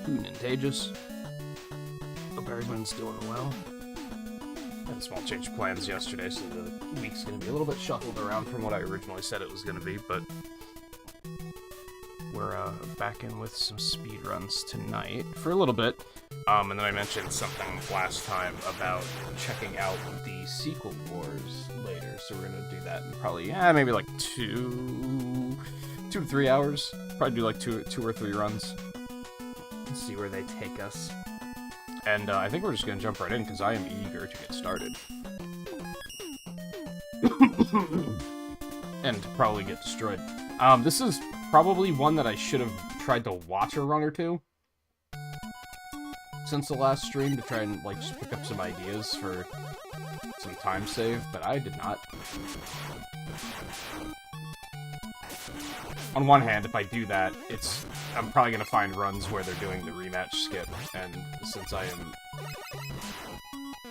Nintagious. Hope everyone's doing well. Had a small change of plans yesterday, so the week's going to be a little bit shuffled around from what I originally said it was going to be, but we're back in with some speedruns tonight for a little bit. And then I mentioned something last time about checking out the sequel wars later, so we're going to do that in probably, maybe like 2 to 3 hours. Probably do like two or three runs. See where they take us. And I think we're just going to jump right in, because I am eager to get started. And to probably get destroyed. This is probably one that I should have tried to watch a run or two since the last stream, to try and like just pick up some ideas for some time save, but I did not. On one hand, if I do that, I'm probably going to find runs where they're doing the rematch skip, and since I am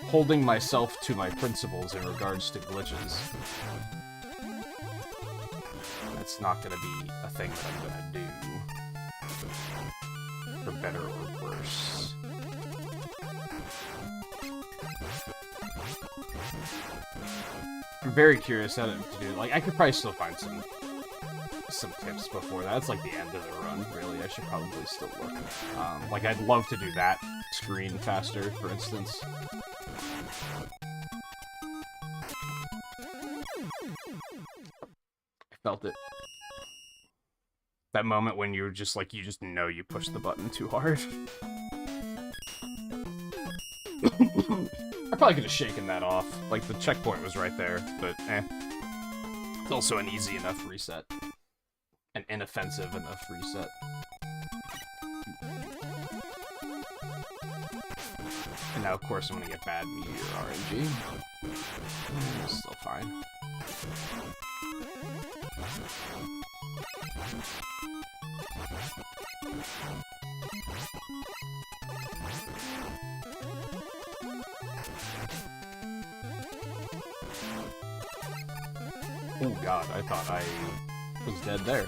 holding myself to my principles in regards to glitches, that's not going to be a thing that I'm going to do, for better or worse. I'm very curious how to do, like, I could probably still find some tips before that. It's like the end of the run, really. I should probably still look. Like, I'd love to do that screen faster, for instance. I felt it. That moment when you're just like, you just know you pushed the button too hard. I probably could have shaken that off. Like, the checkpoint was right there, but It's also an easy enough reset. An inoffensive enough reset. And now, of course, I'm gonna get bad meteor RNG. Still fine. Oh god, I thought I was dead there.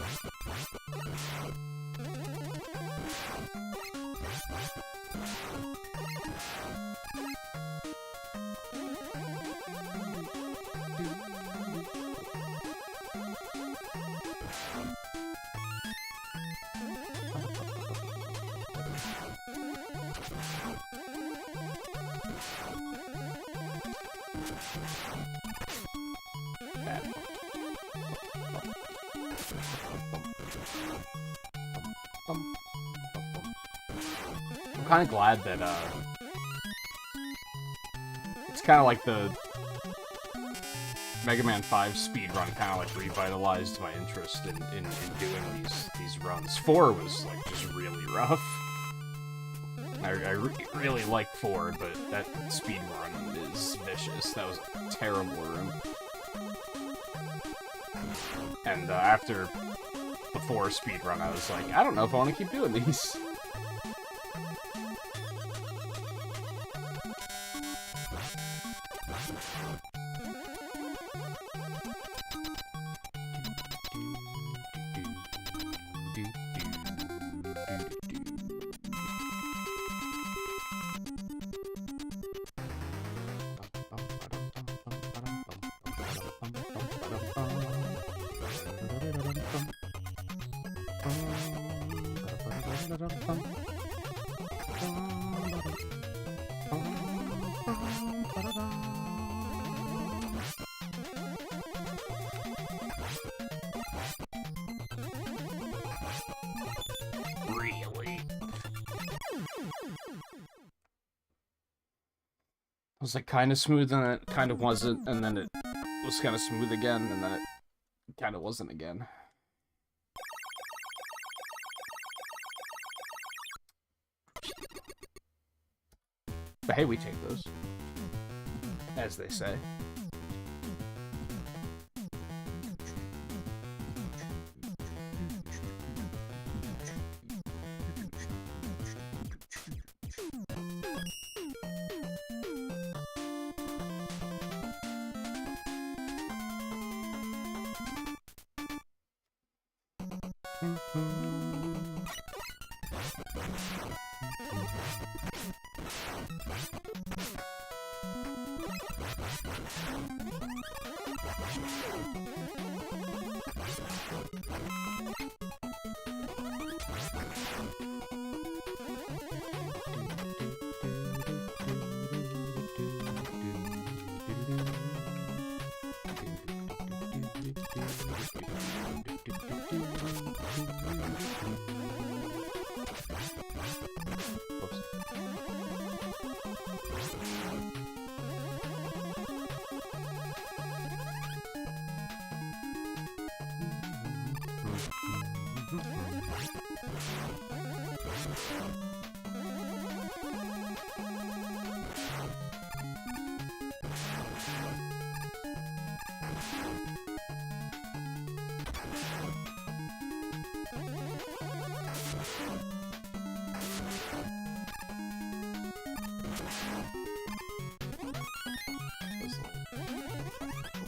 I'm kind of glad that, it's kind of like the Mega Man 5 speedrun kind of like revitalized my interest in doing these runs. 4 was like just really rough. I really like 4, but that speedrun is vicious. That was a terrible run. And after the 4 speedrun, I was like, I don't know if I want to keep doing these. Really? It was like kind of smooth, and then it kind of wasn't, and then it was kind of smooth again, and then it kind of wasn't again. But hey, we take those, as they say.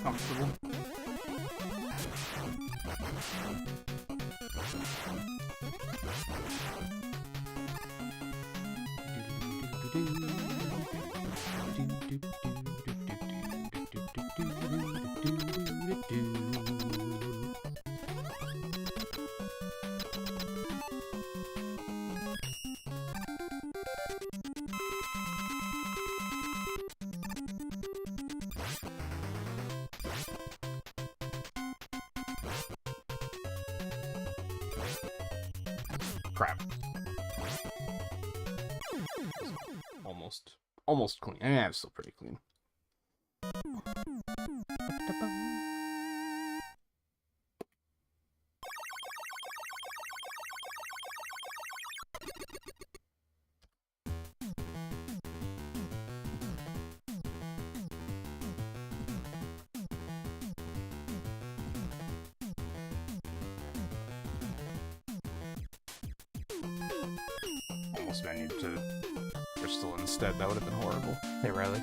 Comfortable. Crap. Almost clean. I mean, it's still pretty clean. Almost menued to Crystal instead. That would have been horrible. Hey, Riley.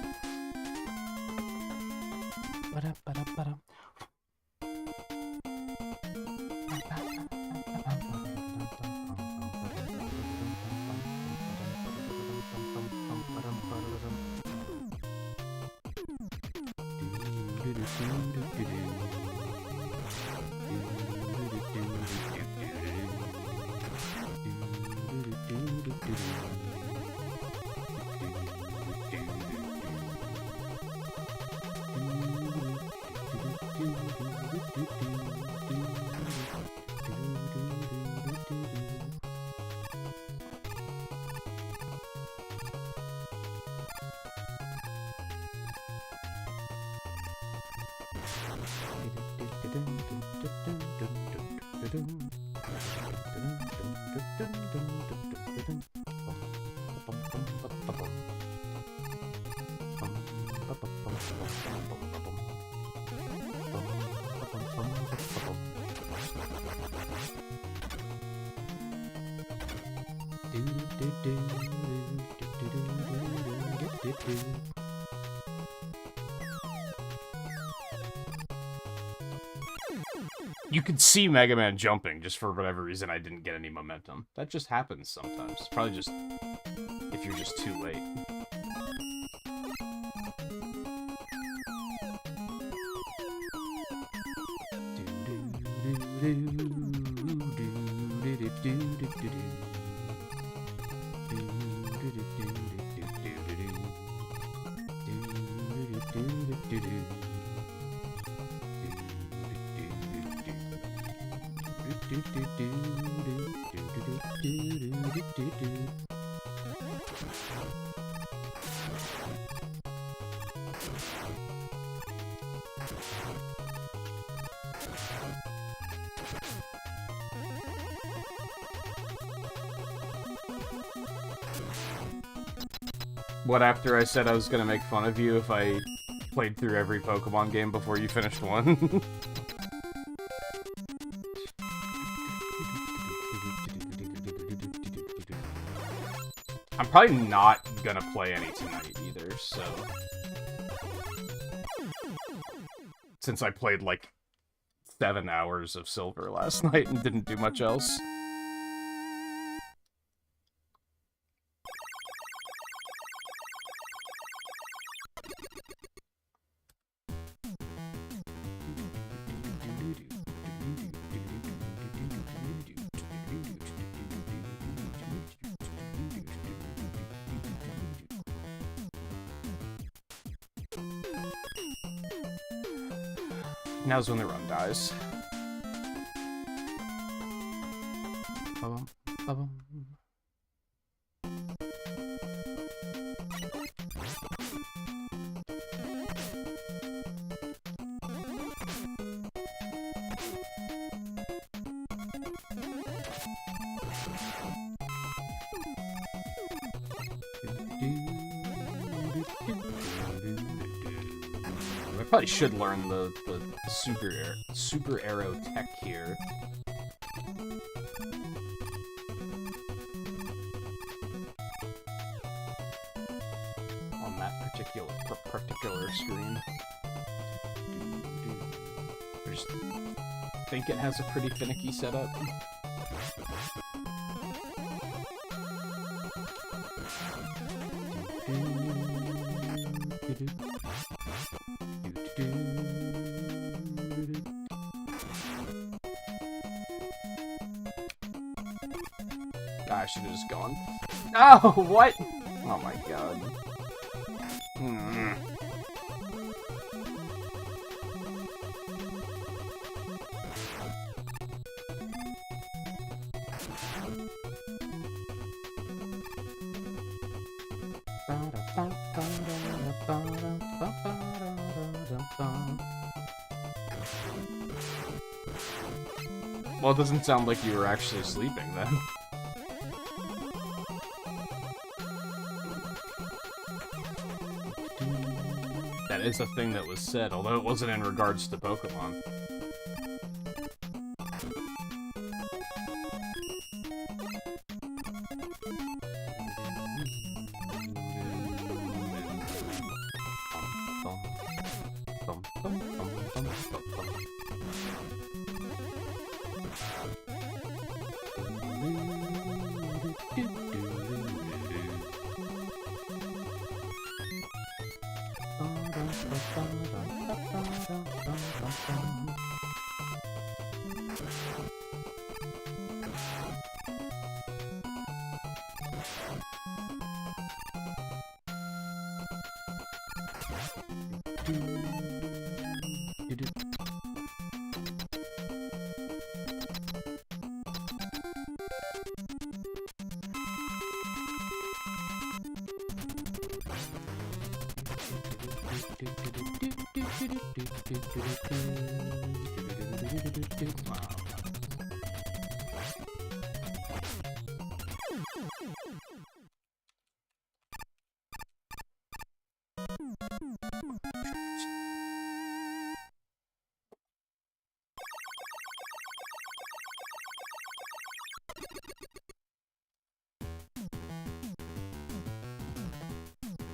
You could see Mega Man jumping, just for whatever reason I didn't get any momentum. That just happens sometimes. It's probably just if you're just too late. What, after I said I was gonna make fun of you if I played through every Pokemon game before you finished one? I'm probably not gonna play any tonight either, so... Since I played like 7 hours of Silver last night and didn't do much else. Now's when the run dies. I probably should learn the super arrow tech here. On that particular screen. I just think it has a pretty finicky setup. I should have just gone. Oh, what? Oh my god. Well, it doesn't sound like you were actually sleeping then. That is a thing that was said, although it wasn't in regards to Pokemon.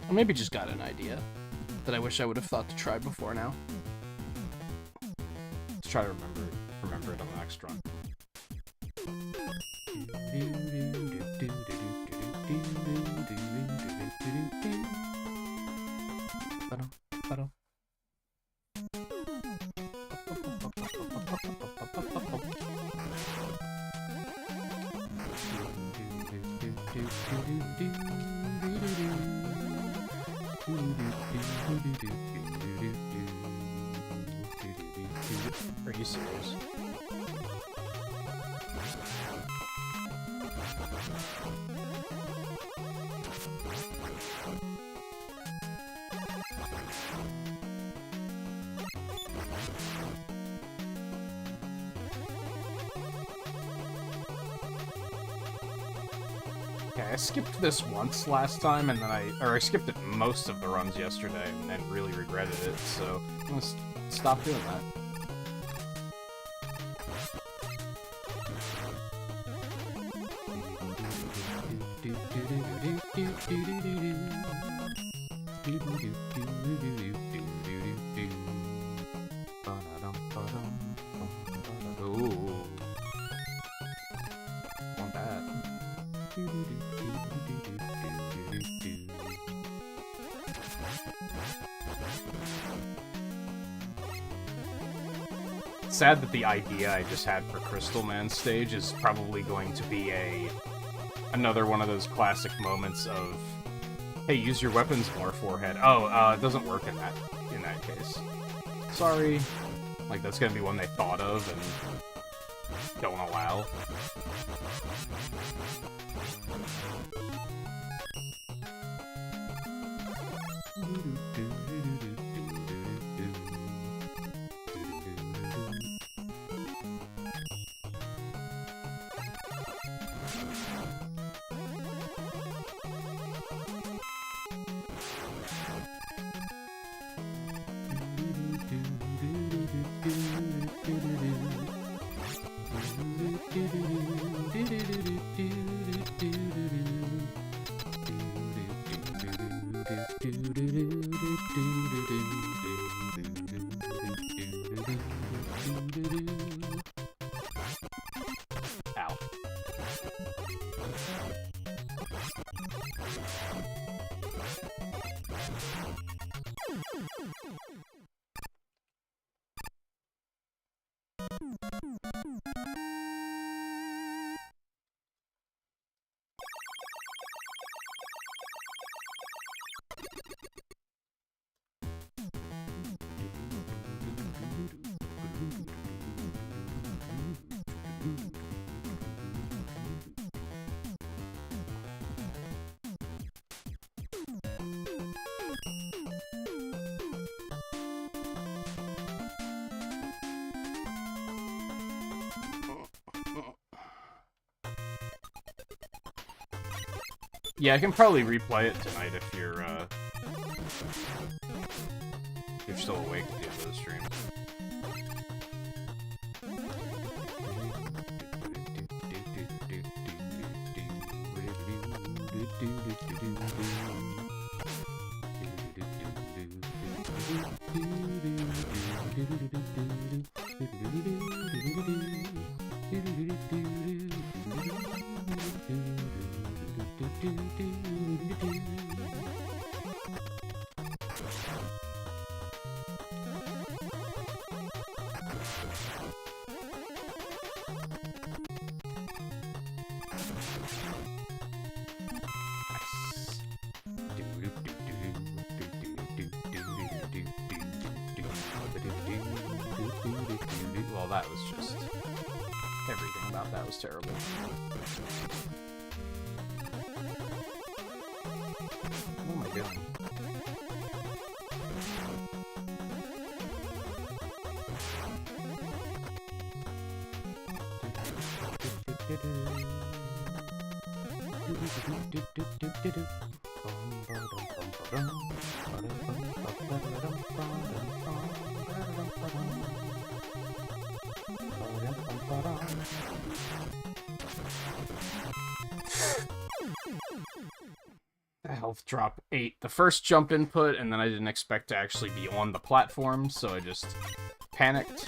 Or maybe just got an idea that I wish I would have thought to try before now. Let's try to remember it on the next run. Are you serious? Okay, I skipped this once last time, and then I skipped it most of the runs yesterday, and really regretted it, so I'm gonna stop doing that. Sad that the idea I just had for Crystal Man stage is probably going to be another one of those classic moments of, hey, use your weapons more, forehead. Oh, it doesn't work in that case. Sorry. Like, that's gonna be one they thought of and don't allow. Ow. Yeah, I can probably replay it tonight if you're still awake at the end of the stream. Well, that was just... everything about that was terrible. What am I doing? Health drop 8. The first jump input, and then I didn't expect to actually be on the platform, so I just panicked.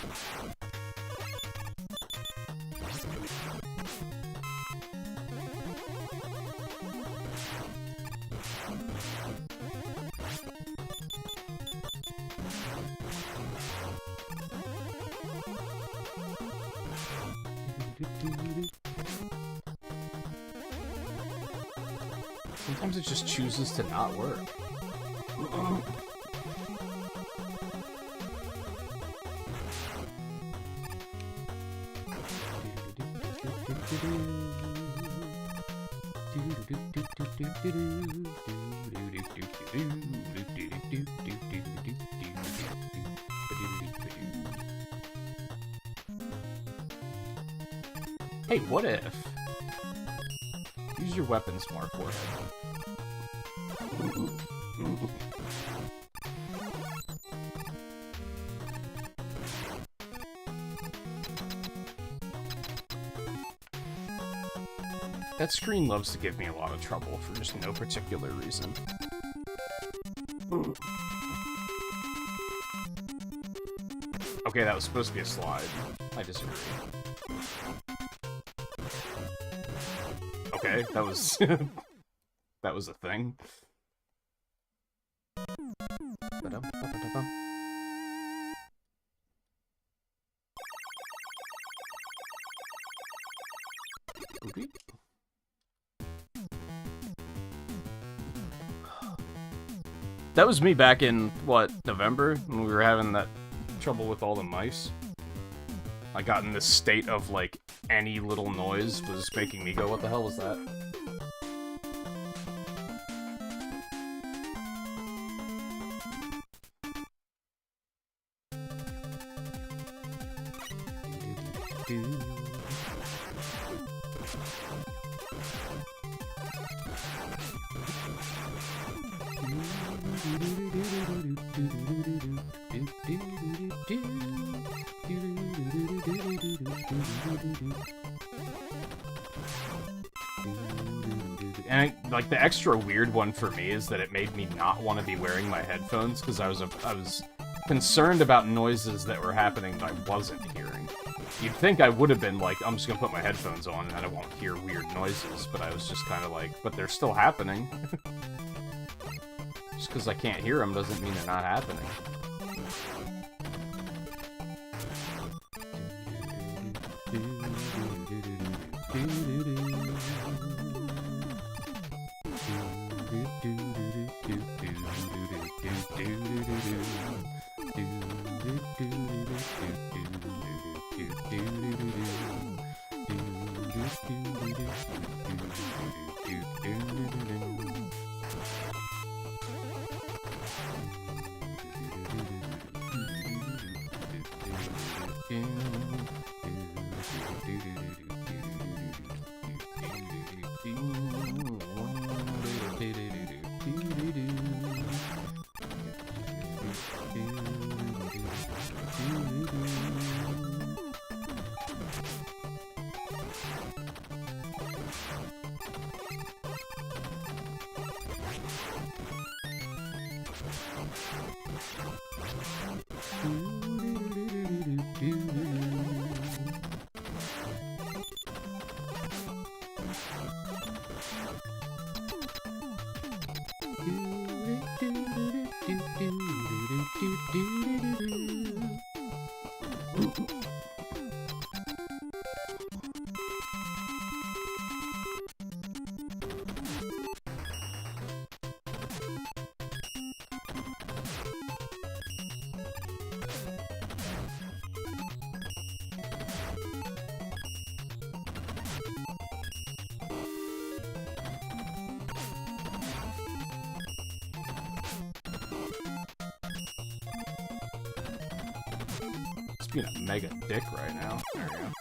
Sometimes it just chooses to not work. Hey, what if? Use your weapons more, forehead. That screen loves to give me a lot of trouble for just no particular reason. Okay, that was supposed to be a slide. I disagree. Okay, that was... that was a thing. That was me back in, what, November? When we were having that trouble with all the mice. I got in this state of, like, any little noise was making me go, what the hell was that? And like the extra weird one for me is that it made me not want to be wearing my headphones because I was concerned about noises that were happening that I wasn't hearing. You'd think I would have been like, I'm just gonna put my headphones on and then I won't hear weird noises, but I was just kind of like, but they're still happening. Just because I can't hear them doesn't mean they're not happening. Being a mega dick right now. There we go.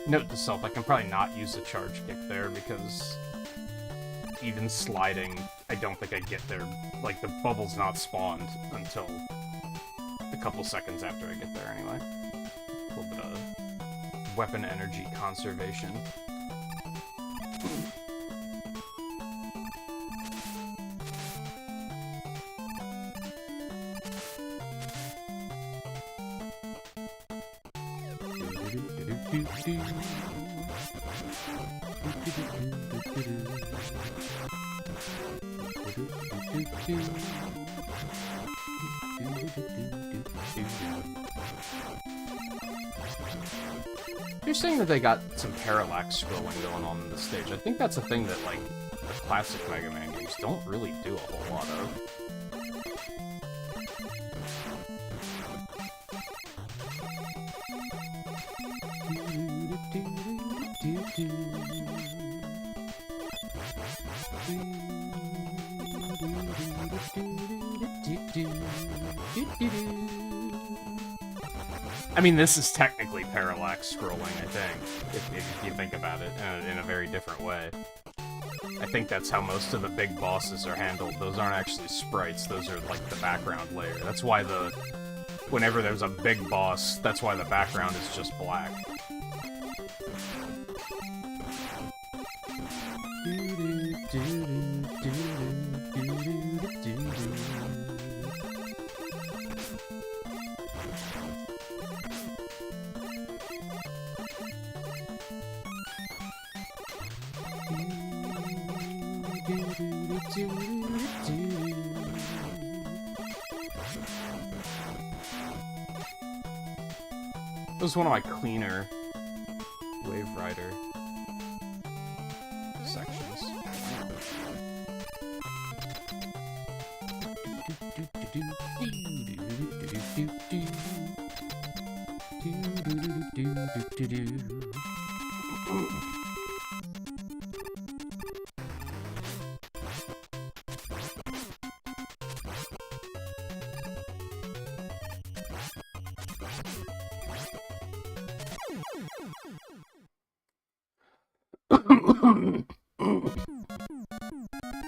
Note to self, I can probably not use the charge kick there because even sliding, I don't think I get there. Like, the bubble's not spawned until a couple seconds after I get there anyway. A little bit of weapon energy conservation. You're saying that they got some parallax scrolling going on in the stage. I think that's a thing that, like, the classic Mega Man games don't really do a whole lot of. I mean, this is technically parallax scrolling, I think, if you think about it in a very different way. I think that's how most of the big bosses are handled. Those aren't actually sprites, those are like the background layer. That's why whenever there's a big boss, that's why the background is just black. This is one of my cleaner Wave Rider sections.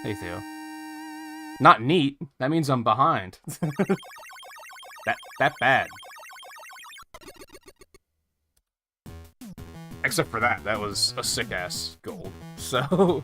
Hey, Theo. Not neat. That means I'm behind. that bad. Except for that. That was a sick-ass goal. So...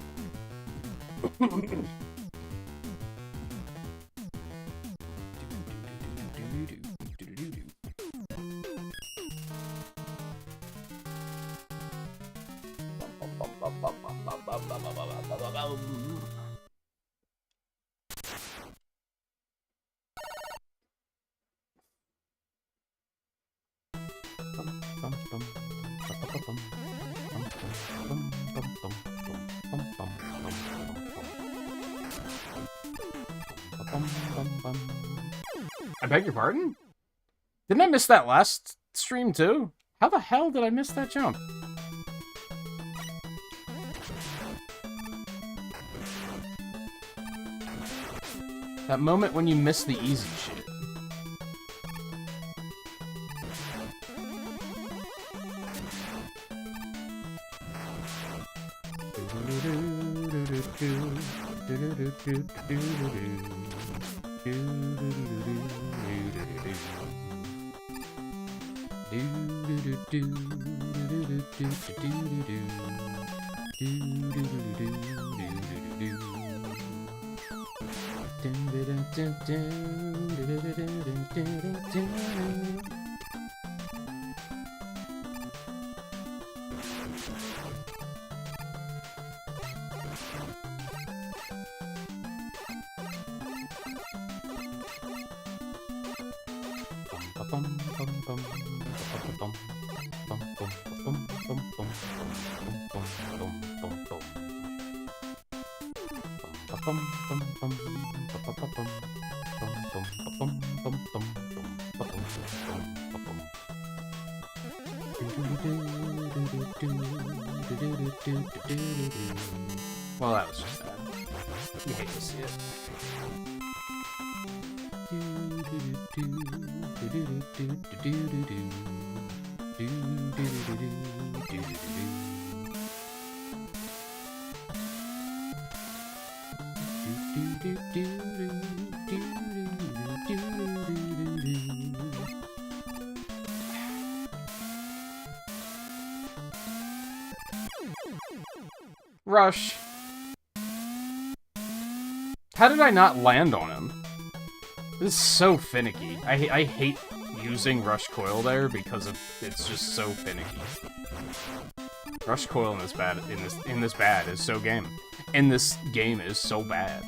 I beg your pardon? Didn't I miss that last stream too? How the hell did I miss that jump? That moment when you miss the easy shit. Well, that was just bad. You hate to see it. Rush. How did I not land on him? This is so finicky. I hate using Rush Coil there because it's just so finicky. Rush Coil in this bad is so game. In this game is so bad.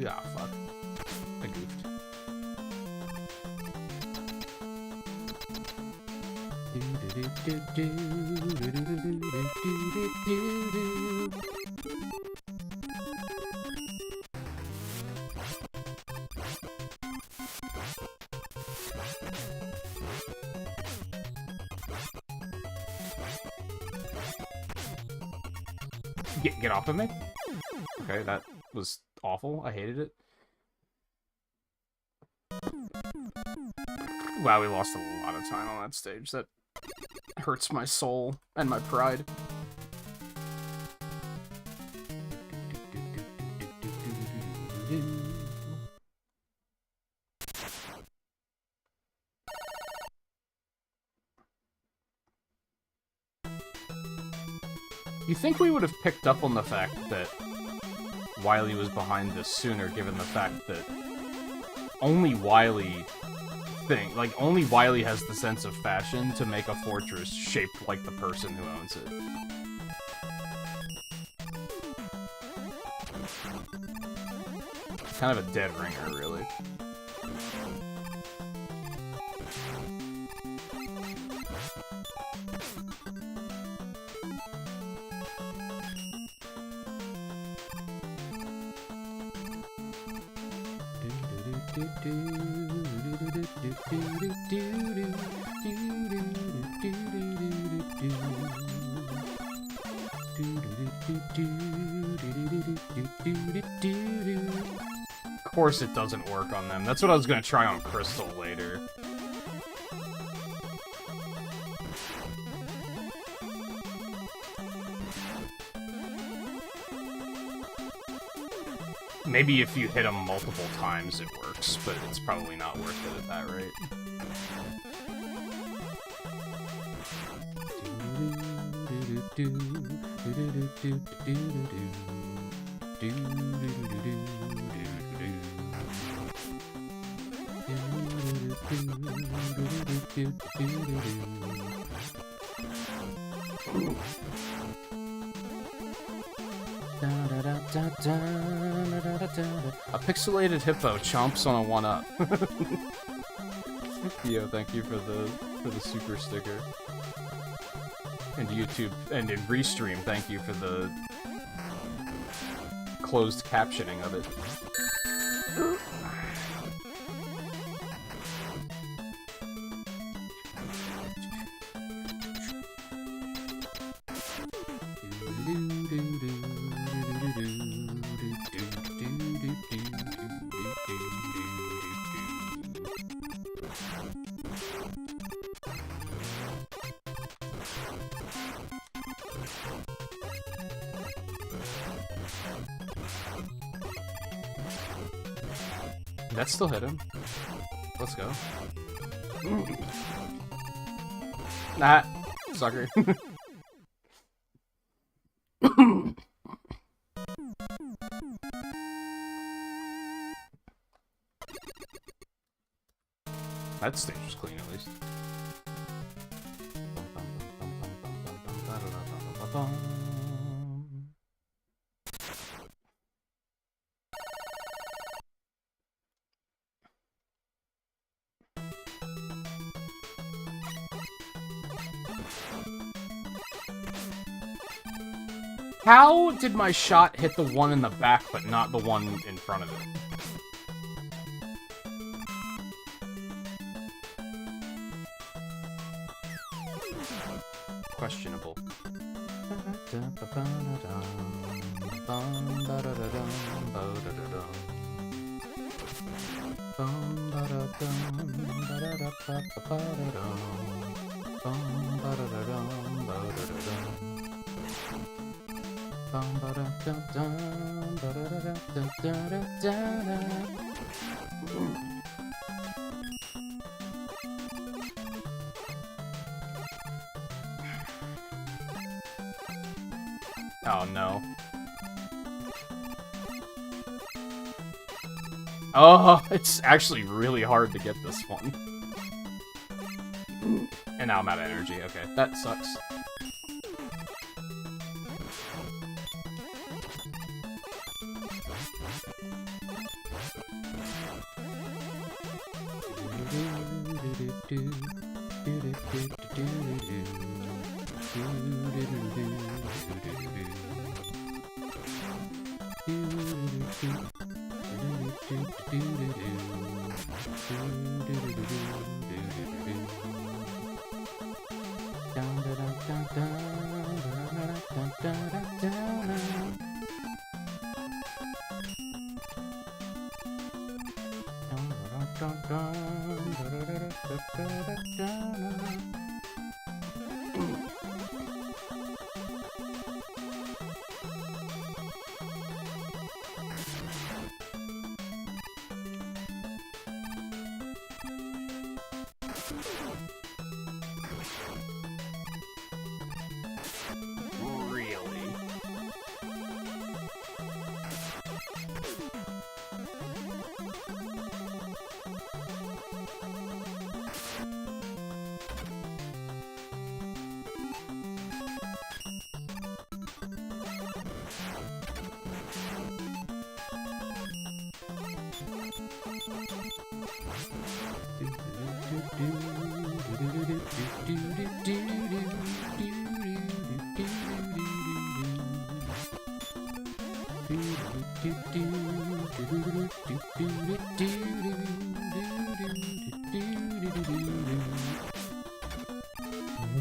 Ah, fuck. I goofed. Get off of me. Okay, that was awful. I hated it. Wow, we lost a lot of time on that stage. That hurts my soul and my pride. You think we would have picked up on the fact that Wily was behind this sooner, given the fact that only Wily has the sense of fashion to make a fortress shaped like the person who owns it. Kind of a dead ringer, really. Of course it doesn't work on them. That's what I was gonna try on Crystal later. Maybe if you hit them multiple times it works, but it's probably not worth it at that rate. A pixelated hippo chomps on a 1-up. Theo, thank you for the super sticker. And YouTube and in Restream, thank you for the closed captioning of it. That still hit him. Let's go. Nah, sucker. That stage was clean, at least. How did my shot hit the one in the back, but not the one in front of it? Questionable. Oh no. Oh, it's actually really hard to get this one. And now I'm out of energy. Okay, that sucks.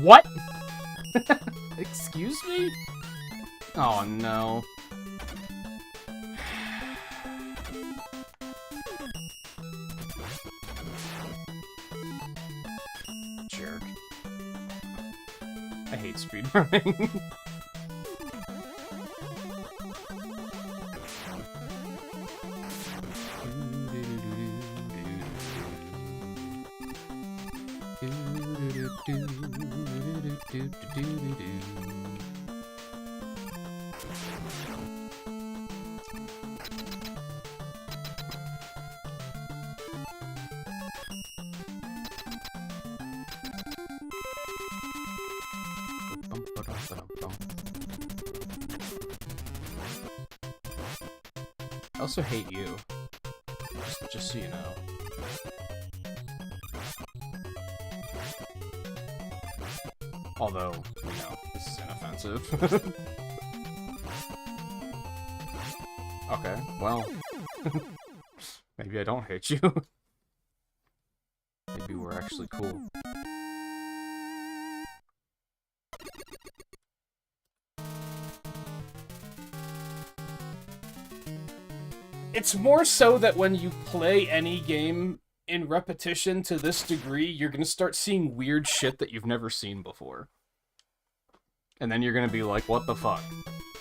What? Excuse me? Oh no. Jerk. I hate speedrunning. I also hate you. Just so you know. Although, you know, this is inoffensive. Okay, well. Maybe I don't hate you. Maybe we're actually cool. It's more so that when you play any game in repetition to this degree, you're gonna start seeing weird shit that you've never seen before. And then you're gonna be like, what the fuck?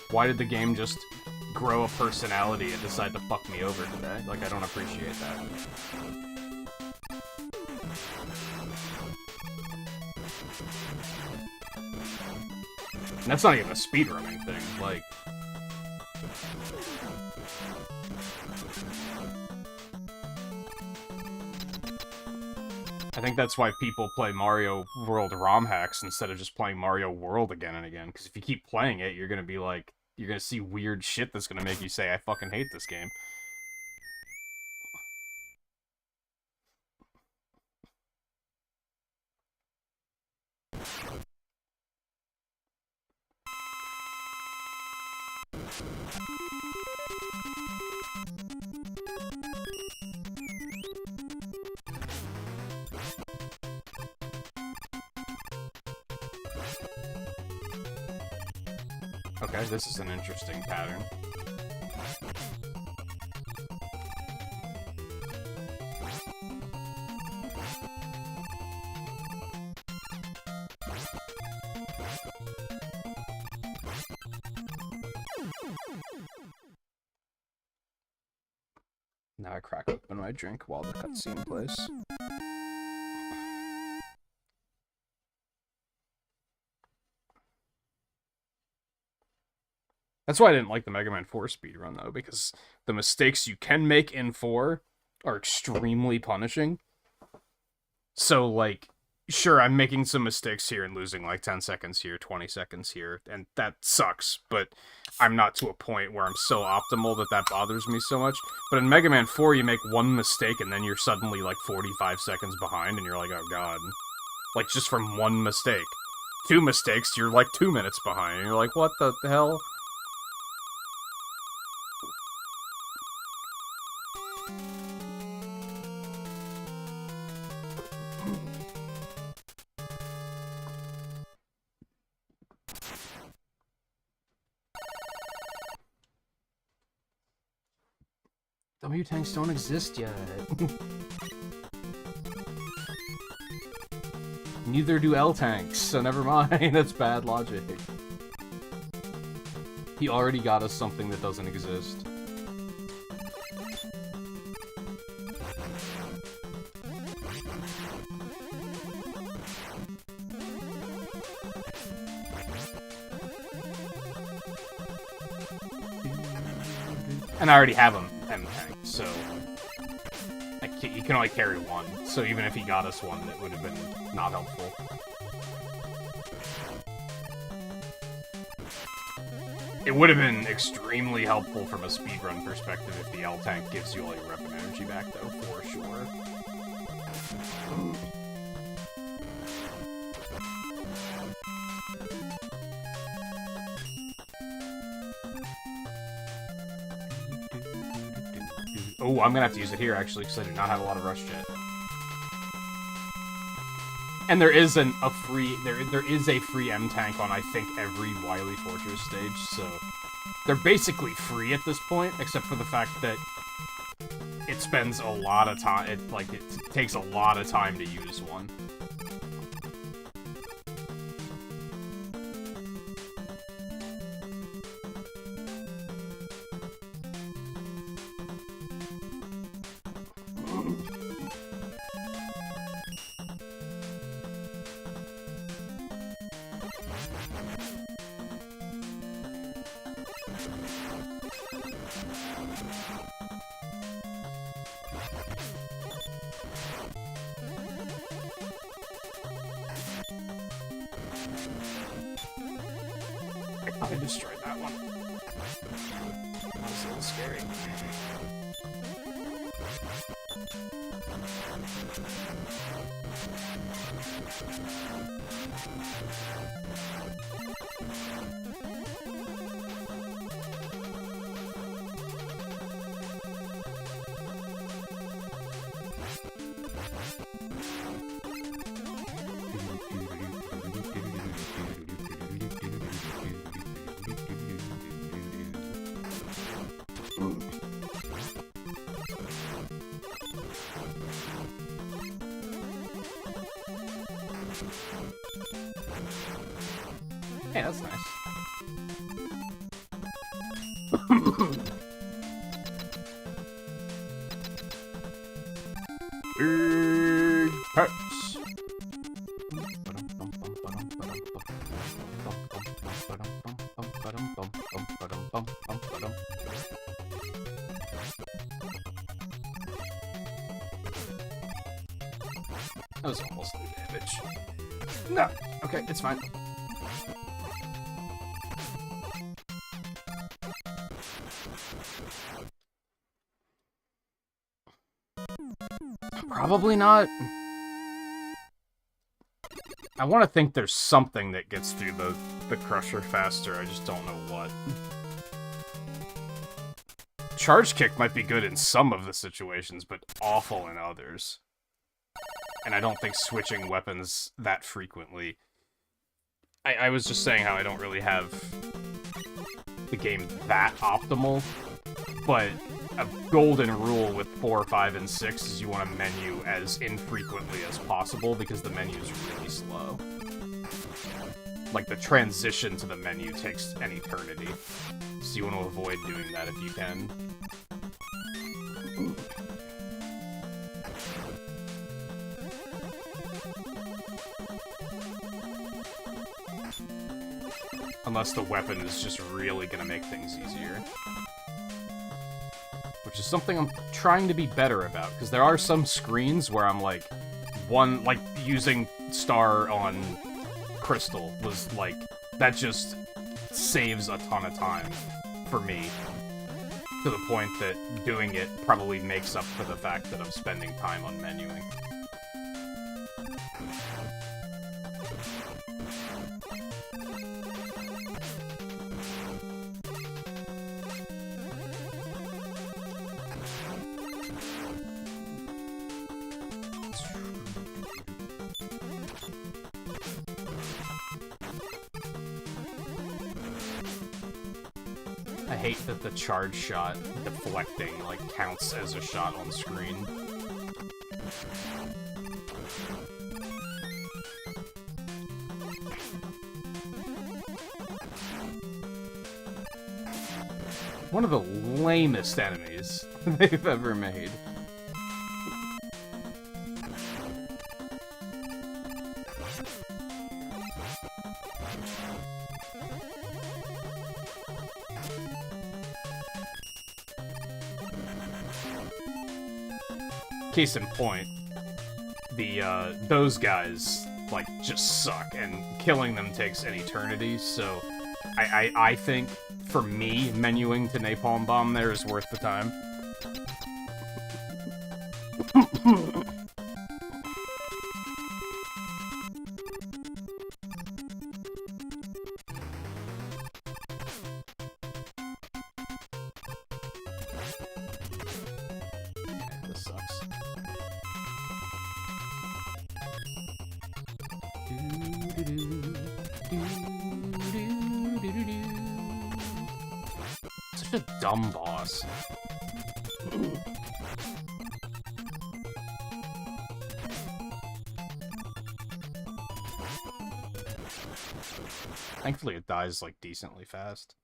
Why did the game just grow a personality and decide to fuck me over today? Like, I don't appreciate that. And that's not even a speedrunning thing, like... I think that's why people play Mario World ROM hacks instead of just playing Mario World again and again. Because if you keep playing it, you're gonna be like... You're gonna see weird shit that's gonna make you say, I fucking hate this game. Okay, this is an interesting pattern. Now I crack open my drink while the cutscene plays. That's why I didn't like the Mega Man 4 speedrun, though, because the mistakes you can make in 4 are extremely punishing. So, like, sure, I'm making some mistakes here and losing, like, 10 seconds here, 20 seconds here, and that sucks, but I'm not to a point where I'm so optimal that that bothers me so much. But in Mega Man 4, you make one mistake, and then you're suddenly, like, 45 seconds behind, and you're like, oh god. Like, just from one mistake. 2 mistakes, you're, like, 2 minutes behind, and you're like, what the hell? W tanks don't exist yet. Neither do L tanks, so never mind. That's bad logic. He already got us something that doesn't exist. And I already have him M tank, so you can only carry one. So even if he got us one, it would have been not helpful. It would have been extremely helpful from a speedrun perspective if the L tank gives you all your weapon energy back, though, for sure. Oh, I'm gonna have to use it here, actually, because I do not have a lot of rush jet. And there is there is a free M tank on, I think, every Wily Fortress stage, so they're basically free at this point, except for the fact that it spends a lot of time. It takes a lot of time to use one. I destroyed that one. That was a little scary. Hey, that's nice. Big pets. That was almost no damage. No! Okay, it's fine. Probably not. I want to think there's something that gets through the crusher faster, I just don't know what. Charge kick might be good in some of the situations, but awful in others. And I don't think switching weapons that frequently. I was just saying how I don't really have the game that optimal, but a golden rule with 4, 5, and 6 is you want to menu as infrequently as possible because the menu is really slow. Like, the transition to the menu takes an eternity, so you want to avoid doing that if you can. Unless the weapon is just really gonna make things easier. Which is something I'm trying to be better about, because there are some screens where I'm like, using Star on Crystal was like, that just saves a ton of time for me. To the point that doing it probably makes up for the fact that I'm spending time on menuing. I hate that the charge shot deflecting, like, counts as a shot on screen. One of the lamest enemies they've ever made. Case in point, those guys, like, just suck, and killing them takes an eternity, so I think, for me, menuing to Napalm Bomb there is worth the time. This sucks. Such a dumb boss. Thankfully it dies, like, decently fast.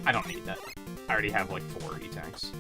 I don't need that. I already have like 4 E-tanks.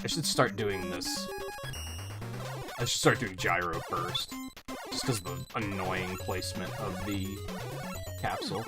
I should start doing this. I should start doing gyro first. Just because of the annoying placement of the capsule.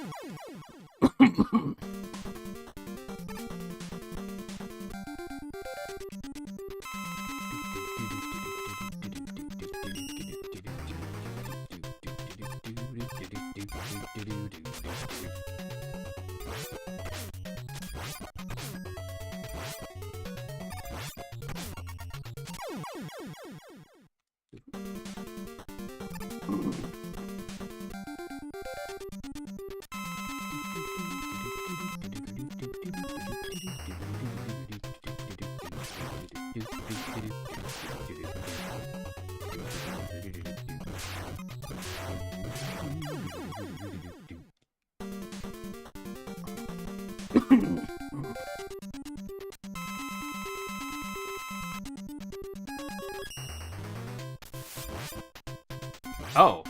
Oh,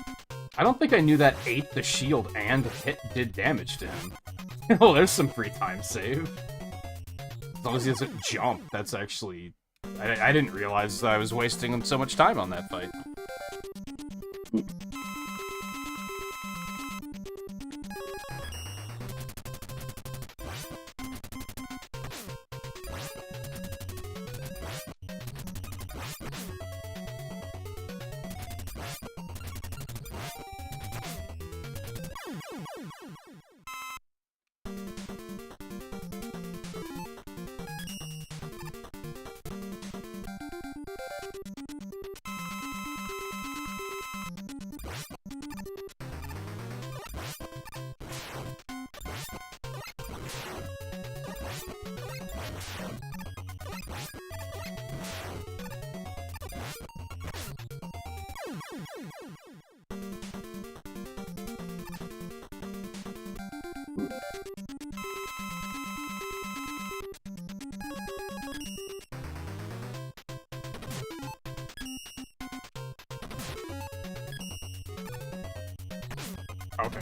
I don't think I knew that ate the shield and did damage to him. Oh, there's some free time save. As long as he doesn't jump, that's actually... I didn't realize that I was wasting so much time on that fight. Okay.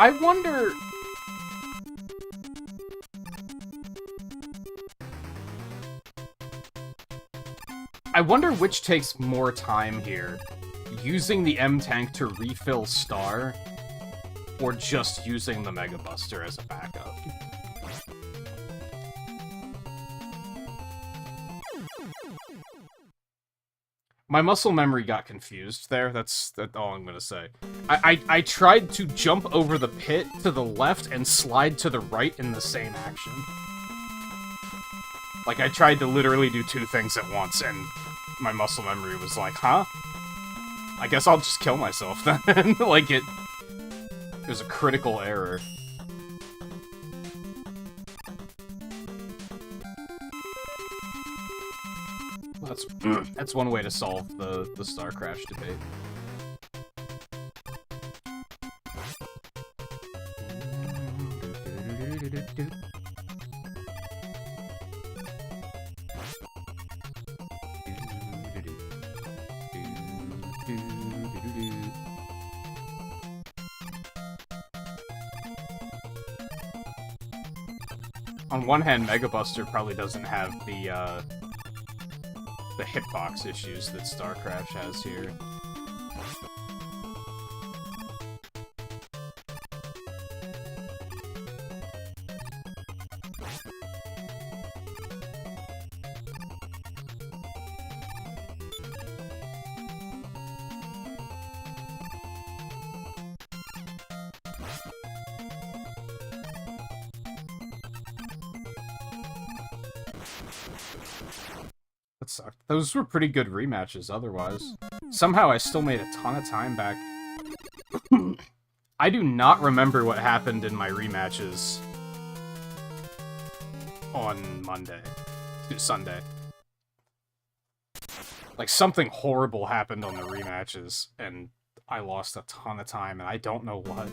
I wonder... I wonder which takes more time here. Using the M-Tank to refill Star, or just using the Mega Buster as a backup. My muscle memory got confused there, that's all I'm gonna say. I tried to jump over the pit to the left and slide to the right in the same action. Like, I tried to literally do two things at once, and my muscle memory was like, huh? I guess I'll just kill myself then. Like, it was a critical error. That's one way to solve the Star Crash debate. On one hand, Mega Buster probably doesn't have the hitbox issues that Star Crash has here. That sucked. Those were pretty good rematches otherwise. Somehow I still made a ton of time back. I do not remember what happened in my rematches on Sunday. Like, something horrible happened on the rematches, and I lost a ton of time, and I don't know what.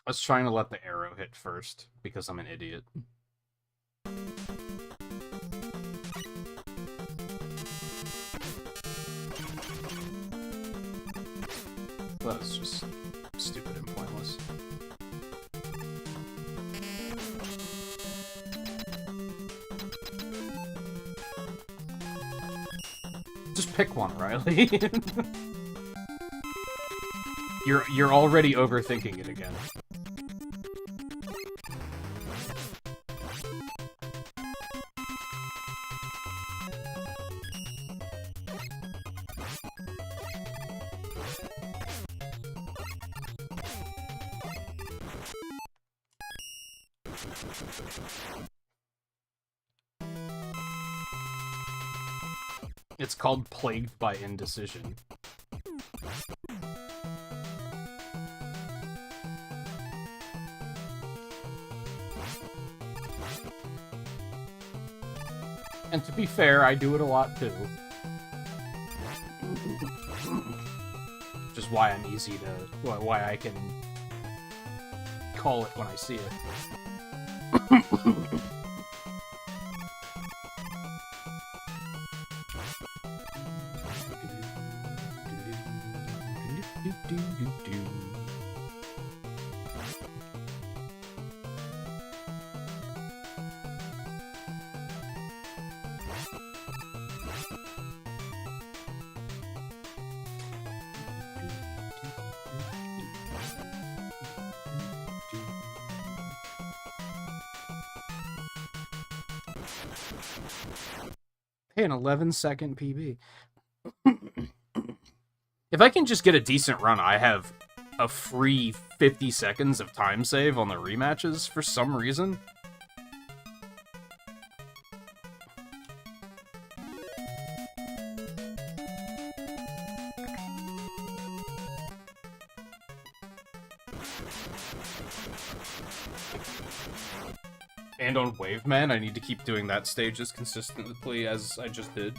I was trying to let the arrow hit first, because I'm an idiot. That was just stupid and pointless. Just pick one, Riley. You're already overthinking it again. It's called Plagued by Indecision. And to be fair, I do it a lot too. Which is why I'm easy to... why I can call it when I see it. Hey, an 11-second PB. If I can just get a decent run, I have a free 50 seconds of time save on the rematches for some reason. And on Waveman, I need to keep doing that stage as consistently as I just did.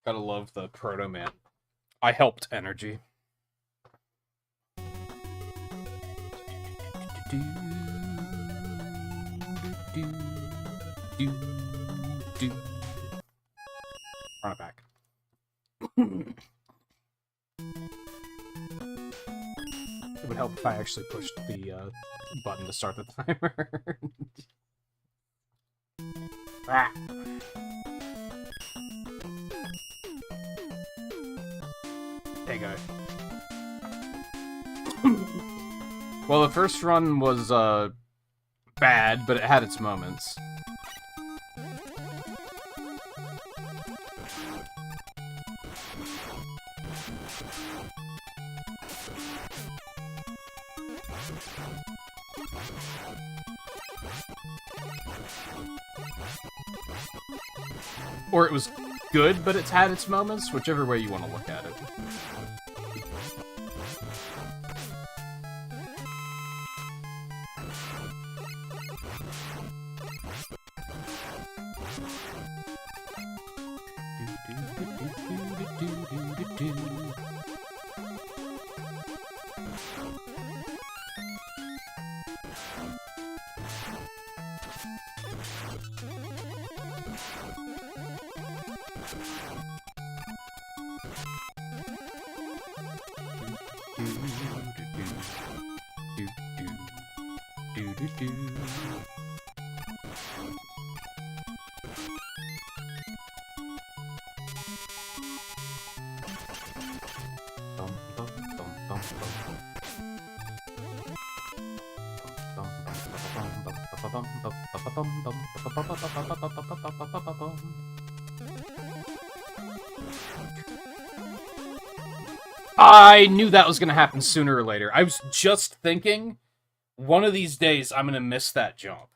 Gotta love the Proto Man. I helped energy. Run it back. It would help if I actually pushed the button to start the timer. Ah. There you go. Well, the first run was bad, but it had its moments. Or it was good, but it's had its moments, whichever way you want to look at it. I knew that was going to happen sooner or later. I was just thinking, one of these days I'm going to miss that jump.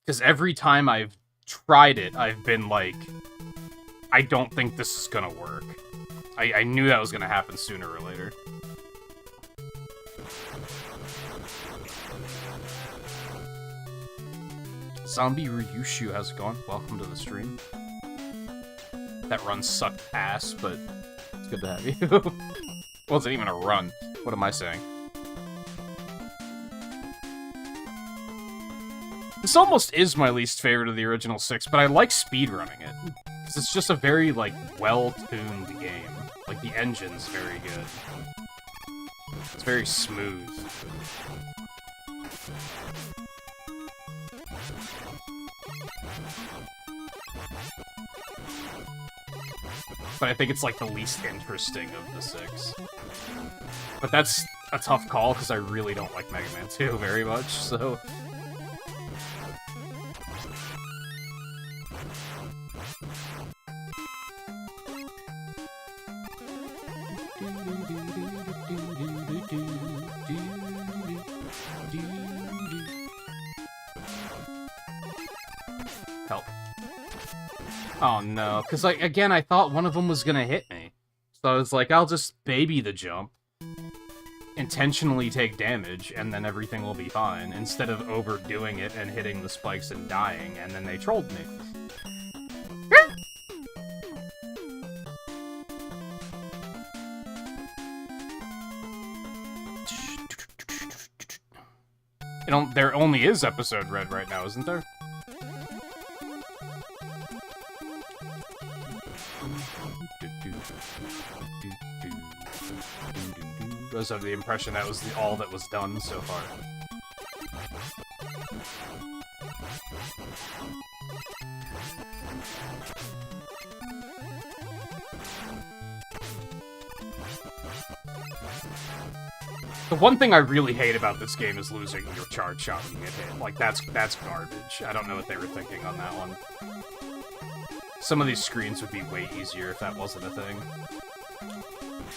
Because every time I've tried it, I've been like, I don't think this is going to work. I knew that was going to happen sooner or later. Zombie Ryushu, how's it going? Welcome to the stream. That run sucked ass, but it's good to have you. Wasn't even a run. What am I saying? This almost is my least favorite of the original 6, but I like speedrunning it. Because it's just a very, like, well-tuned game. Like, the engine's very good. It's very smooth. But I think it's, like, the least interesting of the 6. But that's a tough call, because I really don't like Mega Man 2 very much, so... Help. Oh no, because, like, again, I thought one of them was gonna hit me. So I was like, I'll just baby the jump, intentionally take damage, and then everything will be fine, instead of overdoing it and hitting the spikes and dying, and then they trolled me. There only is episode red right now, isn't there? I was under the impression that was all that was done so far. The one thing I really hate about this game is losing your charge shot when you get hit. Like, that's garbage. I don't know what they were thinking on that one. Some of these screens would be way easier if that wasn't a thing.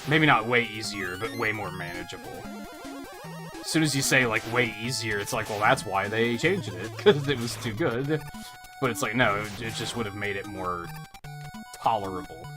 Maybe not way easier, but way more manageable. As soon as you say, like, way easier, it's like, well, that's why they changed it, because it was too good. But it's like, no, it just would have made it more tolerable.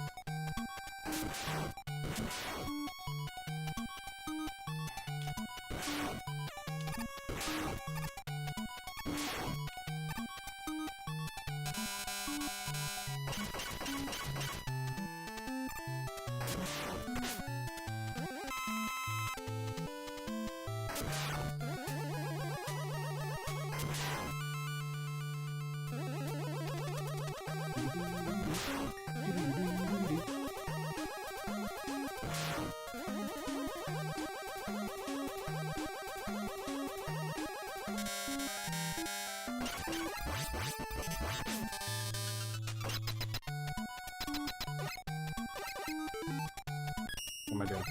What am I doing?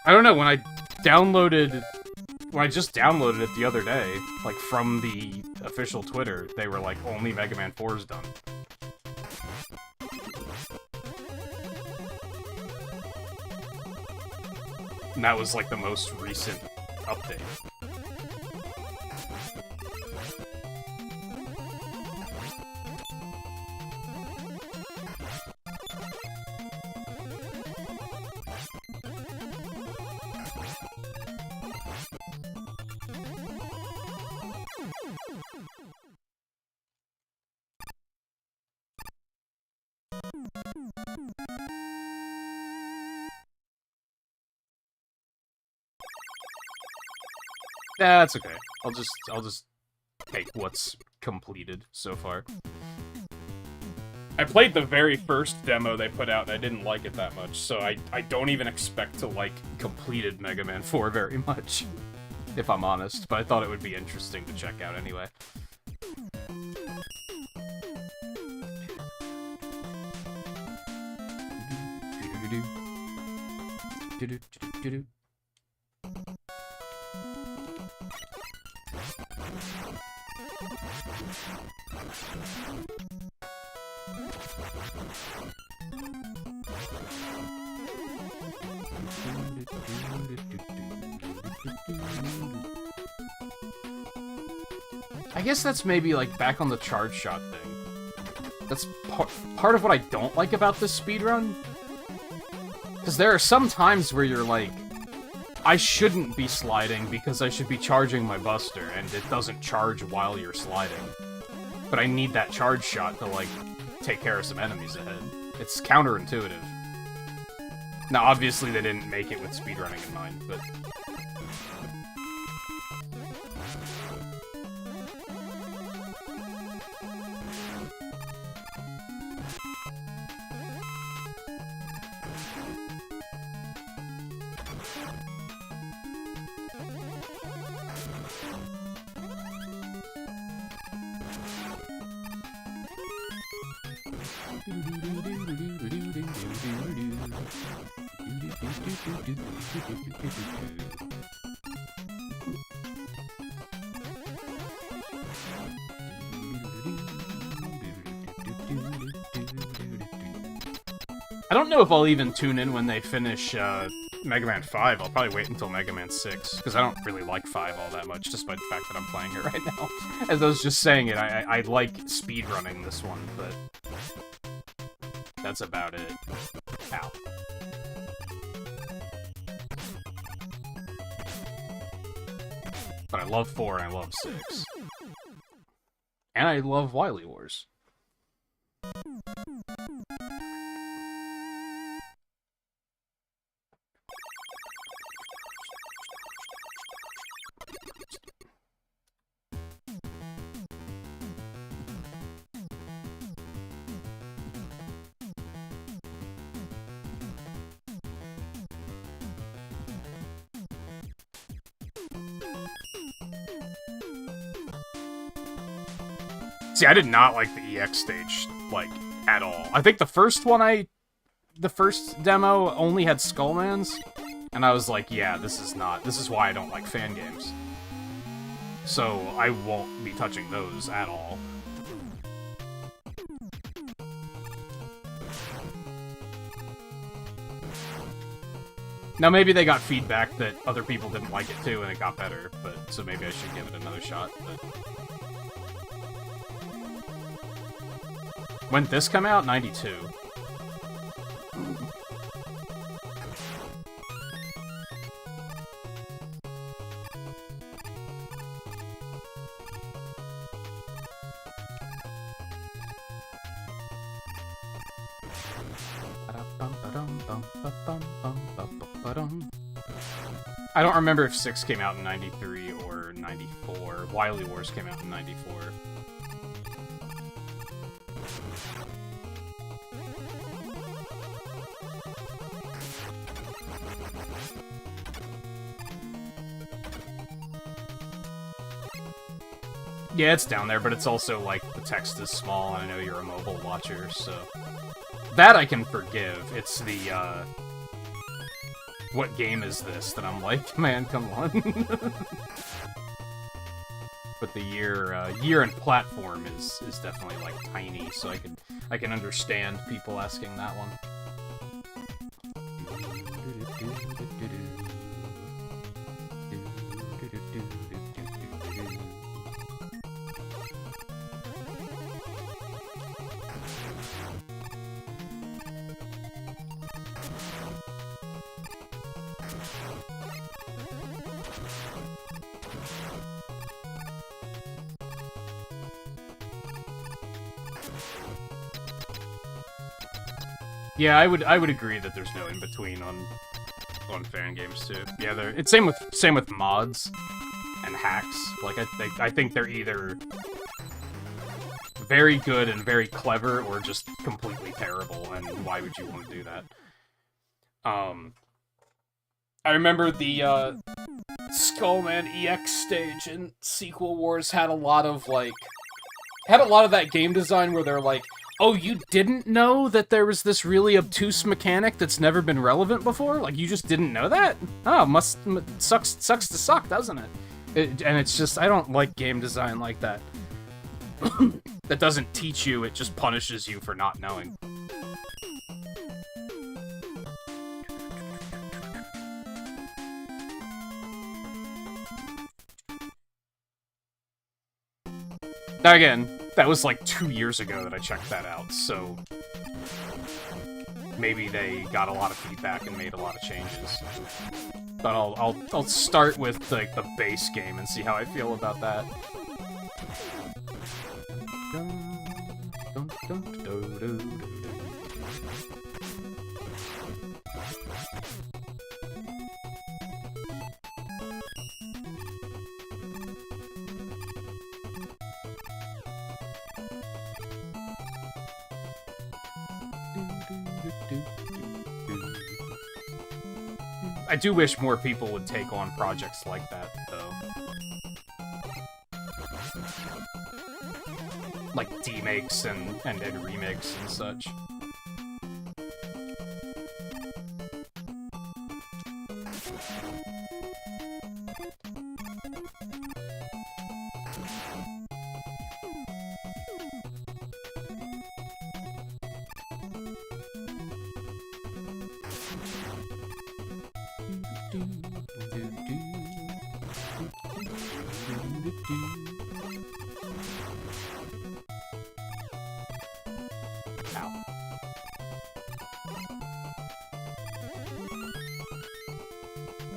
I don't know, when I just downloaded it the other day, like, from the official Twitter, they were like, only Mega Man 4 is done. And that was, like, the most recent update. That's okay. I'll just take what's completed so far. I played the very first demo they put out, and I didn't like it that much, so I don't even expect to like completed Mega Man 4 very much, if I'm honest, but I thought it would be interesting to check out anyway. I guess that's maybe, like, back on the charge shot thing. That's part of what I don't like about this speedrun. Because there are some times where you're like, I shouldn't be sliding because I should be charging my buster, and it doesn't charge while you're sliding. But I need that charge shot to, like, take care of some enemies ahead. It's counterintuitive. Now, obviously they didn't make it with speedrunning in mind, but... I don't know if I'll even tune in when they finish Mega Man 5. I'll probably wait until Mega Man 6, because I don't really like 5 all that much, despite the fact that I'm playing it right now. As I was just saying it, I like speedrunning this one, but that's about it. Ow. But I love 4 and I love 6. And I love Wily Wars. See, I did not like the EX stage, like, at all. I think the first demo only had Skullmans, and I was like, yeah, this is why I don't like fan games. So, I won't be touching those at all. Now, maybe they got feedback that other people didn't like it too, and it got better, but so maybe I should give it another shot, but... When did this come out? 92. I don't remember if 6 came out in 93 or 94. Wily Wars came out in 94. Yeah, it's down there, but it's also, like, the text is small, and I know you're a mobile watcher, so... That I can forgive. It's the, what game is this? That I'm like, man, come on. But the year and platform is definitely, like, tiny, so I can understand people asking that one. Yeah, I would agree that there's no in between on fan games too. Yeah, it's same with mods and hacks. Like I think they're either very good and very clever or just completely terrible. And why would you want to do that? I remember the Skullman EX stage in Sequel Wars had a lot of that game design where they're like, oh, you didn't know that there was this really obtuse mechanic that's never been relevant before? Like, you just didn't know that? Oh, sucks to suck, doesn't it? And it's just, I don't like game design like that. That doesn't teach you, it just punishes you for not knowing. Now again, that was like 2 years ago that I checked that out, so maybe they got a lot of feedback and made a lot of changes. But I'll start with like the base game and see how I feel about that. I do wish more people would take on projects like that, though. Like demakes and remakes and such.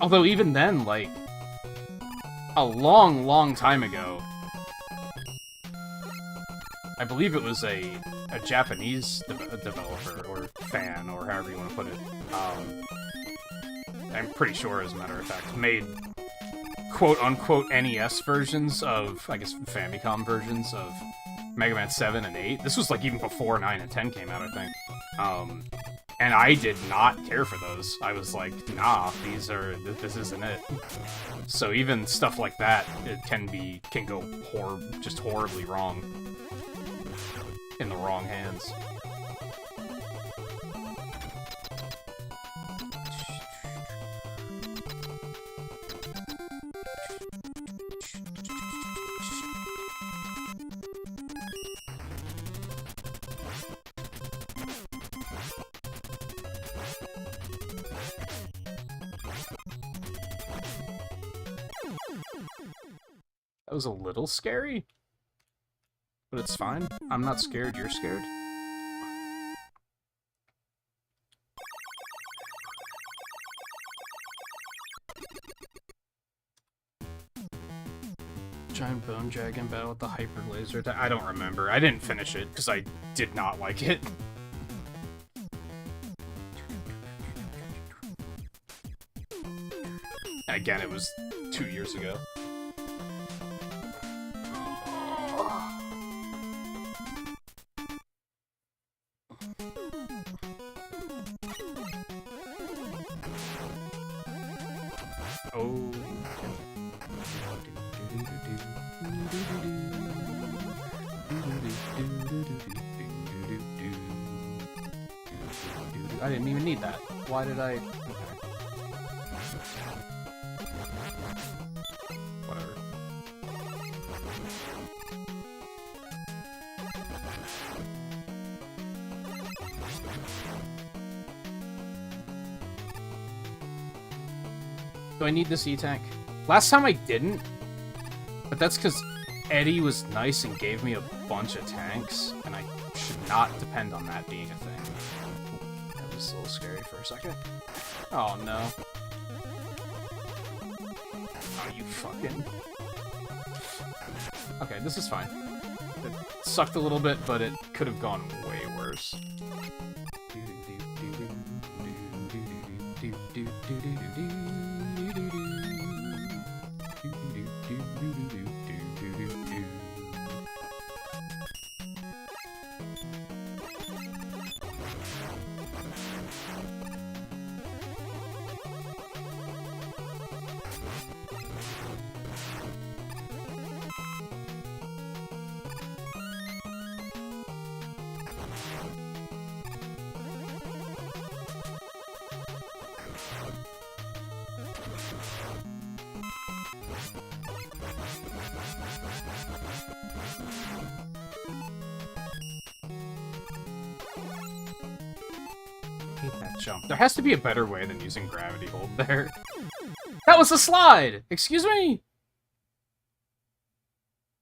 Although even then, like, a long time ago, I believe it was a Japanese developer, or fan, or however you want to put it, I'm pretty sure, as a matter of fact, made quote-unquote NES versions of, I guess, Famicom versions of Mega Man 7 and 8. This was, like, even before 9 and 10 came out, I think. And I did not care for those. I was like, nah, this isn't it. So even stuff like that, it can go just horribly wrong. In the wrong hands. That was a little scary. But it's fine. I'm not scared, you're scared. Giant bone dragon battle with the hyper laser. I don't remember. I didn't finish it because I did not like it. Again, it was 2 years ago. Oh. I didn't even need that. Why did I... Whatever. Do I need this E-Tank? Last time I didn't, but that's because Eddie was nice and gave me a bunch of tanks, and I should not depend on that being a thing. That was a little scary for a second. Oh no. Oh, you fucking... Okay, this is fine. It sucked a little bit, but it could have gone way worse. Jump. There has to be a better way than using gravity hold there. That was a slide! Excuse me?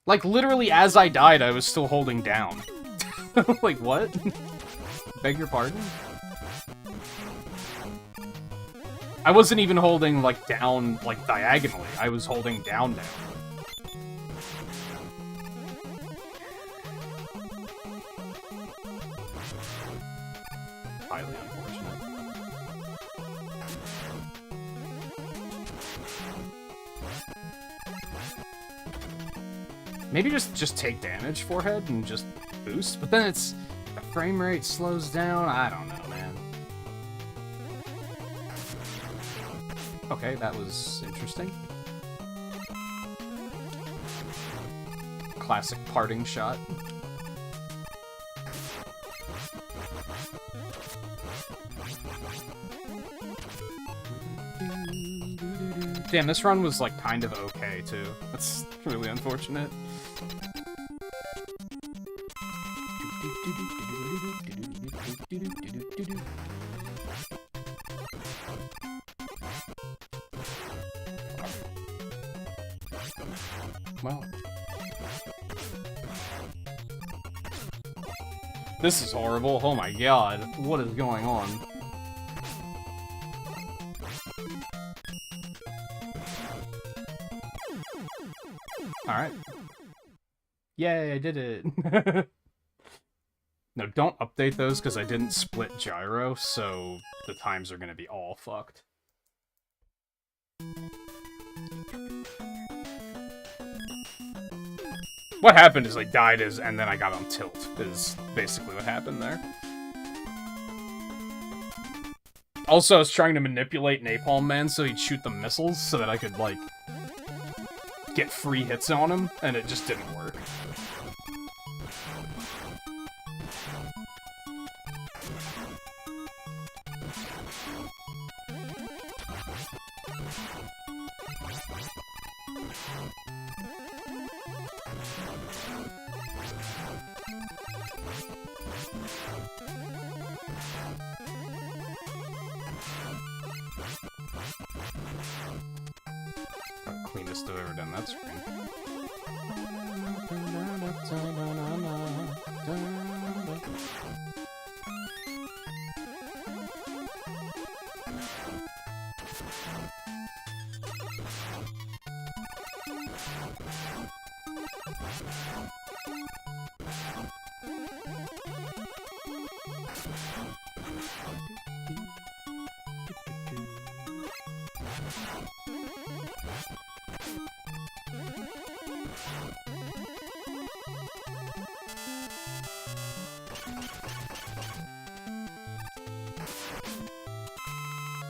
Like, literally, as I died, I was still holding down. Like, what? Beg your pardon? I wasn't even holding, like, down, like, diagonally. I was holding down. Highly unfortunate. Maybe just take damage, forehead, and just boost, but then it's... the frame rate slows down, I don't know, man. Okay, that was interesting. Classic parting shot. Damn, this run was, like, kind of okay, too. That's really unfortunate. Well... this is horrible. Oh my god. What is going on? Alright. Yay, I did it! No, don't update those because I didn't split gyro, so the times are gonna be all fucked. What happened is I died and then I got on tilt, is basically what happened there. Also, I was trying to manipulate Napalm Man so he'd shoot the missiles so that I could, like, get free hits on him, and it just didn't work. Cleanest I've ever done that screen.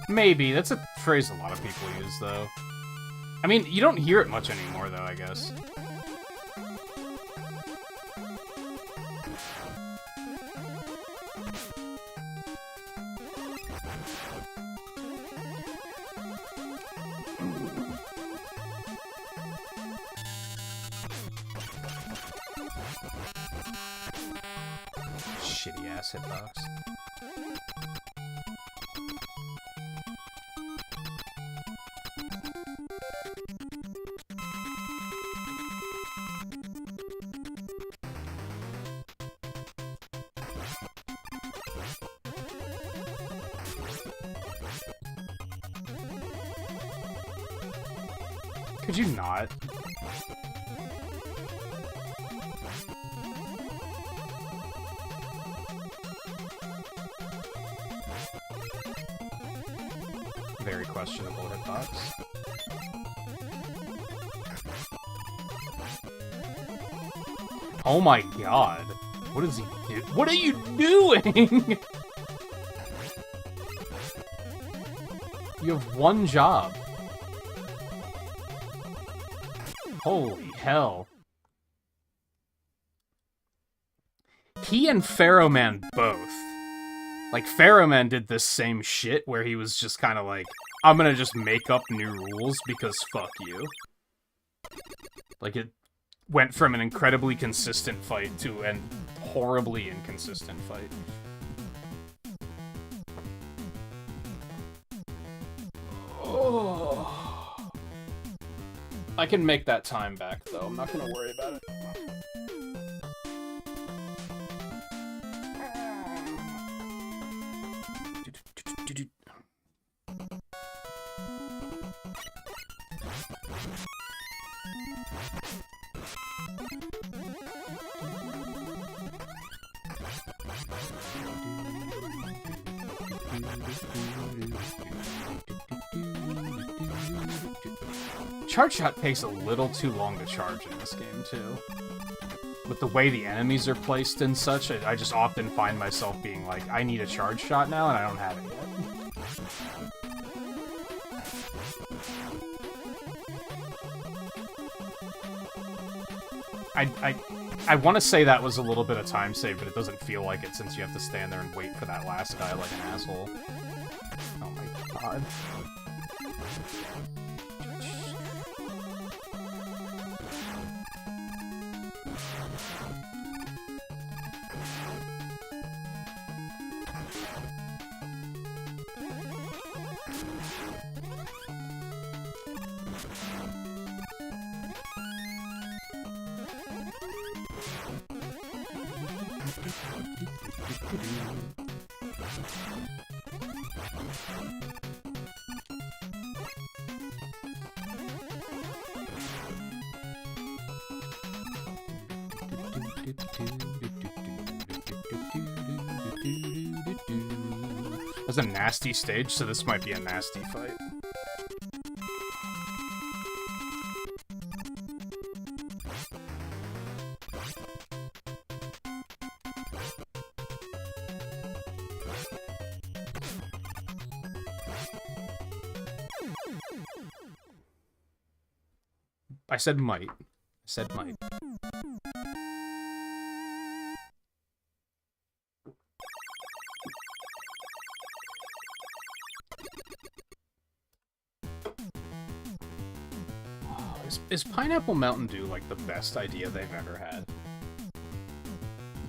Maybe. That's a phrase a lot of people use, though. I mean, you don't hear it much anymore, though, I guess. Shitty-ass hitbox. Could you not? Very questionable hitbox. Oh my god. What is he do? What are you doing? You have one job. Holy hell. He and Pharaoh Man both. Like, Pharaoh Man did this same shit where he was just kind of like, I'm gonna just make up new rules because fuck you. Like, it went from an incredibly consistent fight to an horribly inconsistent fight. Oh. I can make that time back, though. I'm not gonna worry about it. Charge shot takes a little too long to charge in this game, too. With the way the enemies are placed and such, I just often find myself being like, I need a charge shot now, and I don't have it yet. I want to say that was a little bit of time save, but it doesn't feel like it since you have to stand there and wait for that last guy like an asshole. Oh my god. That was a nasty stage, so this might be a nasty fight. I said might. I said might. Is Pineapple Mountain Dew, like, the best idea they've ever had?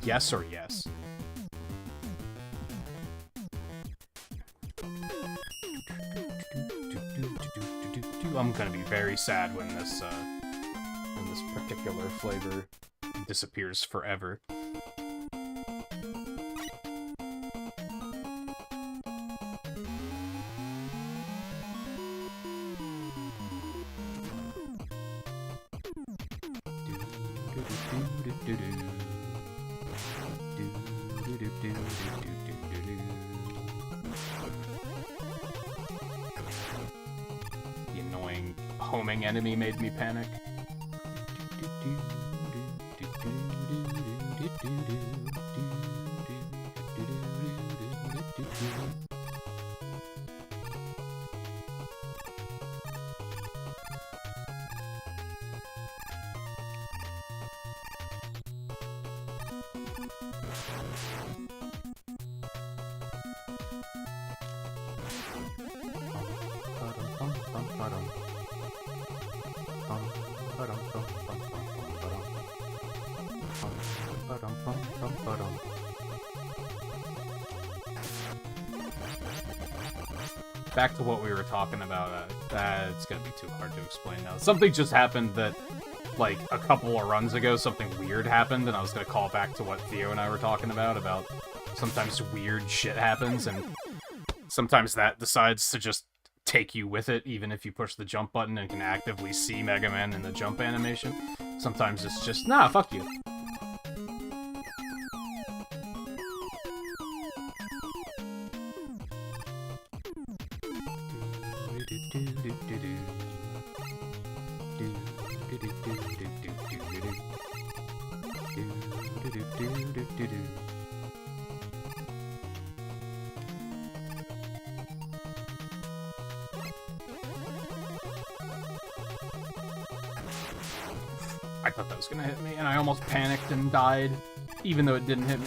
Yes or yes? I'm gonna be very sad when and this particular flavor disappears forever. The annoying homing enemy made me panic. Back to what we were talking about, it's gonna be too hard to explain now. Something just happened that, like, a couple of runs ago, something weird happened, and I was gonna call back to what Theo and I were talking about sometimes weird shit happens, and sometimes that decides to just take you with it, even if you push the jump button and can actively see Mega Man in the jump animation. Sometimes it's just, nah, fuck you. I thought that was gonna hit me, and I almost panicked and died, even though it didn't hit me.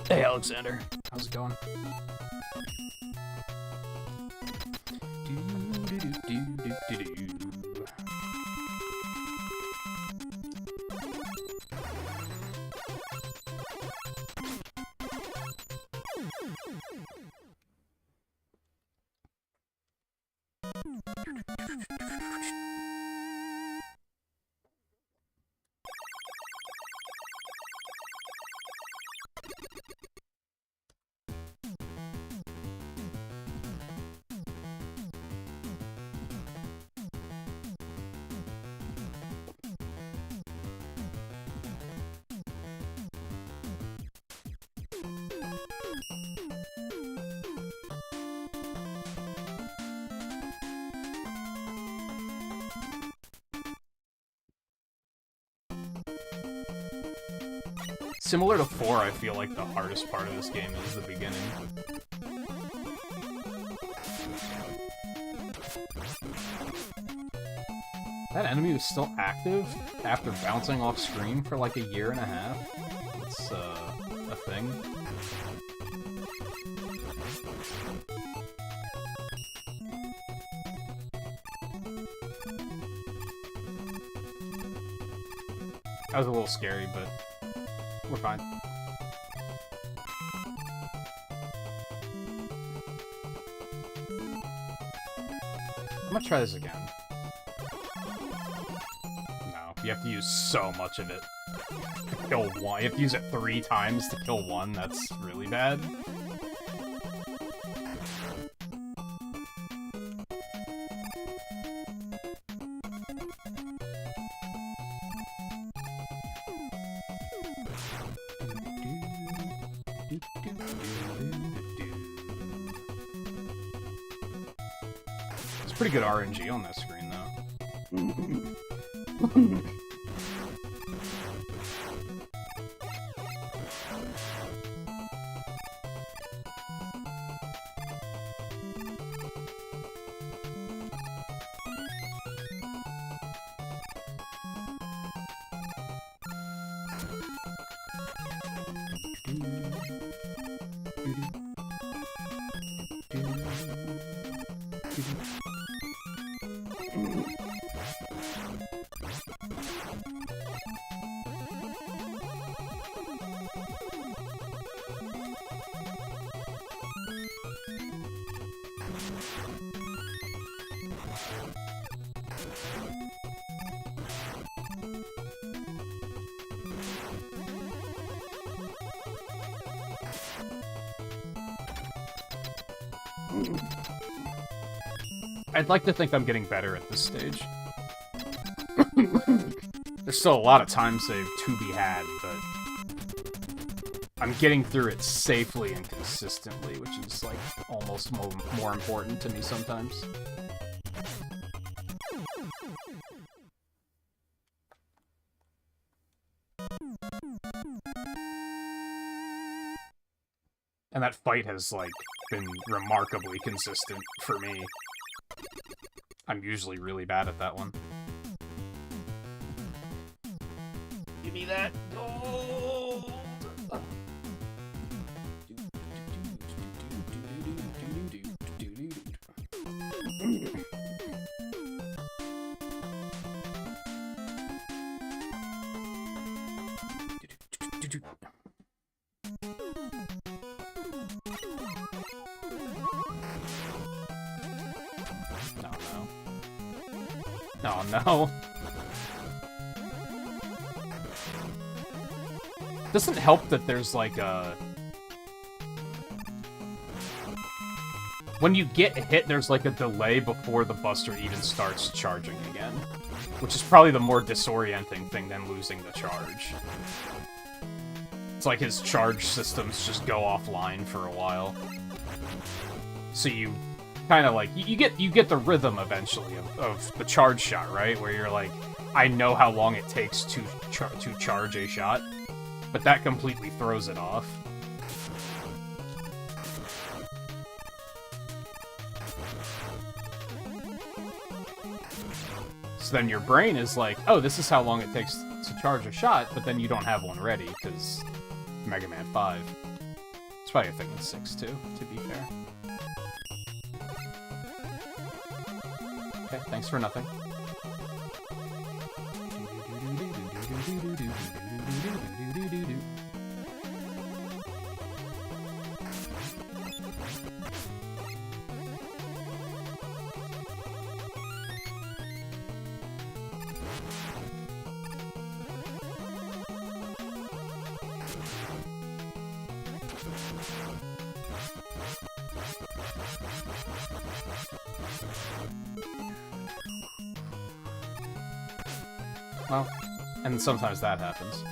Hey, Alexander. How's it going? Similar to 4, I feel like the hardest part of this game is the beginning. That enemy was still active after bouncing off screen for like a year and a half. It's a thing. That was a little scary, but we're fine. I'm gonna try this again. No, you have to use so much of it to kill one. You have to use it 3 times to kill one. That's really bad. Pretty good RNG on that screen, though. I'd like to think I'm getting better at this stage. There's still a lot of time save to be had, but I'm getting through it safely and consistently, which is, like, almost more important to me sometimes. And that fight has, like, been remarkably consistent for me. I'm usually really bad at that one. Give me that gold! Oh no. Doesn't help that there's like a... When you get hit, there's like a delay before the Buster even starts charging again. Which is probably the more disorienting thing than losing the charge. It's like his charge systems just go offline for a while. So you kind of like, you get the rhythm eventually of the charge shot, right? Where you're like, I know how long it takes to charge a shot, but that completely throws it off. So then your brain is like, oh, this is how long it takes to charge a shot, but then you don't have one ready, because Mega Man 5. It's probably a thing in 6 too, to be fair. Okay, thanks for nothing. Well, and sometimes that happens.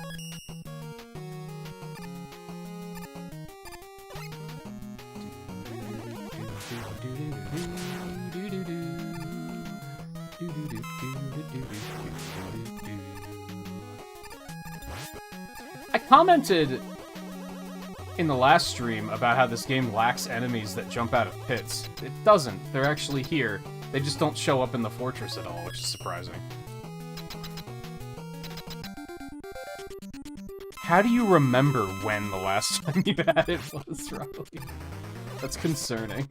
I commented in the last stream about how this game lacks enemies that jump out of pits. It doesn't. They're actually here. They just don't show up in the fortress at all, which is surprising. How do you remember when the last time you had it was, Riley? That's concerning.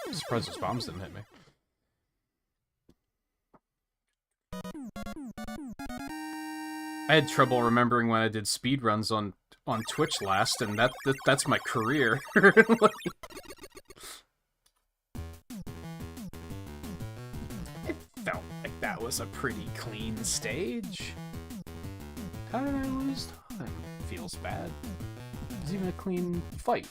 I'm surprised those bombs didn't hit me. I had trouble remembering when I did speedruns on Twitch last, and that's my career. Like, it felt like that was a pretty clean stage. How did I lose time? Feels bad. It was even a clean fight.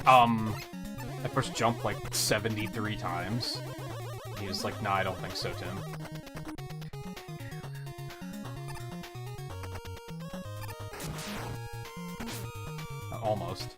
I first jumped like 73 times. He was like, nah, I don't think so, Tim. Almost.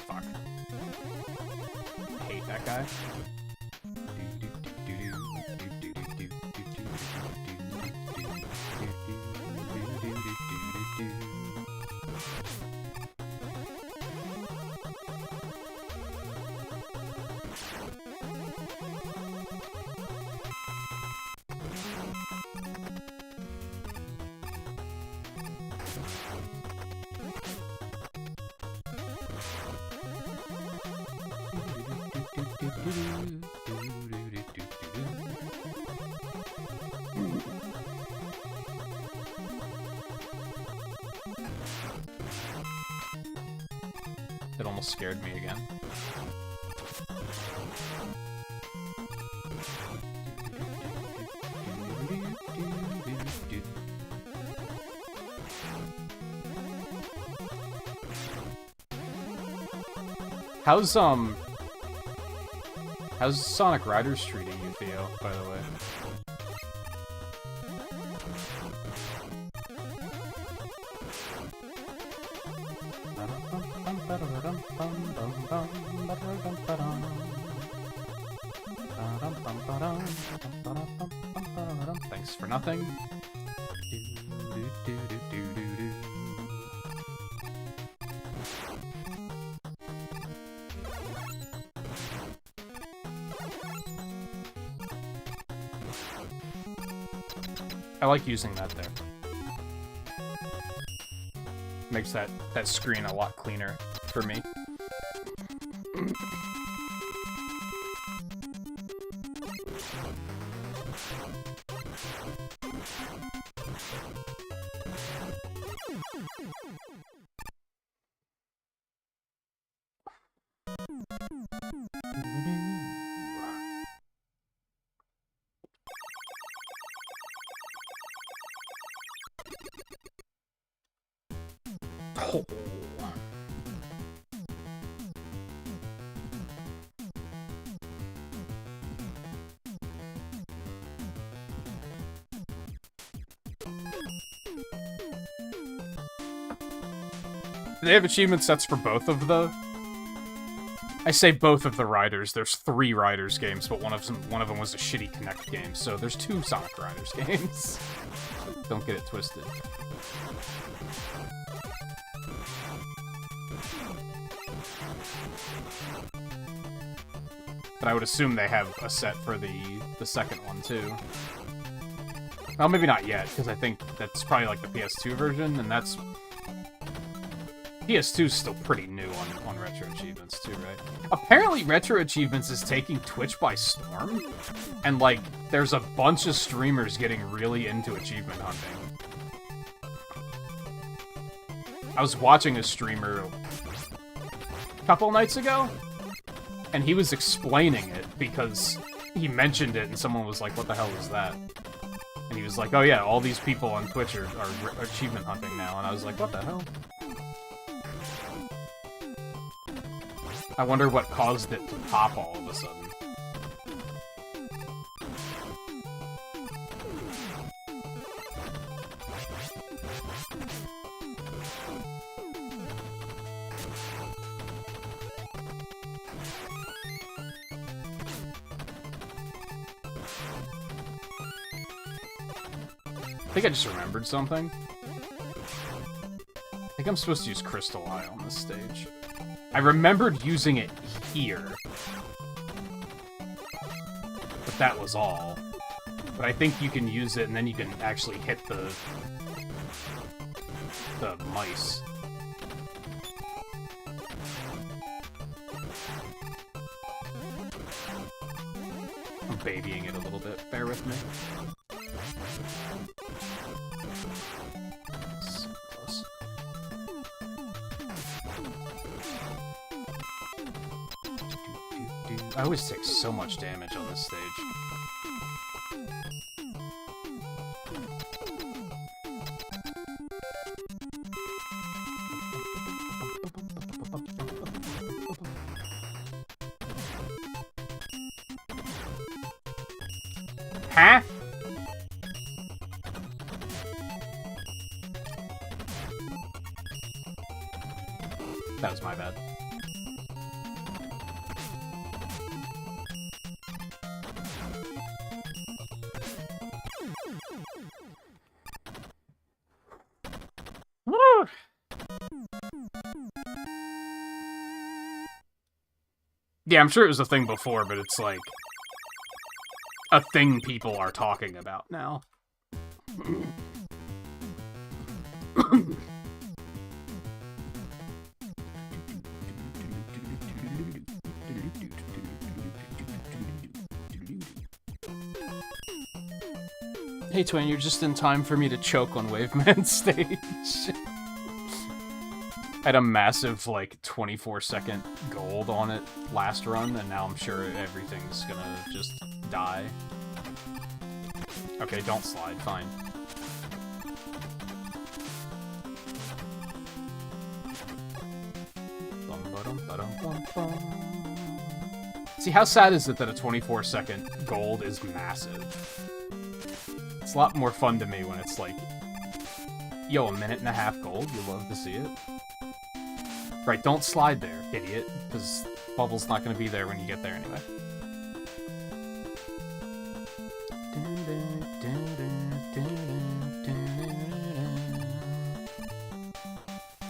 Fuck. I hate that guy. It almost scared me again. How's Sonic Riders treating you, Theo, by the way? Thanks for nothing. I like using that there. Makes that screen a lot cleaner for me. They have achievement sets for both of the... I say both of the Riders. There's 3 Riders games, but one of them was a shitty Kinect game, so there's 2 Sonic Riders games. Don't get it twisted. But I would assume they have a set for the second one, too. Well, maybe not yet, because I think that's probably like the PS2 version, and that's... PS2 is still pretty new on Retro Achievements, too, right? Apparently, Retro Achievements is taking Twitch by storm, and, like, there's a bunch of streamers getting really into achievement hunting. I was watching a streamer a couple nights ago, and he was explaining it because he mentioned it, and someone was like, what the hell is that? And he was like, oh yeah, all these people on Twitch are achievement hunting now, and I was like, what the hell? I wonder what caused it to pop all of a sudden. I think I just remembered something. I think I'm supposed to use Crystal Eye on this stage. I remembered using it here. But that was all. But I think you can use it and then you can actually hit the mice. I'm babying it a little bit. Bear with me. I always take so much damage on this stage. Huh? That was my bad. Yeah, I'm sure it was a thing before, but it's like a thing people are talking about now. Hey Twain, you're just in time for me to choke on Waveman stage. I had a massive, like, 24-second gold on it last run, and now I'm sure everything's gonna just die. Okay, don't slide, fine. See, how sad is it that a 24-second gold is massive? It's a lot more fun to me when it's like, yo, a minute and a half gold? You love to see it? Right, don't slide there, idiot, because Bubble's not going to be there when you get there anyway.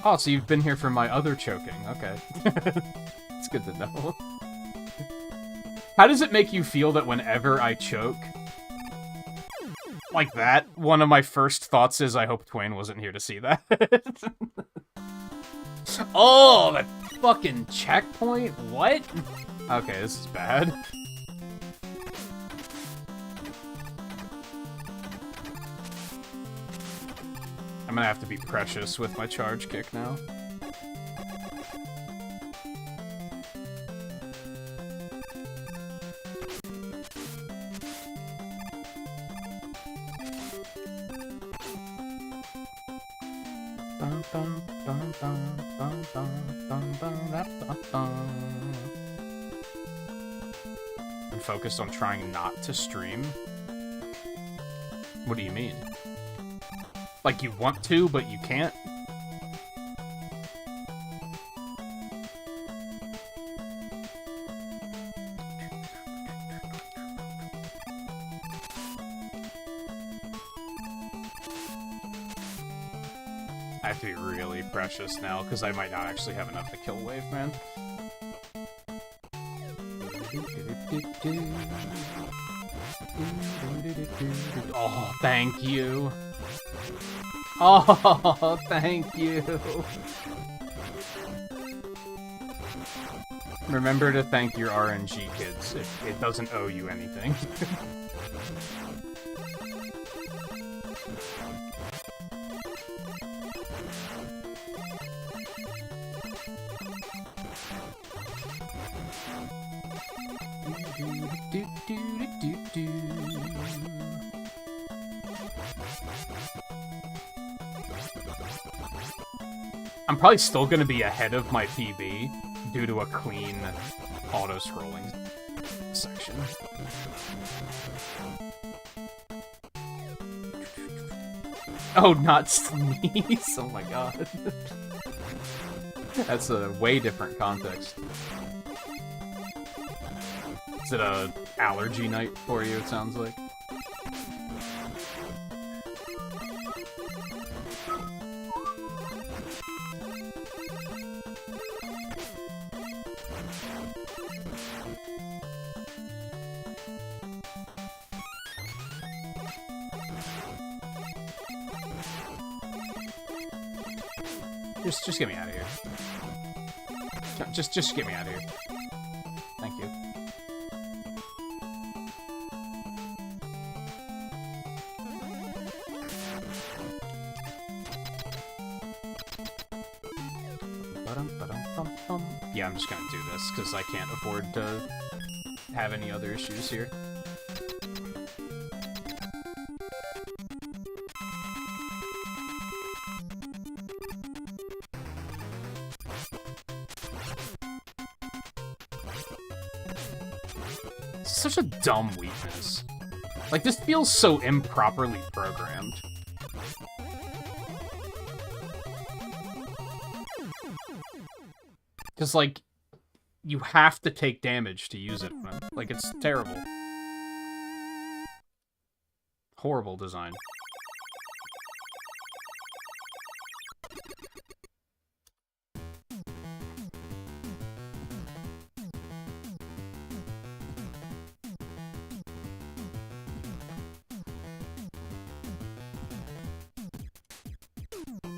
Oh, so you've been here for my other choking. Okay. It's good to know. How does it make you feel that whenever I choke like that, one of my first thoughts is I hope Twain wasn't here to see that? Oh, that fucking checkpoint? What? Okay, this is bad. I'm gonna have to be precious with my charge kick now. I'm focused on trying not to stream. What do you mean? Like you want to, but you can't? I have to be really precious now, because I might not actually have enough to kill Waveman. Oh, thank you. Oh, thank you. Remember to thank your RNG kids. It doesn't owe you anything. I'm probably still going to be ahead of my PB due to a clean auto-scrolling section. Oh, not sneeze! Oh my god. That's a way different context. Is it a allergy night for you, it sounds like? Just get me out of here. Just get me out of here. Thank you. Yeah, I'm just gonna do this, because I can't afford to have any other issues here. Such a dumb weakness. Like, this feels so improperly programmed. Because, like, you have to take damage to use it. Like, it's terrible. Horrible design.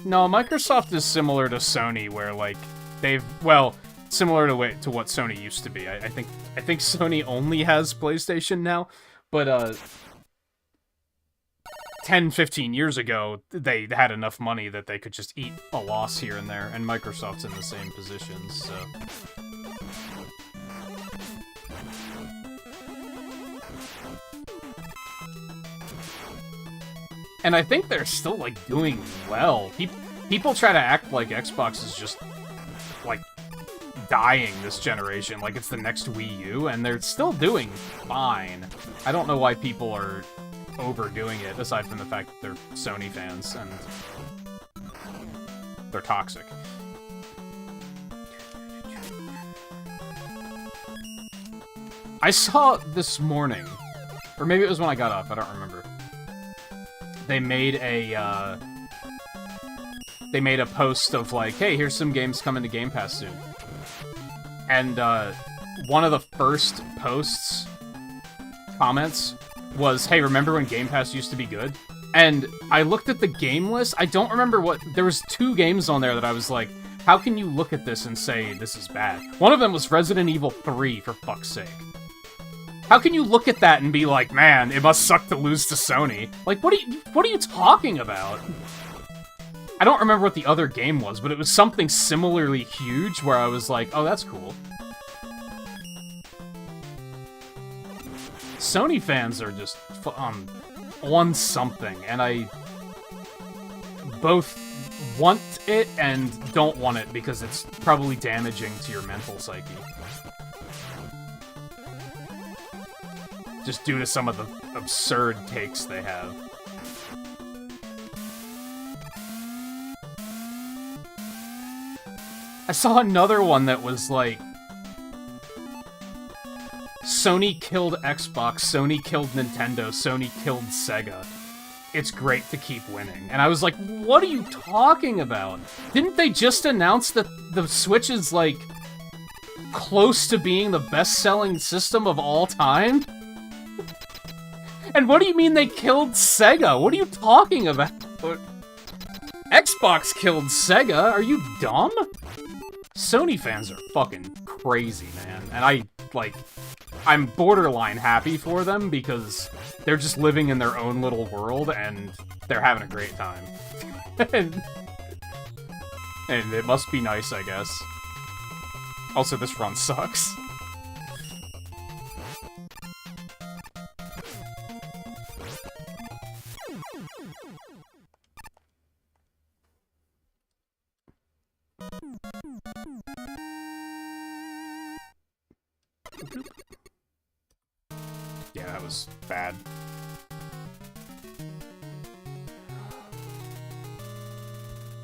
No, Microsoft is similar to Sony, where like similar to what Sony used to be. I think Sony only has PlayStation now, but 10, 15 years ago, they had enough money that they could just eat a loss here and there, and Microsoft's in the same position, so... And I think they're still, like, doing well. People try to act like Xbox is just, like, dying this generation, like it's the next Wii U, and they're still doing fine. I don't know why people are overdoing it, aside from the fact that they're Sony fans, and they're toxic. I saw this morning, or maybe it was when I got up, I don't remember. They made a post of like, hey, here's some games coming to Game Pass soon. And one of the first posts, comments, was, hey, remember when Game Pass used to be good? And I looked at the game list, I don't remember what, there was 2 games on there that I was like, how can you look at this and say this is bad? One of them was Resident Evil 3, for fuck's sake. How can you look at that and be like, man, it must suck to lose to Sony? Like, what are you talking about? I don't remember what the other game was, but it was something similarly huge where I was like, oh, that's cool. Sony fans are just on something, and I both want it and don't want it because it's probably damaging to your mental psyche. Just due to some of the absurd takes they have. I saw another one that was like, Sony killed Xbox, Sony killed Nintendo, Sony killed Sega. It's great to keep winning. And I was like, what are you talking about? Didn't they just announce that the Switch is like close to being the best-selling system of all time? And what do you mean they killed Sega? What are you talking about? Xbox killed Sega? Are you dumb? Sony fans are fucking crazy, man. And I'm borderline happy for them because they're just living in their own little world and they're having a great time. and it must be nice, I guess. Also, this run sucks. Yeah, that was bad.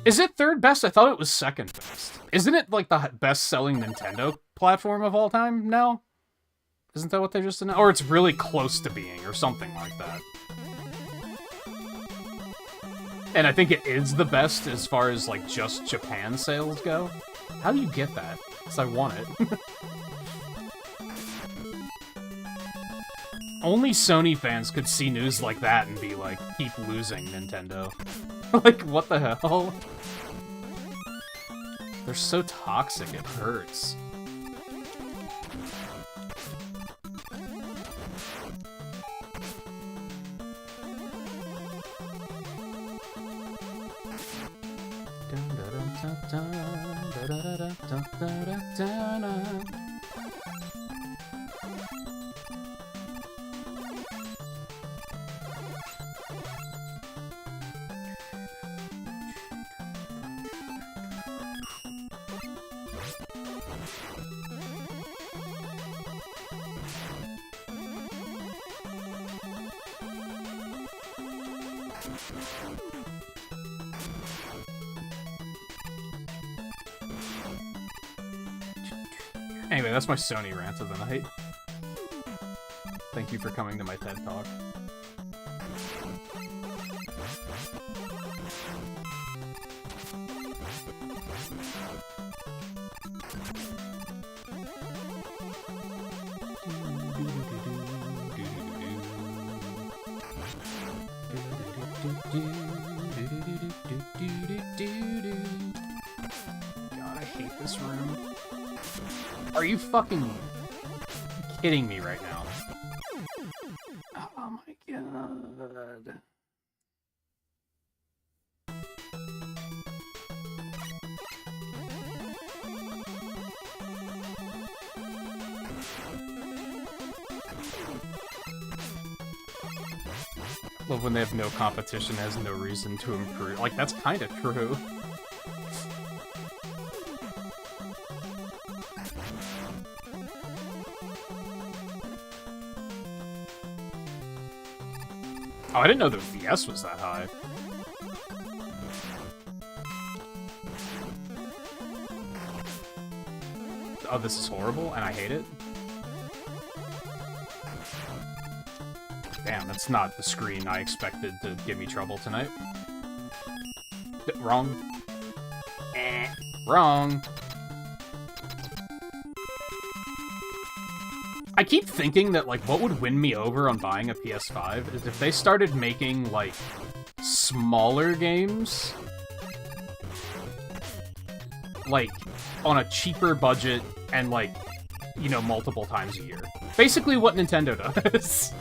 Is it third best? I thought it was second best. Isn't it like the best-selling Nintendo platform of all time now? Isn't that what they just announced? Or it's really close to being, or something like that. And I think it is the best as far as like just Japan sales go. How do you get that? Because I want it. Only Sony fans could see news like that and be like, keep losing, Nintendo. Like, what the hell? They're so toxic, it hurts. Anyway, that's my Sony rant of the night. Thank you for coming to my TED Talk. God, I hate this room. Are you fucking kidding me right now? Oh my god. Love when they have no competition, has no reason to improve. Like, that's kind of true. Oh, I didn't know the VS was that high. Oh, this is horrible, and I hate it. Damn, that's not the screen I expected to give me trouble tonight. Wrong. Wrong. I keep thinking that, like, what would win me over on buying a PS5 is if they started making, like, smaller games. Like, on a cheaper budget and, like, you know, multiple times a year. Basically what Nintendo does.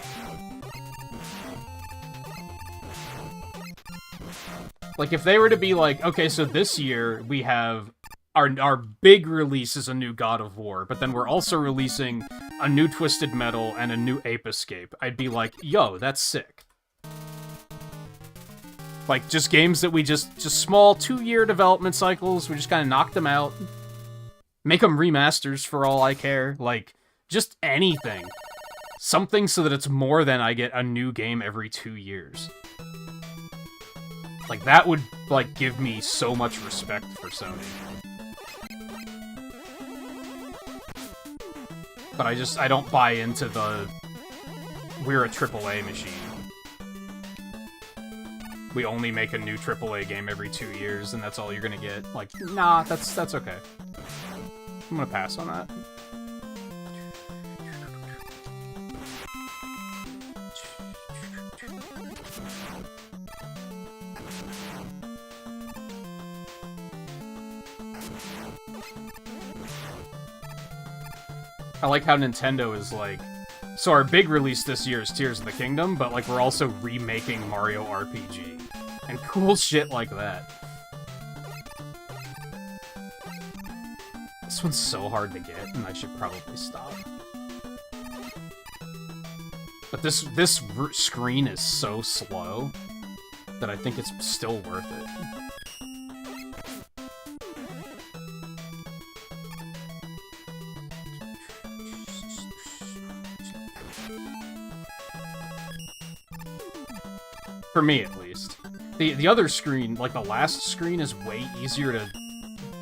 Like, if they were to be like, okay, so this year we have our big release is a new God of War, but then we're also releasing a new Twisted Metal and a new Ape Escape, I'd be like, yo, that's sick. Like, just games that we just small 2-year development cycles, we just kind of knock them out. Make them remasters for all I care. Like, just anything. Something so that it's more than I get a new game every 2 years. Like, that would, like, give me so much respect for Sony. But I don't buy into the, we're a AAA machine. We only make a new AAA game every 2 years, and that's all you're gonna get. Like, nah, that's okay. I'm gonna pass on that. I like how Nintendo is like, so our big release this year is Tears of the Kingdom, but like we're also remaking Mario RPG. And cool shit like that. This one's so hard to get, and I should probably stop. But this screen is so slow that I think it's still worth it. For me, at least. The other screen, like the last screen, is way easier to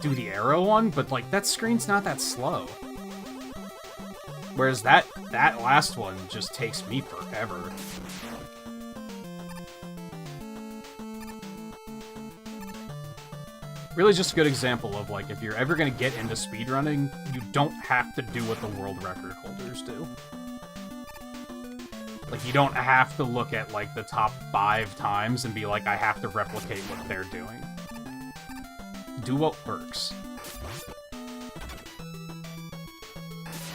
do the arrow on, but like that screen's not that slow. Whereas that last one just takes me forever. Really just a good example of like, if you're ever gonna get into speedrunning, you don't have to do what the world record holders do. Like, you don't have to look at, like, the top 5 times and be like, I have to replicate what they're doing. Do what works.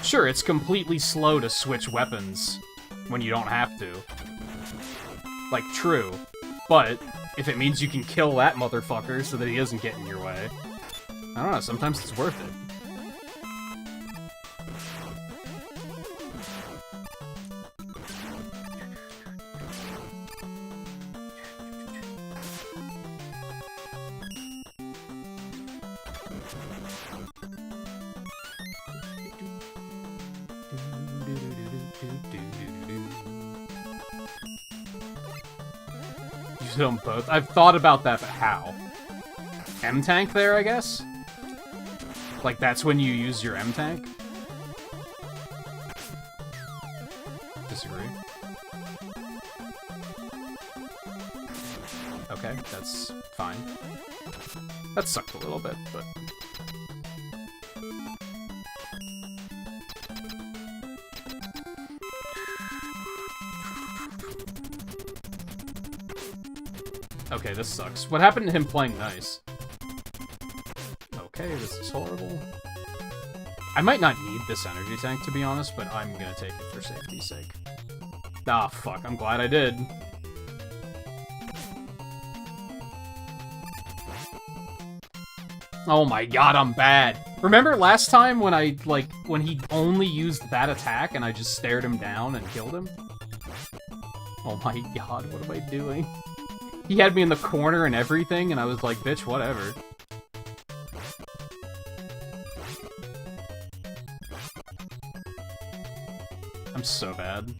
Sure, it's completely slow to switch weapons when you don't have to. Like, true. But, if it means you can kill that motherfucker so that he doesn't get in your way, I don't know, sometimes it's worth it. Use them both. I've thought about that, but how? M-Tank there, I guess? Like, that's when you use your M-Tank? Disagree. Okay, that's fine. That sucked a little bit, but... Okay, this sucks. What happened to him playing nice? Okay, this is horrible. I might not need this energy tank, to be honest, but I'm gonna take it for safety's sake. Ah, fuck, I'm glad I did. Oh my god, I'm bad. Remember last time when when he only used that attack and I just stared him down and killed him? Oh my god, what am I doing? He had me in the corner and everything, and I was like, bitch, whatever. I'm so bad.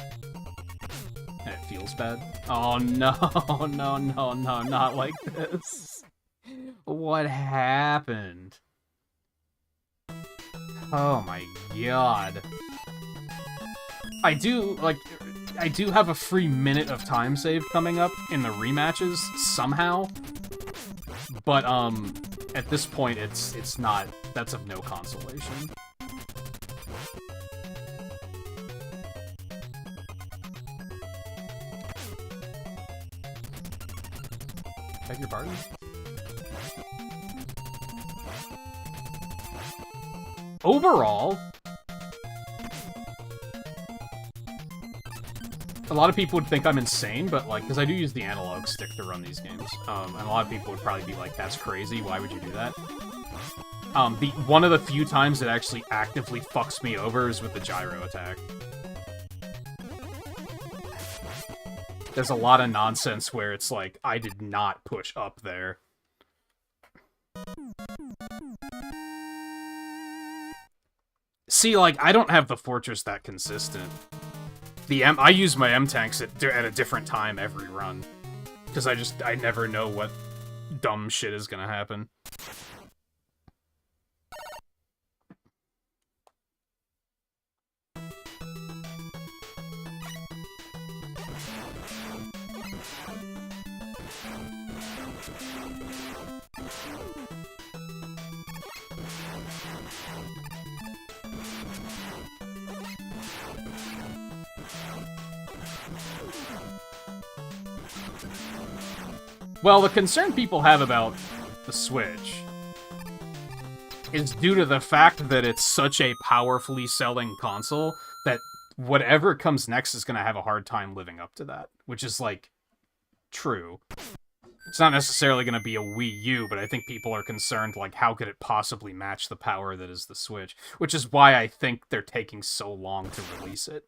And it feels bad. Oh no, no, no, no, not like this. What happened? Oh my god. I do have a free minute of time save coming up in the rematches, somehow. But, at this point, it's not, that's of no consolation. Beg your pardon? Overall, a lot of people would think I'm insane, but, like, because I do use the analog stick to run these games, and a lot of people would probably be like, that's crazy, why would you do that? One of the few times it actually actively fucks me over is with the gyro attack. There's a lot of nonsense where it's like, I did not push up there. See, like, I don't have the fortress that consistent. I use my M-tanks at a different time every run. Because I never know what dumb shit is gonna happen. Well, the concern people have about the Switch is due to the fact that it's such a powerfully selling console that whatever comes next is going to have a hard time living up to that, which is, like, true. It's not necessarily going to be a Wii U, but I think people are concerned, like, how could it possibly match the power that is the Switch? Which is why I think they're taking so long to release it.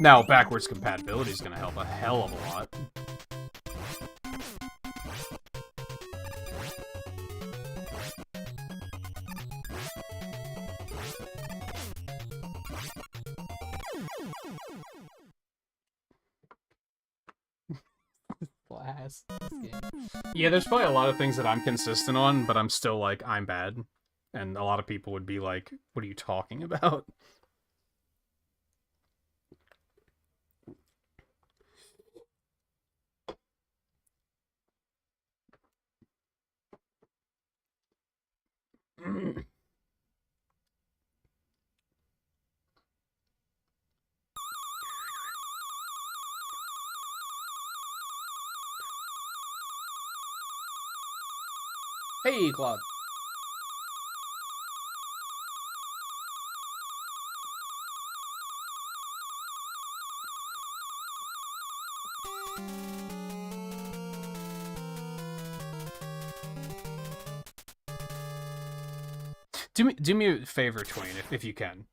Now, backwards compatibility is going to help a hell of a lot. Blast this game. Yeah, there's probably a lot of things that I'm consistent on, but I'm still like, I'm bad. And a lot of people would be like, what are you talking about? Hey, Claude. Do me a favor, Twain, if you can.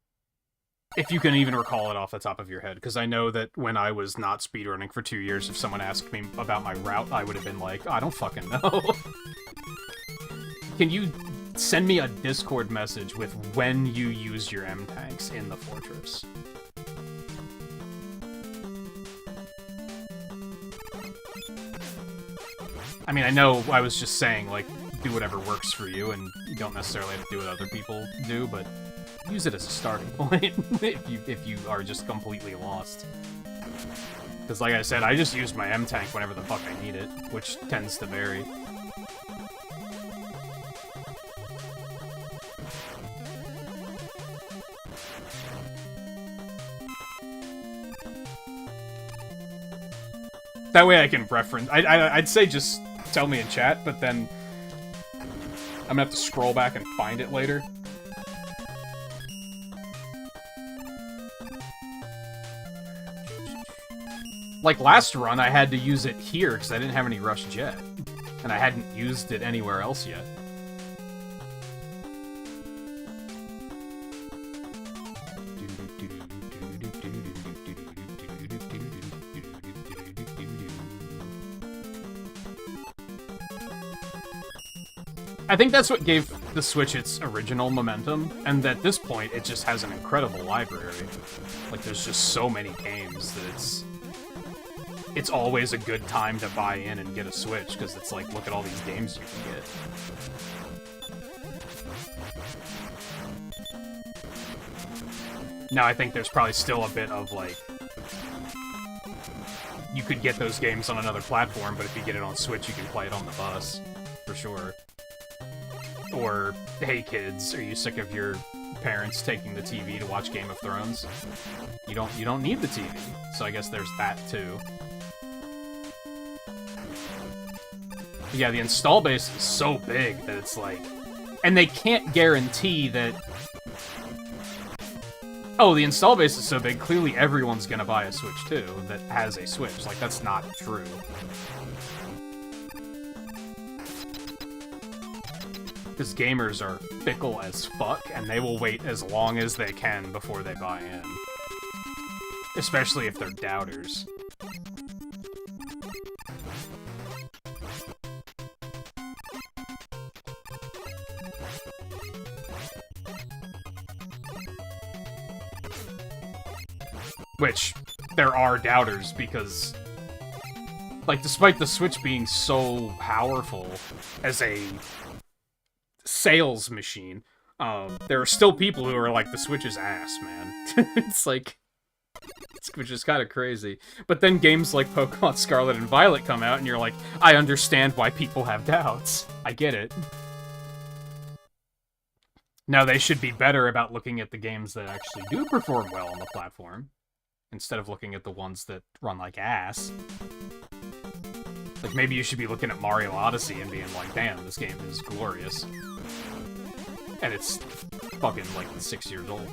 If you can even recall it off the top of your head, because I know that when I was not speedrunning for 2 years, if someone asked me about my route, I would have been like, I don't fucking know. Can you send me a Discord message with when you use your M-tanks in the fortress? I mean, I know I was just saying, like, do whatever works for you, and you don't necessarily have to do what other people do, but use it as a starting point if you are just completely lost. Because, like I said, I just use my M-tank whenever the fuck I need it, which tends to vary. That way I can reference... I'd say just tell me in chat, but then I'm gonna have to scroll back and find it later. Like, last run, I had to use it here because I didn't have any Rush Jet. And I hadn't used it anywhere else yet. I think that's what gave the Switch its original momentum, and at this point, it just has an incredible library. Like, there's just so many games that it's always a good time to buy in and get a Switch, because it's like, look at all these games you can get. Now, I think there's probably still a bit of, like, you could get those games on another platform, but if you get it on Switch, you can play it on the bus, for sure. Or, hey kids, are you sick of your parents taking the TV to watch Game of Thrones? You don't need the TV, so I guess there's that too. But yeah, the install base is so big that it's like... And they can't guarantee that... Oh, the install base is so big, clearly everyone's gonna buy a Switch too, that has a Switch. Like, that's not true. Because gamers are fickle as fuck, and they will wait as long as they can before they buy in. Especially if they're doubters. Which, there are doubters, because... Like, despite the Switch being so powerful as a sales machine, there are still people who are like, the Switch is ass, man. It's like... Which is kind of crazy. But then games like Pokemon Scarlet and Violet come out, and you're like, I understand why people have doubts. I get it. Now, they should be better about looking at the games that actually do perform well on the platform, instead of looking at the ones that run like ass. Like, maybe you should be looking at Mario Odyssey and being like, damn, this game is glorious. And it's fucking, like, 6 years old.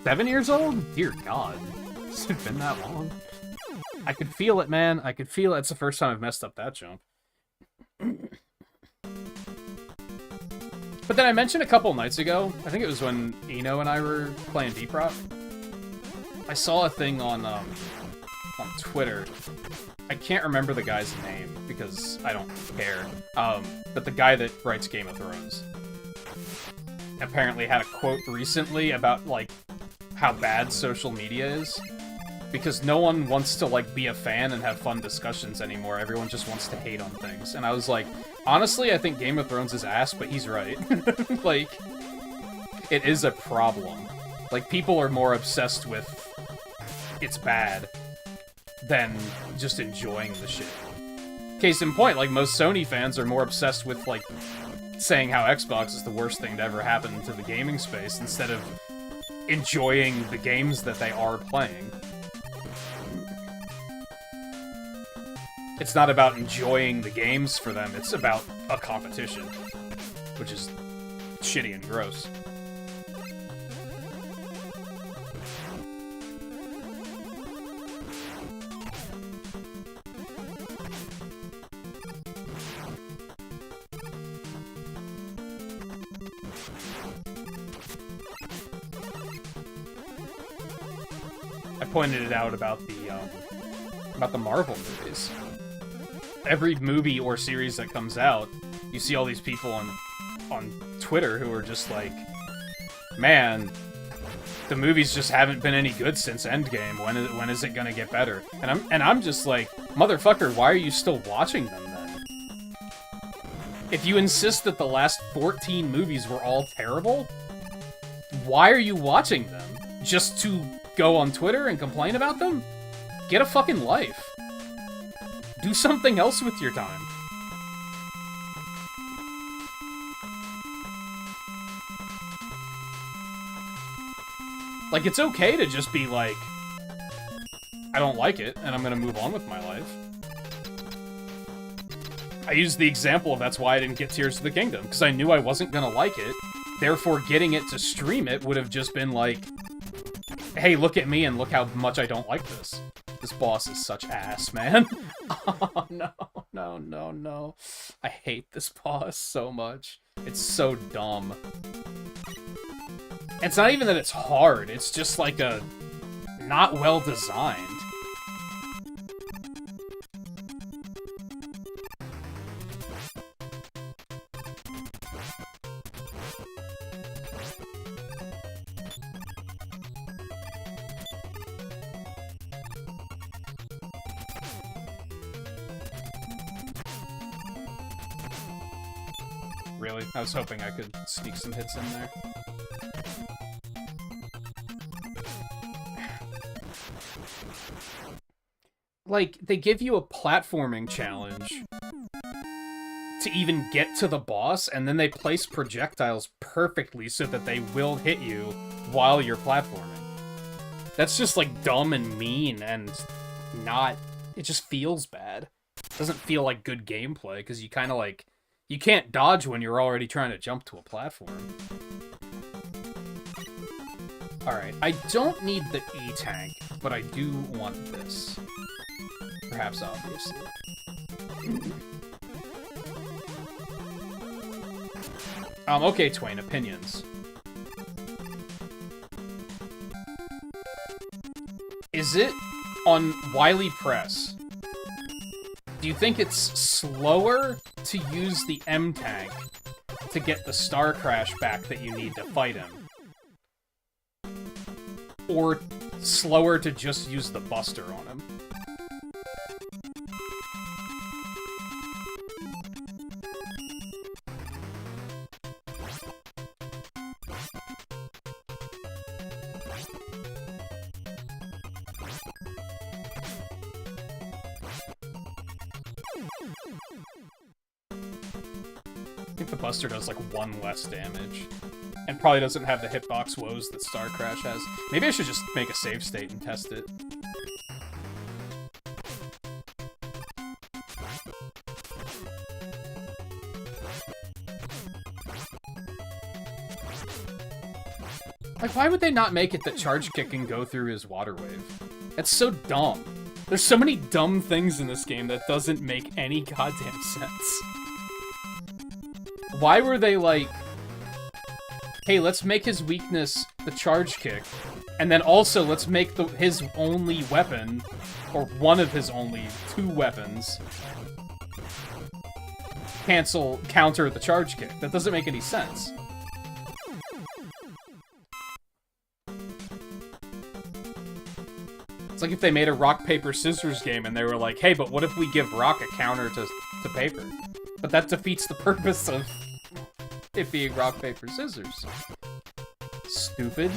7 years old? Dear God. Has it been that long? I could feel it, man. I could feel it. It's the first time I've messed up that jump. But then I mentioned a couple nights ago, I think it was when Eno and I were playing Deprop, I saw a thing on Twitter. I can't remember the guy's name, because I don't care. But the guy that writes Game of Thrones apparently had a quote recently about, like, how bad social media is. Because no one wants to, like, be a fan and have fun discussions anymore. Everyone just wants to hate on things. And I was like, honestly, I think Game of Thrones is ass, but he's right. Like, it is a problem. Like, people are more obsessed with it's bad than just enjoying the shit. Case in point, like, most Sony fans are more obsessed with, like, saying how Xbox is the worst thing to ever happen to the gaming space instead of enjoying the games that they are playing. It's not about enjoying the games for them, it's about a competition, which is shitty and gross. I pointed it out about the Marvel movies. Every movie or series that comes out, you see all these people on Twitter who are just like, man, the movies just haven't been any good since Endgame. When is it gonna get better? And I'm just like, motherfucker, why are you still watching them then? If you insist that the last 14 movies were all terrible, why are you watching them? Just to go on Twitter and complain about them? Get a fucking life. Do something else with your time. Like, it's okay to just be like, I don't like it, and I'm gonna move on with my life. I used the example of that's why I didn't get Tears of the Kingdom, because I knew I wasn't gonna like it. Therefore, getting it to stream it would have just been like, hey, look at me and look how much I don't like this. This boss is such ass, man. Oh, no, no, no, no. I hate this boss so much. It's so dumb. It's not even that it's hard, it's just like a not well designed. Really? I was hoping I could sneak some hits in there. Like, they give you a platforming challenge to even get to the boss, and then they place projectiles perfectly so that they will hit you while you're platforming. That's just, like, dumb and mean and not... It just feels bad. It doesn't feel like good gameplay, because you kind of, like... You can't dodge when you're already trying to jump to a platform. Alright, I don't need the E-tank, but I do want this. Perhaps obviously. Okay, Twain, opinions. Is it on Wily Press? Do you think it's slower to use the M-tank to get the Star Crash back that you need to fight him? Or slower to just use the Buster on him? I think the Buster does like 1 less damage. And probably doesn't have the hitbox woes that Star Crash has. Maybe I should just make a save state and test it. Like, why would they not make it that Charge Kick can go through his Water Wave? That's so dumb. There's so many dumb things in this game that doesn't make any goddamn sense. Why were they like, hey, let's make his weakness the Charge Kick, and then also let's make his only weapon, or one of his only 2 weapons, counter the Charge Kick? That doesn't make any sense. It's like if they made a rock, paper, scissors game and they were like, hey, but what if we give rock a counter to paper? But that defeats the purpose of it being rock, paper, scissors. Stupid.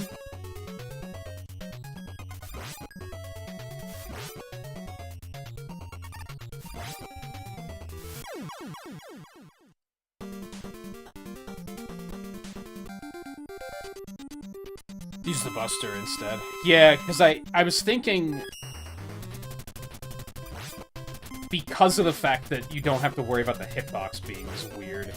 Use the Buster instead. Yeah, because I was thinking... Because of the fact that you don't have to worry about the hitbox being as weird.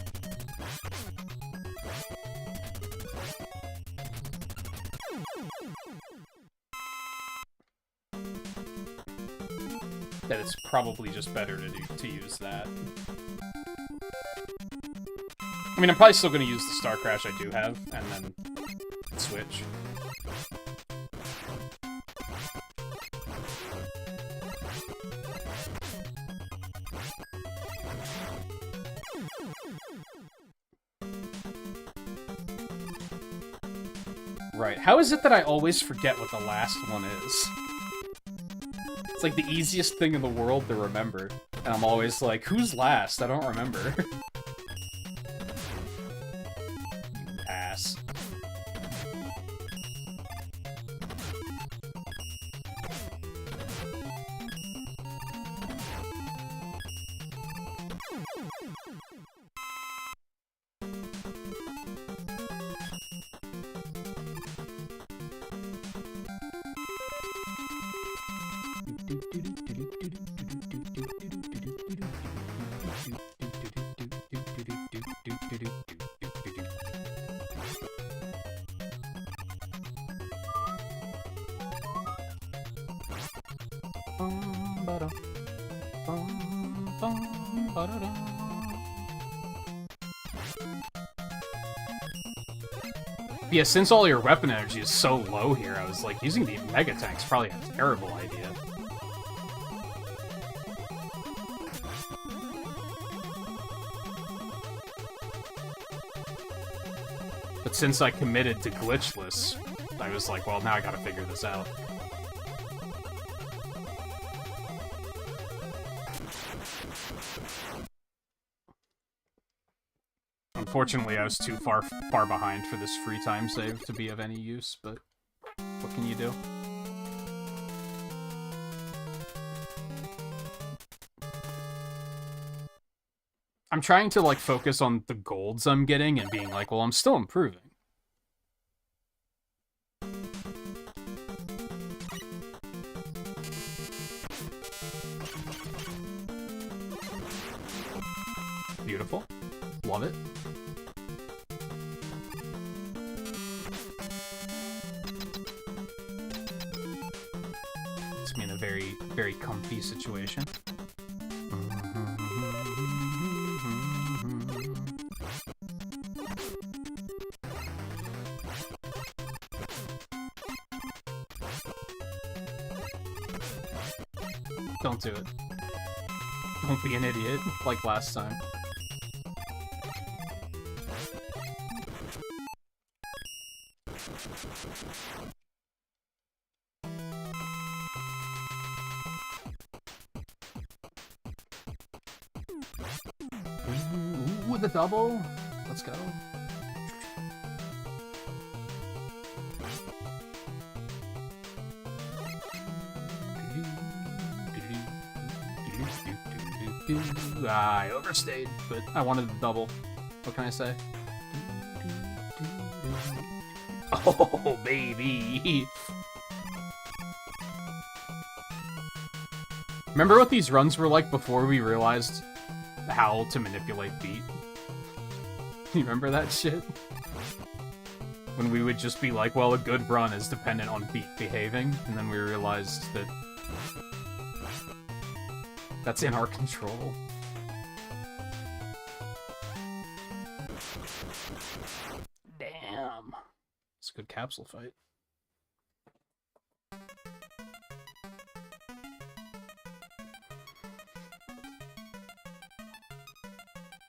That it's probably just better to use that. I mean, I'm probably still going to use the Star Crash I do have, and then switch. Right, how is it that I always forget what the last one is? It's like the easiest thing in the world to remember, and I'm always like, who's last? I don't remember. You ass. Yeah, since all your weapon energy is so low here, I was like, using the Mega Tank's probably a terrible idea. But since I committed to glitchless, I was like, well, now I gotta figure this out. Unfortunately, I was too far behind for this free time save to be of any use, but what can you do? I'm trying to, like, focus on the golds I'm getting and being like, well, I'm still improving. Beautiful. Love it. It's me in a very, very comfy situation. Don't do it. Don't be an idiot, like last time. Ooh, the double. Let's go. I overstayed, but I wanted the double. What can I say? Oh, baby! Remember what these runs were like before we realized how to manipulate beat? You remember that shit? When we would just be like, well, a good run is dependent on beat behaving, and then we realized that that's in our control. Damn. It's a good capsule fight.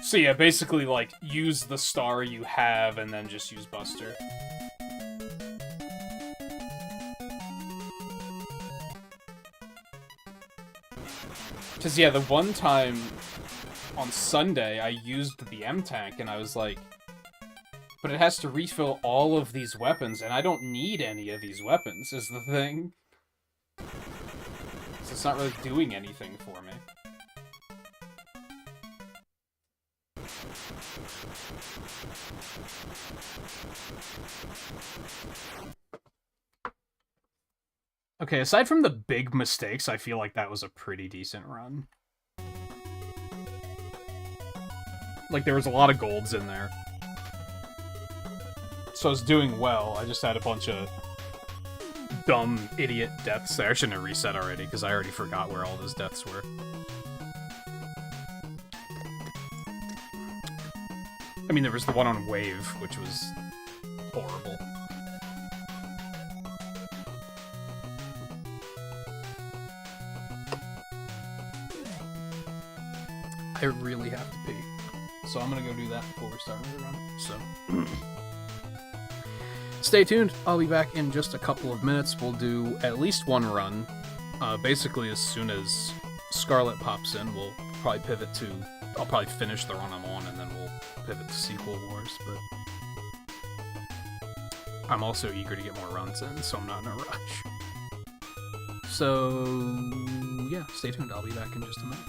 So yeah, basically, like, use the star you have and then just use Buster. Because, yeah, the one time on Sunday, I used the M-Tank, and I was like, but it has to refill all of these weapons, and I don't need any of these weapons, is the thing. So it's not really doing anything for me. Okay, aside from the big mistakes, I feel like that was a pretty decent run. Like, there was a lot of golds in there. So I was doing well, I just had a bunch of dumb, idiot deaths there. I shouldn't have reset already, because I already forgot where all those deaths were. I mean, there was the one on Wave, which was horrible. I really have to pee, so I'm gonna go do that before we start another run, so... Stay tuned, I'll be back in just a couple of minutes. We'll do at least one run. Basically, as soon as Scarlet pops in, we'll probably pivot to... I'll probably finish the run I'm on, and then we'll pivot to Sequel Wars, but... I'm also eager to get more runs in, so I'm not in a rush. So... yeah, stay tuned, I'll be back in just a minute.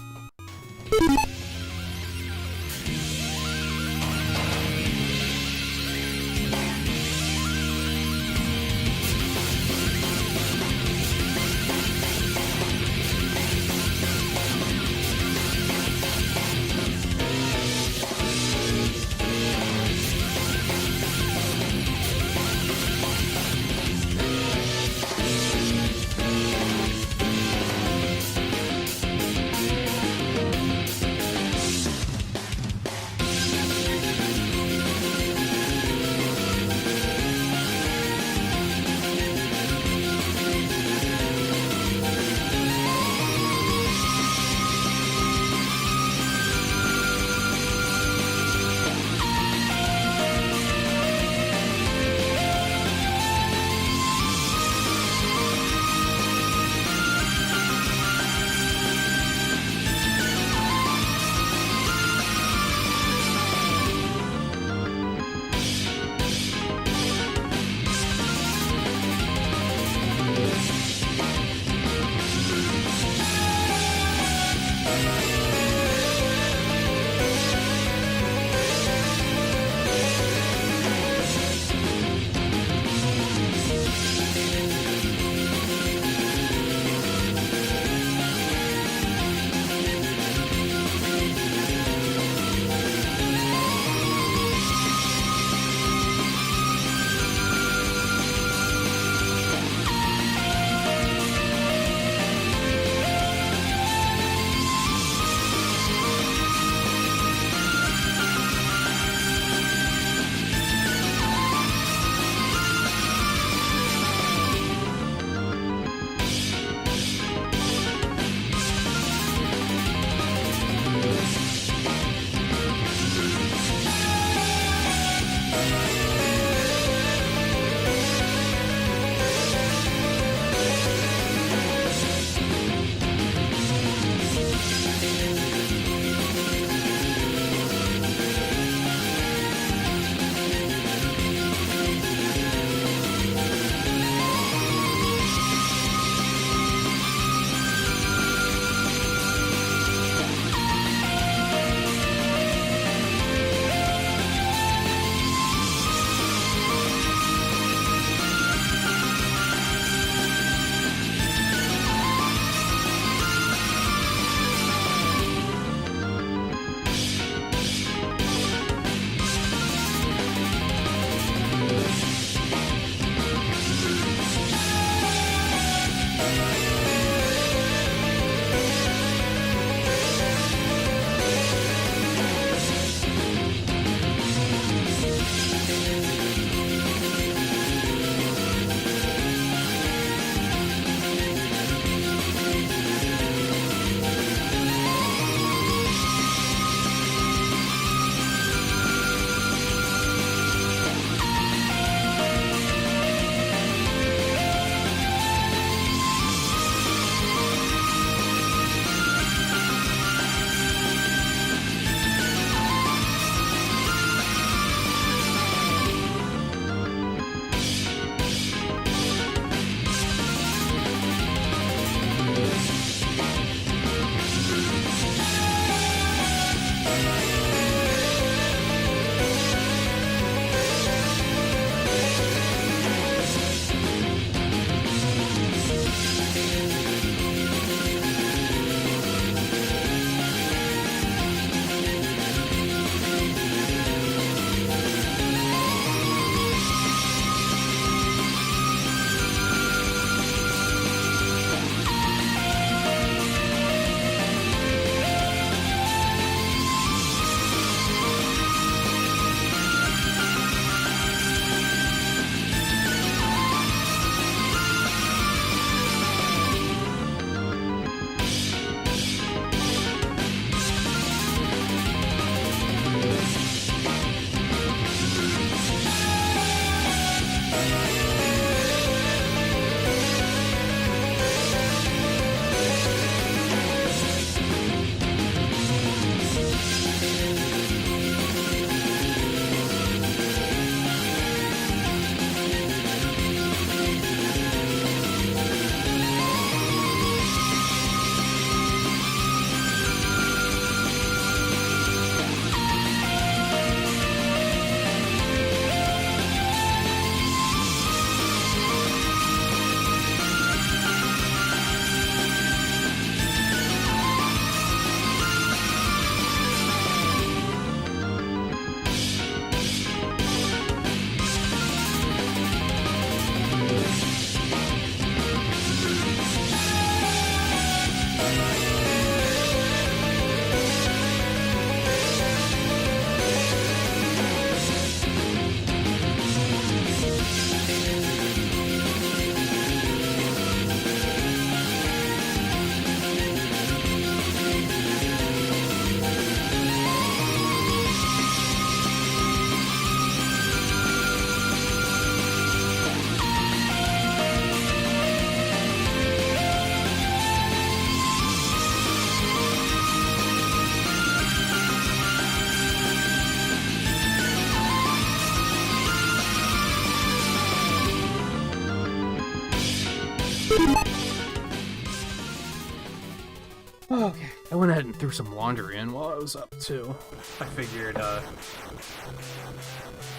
Okay, I went ahead and threw some laundry in while I was up, too. I figured,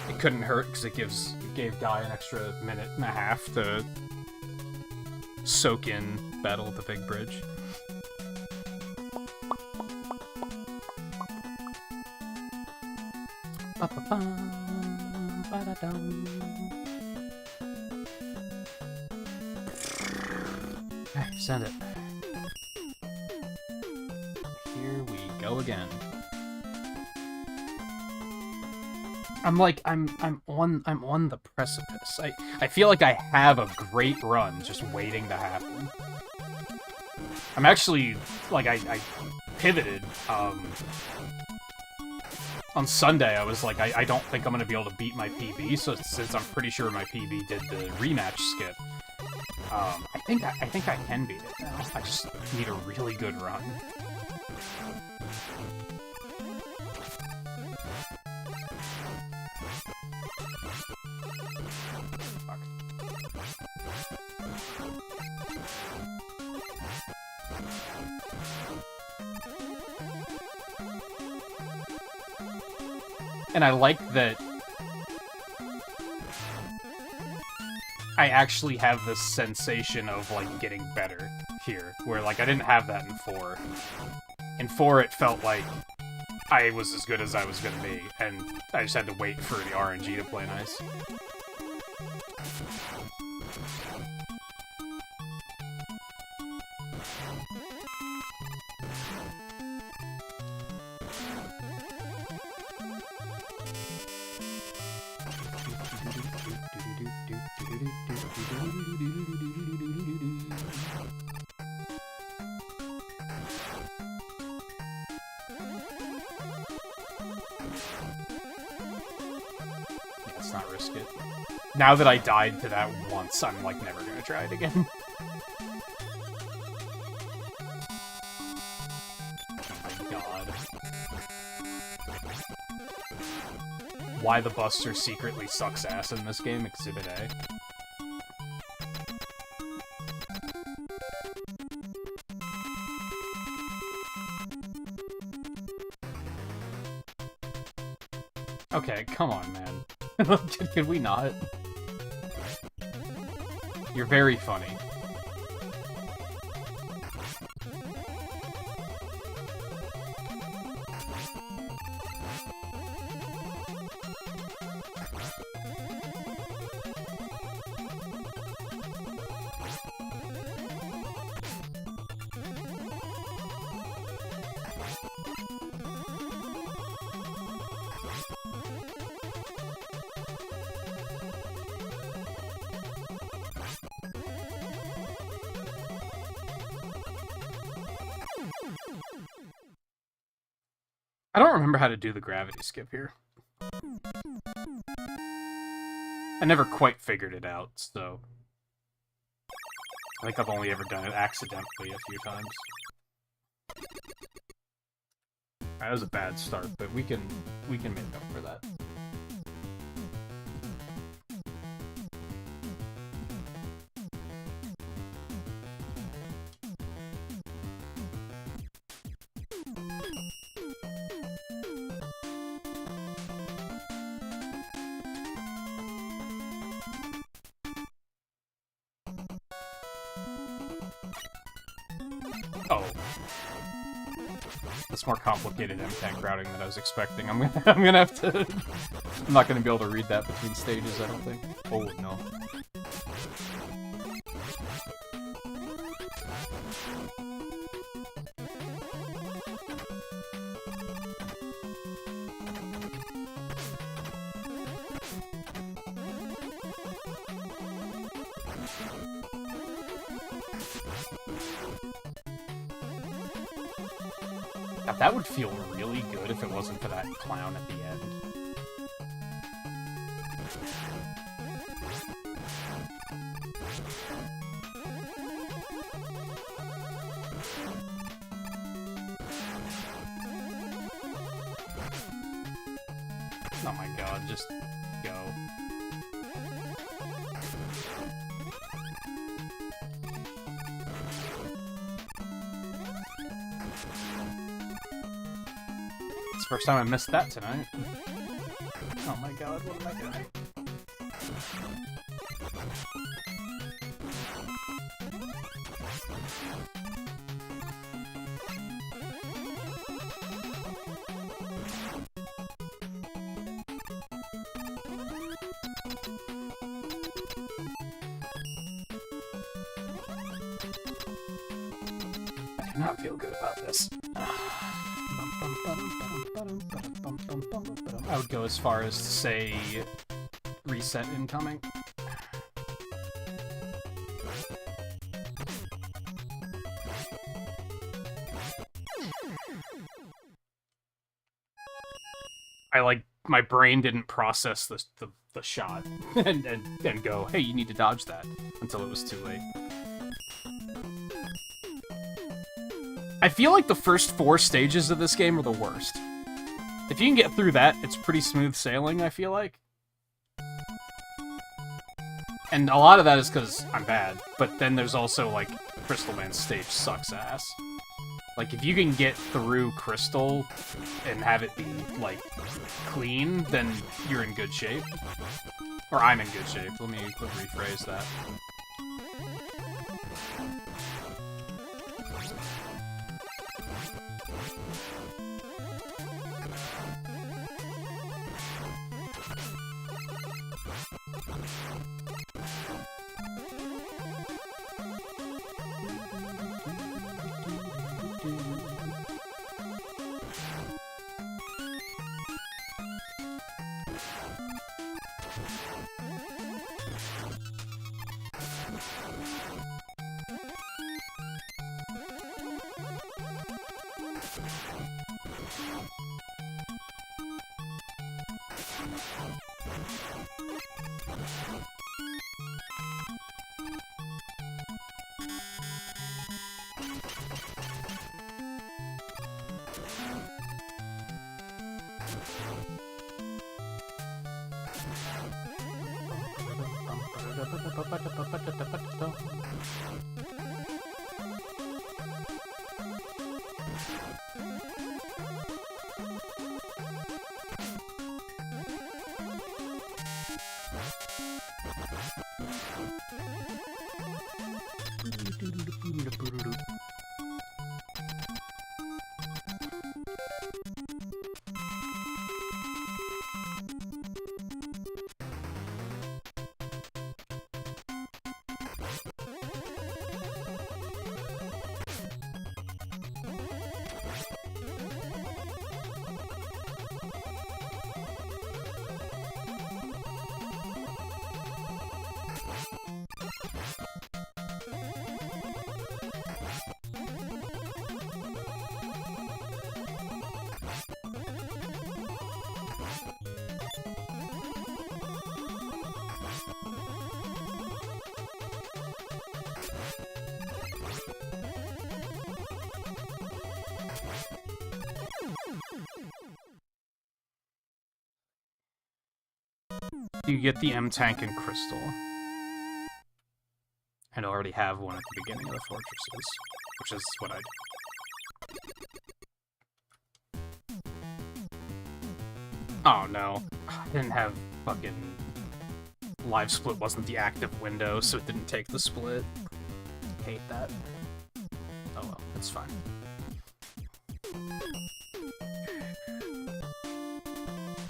it couldn't hurt because it gave Guy an extra minute and a half to soak in Battle of the Big Bridge. Okay, send it. Here we go again. I'm on the precipice. I feel like I have a great run just waiting to happen. I'm actually, like, I pivoted, on Sunday. I was like, I don't think I'm gonna be able to beat my PB, so since I'm pretty sure my PB did the rematch skip, I think I can beat it now. I just need a really good run. And I like that I actually have this sensation of, like, getting better here, where, like, I didn't have that in 4. In 4, it felt like I was as good as I was gonna be, and I just had to wait for the RNG to play nice. Let's not risk it. Now that I died to that once, I'm like never gonna try it again. Oh my god. Why the Buster secretly sucks ass in this game, Exhibit A. Okay, come on, man. Can we not? You're very funny. I don't remember how to do the gravity skip here. I never quite figured it out, so... I think I've only ever done it accidentally a few times. That was a bad start, but we can make up for that. Oh. That's more complicated M-Tank routing than I was expecting. I'm gonna have to... I'm not gonna be able to read that between stages, I don't think. Oh, no. God, that would feel really good if it wasn't for that clown at the end. Oh my god, just go. It's the first time I missed that tonight. Oh my god, what am I doing? I do not feel good about this. I would go as far as to say reset incoming. My brain didn't process the shot and go, hey, you need to dodge that, until it was too late. I feel like the first 4 stages of this game are the worst. If you can get through that, it's pretty smooth sailing, I feel like. And a lot of that is because I'm bad, but then there's also, like, Crystal Man's stage sucks ass. Like, if you can get through Crystal and have it be, like, clean, then you're in good shape. Or I'm in good shape. Let me rephrase that. You get the M-Tank and Crystal. I'd already have one at the beginning of the fortresses, which is what I do. Oh no, I didn't have fucking... Live split wasn't the active window, so it didn't take the split. Hate that. Oh well, it's fine.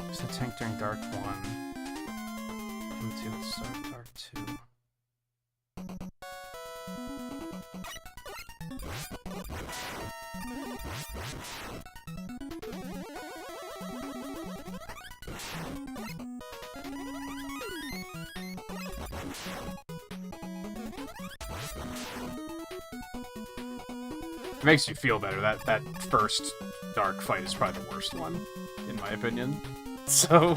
Use the tank during Dark 1. Come to it, start Dark 2. It makes you feel better. That first Dark fight is probably the worst one, in my opinion. So...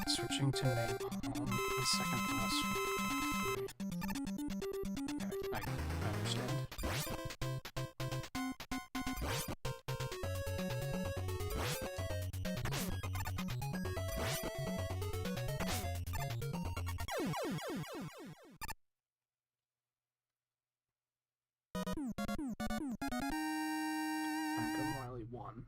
Switching to napalm, the second boss. Okay, I understand. Franklin Wiley 1.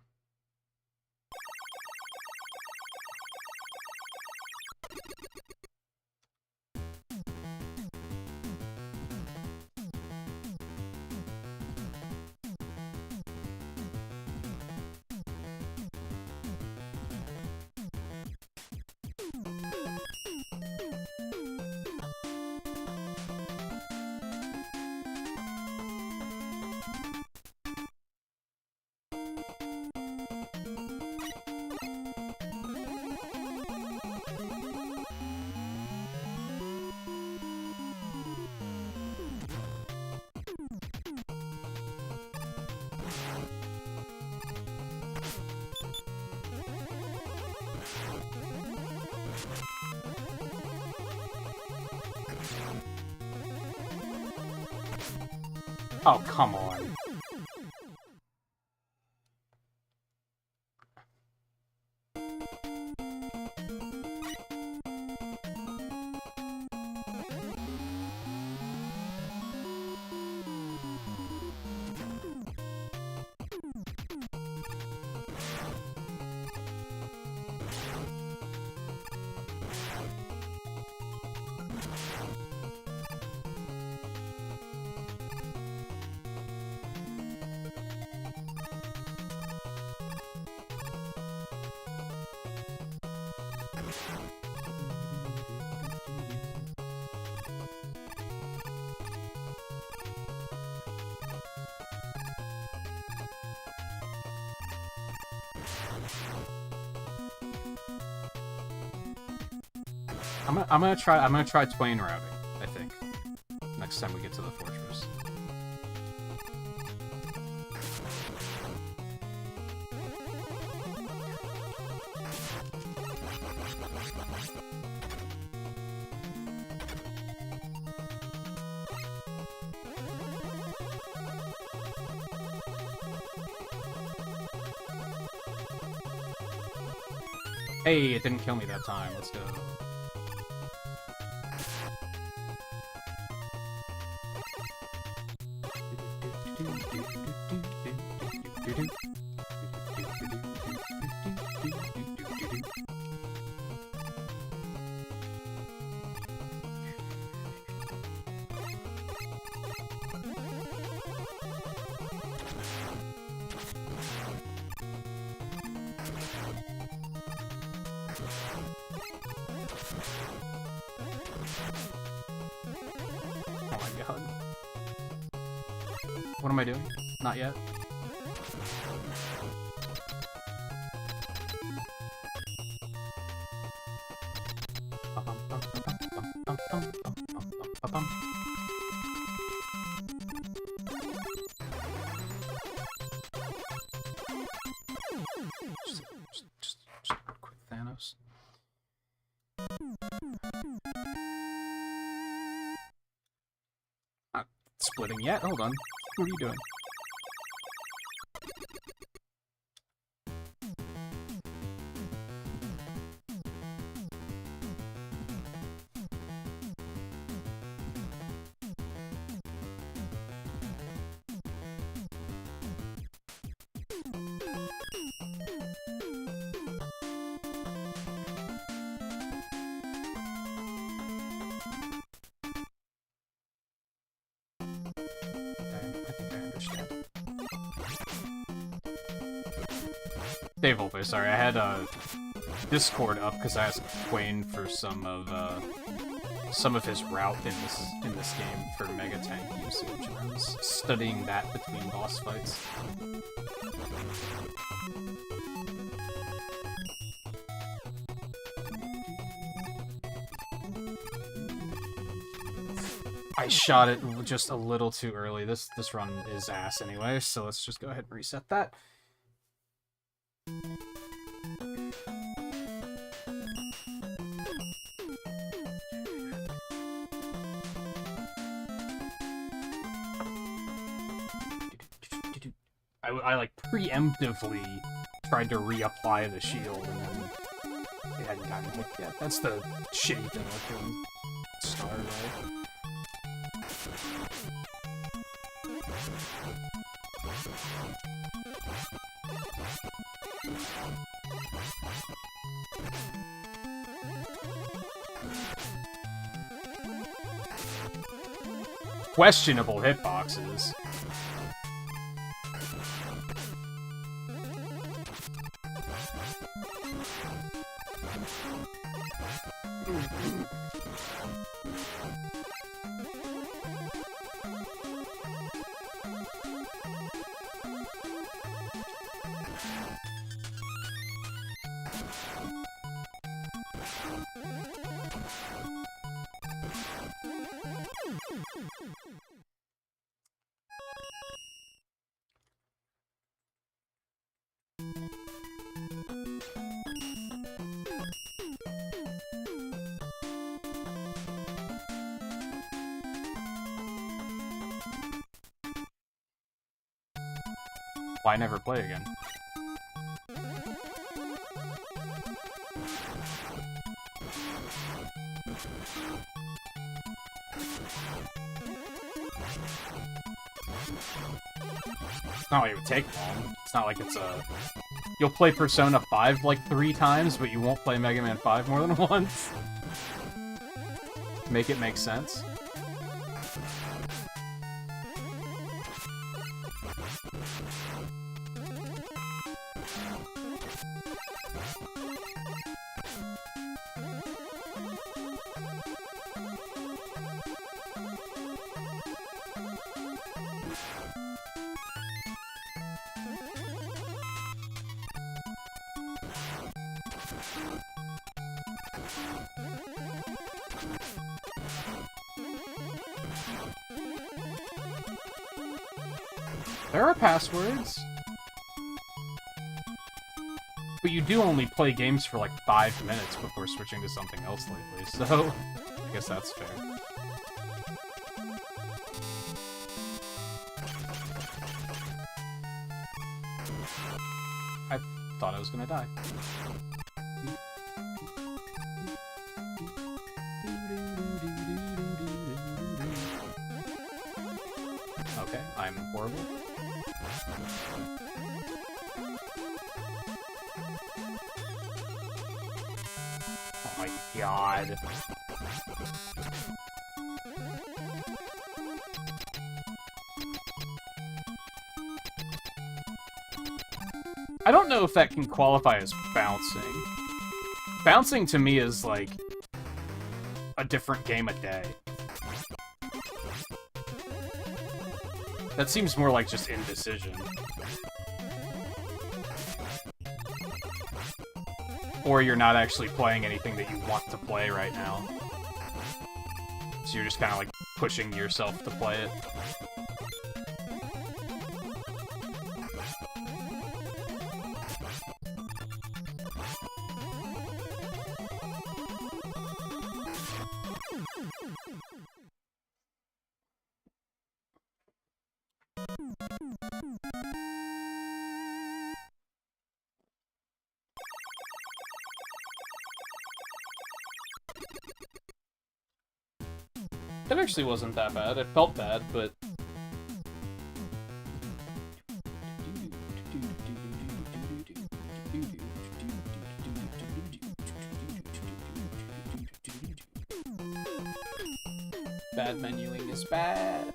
Oh, come on. I'm gonna try Twain routing, I think. Next time we get to the fortress. Hey, it didn't kill me that time. Let's go. Oh my god. What am I doing? Not yet. Just quick Thanos. Not splitting yet. Hold on. What are you doing? Dave Volpe, sorry, I had Discord up because I asked Quayne for some of his route in this game for Mega Tank usage, and I was studying that between boss fights. I shot it just a little too early. This run is ass anyway, so let's just go ahead and reset that. I like preemptively tried to reapply the shield and then it hadn't gotten hit yet. That's the shitty thing with doing Star, right? Questionable hitboxes. Why never play again? It's not like it would take long. It's not like it's a... You'll play Persona 5 like 3 times, but you won't play Mega Man 5 more than once. Make it make sense. There are passwords. But you do only play games for like 5 minutes before switching to something else lately, so I guess that's fair. I thought I was gonna die. Okay, I'm horrible. Oh my god. I don't know if that can qualify as bouncing. Bouncing to me is like a different game a day. That seems more like just indecision. Or you're not actually playing anything that you want to play right now. So you're just kind of like pushing yourself to play it. It actually wasn't that bad. It felt bad, but... Bad menuing is bad.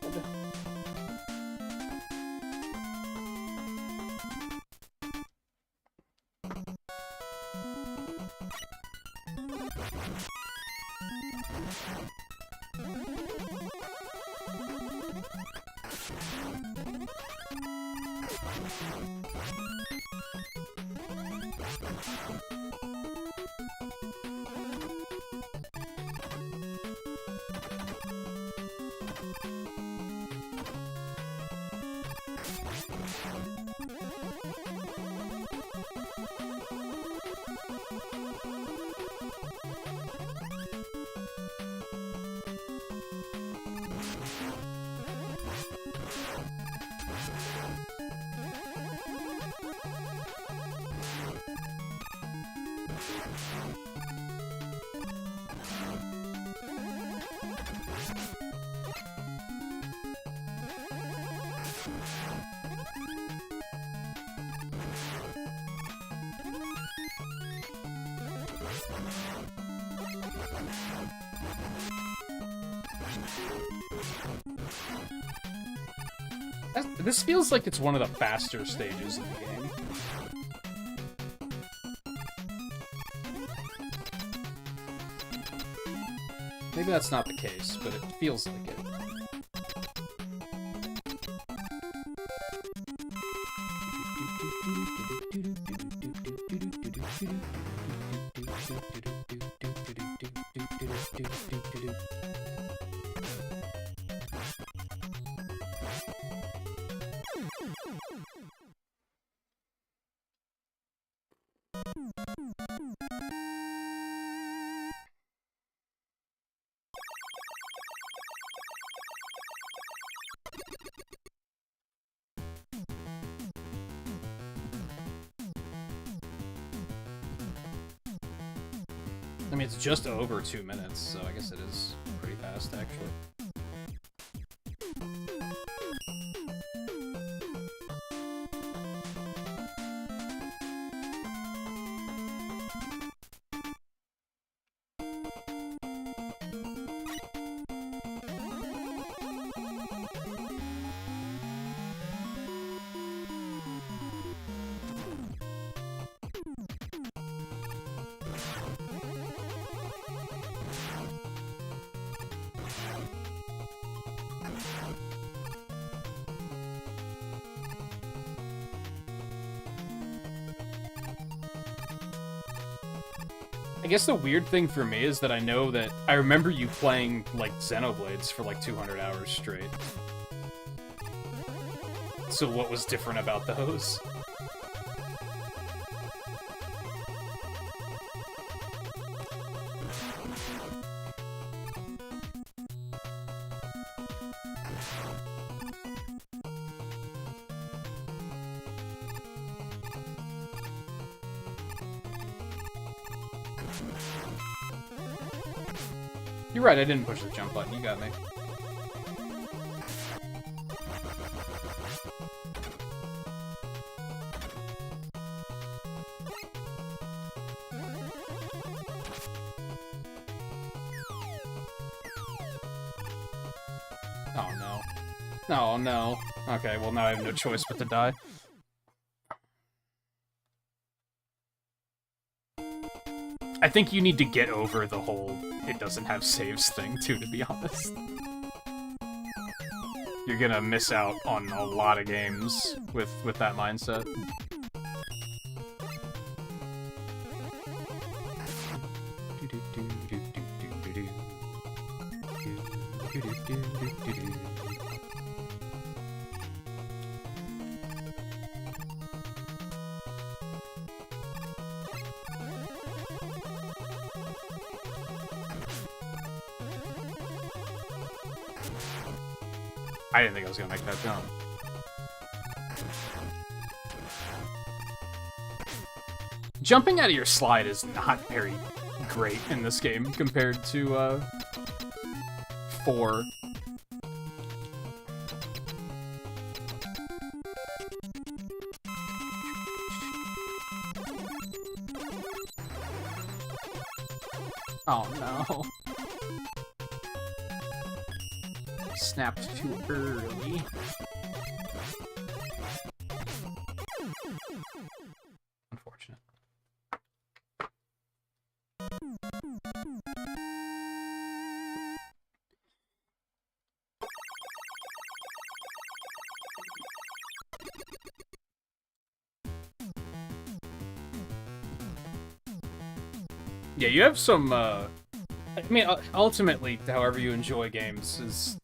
This feels like it's one of the faster stages in the game. Maybe that's not the case, but it feels like it. I mean, it's just over 2 minutes, so I guess it is pretty fast, actually. guess the weird thing for me is that I remember you playing, like, Xenoblades for, like, 200 hours straight. So what was different about those? You're right, I didn't push the jump button, you got me. Oh no. Oh no. Okay, well now I have no choice but to die. I think you need to get over the whole it doesn't have saves thing, too, to be honest. You're gonna miss out on a lot of games with that mindset. I didn't think I was gonna make that jump. Jumping out of your slide is not very great in this game compared to, 4. Oh no. Snapped too early. Unfortunate. Yeah, you have some, I mean, ultimately, however you enjoy games is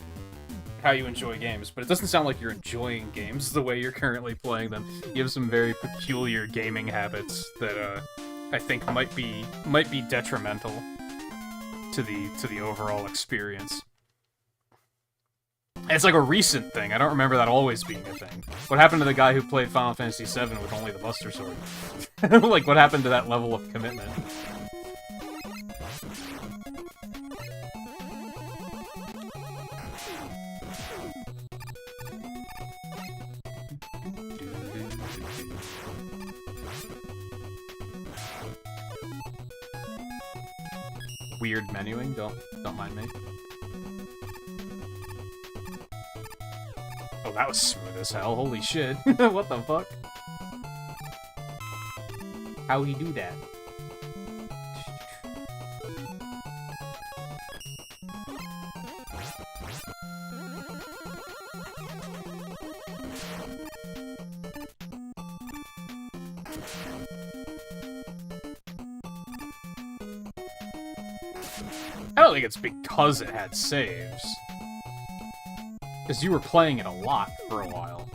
how you enjoy games, but it doesn't sound like you're enjoying games the way you're currently playing them. You have some very peculiar gaming habits that I think might be detrimental to the overall experience. And it's like a recent thing. I don't remember that always being a thing. What happened to the guy who played Final Fantasy VII with only the Buster Sword? Like, what happened to that level of commitment? Weird menuing, don't mind me. Oh, that was smooth as hell. Holy shit. What the fuck? How he do that? I don't think it's because it had saves. Because you were playing it a lot for a while.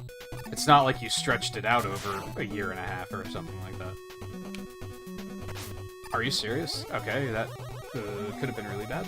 It's not like you stretched it out over a year and a half or something like that. Are you serious? Okay, that could have been really bad.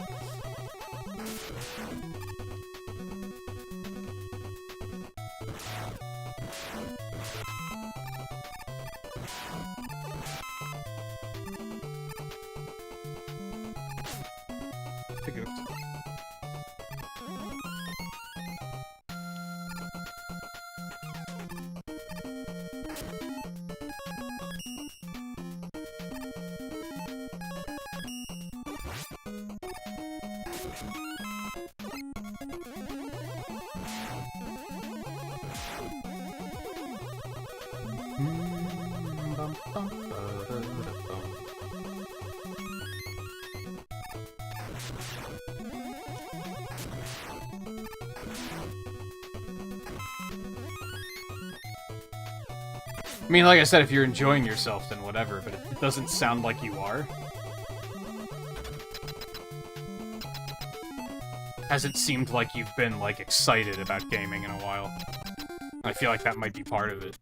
I mean, like I said, if you're enjoying yourself, then whatever, but it doesn't sound like you are. hasn't seemed like you've been, like, excited about gaming in a while. I feel like that might be part of it.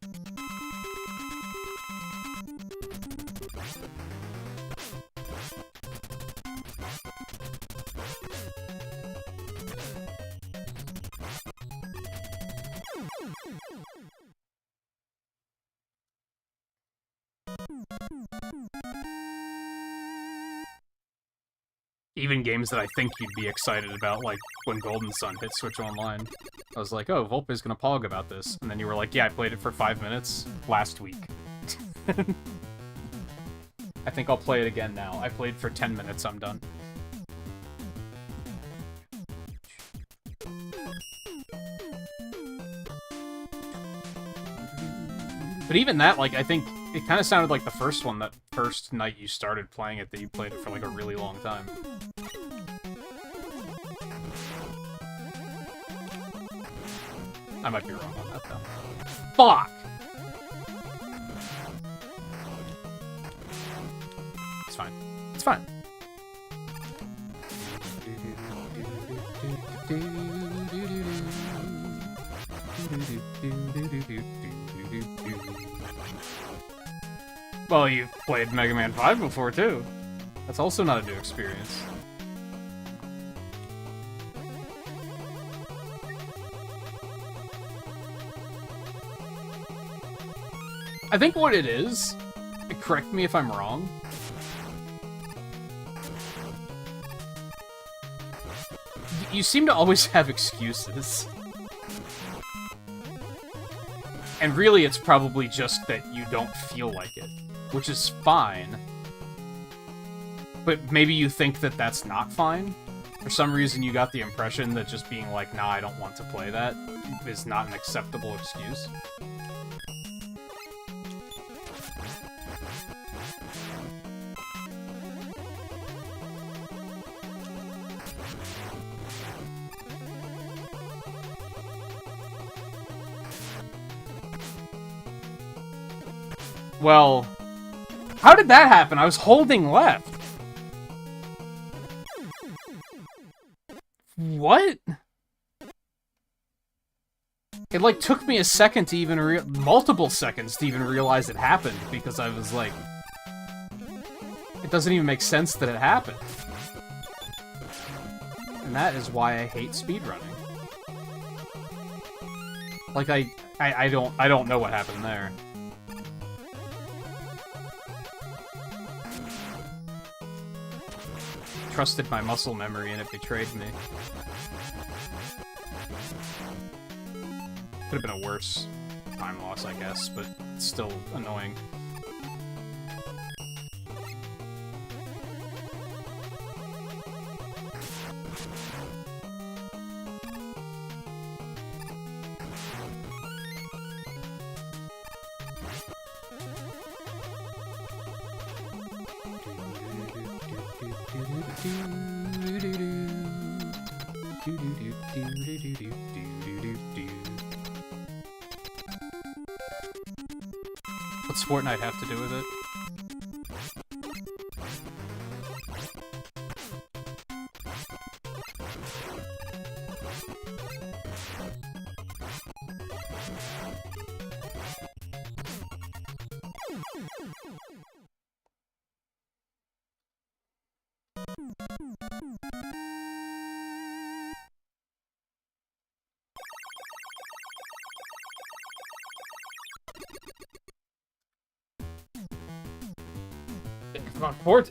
Even games that I think you'd be excited about, like when Golden Sun hit Switch Online. I was like, oh, Volpe's gonna pog about this. And then you were like, yeah, I played it for 5 minutes last week. I think I'll play it again now. I played for 10 minutes, I'm done. But even that, like, I think it kind of sounded like the first one, that first night you started playing it, that you played it for, like, a really long time. I might be wrong on that, though. Fuck! It's fine. It's fine. Well, you've played Mega Man 5 before, too. That's also not a new experience. I think what it is, correct me if I'm wrong, you seem to always have excuses. And really, it's probably just that you don't feel like it, which is fine. But maybe you think that that's not fine? For some reason, you got the impression that just being like, nah, I don't want to play that, is not an acceptable excuse. Well, how did that happen? I was holding left. What? It, like, took me a second to even multiple seconds to even realize it happened, because I was like, it doesn't even make sense that it happened. And that is why I hate speedrunning. Like, I don't know what happened there. Trusted my muscle memory and it betrayed me. Could have been a worse time loss, I guess, but it's still annoying. What's Fortnite have to do with it?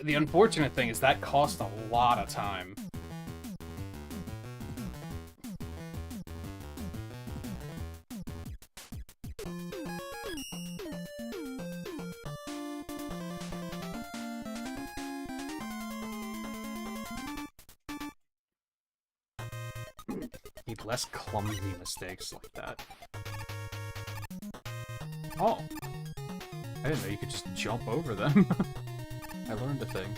The unfortunate thing is that cost a lot of time. Need less clumsy mistakes like that. Oh. I didn't know you could just jump over them. I learned a thing.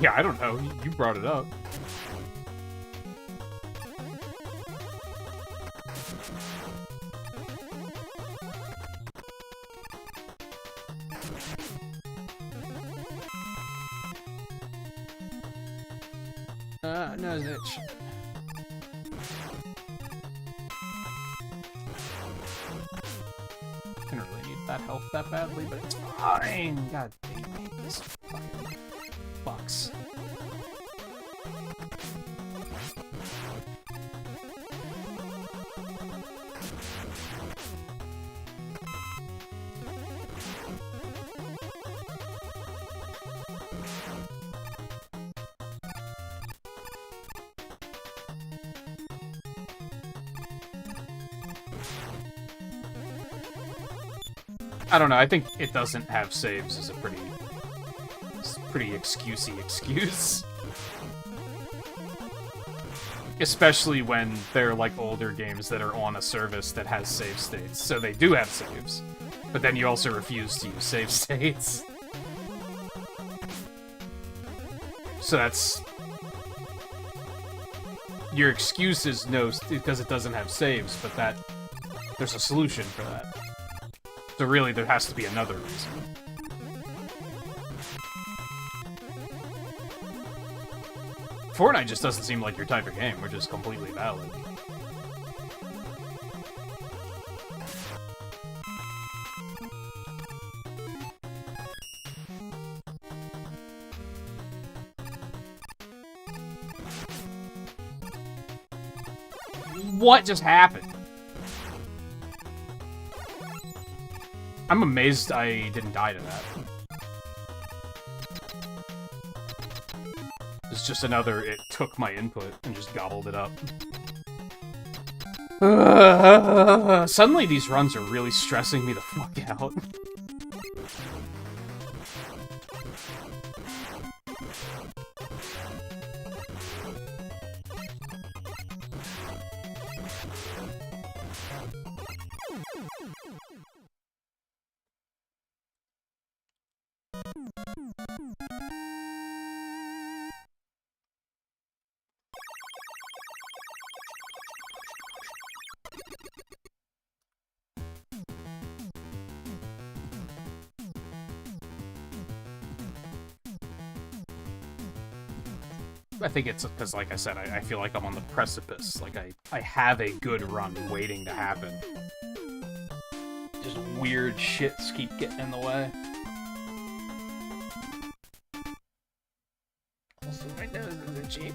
Yeah, I don't know. You brought it up. No itch. Didn't really need that health that badly, but it's fine. God damn it, this fucking fucks. I don't know, I think it doesn't have saves is a pretty excusey excuse. Especially when they're like older games that are on a service that has save states. So they do have saves, but then you also refuse to use save states. So that's... Your excuse is no, because it doesn't have saves, but that... There's a solution for that. So really, there has to be another reason. Fortnite just doesn't seem like your type of game, which is completely valid. What just happened? I'm amazed I didn't die to that. It's just another, it took my input and just gobbled it up. Suddenly these runs are really stressing me the fuck out. I think it's because, like I said, I feel like I'm on the precipice. Like, I have a good run waiting to happen. Just weird shits keep getting in the way. Also, my nose is itchy.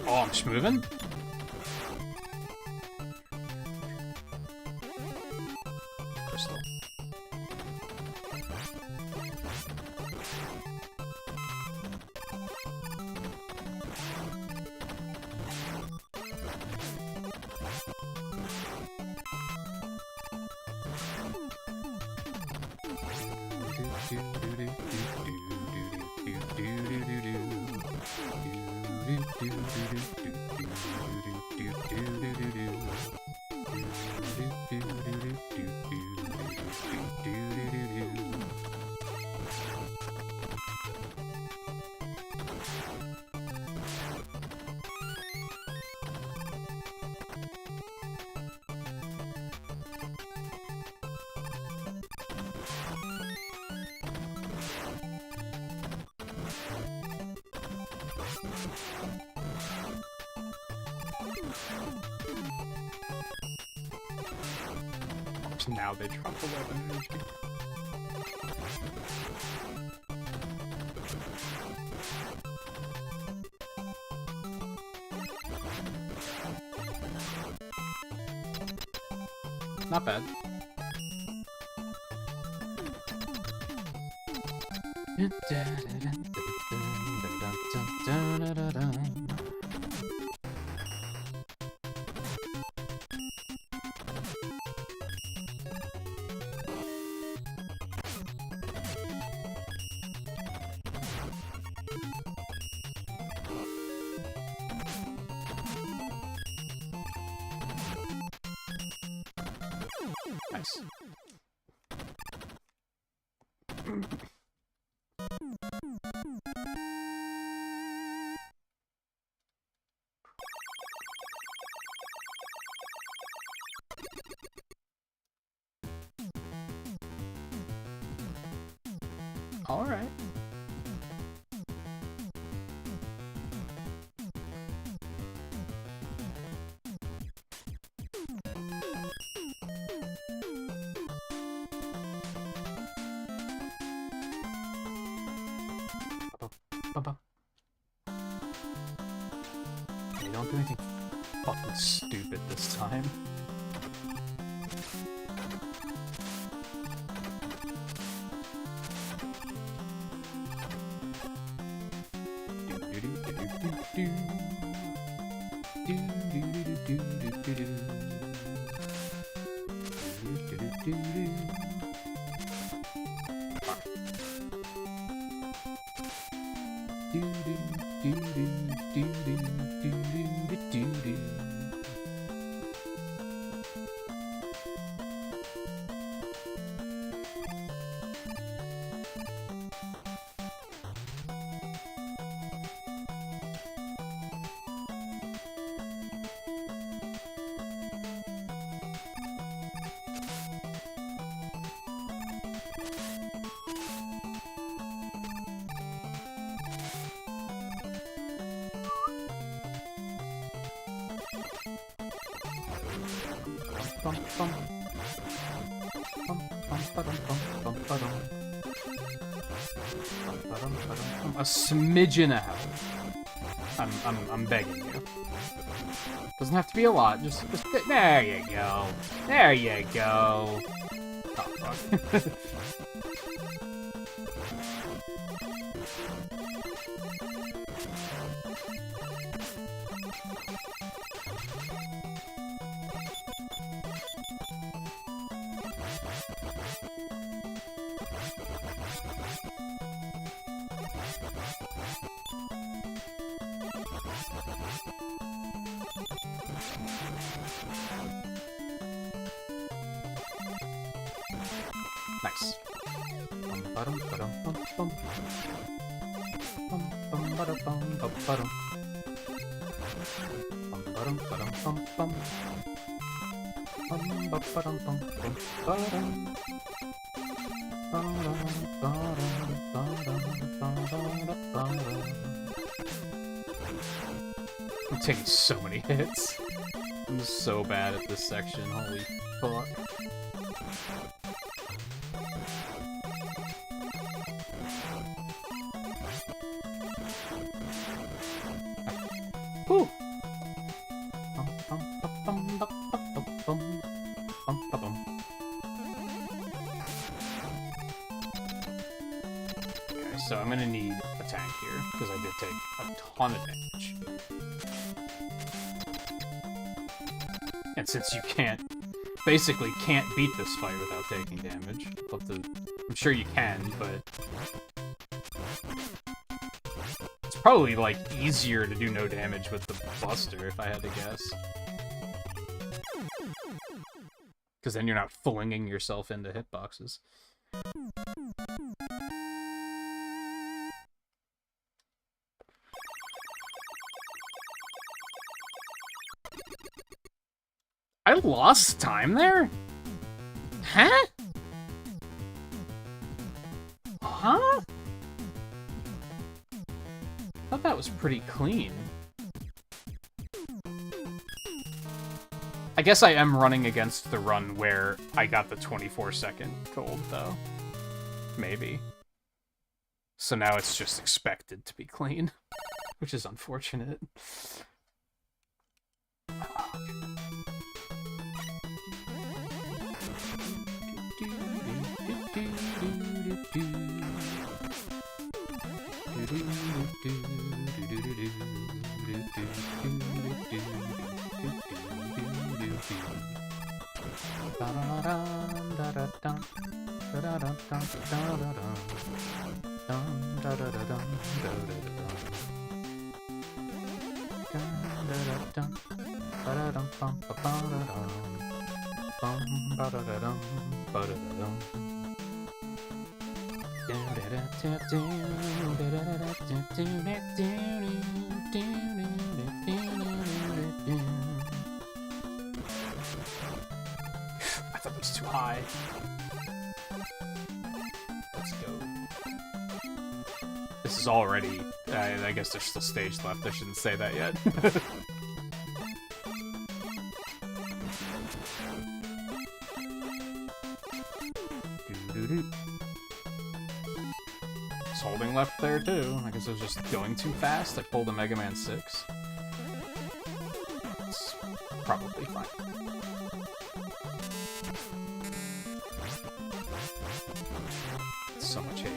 Oh, I'm just moving? Crystal. Now they drop 11 energy. Not bad. dun, dun, dun, dun. Nice. All right. They don't do anything fucking stupid this time. A smidgen of health. I'm begging you. Doesn't have to be a lot. Just there you go. There you go. Oh fuck. Nice. I'm taking so many hits. I'm so bad at this section, holy fuck. Whew. Okay, so I'm gonna need a tank here, because I did take a ton of damage. And since you basically can't beat this fight without taking damage, I'm sure you can, but it's probably, like, easier to do no damage with the Buster, if I had to guess. Because then you're not flinging yourself into hitboxes. I lost time there? Huh? Huh? I thought that was pretty clean. I guess I am running against the run where I got the 24-second gold, though. Maybe. So now it's just expected to be clean, which is unfortunate. I thought it was too high. Let's go. This is already... I guess there's still stage left. I shouldn't say that yet. It's holding left there too. I guess I was just going too fast. I pulled a Mega Man 6. It's probably fine. So much hate.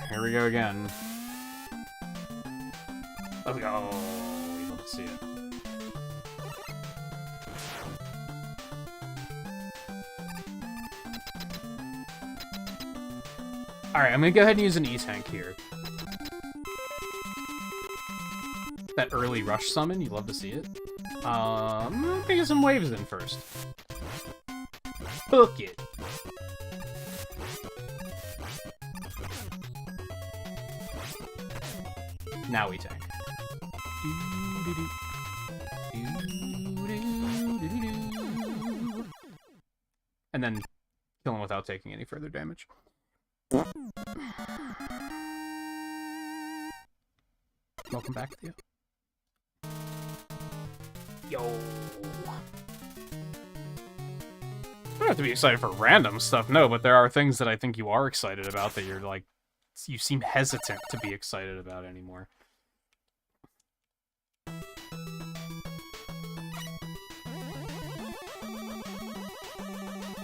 Here we go again. Let's go. You don't see it. Alright, I'm gonna go ahead and use an E-Tank here. That early rush summon, you love to see it. I'm gonna get some waves in first. Book it. Now E-Tank. And then kill him without taking any further damage. Welcome back, Theo. Yo. I don't have to be excited for random stuff, no, but there are things that I think you are excited about that you're like, you seem hesitant to be excited about anymore.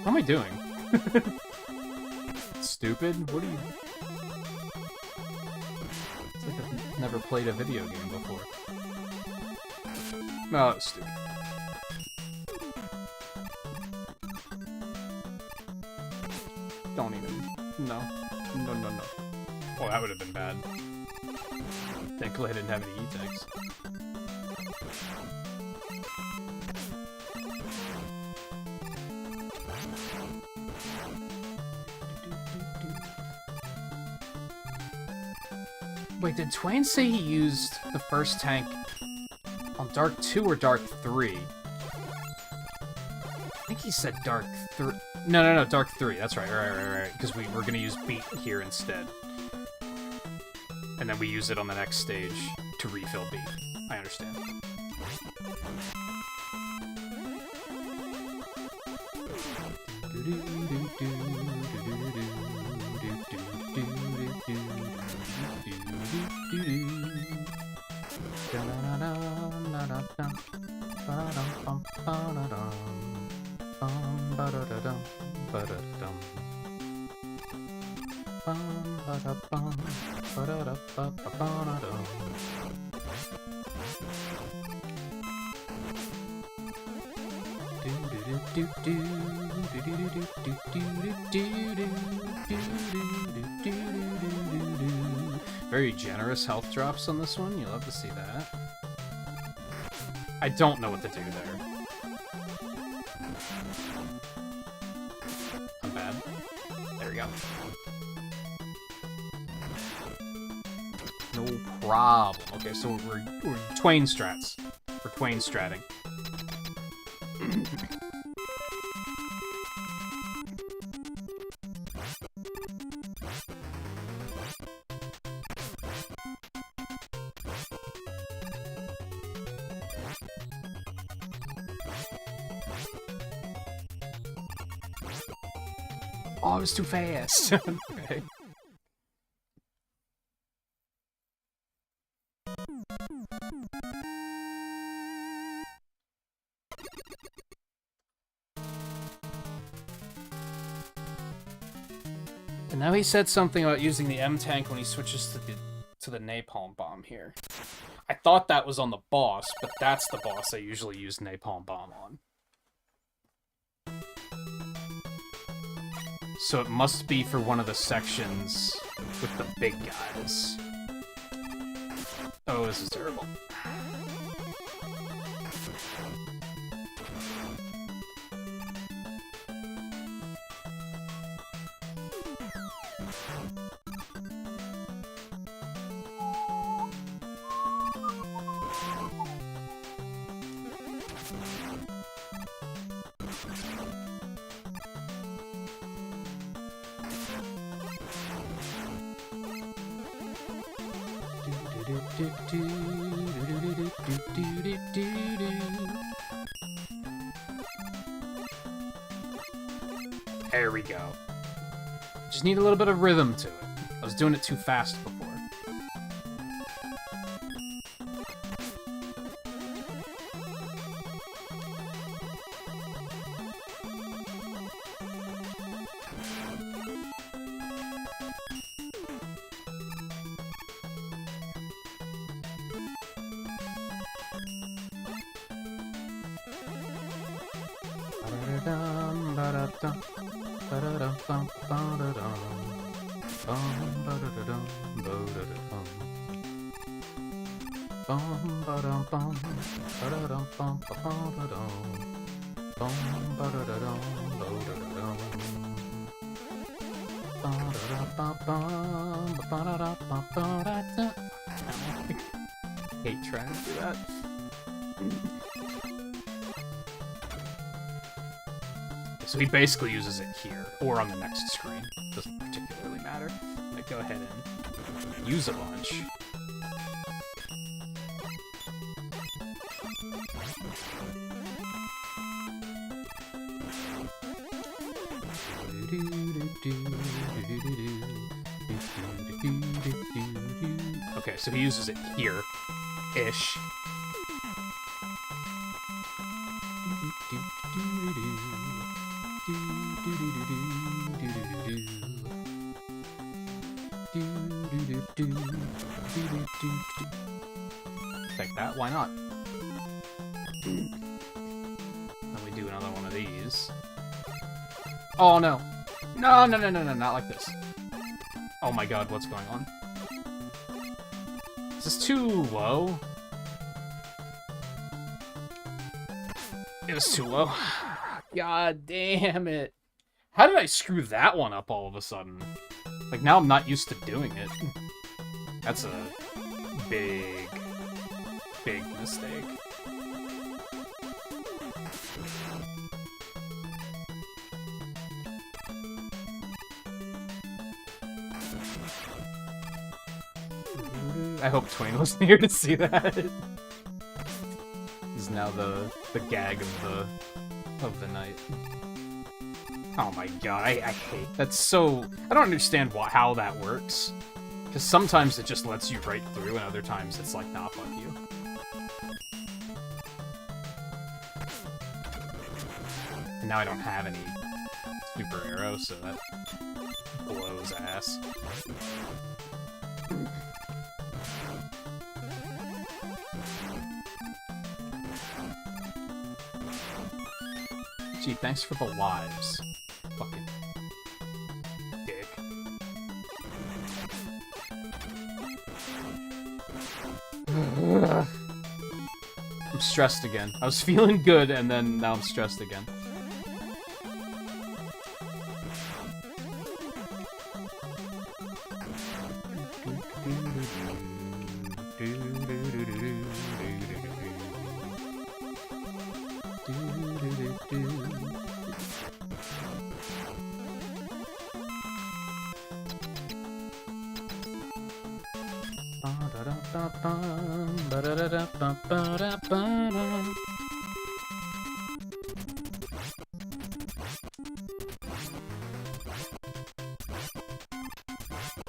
What am I doing? Stupid? What are you... It's like I've never played a video game before. No, it's stupid. Don't even... No. No, no, no. Oh, that would have been bad. Thankfully I didn't have any E-Tanks. Wait, did Twain say he used the first tank on Dark 2 or Dark 3? I think he said Dark 3. No, Dark 3. That's right, right. Because we were going to use Beat here instead. And then we use it on the next stage to refill Beat. I understand. Very generous health drops on this one. You love to see that. I don't know what to do there. I'm bad. There we go. No problem. Okay, so we're Twain strats. We're Twain stratting. Oh, it was too fast. Okay. And now he said something about using the M tank when he switches to the napalm bomb here. I thought that was on the boss, but that's the boss I usually use napalm bomb on. So it must be for one of the sections with the big guys. Oh, this is terrible. There we go. Just need a little bit of rhythm to it. I was doing it too fast before. Hate trying to do that. So he basically uses it here, or on the next screen. Doesn't particularly matter. Like, go ahead and use a bunch. Okay, so he uses it here-ish. Take that, why not? Then we do another one of these. Oh no! No, no, no, no, no, not like this. Oh my god, what's going on? Is this too low? It was too low. God damn it. How did I screw that one up all of a sudden? Like, now I'm not used to doing it. That's a big, big mistake. I hope Twain wasn't here to see that. This is now the gag of the night. Oh my god, I hate that's so. I don't understand how that works. Because sometimes it just lets you right through, and other times it's like, nah, fuck you. And now I don't have any super arrow, so that blows ass. Gee, thanks for the lives. Fucking dick. I'm stressed again. I was feeling good, and then now I'm stressed again.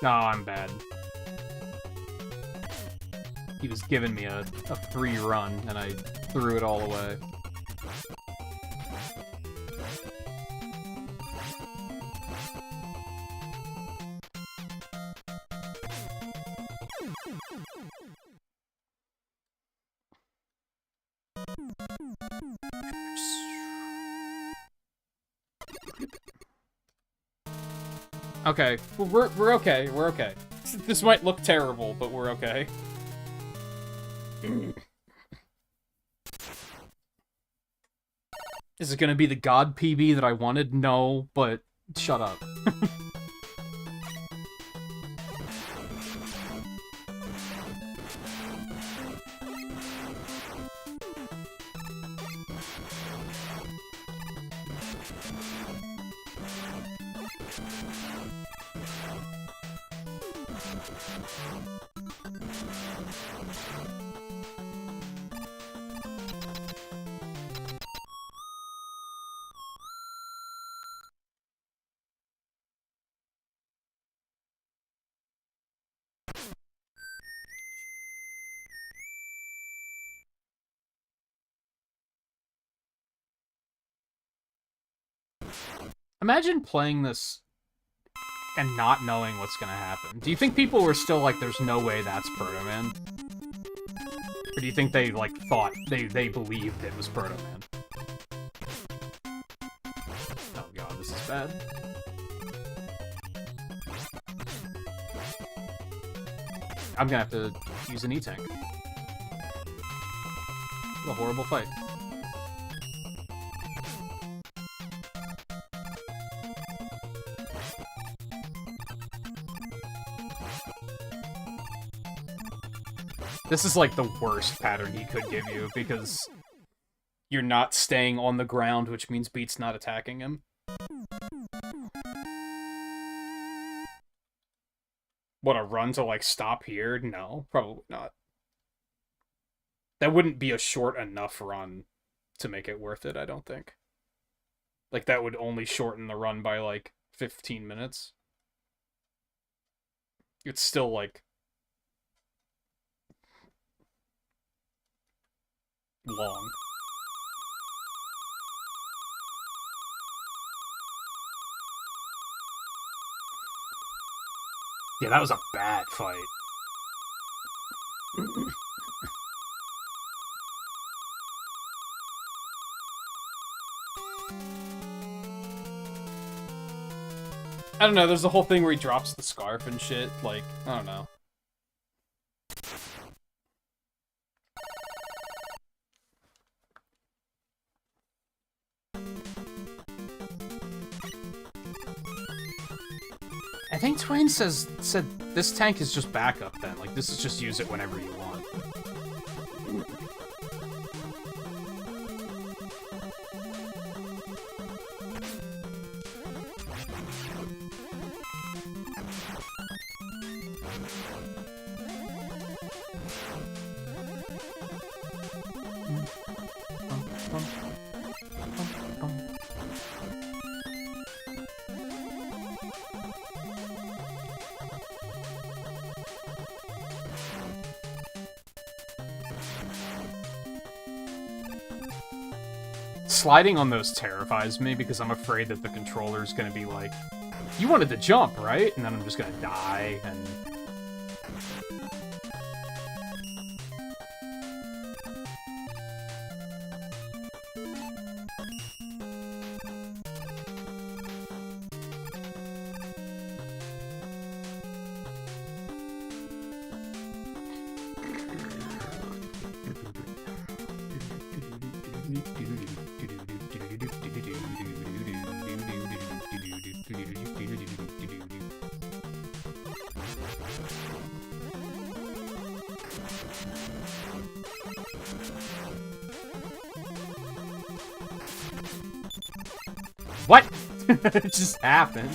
No, I'm bad. He was giving me a free run, and I threw it all away. Okay, we're okay. We're okay. This might look terrible, but we're okay. Is it gonna be the God PB that I wanted? No, but shut up. Imagine playing this and not knowing what's gonna happen. Do you think people were still like, there's no way that's Proto Man? Or do you think they, like, thought, they believed it was Proto Man? Oh god, this is bad. I'm gonna have to use an E-Tank. What a horrible fight. This is like the worst pattern he could give you, because you're not staying on the ground, which means Beat's not attacking him. What, a run to, like, stop here? No, probably not. That wouldn't be a short enough run to make it worth it, I don't think. Like, that would only shorten the run by, like, 15 minutes. It's still, like, long. Yeah, that was a bad fight. I don't know, there's a whole thing where he drops the scarf and shit, like, I don't know. I think Twain said this tank is just backup then. Like, this is just use it whenever you want. Sliding on those terrifies me because I'm afraid that the controller's gonna be like, you wanted to jump, right? And then I'm just gonna die, and... What? It just happened.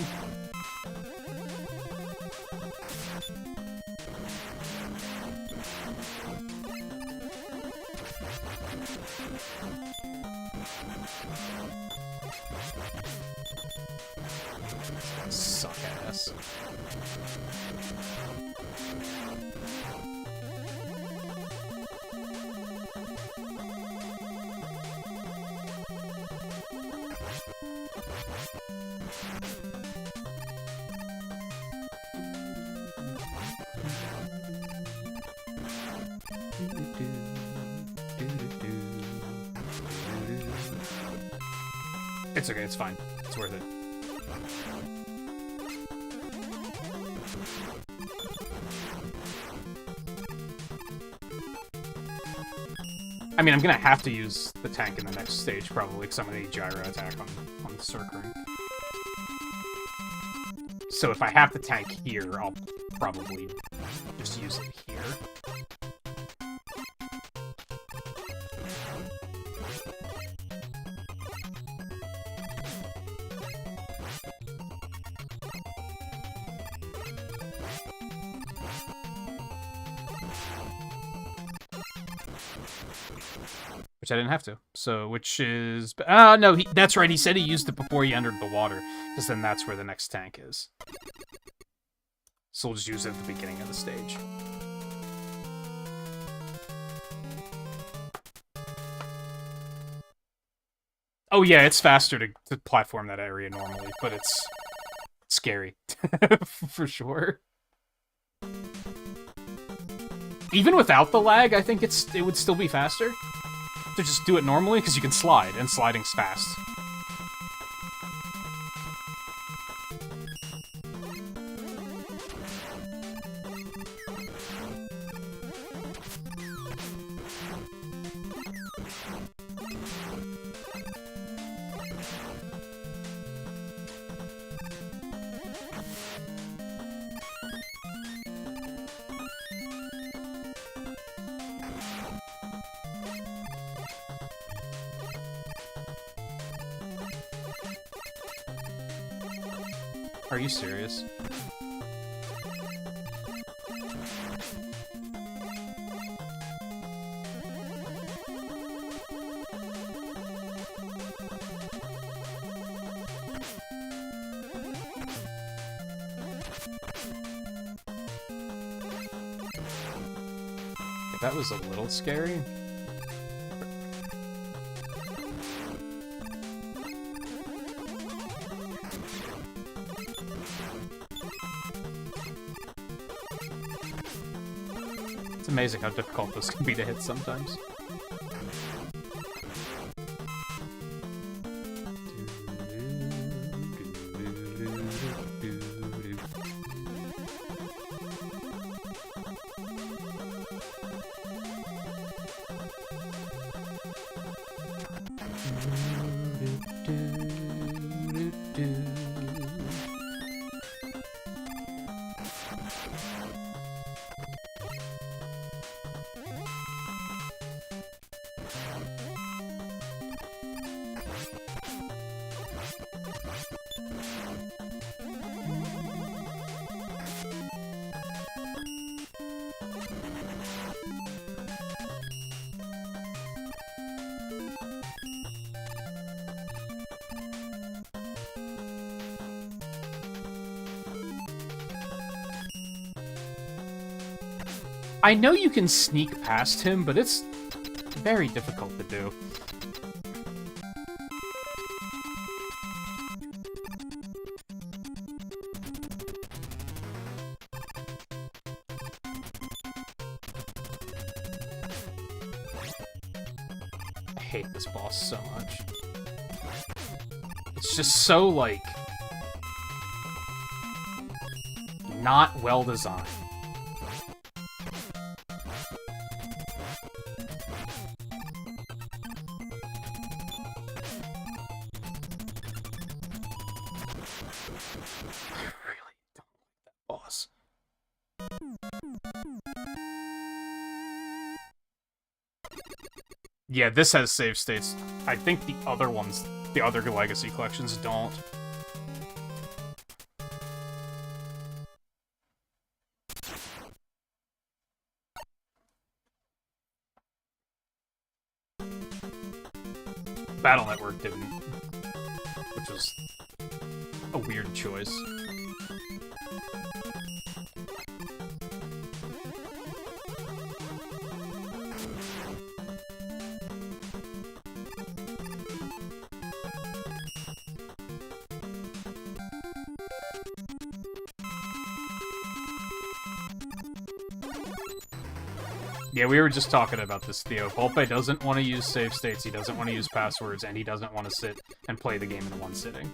Suck ass. It's okay, it's fine. It's worth it. I mean, I'm gonna have to use the tank in the next stage, probably, because I'm gonna need gyro attack on the circling. So if I have the tank here, I'll probably just use it here. Which I didn't have to. So, which is... no, that's right. He said he used it before he entered the water, because then that's where the next tank is. So we'll just use it at the beginning of the stage. Oh yeah, it's faster to platform that area normally, but it's scary. For sure. Even without the lag, I think it would still be faster. To just do it normally, because you can slide, and sliding's fast. Are you serious? That was a little scary. It's amazing how difficult this can be to hit sometimes. I know you can sneak past him, but it's very difficult to do. I hate this boss so much. It's just so, like, not well designed. Yeah, this has save states. I think the other ones, the other Legacy collections don't. Battle Network didn't, which was a weird choice. Yeah, we were just talking about this, Theo. Volpe doesn't want to use save states, he doesn't want to use passwords, and he doesn't want to sit and play the game in one sitting.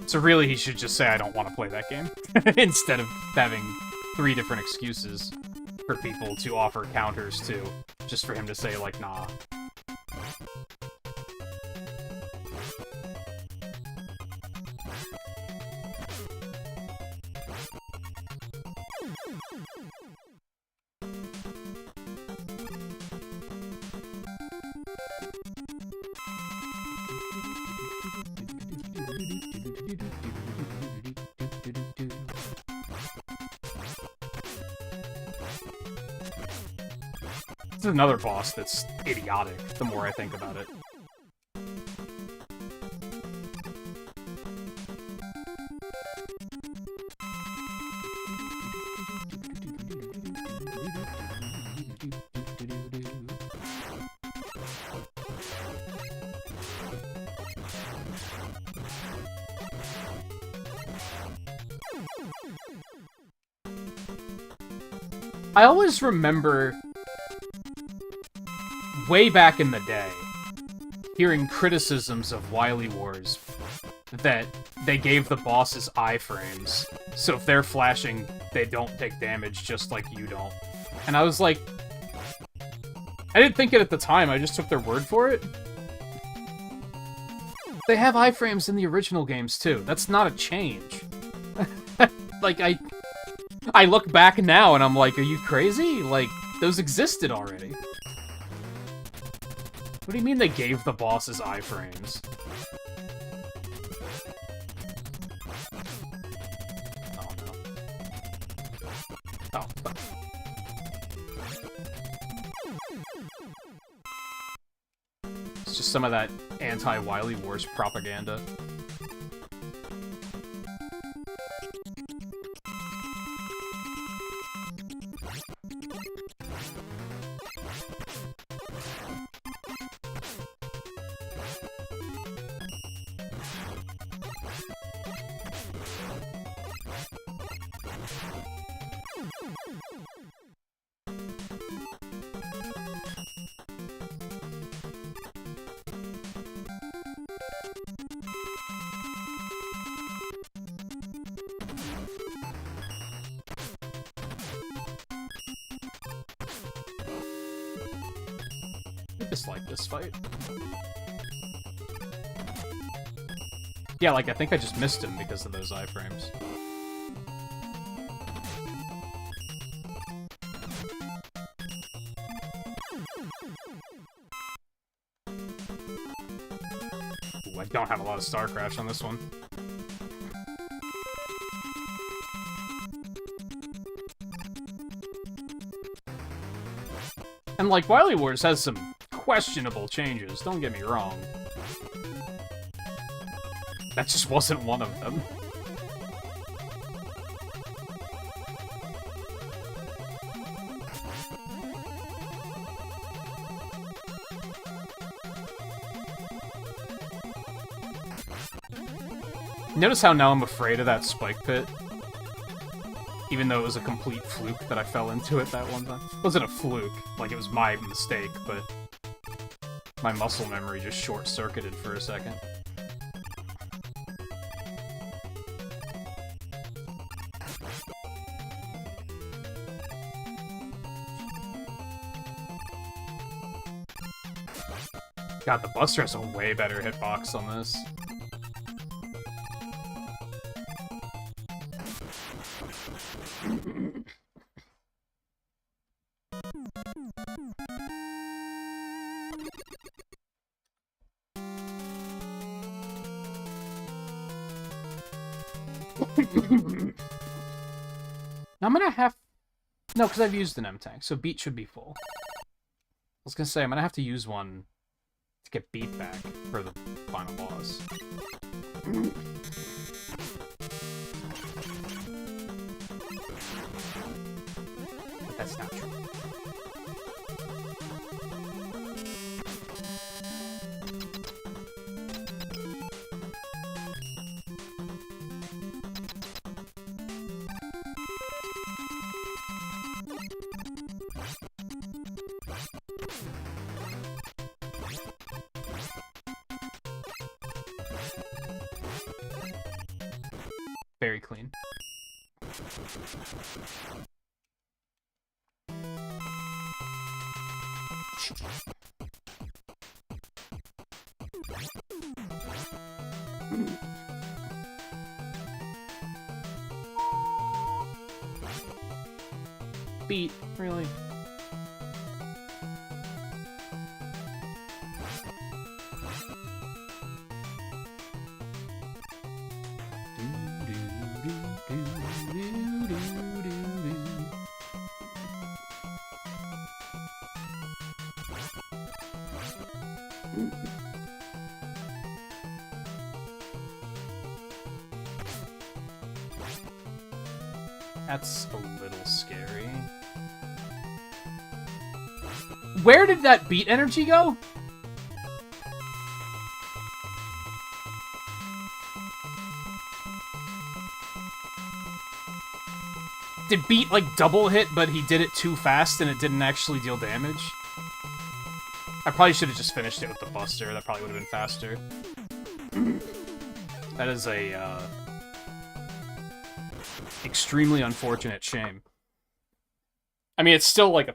So really, he should just say, I don't want to play that game, instead of having 3 different excuses for people to offer counters to, just for him to say, like, nah. This is another boss that's idiotic, the more I think about it. I always remember, way back in the day, hearing criticisms of Wily Wars that they gave the bosses iframes, so if they're flashing, they don't take damage just like you don't. And I was like, I didn't think it at the time, I just took their word for it. They have iframes in the original games too, that's not a change. Like, I look back now and I'm like, are you crazy? Like, those existed already. What do you mean they gave the bosses iframes? Oh, no. Oh, fuck. It's just some of that anti-Wily Wars propaganda. Dislike this fight. Yeah, like, I think I just missed him because of those iframes. Ooh, I don't have a lot of Star Crash on this one. And, like, Wily Wars has some questionable changes, don't get me wrong. That just wasn't one of them. Notice how now I'm afraid of that spike pit? Even though it was a complete fluke that I fell into it that one time. It wasn't a fluke, like it was my mistake, but my muscle memory just short-circuited for a second. God, the Buster has a way better hitbox on this. I'm gonna have... No, because I've used an M-Tank, so beat should be full. I was gonna say, I'm gonna have to use one to get beat back for the final boss. But that's not true. Beat, really? That's a little scary. Where did that beat energy go? Did beat, like, double hit, but he did it too fast and it didn't actually deal damage? I probably should have just finished it with the Buster. That probably would have been faster. That is a, extremely unfortunate shame. I mean, it's still like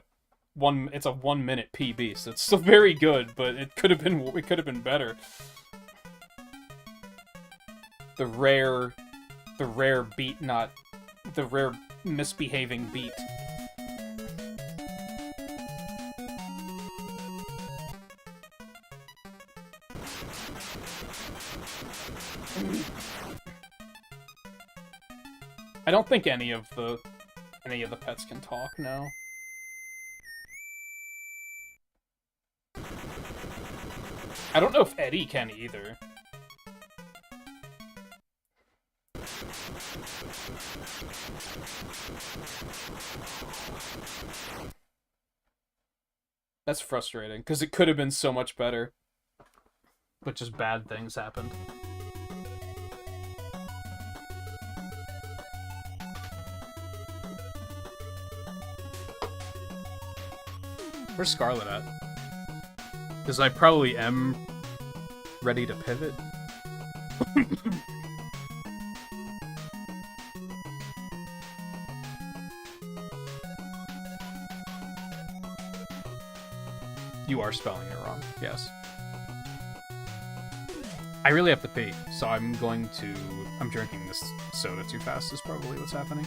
it's a 1 minute PB, so it's still very good, but it could have been better. The rare beat, not the rare misbehaving beat. I don't think any of the pets can talk now. I don't know if Eddie can either. That's frustrating, because it could have been so much better. But just bad things happened. Where's Scarlet at? Because I probably am ready to pivot. You are spelling it wrong, yes. I really have to pee, so I'm drinking this soda too fast is probably what's happening.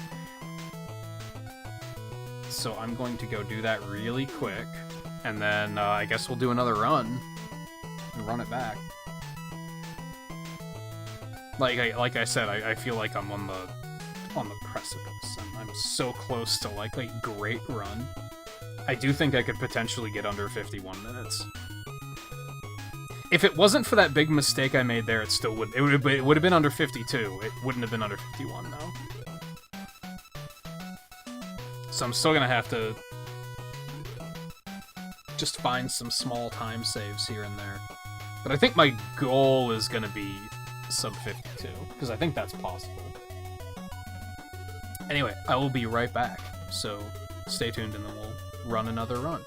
So I'm going to go do that really quick, and then I guess we'll do another run and run it back. Like I said, I feel like I'm on the precipice, and I'm so close to like a great run. I do think I could potentially get under 51 minutes. If it wasn't for that big mistake I made there, it would have been under 52. It wouldn't have been under 51 though. So I'm still gonna have to just find some small time saves here and there. But I think my goal is gonna be sub 52, because I think that's possible. Anyway, I will be right back, so stay tuned and then we'll run another run.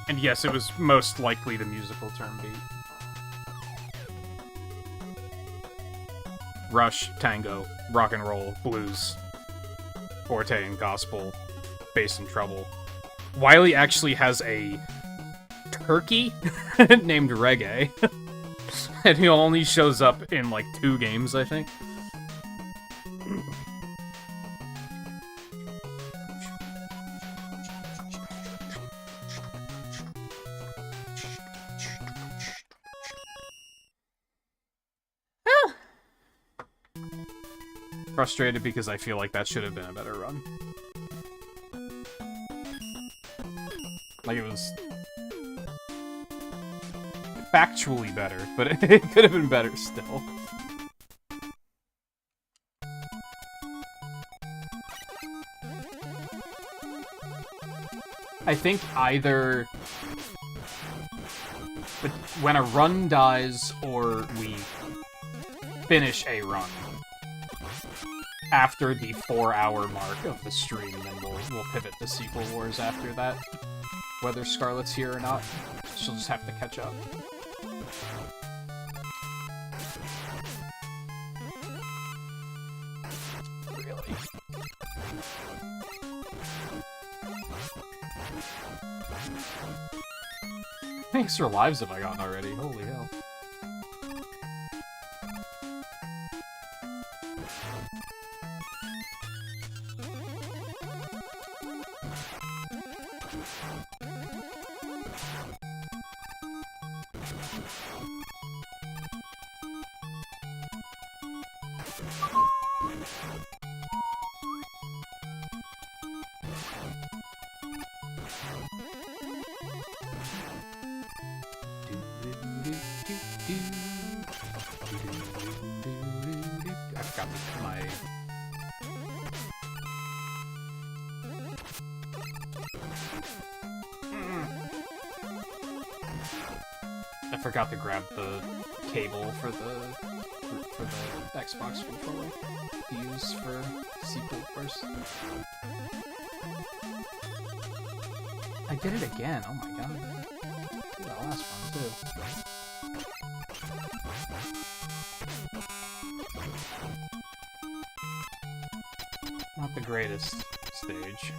And yes, it was most likely the musical term beat. Rush, tango, rock and roll, blues, forte and gospel, bass and treble. Wily actually has a turkey named Reggae, and he only shows up in like 2 games, I think. Frustrated because I feel like that should have been a better run. Like, it was factually better, but it could have been better still. I think either but when a run dies or we finish a run after the 4-hour mark of the stream, then we'll pivot to Sequel Wars after that. Whether Scarlet's here or not, she'll just have to catch up. Really? How many extra lives have I gotten already? Holy hell. I forgot to grab the cable for the Xbox controller to use for Sequel Wars. I did it again, oh my god. I did that last one too. Not the greatest stage.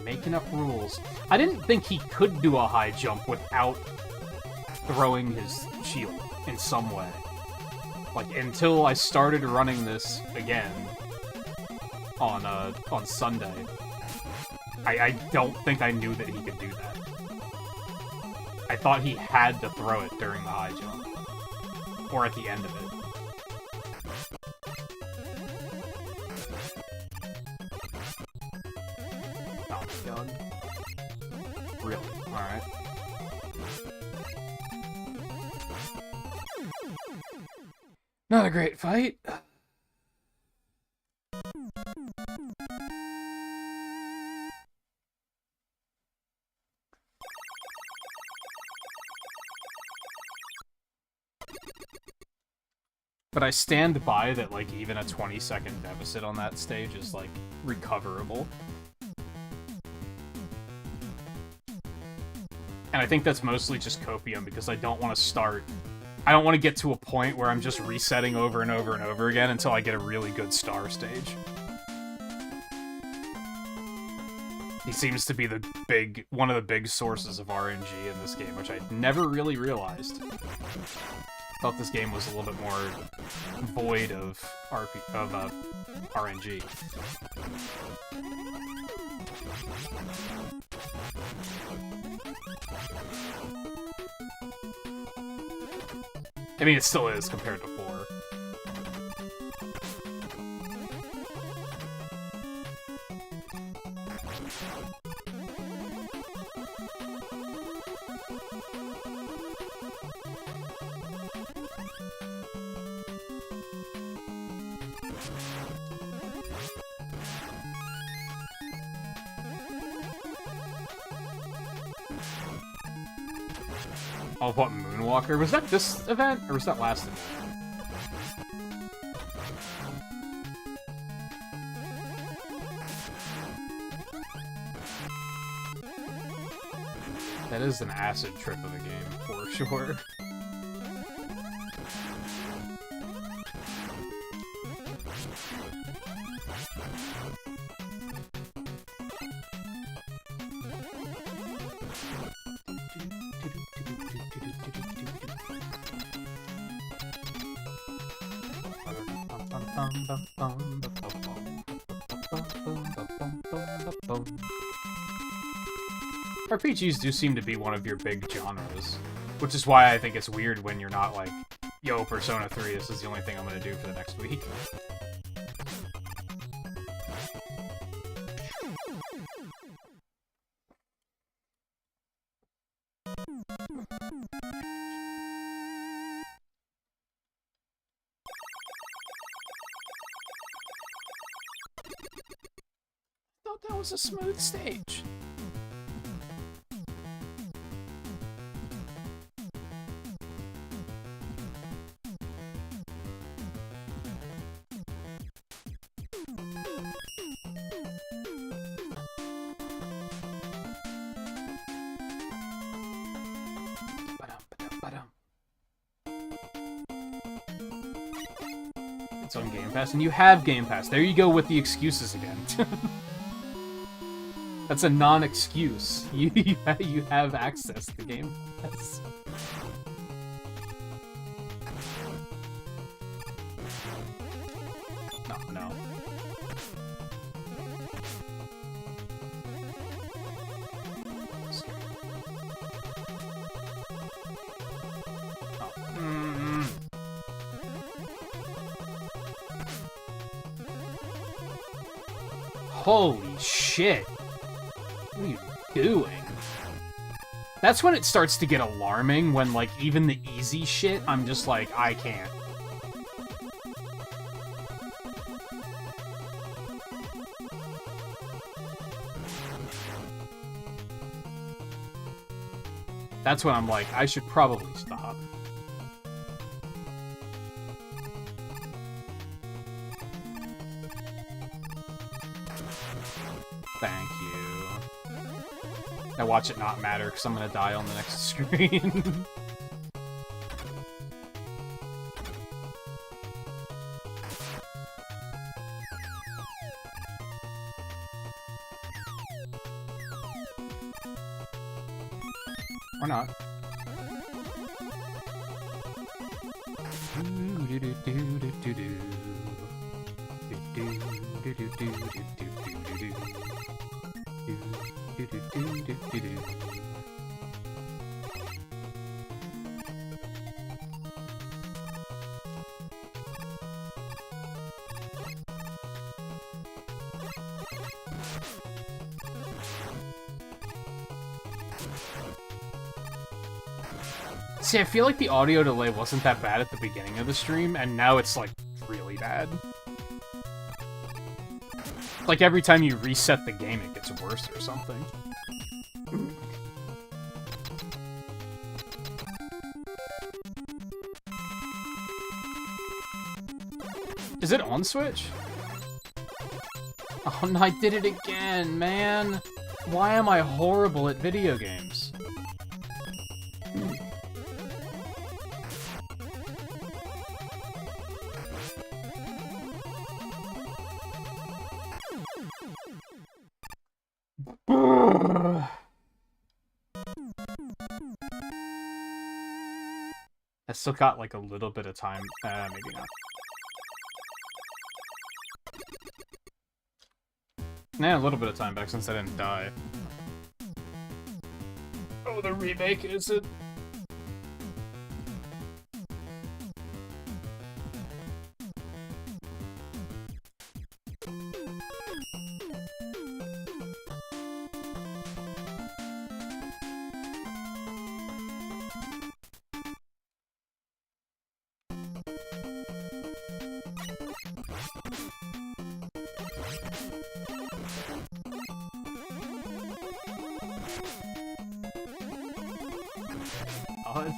Making up rules. I didn't think he could do a high jump without throwing his shield in some way. Like, until I started running this again on Sunday. I don't think I knew that he could do that. I thought he had to throw it during the high jump. Or at the end of it. Really? Alright. Not a great fight. But I stand by that, like, even a 20-second deficit on that stage is, like, recoverable. And I think that's mostly just copium, because I don't want to get to a point where I'm just resetting over and over and over again until I get a really good star stage. He seems to be one of the big sources of RNG in this game, which I never really realized. Thought this game was a little bit more void of RNG. I mean, it still is compared to 4. Oh, what, Moonwalker? Was that this event, or was that last event? That is an acid trip of a game, for sure. RPGs do seem to be one of your big genres, which is why I think it's weird when you're not like, yo, Persona 3, this is the only thing I'm gonna do for the next week. Thought that was a smooth stage. It's on Game Pass, and you have Game Pass. There you go with the excuses again. That's a non-excuse. You have access to Game Pass. No. Holy shit. What are you doing? That's when it starts to get alarming, when, like, even the easy shit, I'm just like, I can't. That's when I'm like, I should probably stop. Thank you. Now watch it not matter, because I'm gonna die on the next screen. Or not. See, I feel like the audio delay wasn't that bad at the beginning of the stream, and now it's, like, really bad. Like, every time you reset the game, it gets worse or something. Is it on Switch? Oh no, I did it again, man! Why am I horrible at video games? I still got like a little bit of time. Maybe not. Nah, a little bit of time back since I didn't die. Oh, the remake, is it? god.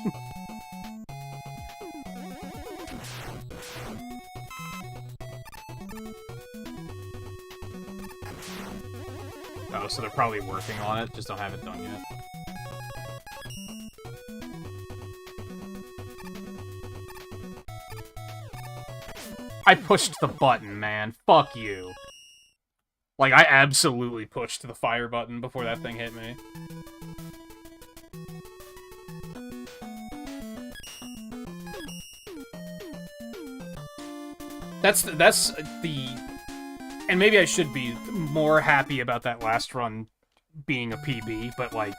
Oh, so they're probably working on it, just don't have it done yet. I pushed the button, man. Fuck you. Like, I absolutely pushed the fire button before that thing hit me. That's the... And maybe I should be more happy about that last run being a PB, but, like,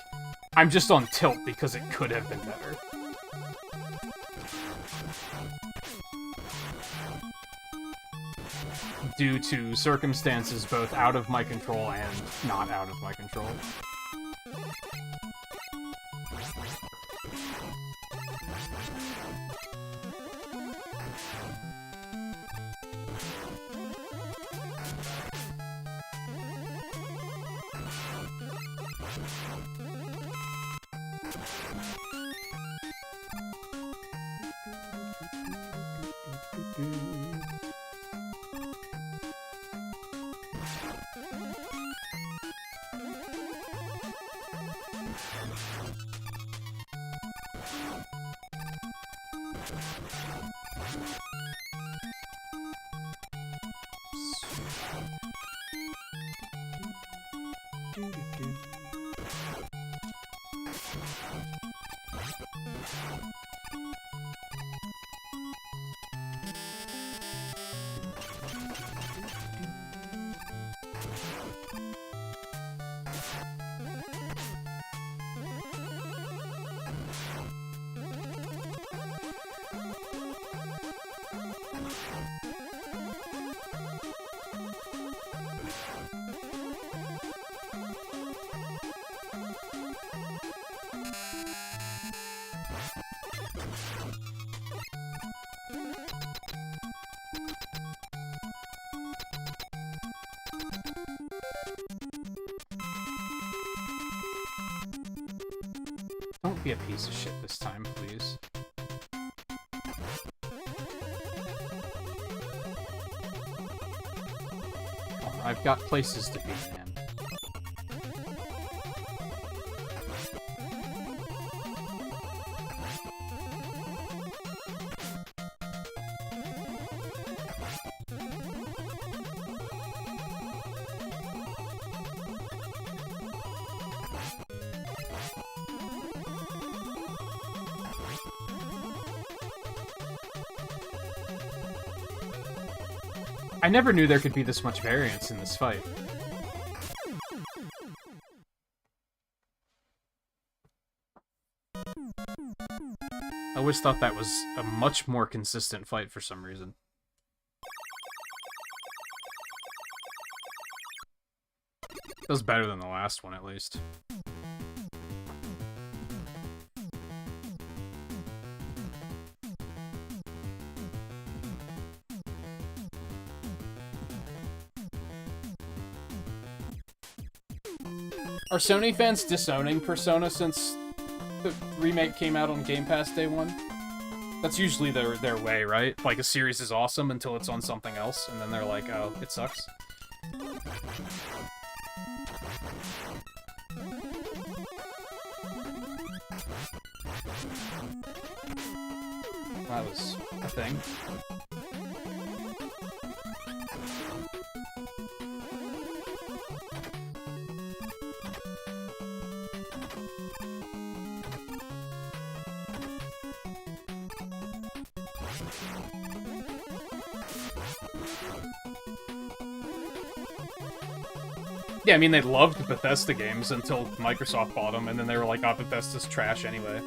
I'm just on tilt because it could have been better. Due to circumstances both out of my control and not out of my control. Don't be a piece of shit this time, please. Oh, I've got places to be, man. I never knew there could be this much variance in this fight. I always thought that was a much more consistent fight for some reason. It was better than the last one, at least. Are Sony fans disowning Persona since the remake came out on Game Pass day one? That's usually their way, right? Like, a series is awesome until it's on something else, and then they're like, oh, it sucks. That was a thing. Yeah, I mean, they loved the Bethesda games until Microsoft bought them, and then they were like, oh, Bethesda's trash anyway.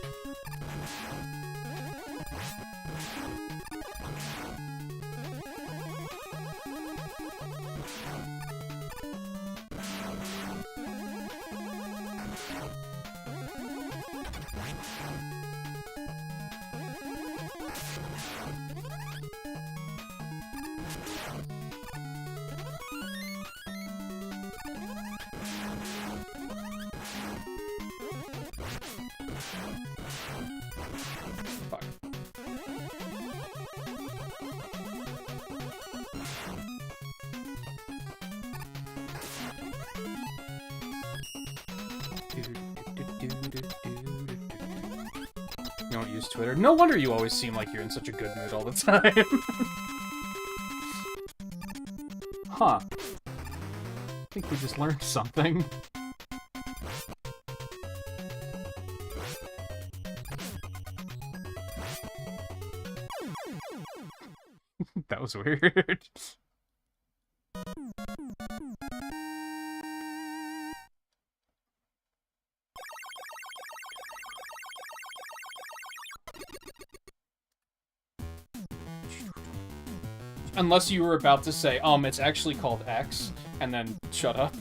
Fuck. You don't use Twitter? No wonder you always seem like you're in such a good mood all the time. Huh. I think we just learned something. That was weird. Unless you were about to say, it's actually called X, and then shut up.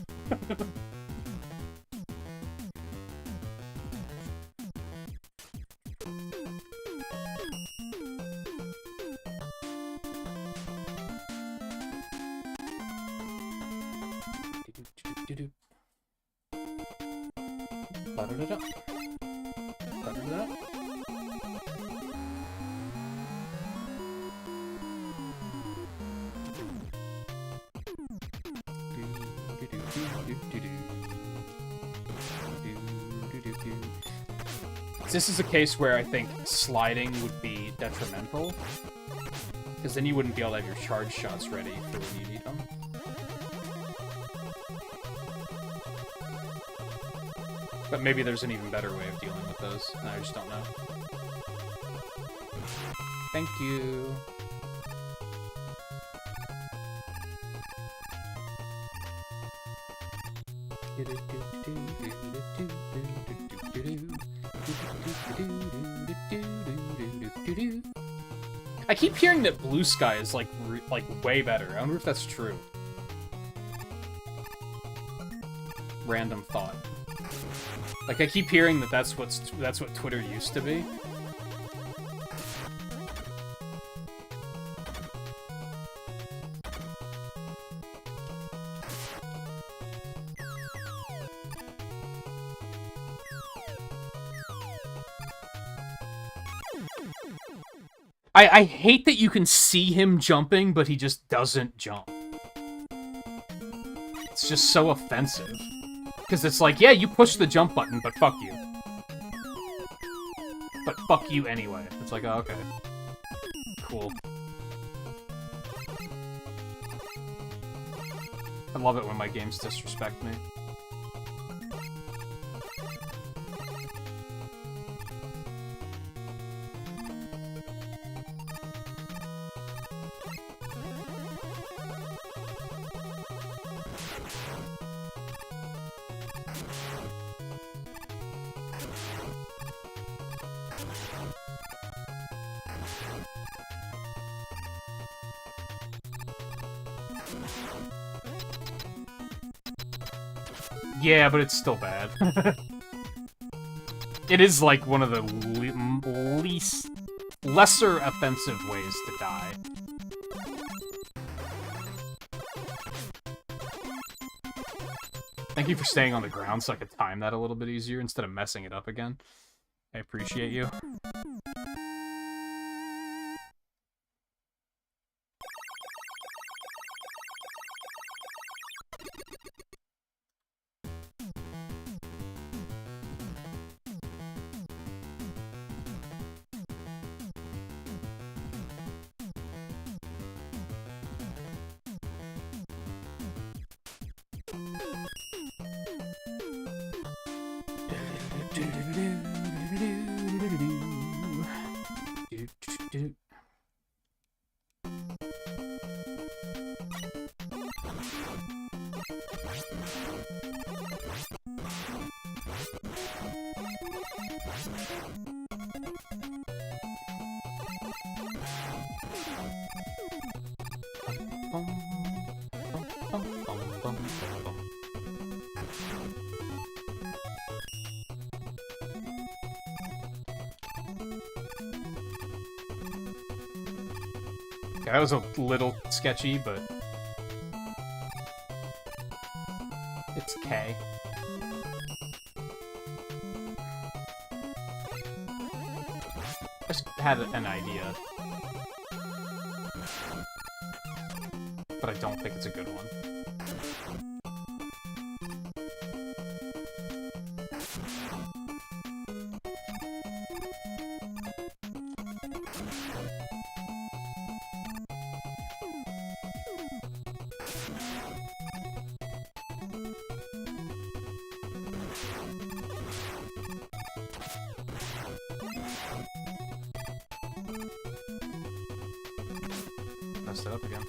This is a case where I think sliding would be detrimental, because then you wouldn't be able to have your charge shots ready for when you need them. But maybe there's an even better way of dealing with those, and I just don't know. Thank you. I keep hearing that Blue Sky is like way better. I wonder if that's true. Random thought. Like I keep hearing that that's what Twitter used to be. I hate that you can see him jumping, but he just doesn't jump. It's just so offensive. Because it's like, yeah, you push the jump button, but fuck you. But fuck you anyway. It's like, oh, okay. Cool. I love it when my games disrespect me. Yeah, but it's still bad. It is like one of the lesser offensive ways to die. Thank you for staying on the ground so I could time that a little bit easier instead of messing it up again. I appreciate you. That was a little sketchy, but it's K. had an idea. But I don't think it's a good one. Messed it up again.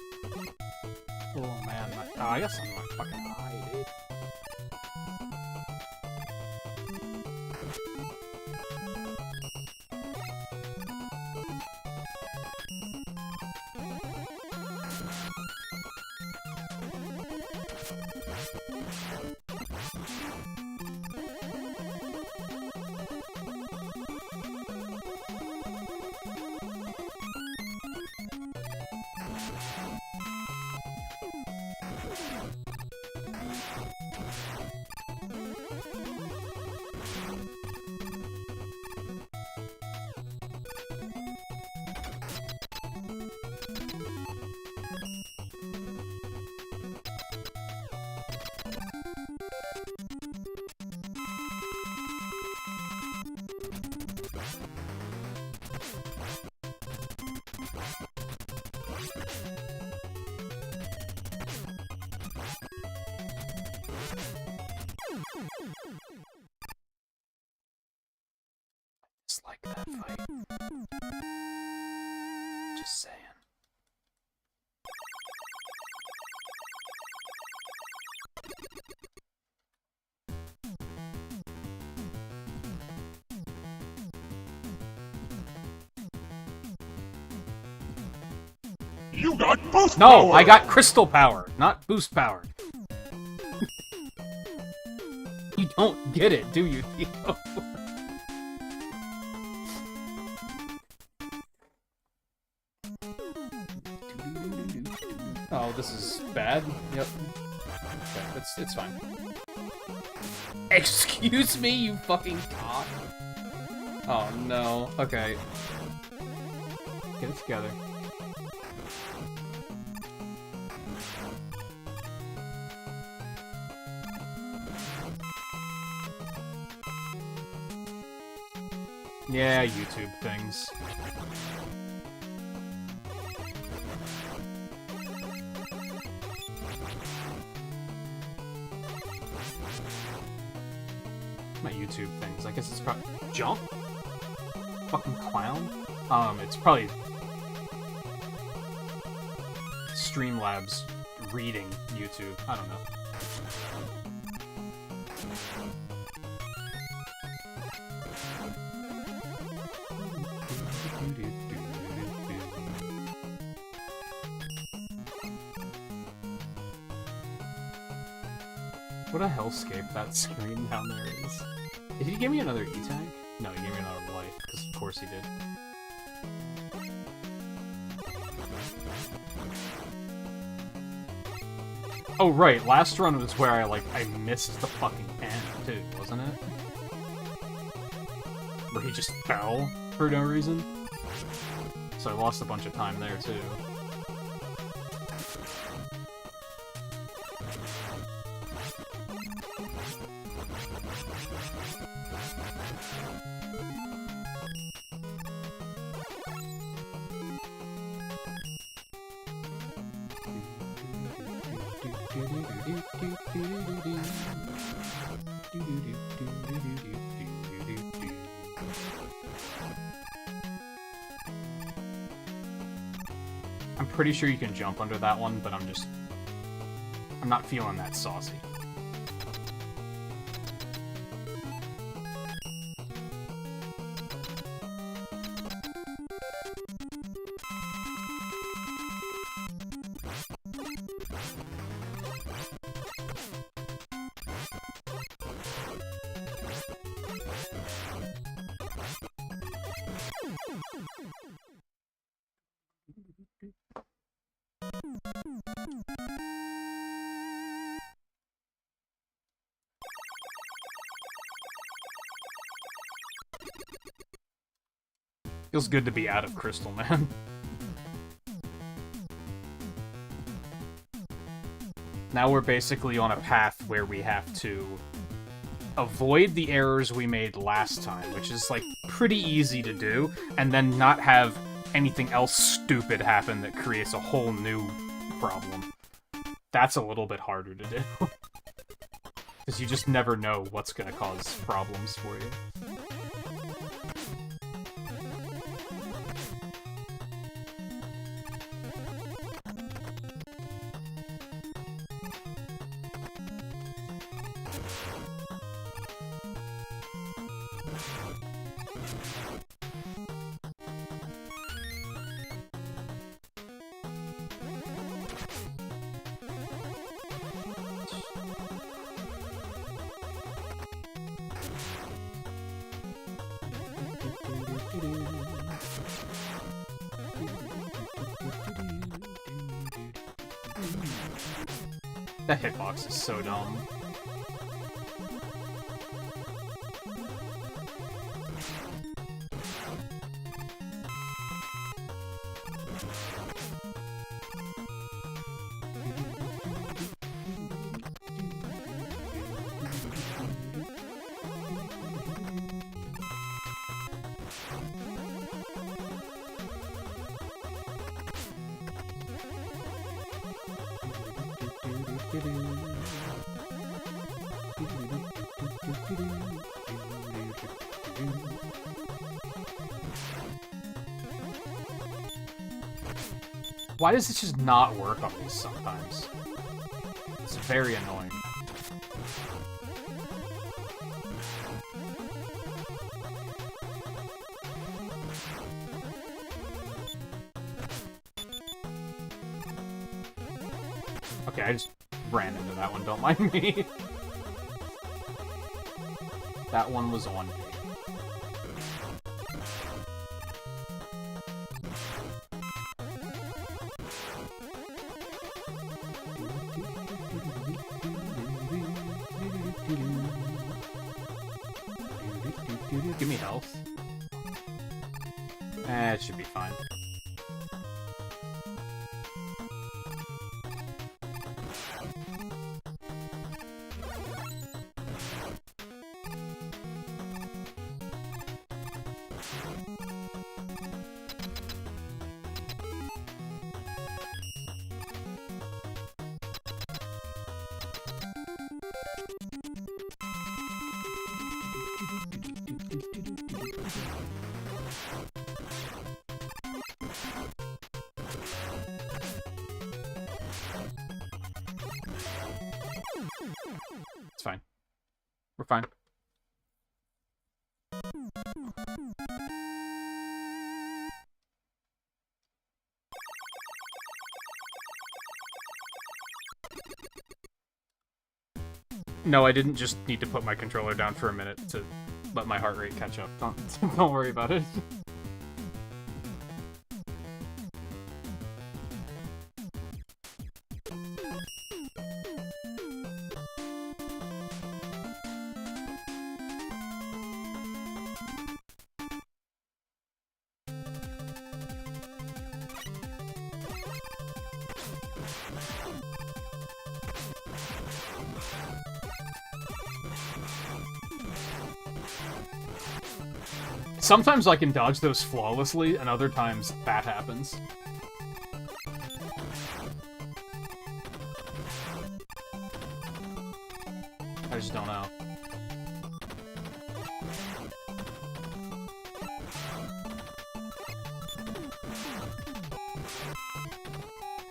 Oh man, I guess I'm like fucking high, dude. Just like that fight. Just saying. You got boost No, power! I got crystal power, not boost power. You don't get it, do you, Theo? Oh, this is bad? Yep. Okay, it's fine. Excuse me, you fucking cock. Oh no. Okay. Get it together. Yeah, YouTube things. My YouTube things. I guess it's probably jump. Fucking clown. It's probably Streamlabs reading YouTube. I don't know. What a hellscape that screen down there is. Did he give me another E-Tank? No, he gave me another life, because of course he did. Oh right, last run was where I missed the fucking end too, wasn't it? Where he just fell for no reason. So I lost a bunch of time there too. I'm pretty sure you can jump under that one, but I'm not feeling that saucy. Feels good to be out of Crystal, man. Now we're basically on a path where we have to avoid the errors we made last time, which is, like, pretty easy to do, and then not have anything else stupid happen that creates a whole new problem. That's a little bit harder to do. Because you just never know what's gonna cause problems for you. That hitbox is so dumb. Why does it just not work on these sometimes? It's very annoying. Okay, I just ran into that one, don't mind me. That one was on me. Give me health. It should be fine. It's fine. We're fine. No, I didn't just need to put my controller down for a minute to let my heart rate catch up. Don't worry about it. Sometimes I can dodge those flawlessly, and other times that happens. I just don't know.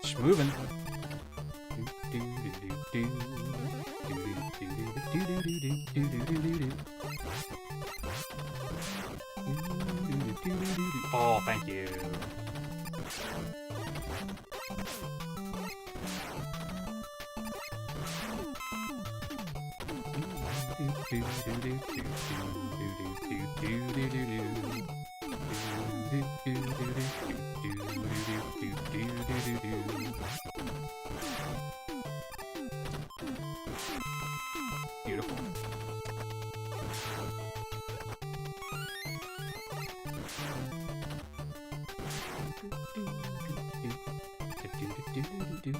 Just moving. Oh, thank you. Beautiful. We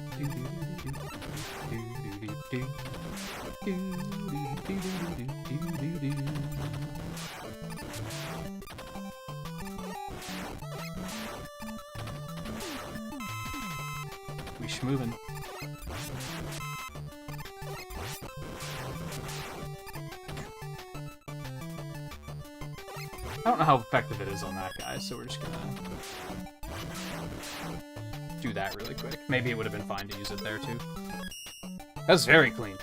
schmovin'. I don't know how effective it is on that guy, so we're just gonna do that really quick. Maybe it would have been fine to use it there, too. That's very clean.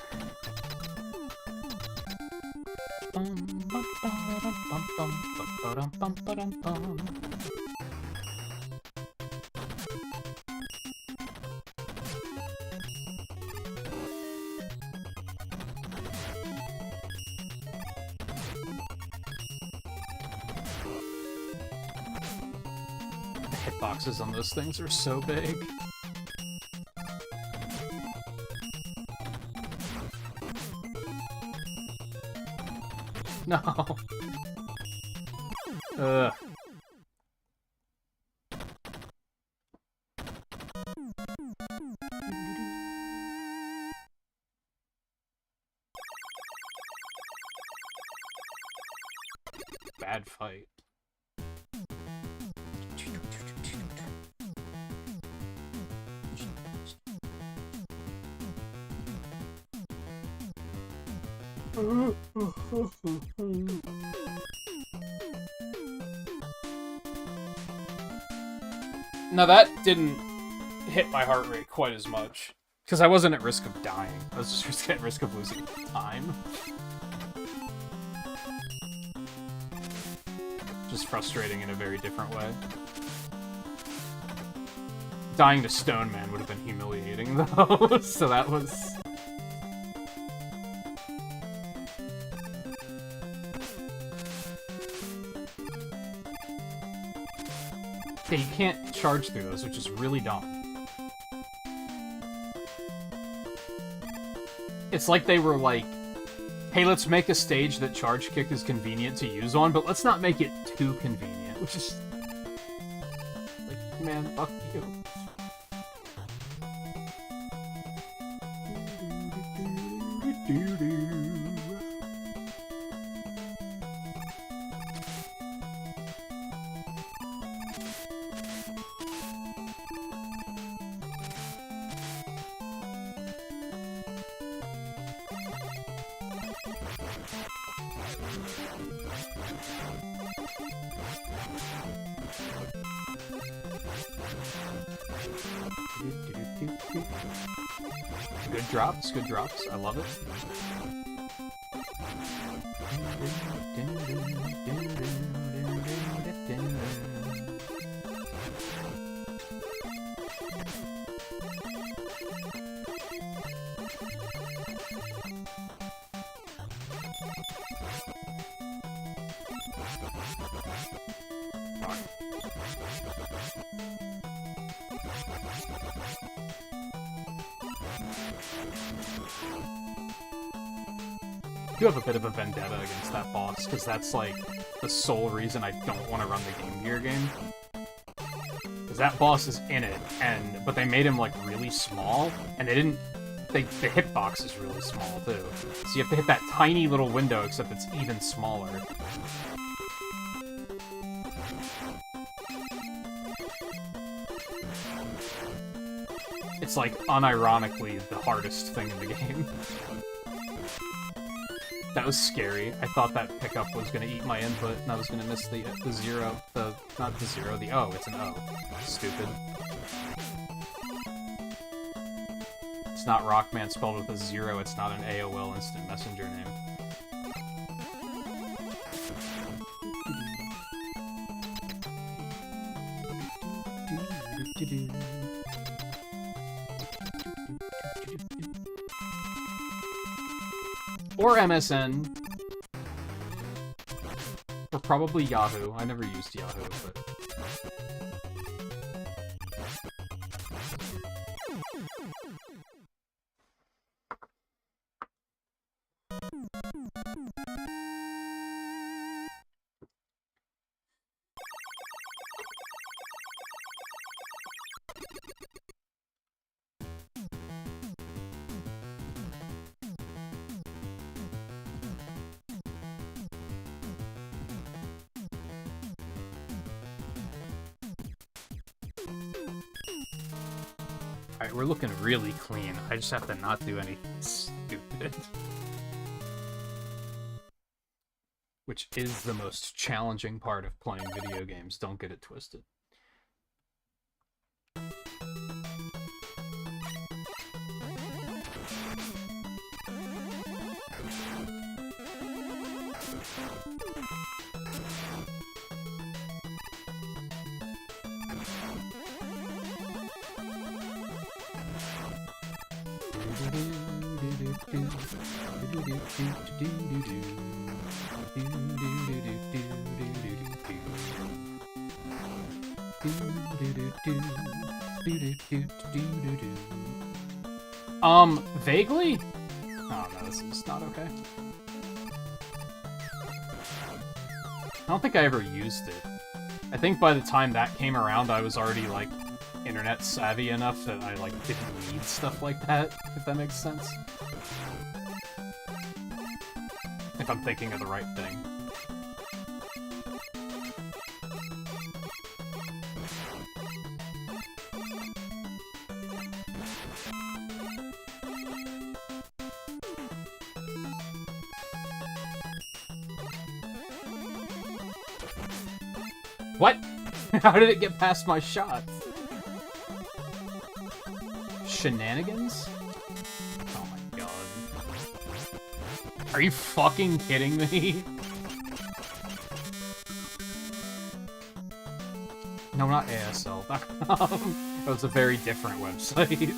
Hitboxes on those things are so big. No. Ugh. Bad fight. Now that didn't hit my heart rate quite as much, because I wasn't at risk of dying. I was just at risk of losing time. Just frustrating in a very different way. Dying to Stone Man would have been humiliating, though, so that was... Yeah, you can't charge through those, which is really dumb. It's like they were like, hey, let's make a stage that Charge Kick is convenient to use on, but let's not make it too convenient, which is... like, man, fuck you. Good drops, good drops. I love it. I do have a bit of a vendetta against that boss, because that's, like, the sole reason I don't want to run the Game Gear game. Because that boss is in it, but they made him, like, really small, and they didn't... the hitbox is really small, too. So you have to hit that tiny little window, except it's even smaller. It's, like, unironically the hardest thing in the game. That was scary. I thought that pickup was going to eat my input, and I was going to miss the zero. Not the zero, the O. It's an O. Stupid. It's not Rockman spelled with a zero. It's not an AOL Instant Messenger name. Or MSN. Or probably Yahoo. I never used Yahoo, but... Alright, we're looking really clean. I just have to not do anything stupid. Which is the most challenging part of playing video games, don't get it twisted. Vaguely? Oh no, this is not okay. I don't think I ever used it. I think by the time that came around, I was already, like, internet savvy enough that I, like, didn't need stuff like that, if that makes sense. If I'm thinking of the right thing. What? How did it get past my shot? Shenanigans? Oh my god. Are you fucking kidding me? No, not ASL.com. That was a very different website.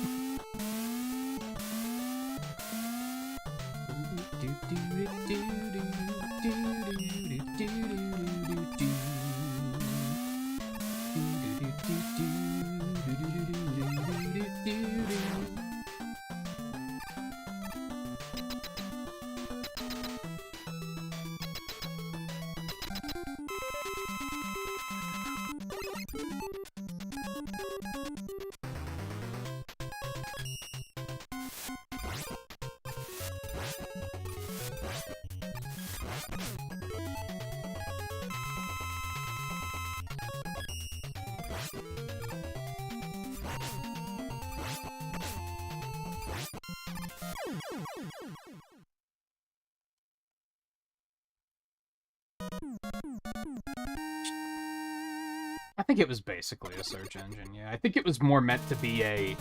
I think it was basically a search engine, yeah. I think it was more meant to be a...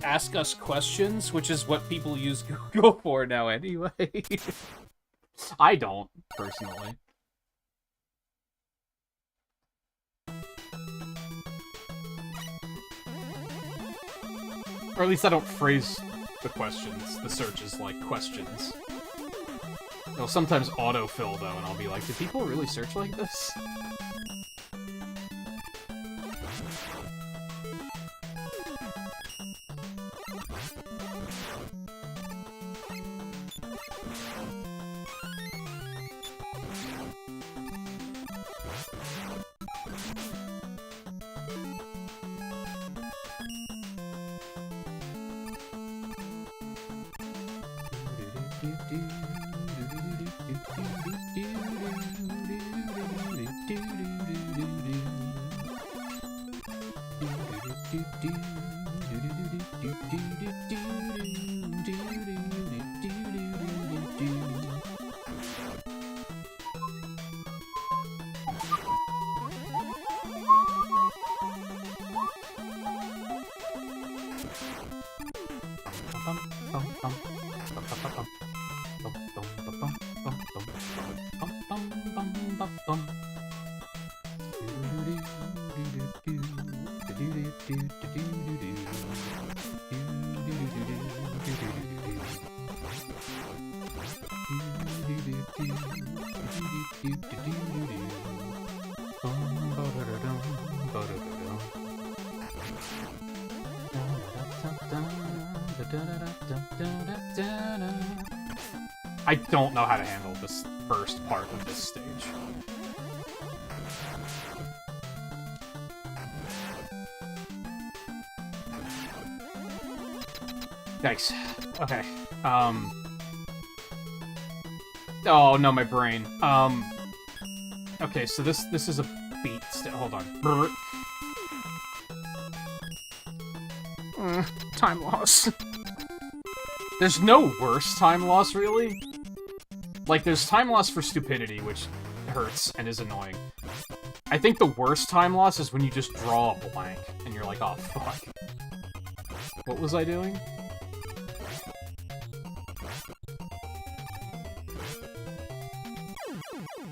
ask us questions, which is what people use Google for now anyway. I don't, personally. Or at least I don't phrase the questions, the searches like questions. It'll sometimes autofill, though, and I'll be like, do people really search like this? I don't know how to handle this first part of this stage. Yikes. Okay. Oh no, my brain. Okay, so this is a beat. Hold on. time loss. There's no worse time loss, really. Like, there's time loss for stupidity, which hurts and is annoying. I think the worst time loss is when you just draw a blank, and you're like, oh, fuck. What was I doing?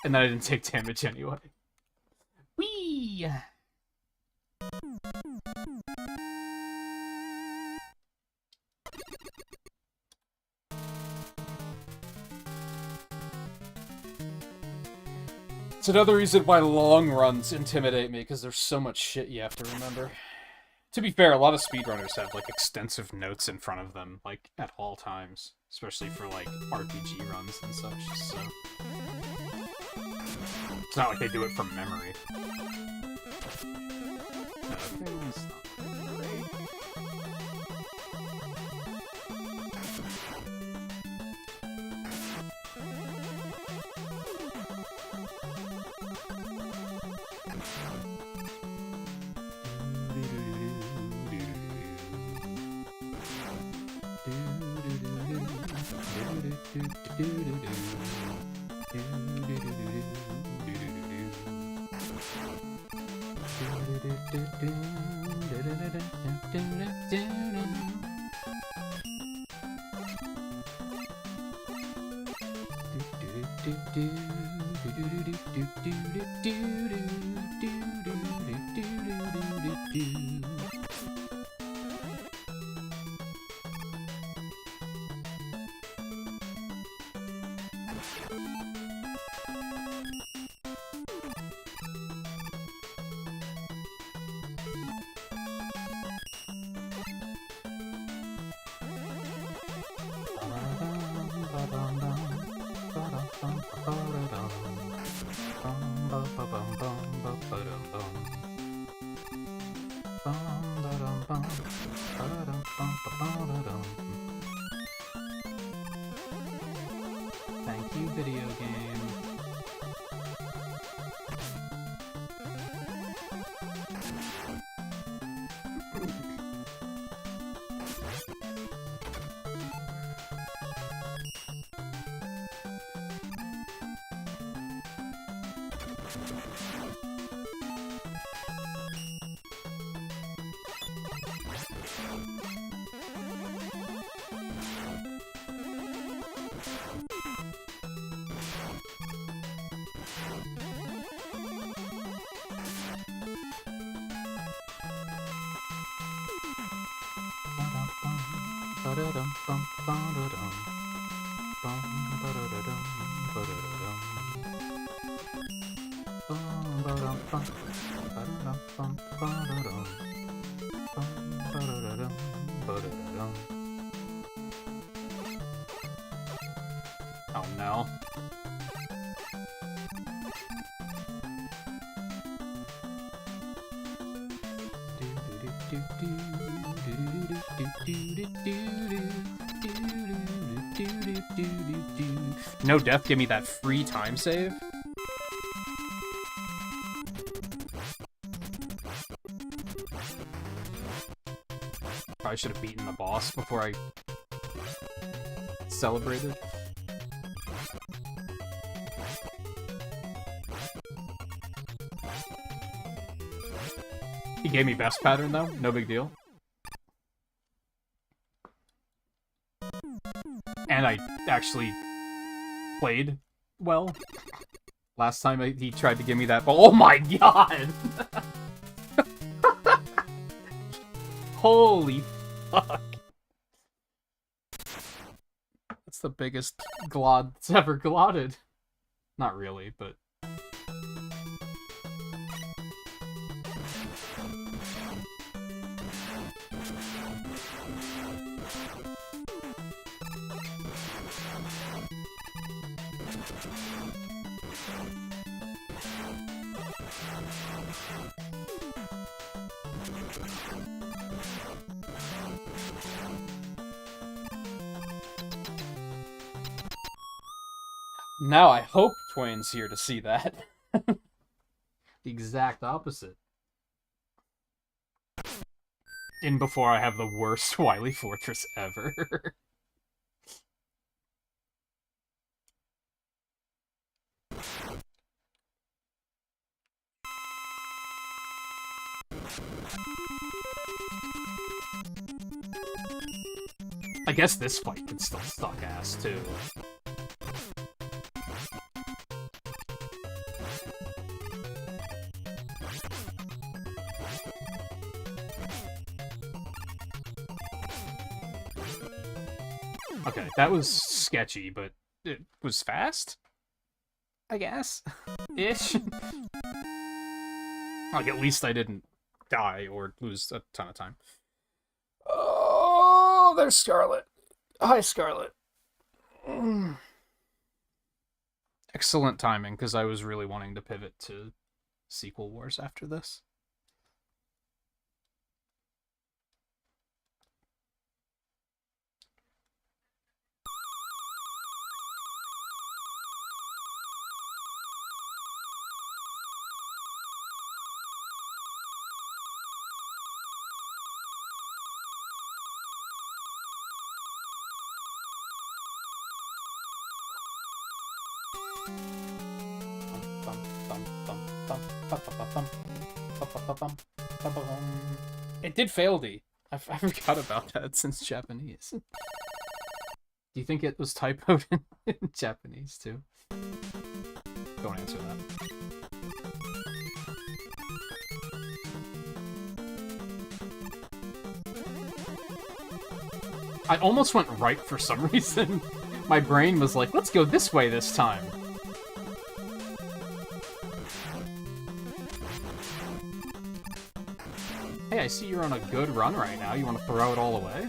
And then I didn't take damage anyway. Whee! It's another reason why long runs intimidate me, because there's so much shit you have to remember. To be fair, a lot of speedrunners have, like, extensive notes in front of them, like, at all times. Especially for, like, RPG runs and such, so... It's not like they do it from memory. Okay, let's stop. Thank you, video game. Oh no. No death, give me that free time save. Probably should have beaten the boss before I celebrated. He gave me best pattern though, no big deal. And I actually played well. Last time he tried to give me that, oh my god! Holy fuck. That's the biggest glod that's ever glotted. Not really, but... Now I hope Twain's here to see that. The exact opposite. in before I have the worst Wily Fortress ever. I guess this fight can still suck ass, too. Okay, that was sketchy, but it was fast? I guess? Ish? Like, at least I didn't die or lose a ton of time. Oh, there's Scarlet. Hi, Scarlet. Excellent timing, because I was really wanting to pivot to Sequel Wars after this. It did failedy. I forgot about that since Japanese. Do you think it was typoed in Japanese too? Don't answer that. I almost went right for some reason. My brain was like, let's go this way this time. Hey, I see you're on a good run right now. You want to throw it all away?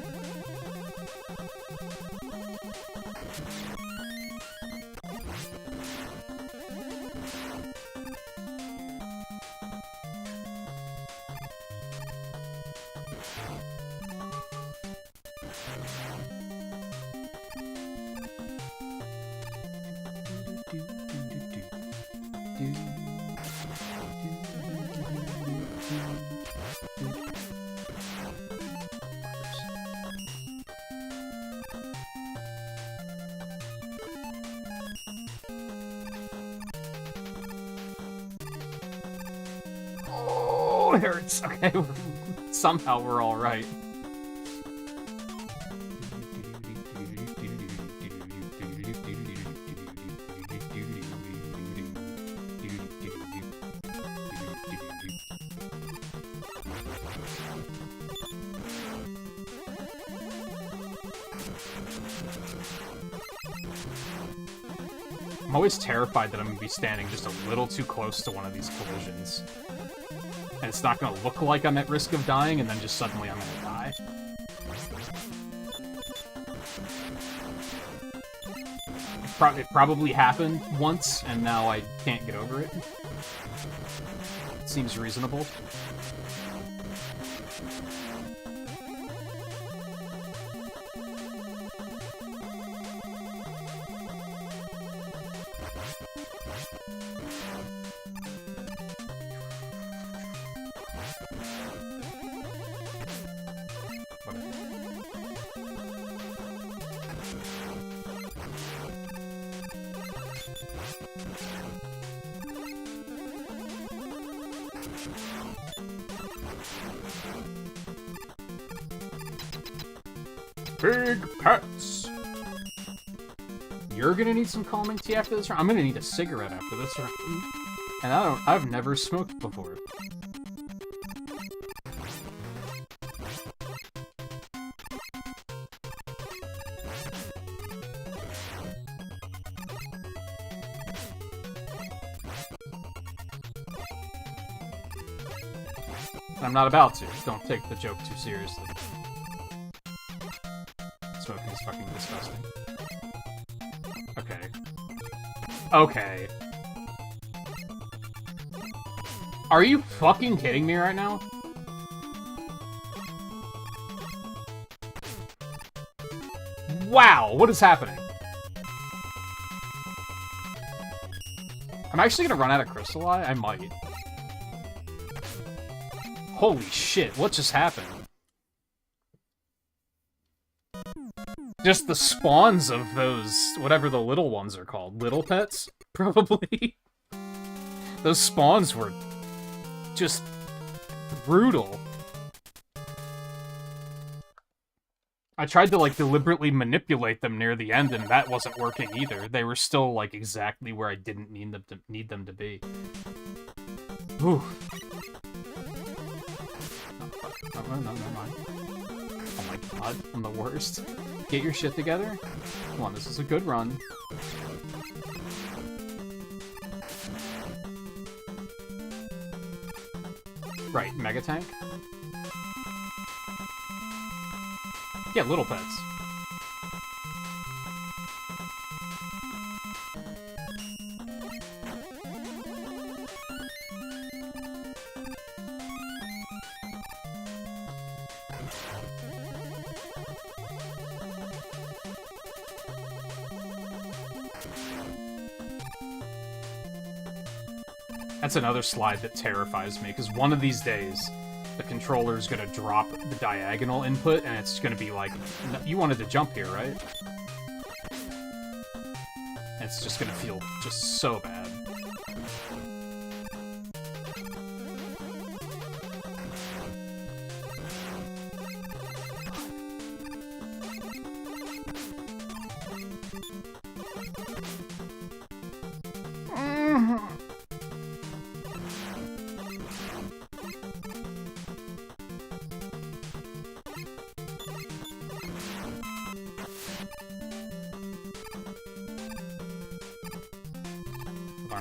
Oh, it hurts. Okay, somehow we're all right. I'm always terrified that I'm going to be standing just a little too close to one of these collisions. And it's not going to look like I'm at risk of dying, and then just suddenly I'm going to die. It probably happened once, and now I can't get over it. It seems reasonable. Big pets! You're gonna need some calming tea after this round? I'm gonna need a cigarette after this round. And I've never smoked before. And I'm not about to. Don't take the joke too seriously. Smoking is fucking disgusting. Okay. Okay. Are you fucking kidding me right now? Wow, what is happening? I'm actually gonna run out of Crystal Eye? I might. Holy shit, what just happened? Just the spawns of those, whatever the little ones are called. Little pets? Probably. Those spawns were just brutal. I tried to, like, deliberately manipulate them near the end, and that wasn't working either. They were still, like, exactly where I didn't need them to be. Ooh. No, never mind. Oh my god, I'm the worst. Get your shit together. Come on, this is a good run. Right, Mega Tank? Yeah, little pets. That's another slide that terrifies me, because one of these days, the controller's gonna drop the diagonal input, and it's gonna be like, you wanted to jump here, right? It's just gonna feel just so bad.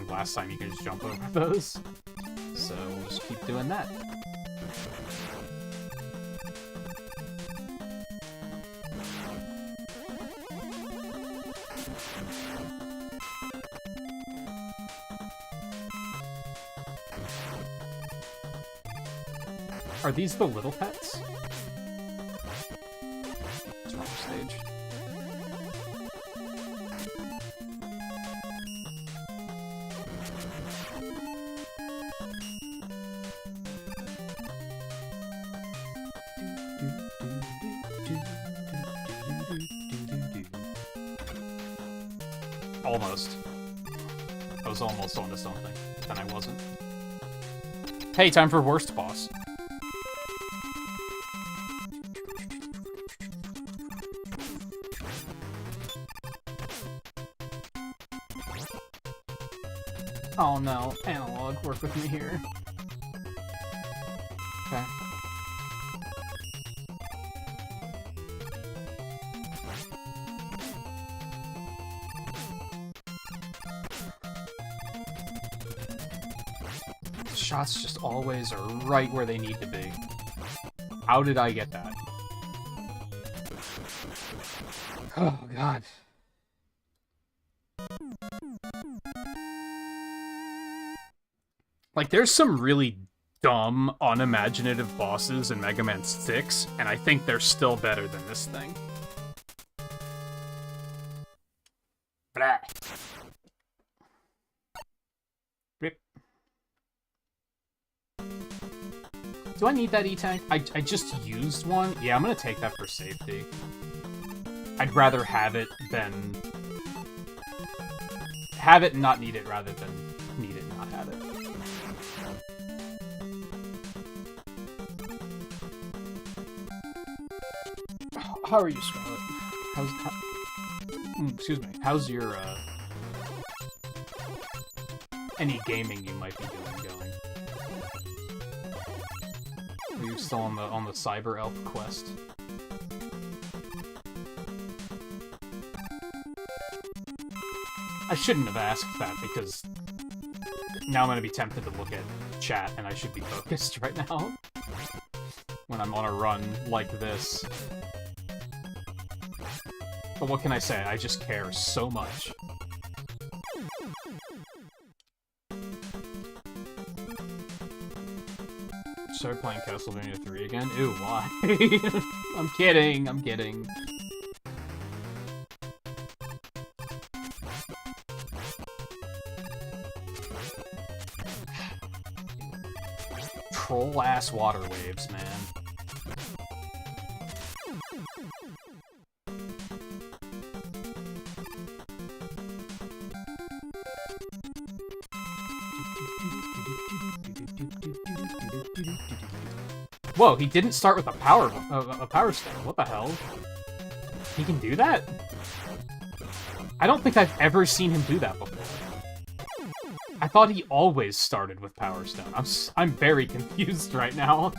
Last time you can just jump over those, so we'll just keep doing that. Are these the little pets? It's wrong stage. Almost. I was almost onto something, then I wasn't. Hey, time for worst boss. Oh no, analog, work with me here. Okay. Shots just always are right where they need to be. How did I get that? Oh, God. Like, there's some really dumb, unimaginative bosses in Mega Man 6, and I think they're still better than this thing. Blah. Rip. Do I need that E-Tank? I just used one? Yeah, I'm gonna take that for safety. I'd rather have it than... have it and not need it rather than need it and not have it. How are you, Scarlet? Excuse me. How's your, any gaming you might be doing going? Are you still on the Cyber Elf quest? I shouldn't have asked that, because now I'm gonna be tempted to look at chat, and I should be focused right now. When I'm on a run like this. But what can I say? I just care so much. Start playing Castlevania 3 again? Ew, why? I'm kidding, I'm kidding. Troll-ass water waves, man. Whoa, he didn't start with a power stone. What the hell? He can do that? I don't think I've ever seen him do that before. I thought he always started with power stone. I'm very confused right now.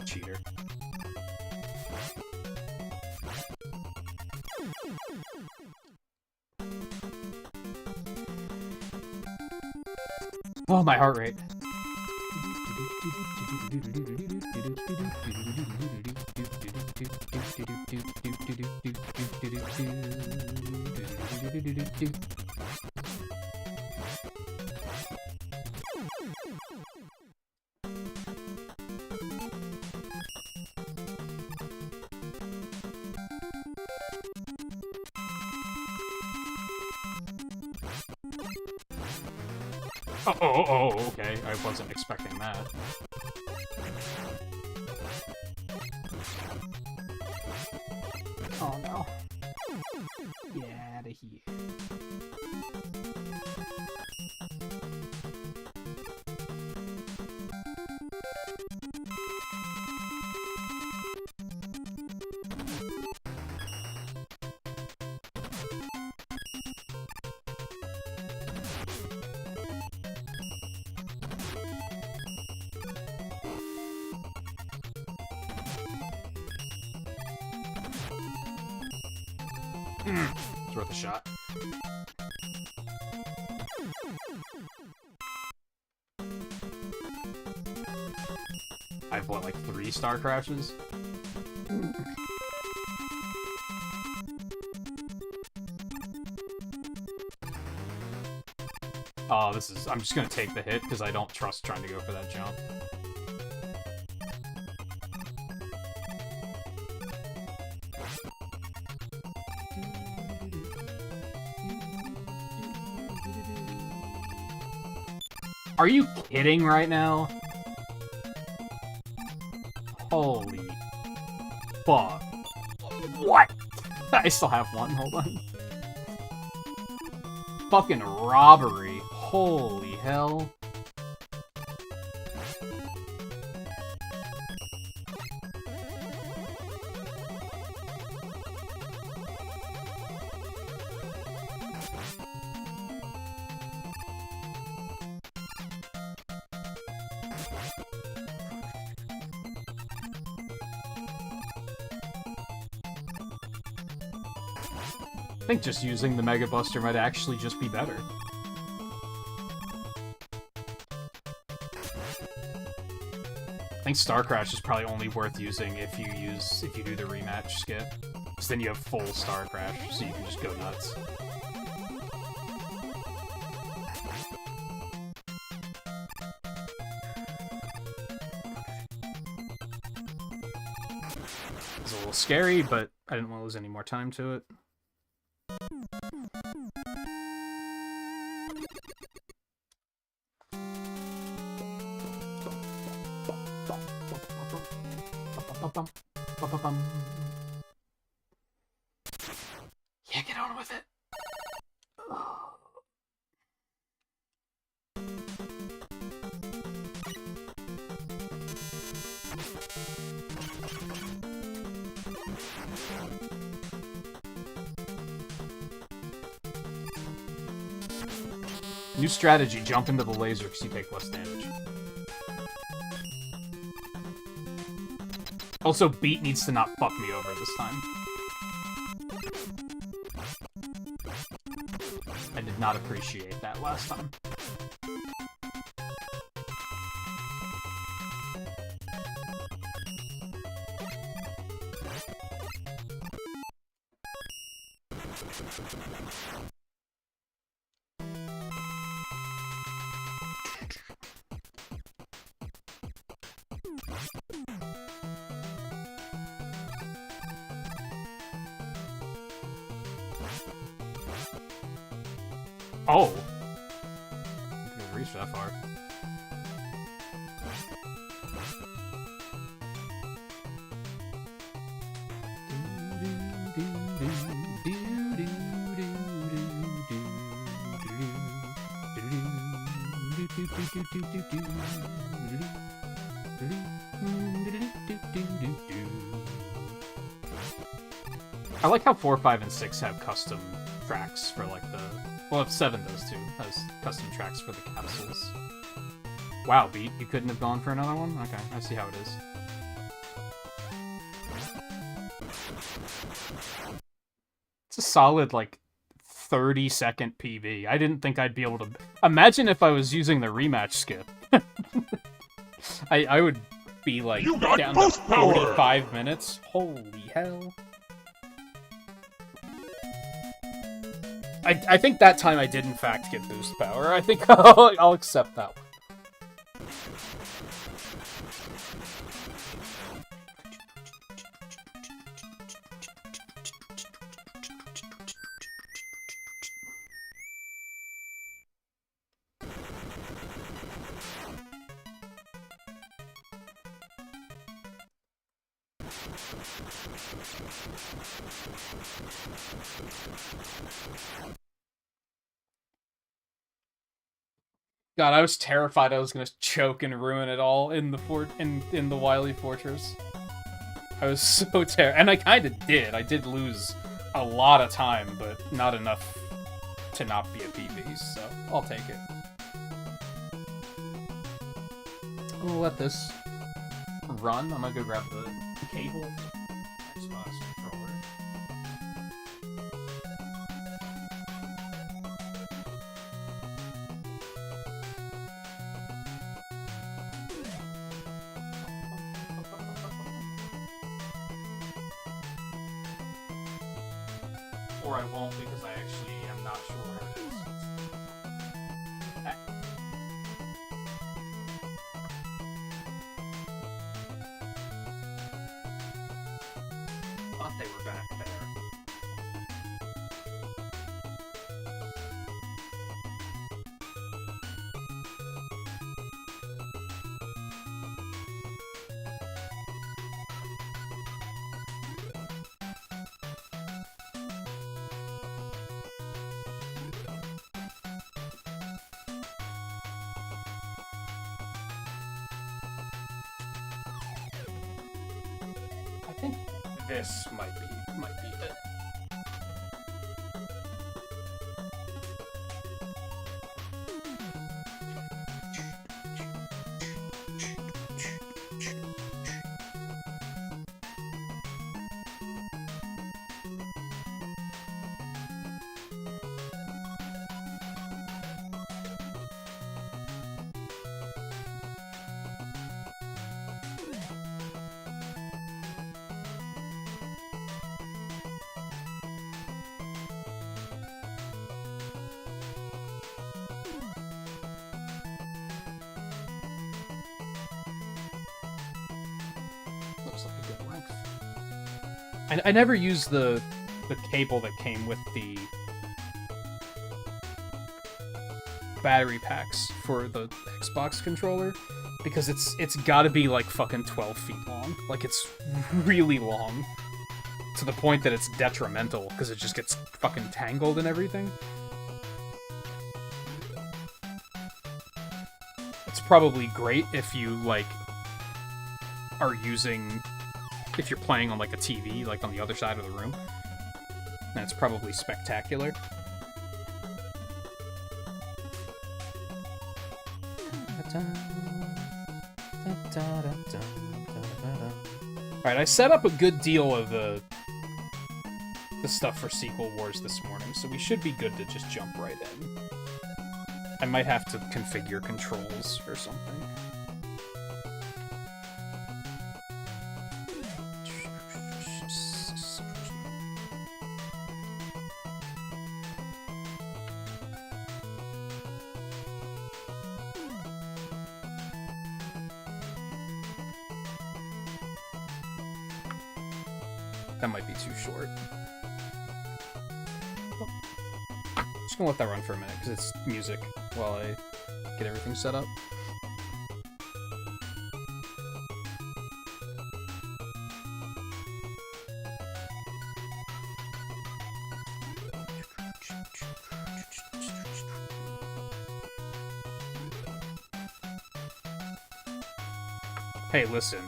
Cheater. Oh, my heart rate. Oh, okay. I wasn't expecting that. Oh, no. Get out of here. It's worth a shot. I have, what, like 3 star crashes? Oh, this is... I'm just gonna take the hit, because I don't trust trying to go for that jump. Are you kidding right now? Holy fuck. What? I still have one, hold on. Fucking robbery. Holy hell. I think just using the Mega Buster might actually just be better. I think Star Crash is probably only worth using if you do the rematch skip. Because then you have full Star Crash, so you can just go nuts. It's a little scary, but I didn't want to lose any more time to it. Yeah, get on with it. New strategy, jump into the laser because you take less damage. Also, Beat needs to not fuck me over this time. I did not appreciate that last time. Oh! I didn't reach that far. I like how 4, 5, and 6 have custom tracks for like the... Well, 7 does too. Has custom tracks for the capsules. Wow, Beat, you couldn't have gone for another one? Okay, I see how it is. It's a solid, like, 30-second PB. I didn't think I'd be able to... Imagine if I was using the rematch skip. I would be, like, down to 45 minutes. Holy hell. I think that time I did, in fact, get boost power. I think I'll accept that one. God, I was terrified I was gonna choke and ruin it all in the in the Wily Fortress. I was so terrified, and I kind of did. I did lose a lot of time, but not enough to not be a PB, so I'll take it. I'm gonna let this run. I'm gonna go grab the cable. Xbox controller. Or I won't because I actually am not sure where it is. Thought they were back there. I think this might be it. Looks like a good length. I never used the cable that came with the battery packs for the Xbox controller because it's got to be like fucking 12 feet long. Like it's really long to the point that it's detrimental because it just gets fucking tangled and everything. It's probably great if you like are using, if you're playing on like a TV, like on the other side of the room, then it's probably spectacular. Alright, I set up a good deal of the stuff for Sequel Wars this morning, so we should be good to just jump right in. I might have to configure controls or something. That might be too short. Just gonna let that run for a minute, because it's music while I get everything set up. Hey, listen.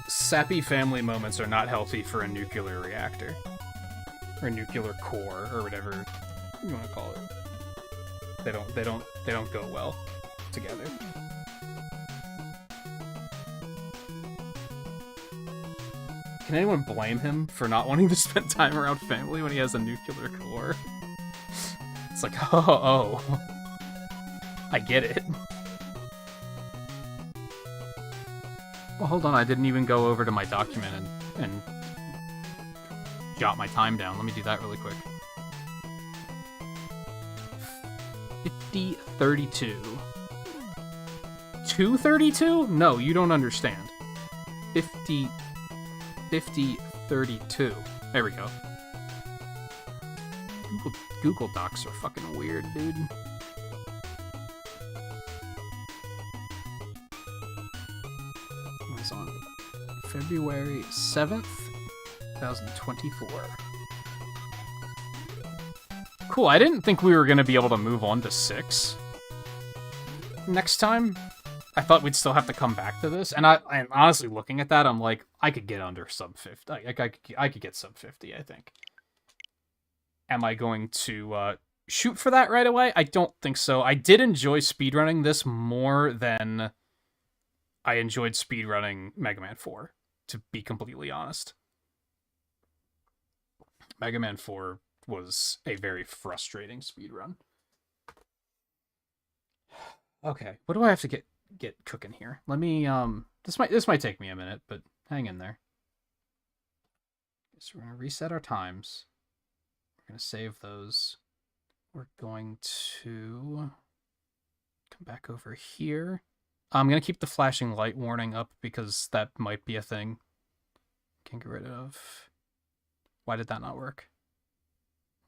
Sappy family moments are not healthy for a nuclear reactor. Or nuclear core, or whatever you want to call it. They don't go well together. Can anyone blame him for not wanting to spend time around family when he has a nuclear core? It's like, oh. I get it. Well, hold on, I didn't even go over to my document and jot my time down. Let me do that really quick. 50:32. 2:32? No, you don't understand. 50:32. There we go. Google Docs are fucking weird, dude. It was on February 7th, 2024. Cool, I didn't think we were going to be able to move on to 6 next time. I thought we'd still have to come back to this, and I'm honestly looking at that, I'm like, I could get under sub 50. I could get sub 50, I think. Am I going to shoot for that right away? I don't think so. I did enjoy speedrunning this more than I enjoyed speedrunning Mega Man 4, to be completely honest. Mega Man 4 was a very frustrating speedrun. Okay, what do I have to get cooking here? Let me this might take me a minute, but hang in there. So we're gonna reset our times. We're gonna save those. We're going to come back over here. I'm gonna keep the flashing light warning up because that might be a thing. Can get rid of. Why did that not work?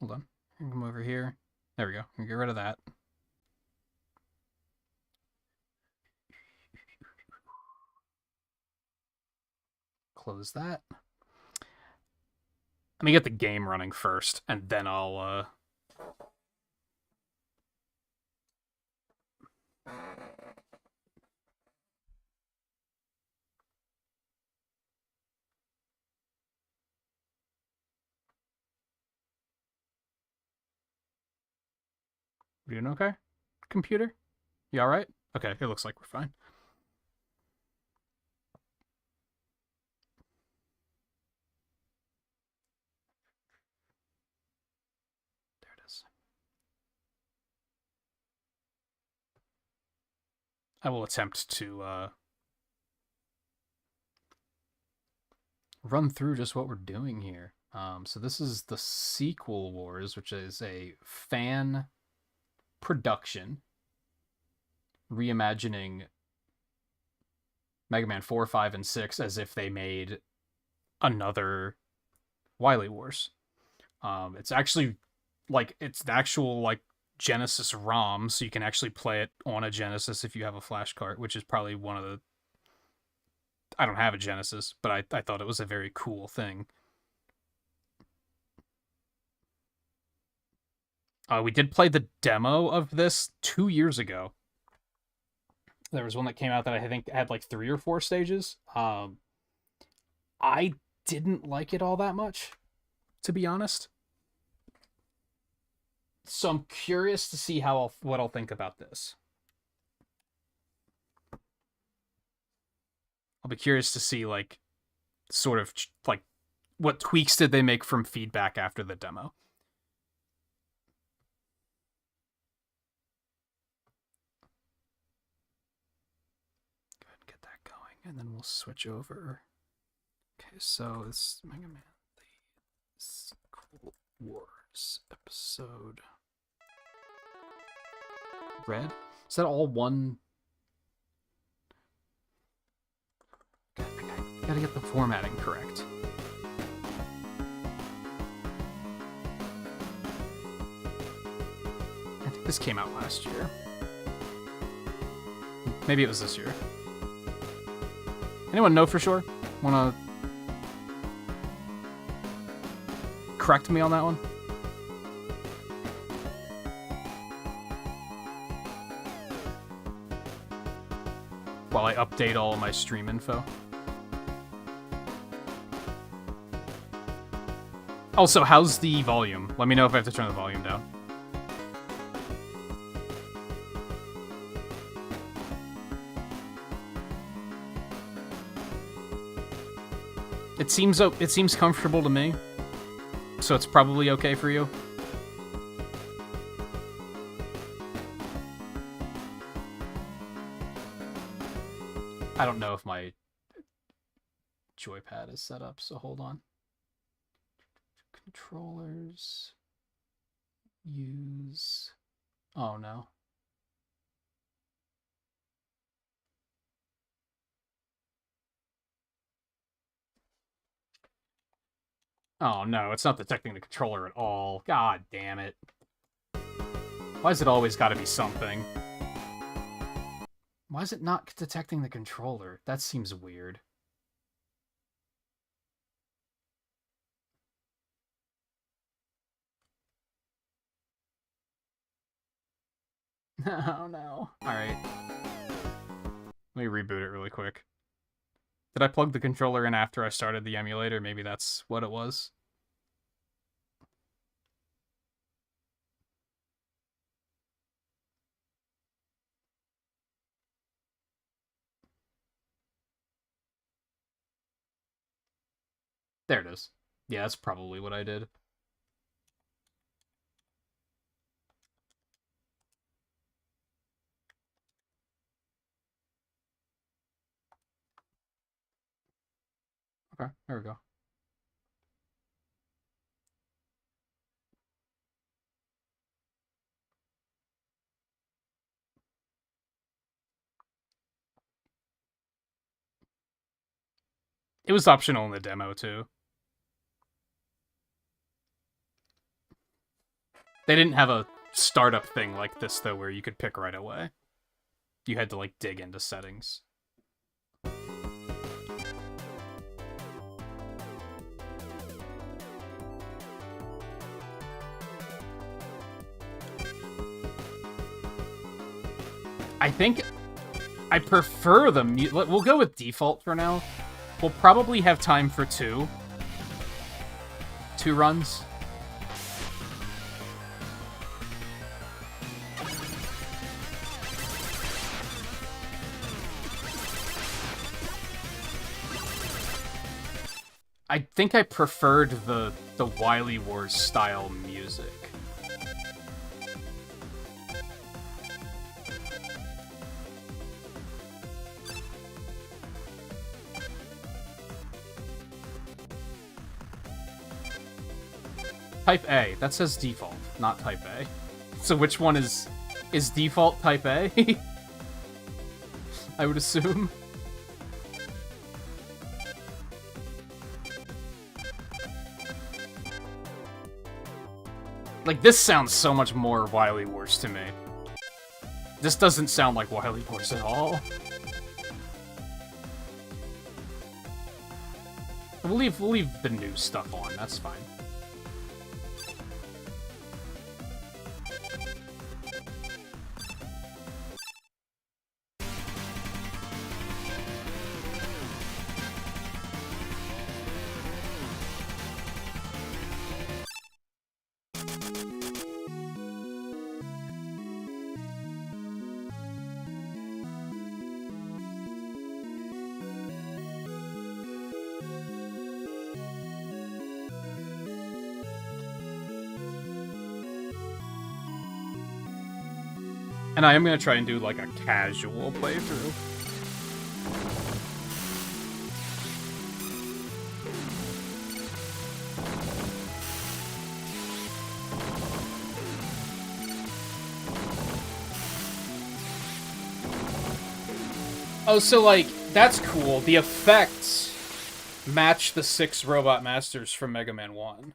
Hold on. I'm gonna come over here. There we go. I'm gonna get rid of that. Close that. Let me get the game running first, and then I'll You doing okay? Computer? You alright? Okay, it looks like we're fine. There it is. I will attempt to run through just what we're doing here. So this is the Sequel Wars, which is a fan production reimagining Mega Man 4, 5, and 6 as if they made another Wily Wars. It's actually like it's the actual like Genesis ROM, so you can actually play it on a Genesis if you have a flash cart, which is probably one of the. I don't have a Genesis, but I thought it was a very cool thing. We did play the demo of this 2 years ago. There was one that came out that I think had like 3 or 4 stages. I didn't like it all that much, to be honest. So I'm curious to see what I'll think about this. I'll be curious to see like sort of like what tweaks did they make from feedback after the demo. And then we'll switch over. Okay, so this Mega Man, the Sequel Wars episode. Red? Is that all one? Gotta get the formatting correct. I think this came out last year. Maybe it was this year. Anyone know for sure? Wanna correct me on that one? while I update all of my stream info. Also, how's the volume? Let me know if I have to turn the volume down. It seems comfortable to me, so it's probably okay for you. I don't know if my joypad is set up, so hold on. Controllers. Use. Oh no. Oh no, it's not detecting the controller at all. God damn it. Why is it always gotta be something? Why is it not detecting the controller? That seems weird. Oh no. Alright. Let me reboot it really quick. Did I plug the controller in after I started the emulator? Maybe that's what it was. There it is. Yeah, that's probably what I did. Okay, there we go. It was optional in the demo, too. They didn't have a startup thing like this, though, where you could pick right away. You had to, like, dig into settings. I think I prefer the we'll go with default for now. We'll probably have time for two runs. I think I preferred the Wily Wars style music. Type A. That says default, not type A. So which one is default type A? I would assume. Like, this sounds so much more Wily Wars to me. This doesn't sound like Wily Wars at all. We'll leave the new stuff on, that's fine. And I am going to try and do, like, a casual playthrough. Oh, so, like, that's cool. The effects match the 6 Robot Masters from Mega Man 1.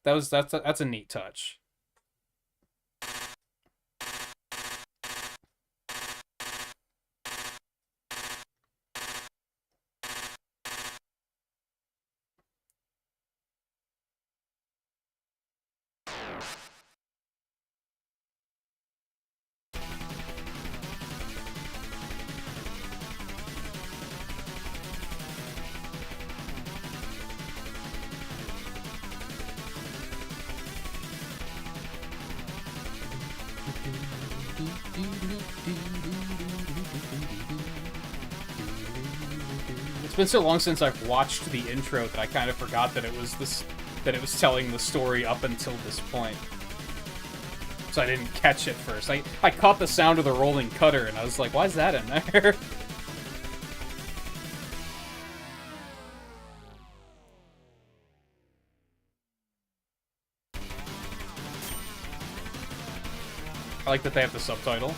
That's a neat touch. been so long since I've watched the intro that I kind of forgot that it was telling the story up until this point. So I didn't catch it first. I caught the sound of the rolling cutter, and I was like, why is that in there? I like that they have the subtitle.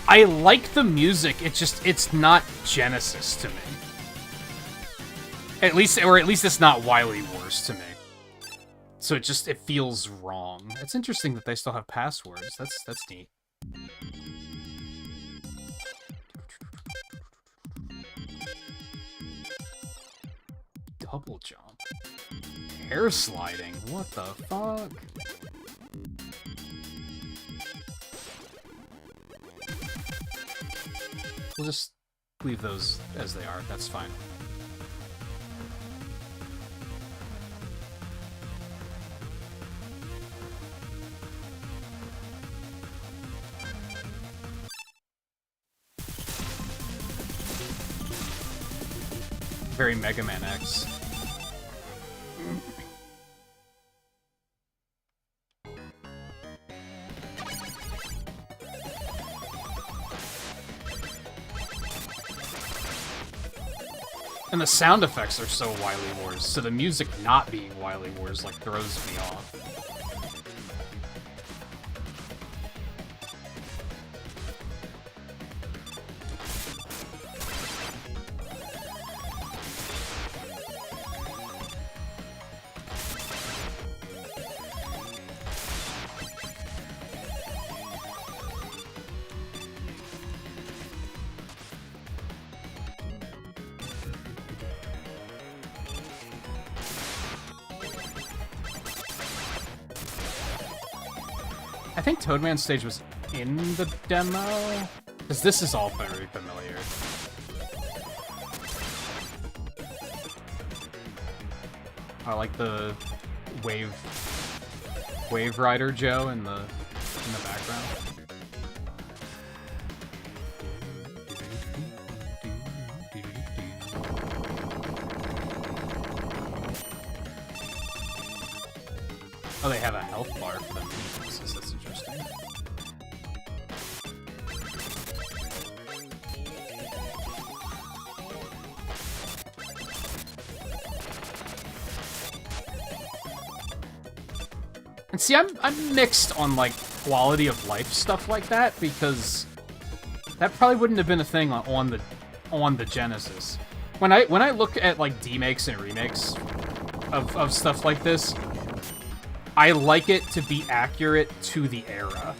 I like the music, it's not Genesis to me. At least it's not Wily Wars to me. So it feels wrong. It's interesting that they still have passwords. That's neat. Double jump. Hair sliding. What the fuck? We'll just leave those as they are. That's fine. Very Mega Man X. And the sound effects are so Wily Wars, so the music not being Wily Wars, like, throws me off. I think Toadman's stage was in the demo, because this is all very familiar. I like the Wave Rider Joe in the background. Oh, they have a health bar for them. That's interesting. And see, I'm mixed on, like, quality of life stuff like that, because that probably wouldn't have been a thing on the Genesis. When I look at, like, demakes and remakes of stuff like this, I like it to be accurate to the era.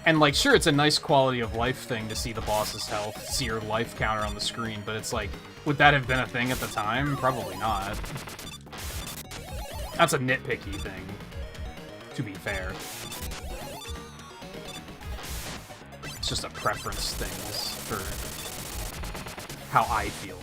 And, like, sure, it's a nice quality of life thing to see the boss's health, see your life counter on the screen, but it's like, would that have been a thing at the time? Probably not. That's a nitpicky thing, to be fair. It's just a preference thing for how I feel.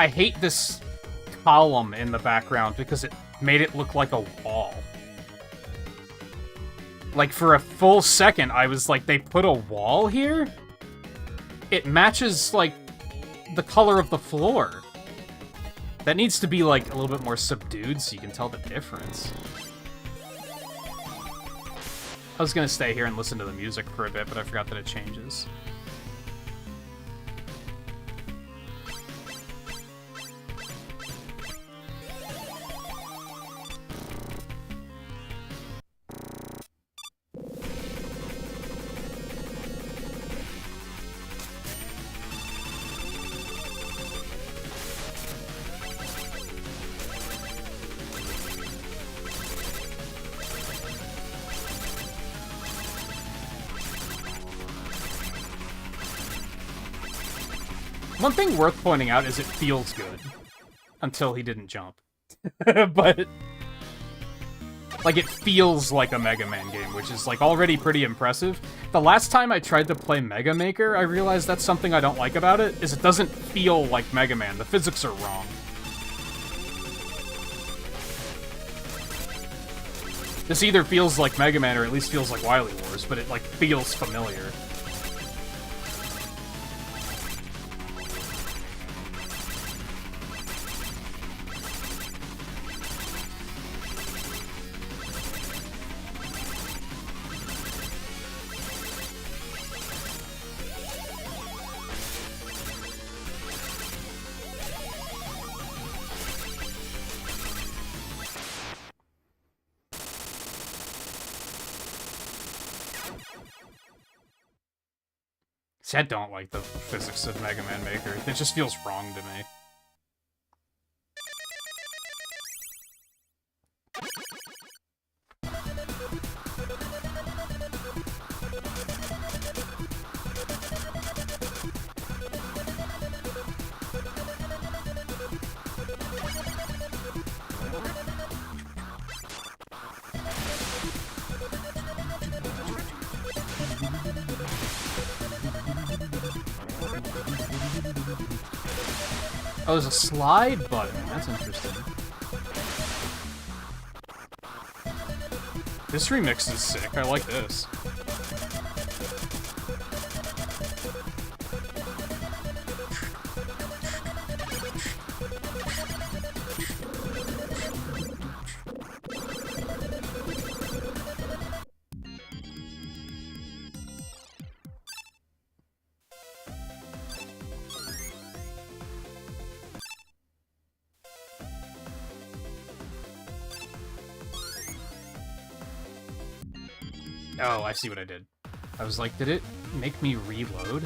I hate this column in the background because it made it look like a wall. Like, for a full second, I was like, they put a wall here? It matches, like, the color of the floor. That needs to be, like, a little bit more subdued so you can tell the difference. I was gonna stay here and listen to the music for a bit, but I forgot that it changes. one thing worth pointing out is it feels good. Until he didn't jump. But... like, it feels like a Mega Man game, which is, like, already pretty impressive. The last time I tried to play Mega Maker, I realized that's something I don't like about it, is it doesn't feel like Mega Man. The physics are wrong. This either feels like Mega Man or at least feels like Wily Wars, but it, like, feels familiar. See, I don't like the physics of Mega Man Maker. It just feels wrong to me. Oh, there's a slide button. That's interesting. This remix is sick. I like this. Oh, I see what I did. I was like, did it make me reload?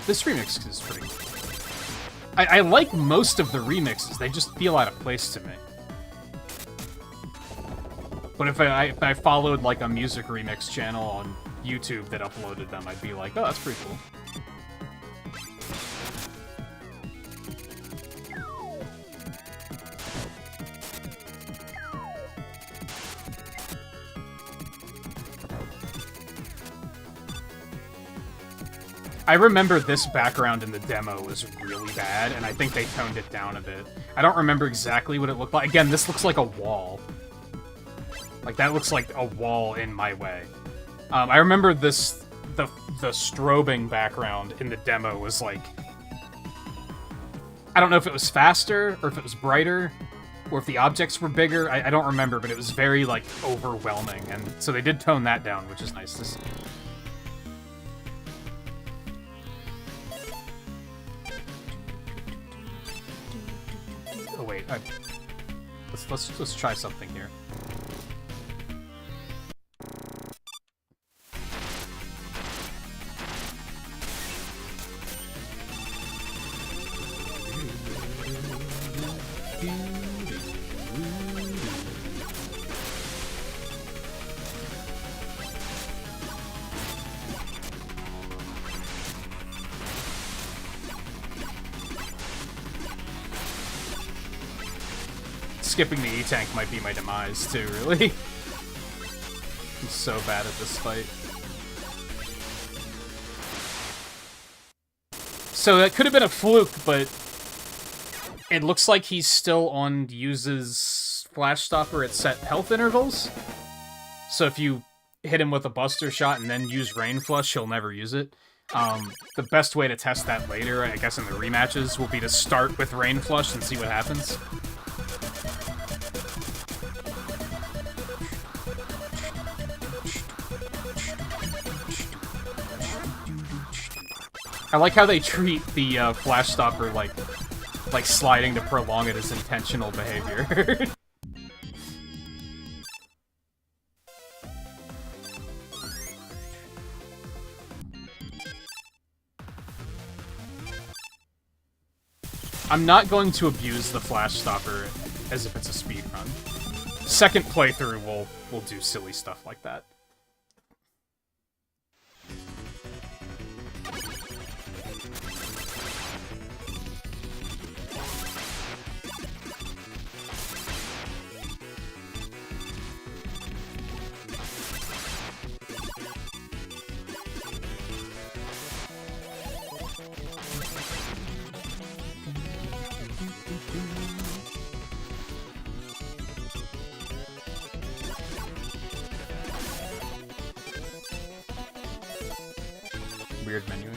This remix is pretty good. I like most of the remixes, they just feel out of place to me. But if I followed like a music remix channel on YouTube that uploaded them, I'd be like, oh, that's pretty cool. I remember this background in the demo was really bad, and I think they toned it down a bit. I don't remember exactly what it looked like. Again, this looks like a wall. Like, that looks like a wall in my way. I remember the strobing background in the demo was like... I don't know if it was faster, or if it was brighter, or if the objects were bigger. I don't remember, but it was very, like, overwhelming. And so they did tone that down, which is nice to see. Oh wait, let's try something here. skipping the E-Tank might be my demise, too, really. I'm so bad at this fight. So that could have been a fluke, but it looks like he's still on uses Flash Stopper at set health intervals. So if you hit him with a Buster Shot and then use Rain Flush, he'll never use it. The best way to test that later, I guess in the rematches, will be to start with Rain Flush and see what happens. I like how they treat the Flash Stopper like sliding to prolong it as intentional behavior. I'm not going to abuse the Flash Stopper as if it's a speedrun. Second playthrough, we'll do silly stuff like that. Weird menuing.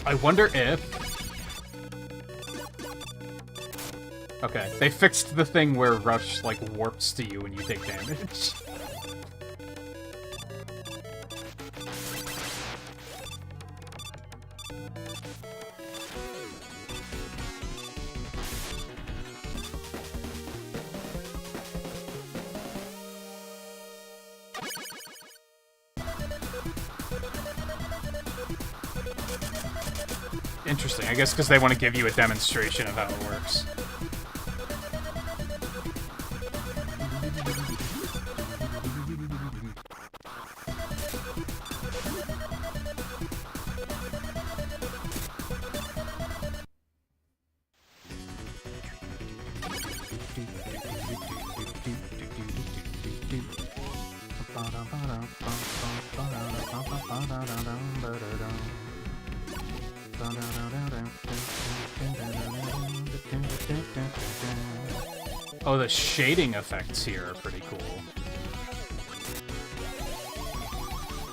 I wonder if... Okay, they fixed the thing where Rush, like, warps to you and you take damage. Interesting, I guess because they want to give you a demonstration of how it works. Oh, the shading effects here are pretty cool.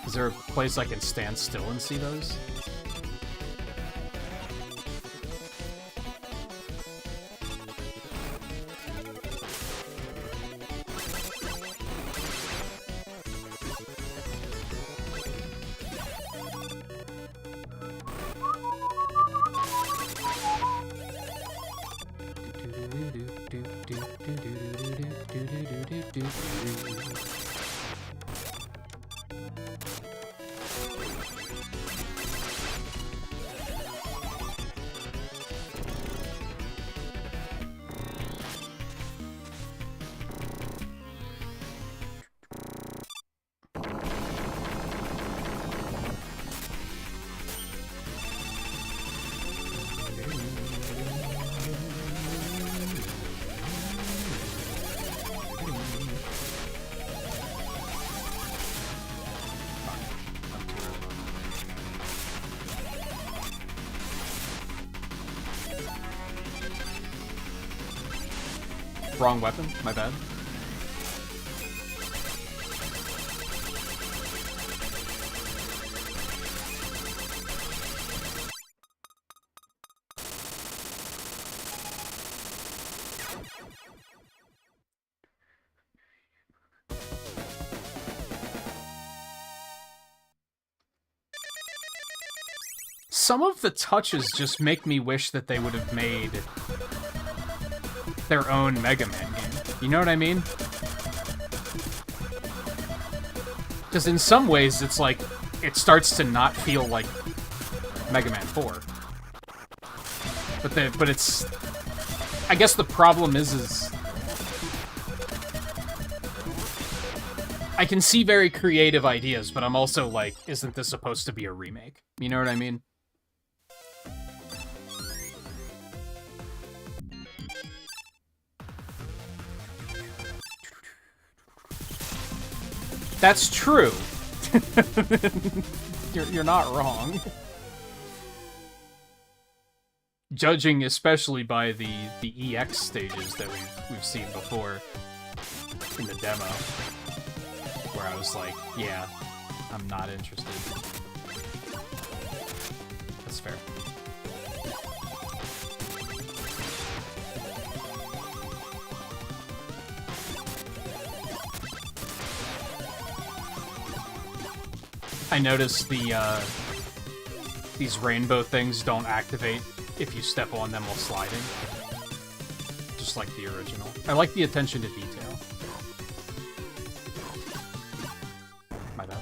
Is there a place I can stand still and see those? Wrong weapon, my bad. Some of the touches just make me wish that they would have made their own Mega Man game. You know what I mean? Because in some ways, it's like, it starts to not feel like Mega Man 4. But it's... I guess the problem is I can see very creative ideas, but I'm also like, isn't this supposed to be a remake? You know what I mean? That's true. You're not wrong. Judging especially by the EX stages that we've seen before in the demo, where I was like, yeah, I'm not interested. That's fair. I noticed these rainbow things don't activate if you step on them while sliding. Just like the original. I like the attention to detail. My bad.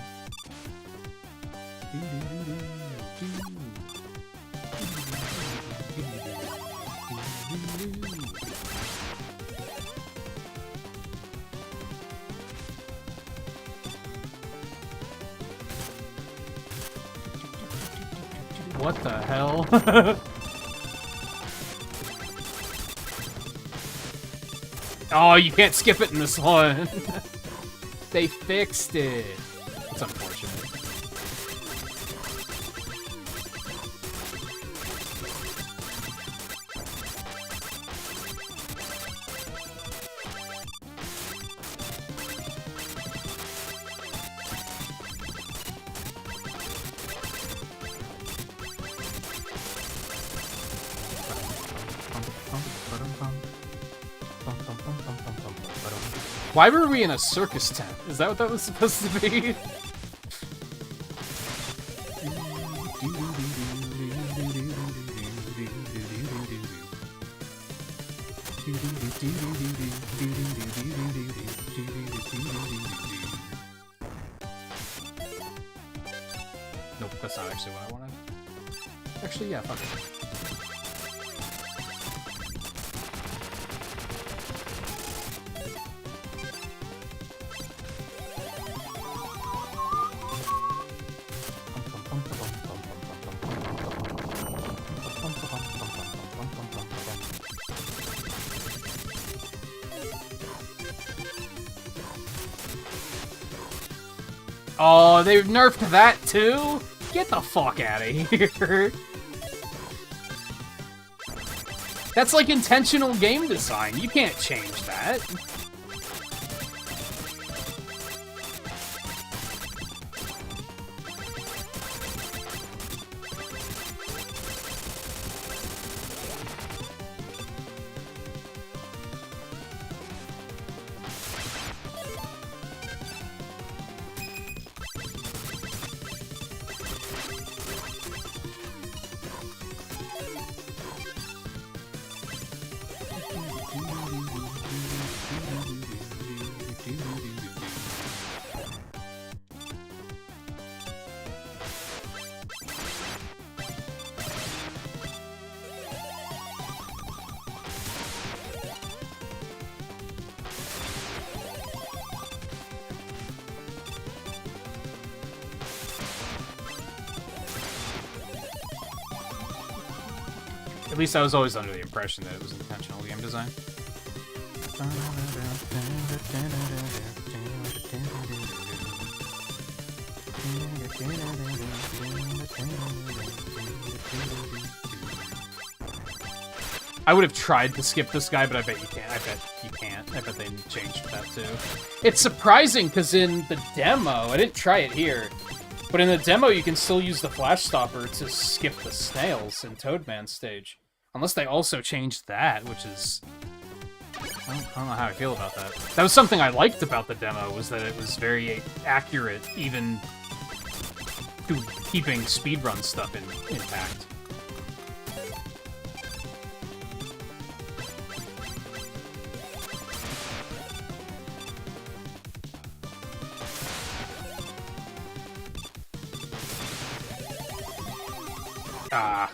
What the hell? Oh, you can't skip it in this one. They fixed it. It's unfortunate. Why were we in a circus tent? Is that what that was supposed to be? Nope, that's not actually what I wanted. Actually, yeah, fuck it. Oh, they've nerfed that too? Get the fuck out of here. That's like intentional game design. You can't change that. At least I was always under the impression that it was intentional game design. I would have tried to skip this guy, but I bet you can't. I bet you can't. I bet they changed that too. It's surprising, because in the demo, I didn't try it here, but in the demo you can still use the flash stopper to skip the snails in Toadman's stage. Unless they also changed that, which is... I don't know how I feel about that. That was something I liked about the demo, was that it was very accurate, even to keeping speedrun stuff intact. Ah,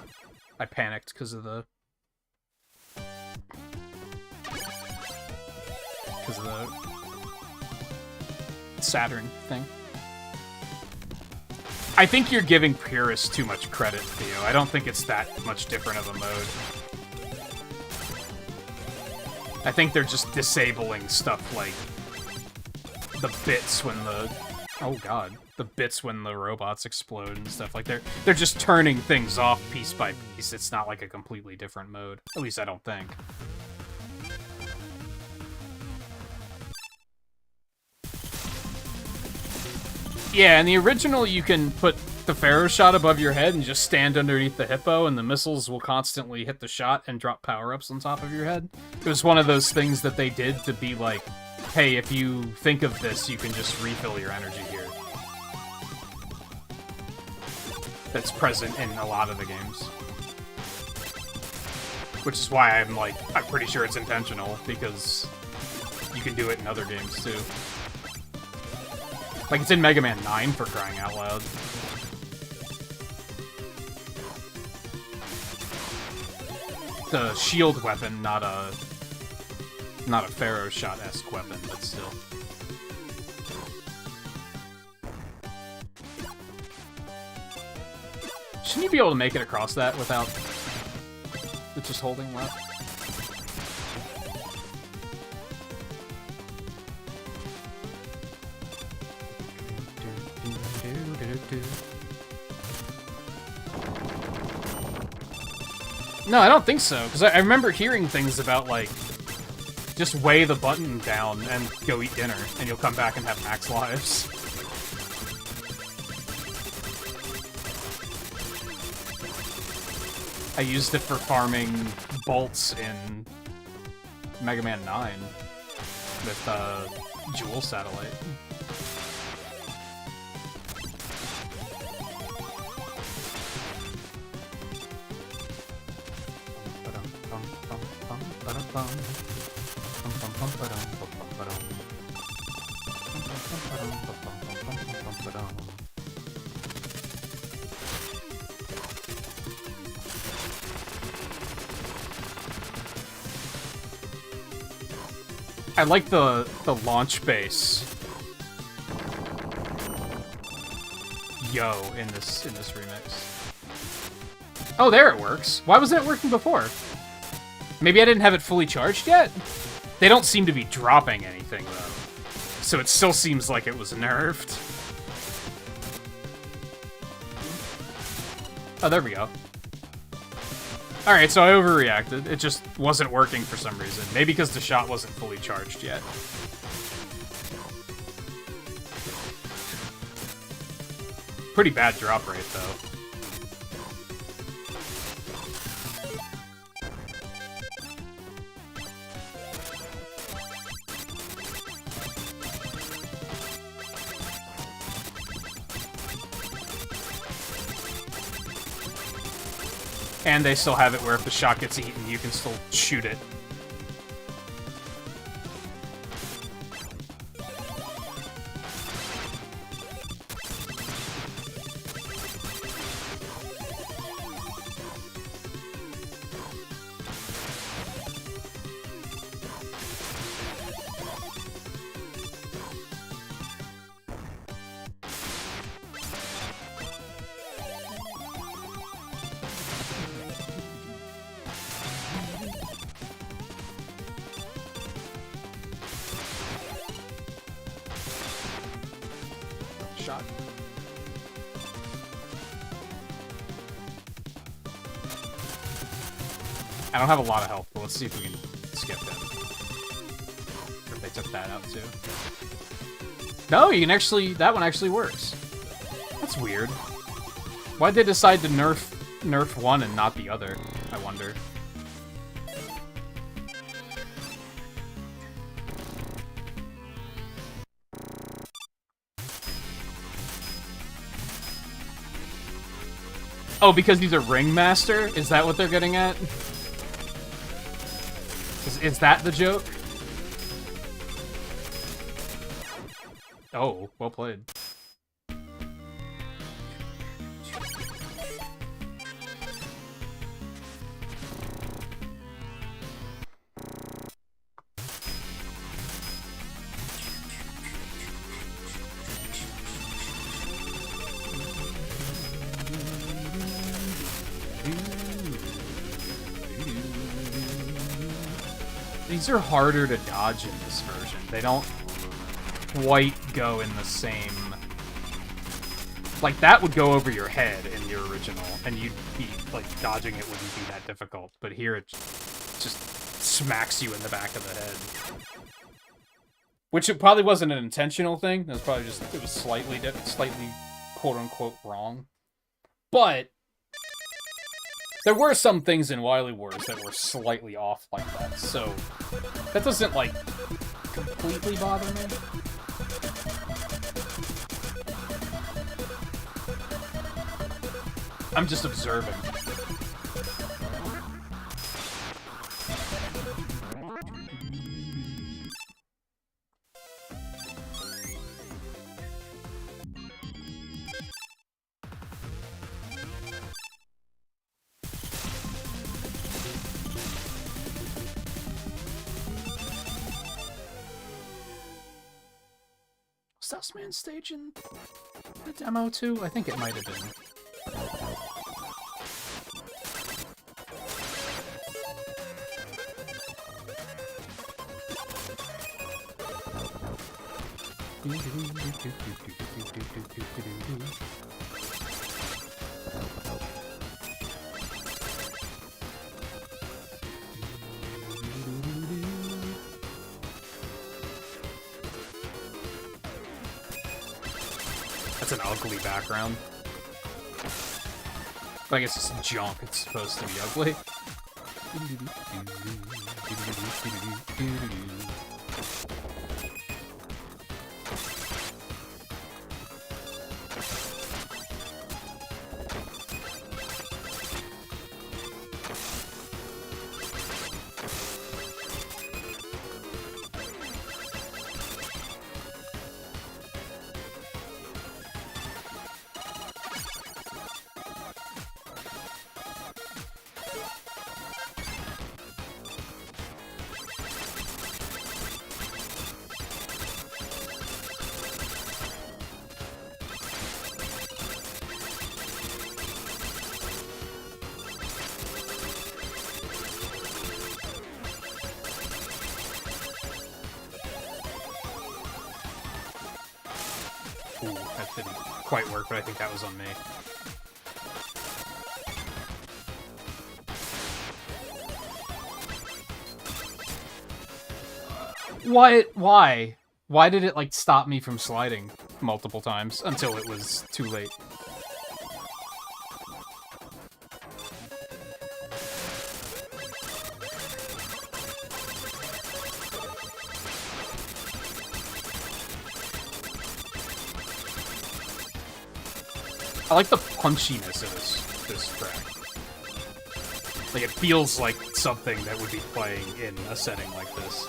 I panicked because of the Saturn thing. I think you're giving purists too much credit, Theo. I don't think it's that much different of a mode. I think they're just disabling stuff like the bits when the Oh god, the bits when the robots explode and stuff, like they're just turning things off piece by piece. It's not like a completely different mode. At least I don't think. Yeah, in the original you can put the Pharaoh shot above your head and just stand underneath the hippo, and the missiles will constantly hit the shot and drop power-ups on top of your head. It was one of those things that they did to be like, hey, if you think of this, you can just refill your energy here. That's present in a lot of the games. Which is why I'm pretty sure it's intentional, because you can do it in other games too. Like, it's in Mega Man 9, for crying out loud. The shield weapon, not a Pharaoh shot-esque weapon, but still. Shouldn't you be able to make it across that without it just holding left? No, I don't think so, because I remember hearing things about, like, just weigh the button down and go eat dinner, and you'll come back and have max lives. I used it for farming bolts in Mega Man 9 with Jewel Satellite. I like the launch base. Yo, in this remix. Oh, there it works. Why wasn't it working before? Maybe I didn't have it fully charged yet? They don't seem to be dropping anything, though. So it still seems like it was nerfed. Oh, there we go. Alright, so I overreacted. It just wasn't working for some reason. Maybe because the shot wasn't fully charged yet. Pretty bad drop rate, though. And they still have it where if the shot gets eaten, you can still shoot it. Shot. I don't have a lot of health, but let's see if we can skip them. Or if they took that out too. No, you can actually, that one actually works. That's weird. Why'd they decide to nerf one and not the other, I wonder. Oh, because he's a ringmaster? Is that what they're getting at? Is that the joke? Oh, well played. These are harder to dodge in this version. They don't quite go in the same Like, that would go over your head in your original, and you'd be, like, dodging it wouldn't be that difficult. But here it just smacks you in the back of the head. Which it probably wasn't an intentional thing. It was probably just, it was slightly quote-unquote wrong. But there were some things in Wily Wars that were slightly off like that, so that doesn't, like, completely bother me. I'm just observing. Was Sussman stage in the demo too? I think it might have been. That's an ugly background. But I guess it's junk, it's supposed to be ugly. Ooh, that didn't quite work, but I think that was on me. What? Why? Why did it, like, stop me from sliding multiple times until it was too late? I like the punchiness of this track. Like, it feels like something that would be playing in a setting like this.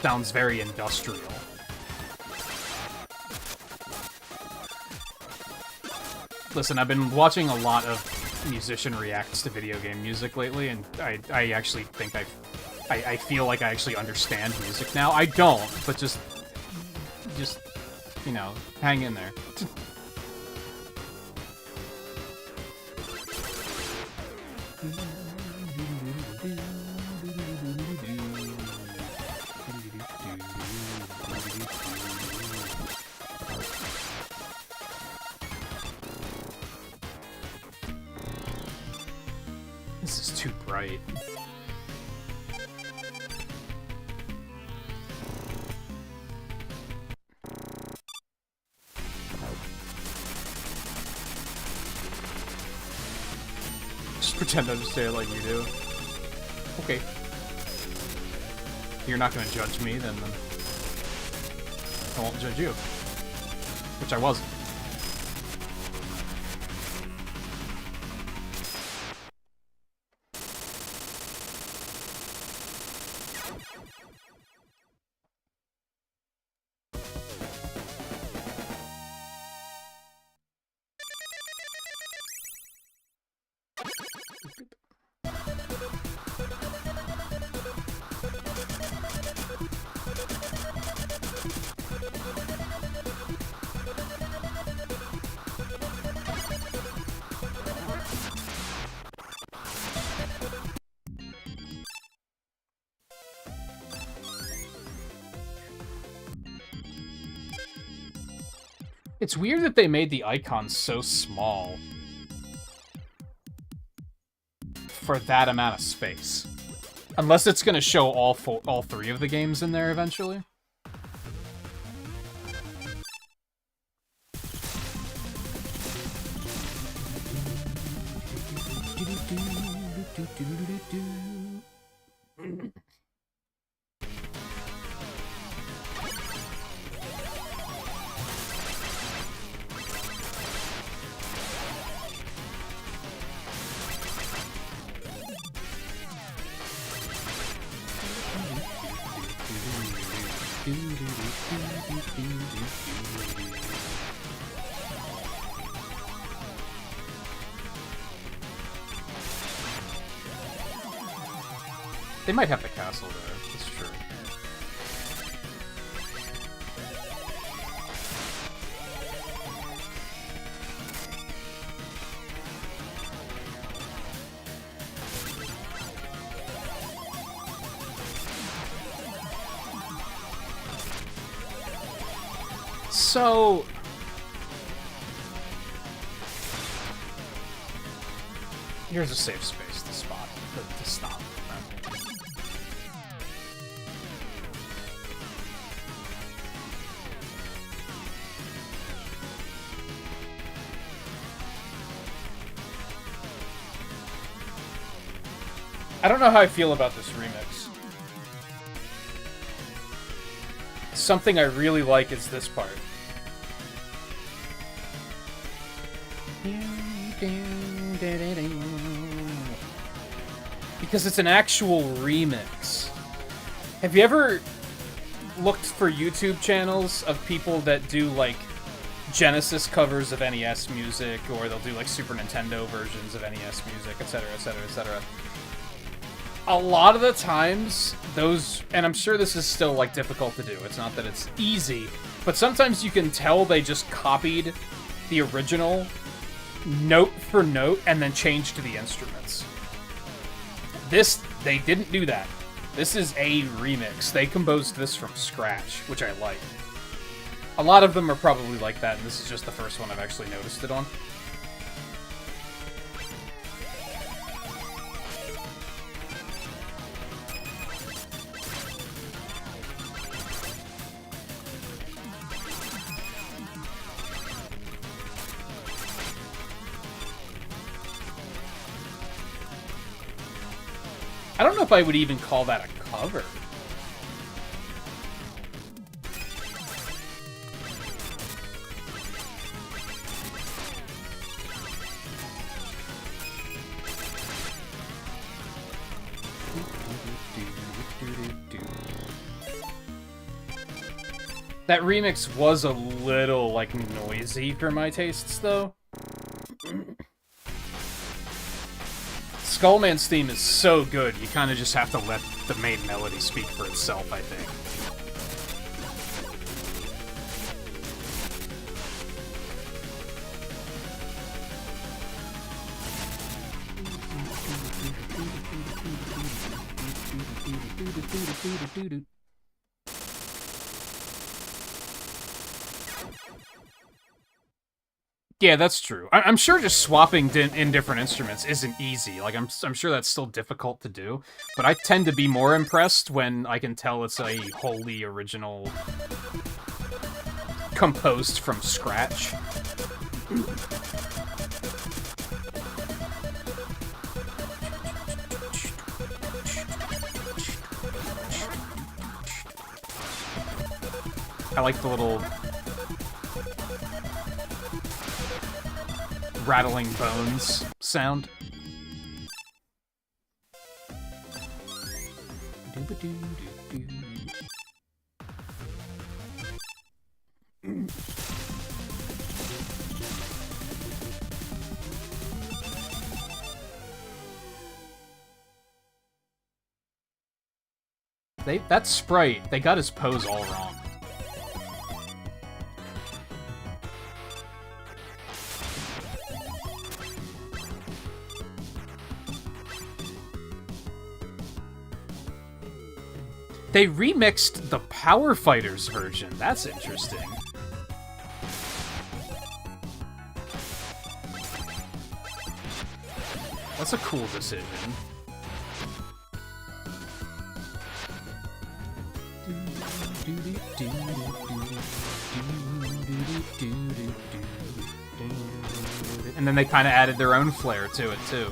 Sounds very industrial. Listen, I've been watching a lot of musician reacts to video game music lately, and I actually think I feel like I actually understand music now. I don't, but just, you know, hang in there. This is too bright. Just pretend to understand like you do. Okay. You're not gonna judge me, then I won't judge you. Which I wasn't. It's weird that they made the icons so small for that amount of space. Unless it's going to show all three of the games in there eventually. They might have the castle there, that's true. So... here's a safe space to spot, to stop. I don't know how I feel about this remix. Something I really like is this part. Because it's an actual remix. Have you ever looked for YouTube channels of people that do, like, Genesis covers of NES music, or they'll do, like, Super Nintendo versions of NES music, etc., etc., etc.? A lot of the times, those, and I'm sure this is still, like, difficult to do, it's not that it's easy, but sometimes you can tell they just copied the original note for note and then changed the instruments. This, they didn't do that. This is a remix. They composed this from scratch, which I like. A lot of them are probably like that, and this is just the first one I've actually noticed it on. I don't know if I would even call that a cover. That remix was a little, like, noisy for my tastes, though. Skullman's theme is so good, you kind of just have to let the main melody speak for itself, I think. Yeah, that's true. I'm sure just swapping in different instruments isn't easy. Like, I'm sure that's still difficult to do. But I tend to be more impressed when I can tell it's a wholly original, composed from scratch. I like the little rattling bones sound. That sprite, they got his pose all wrong. They remixed the Power Fighters version. That's interesting. That's a cool decision. And then they kind of added their own flair to it, too.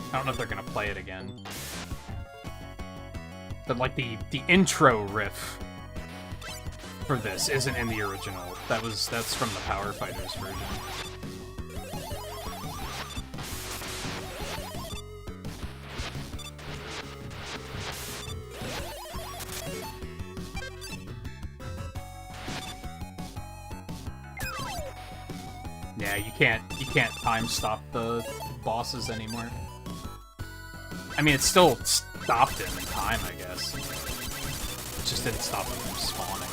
I don't know if they're gonna play it again. But like the intro riff for this isn't in the original. That's from the Power Fighters version. Yeah, you can't time stop the bosses anymore. I mean, it still stopped him in time, I guess. It just didn't stop him from spawning.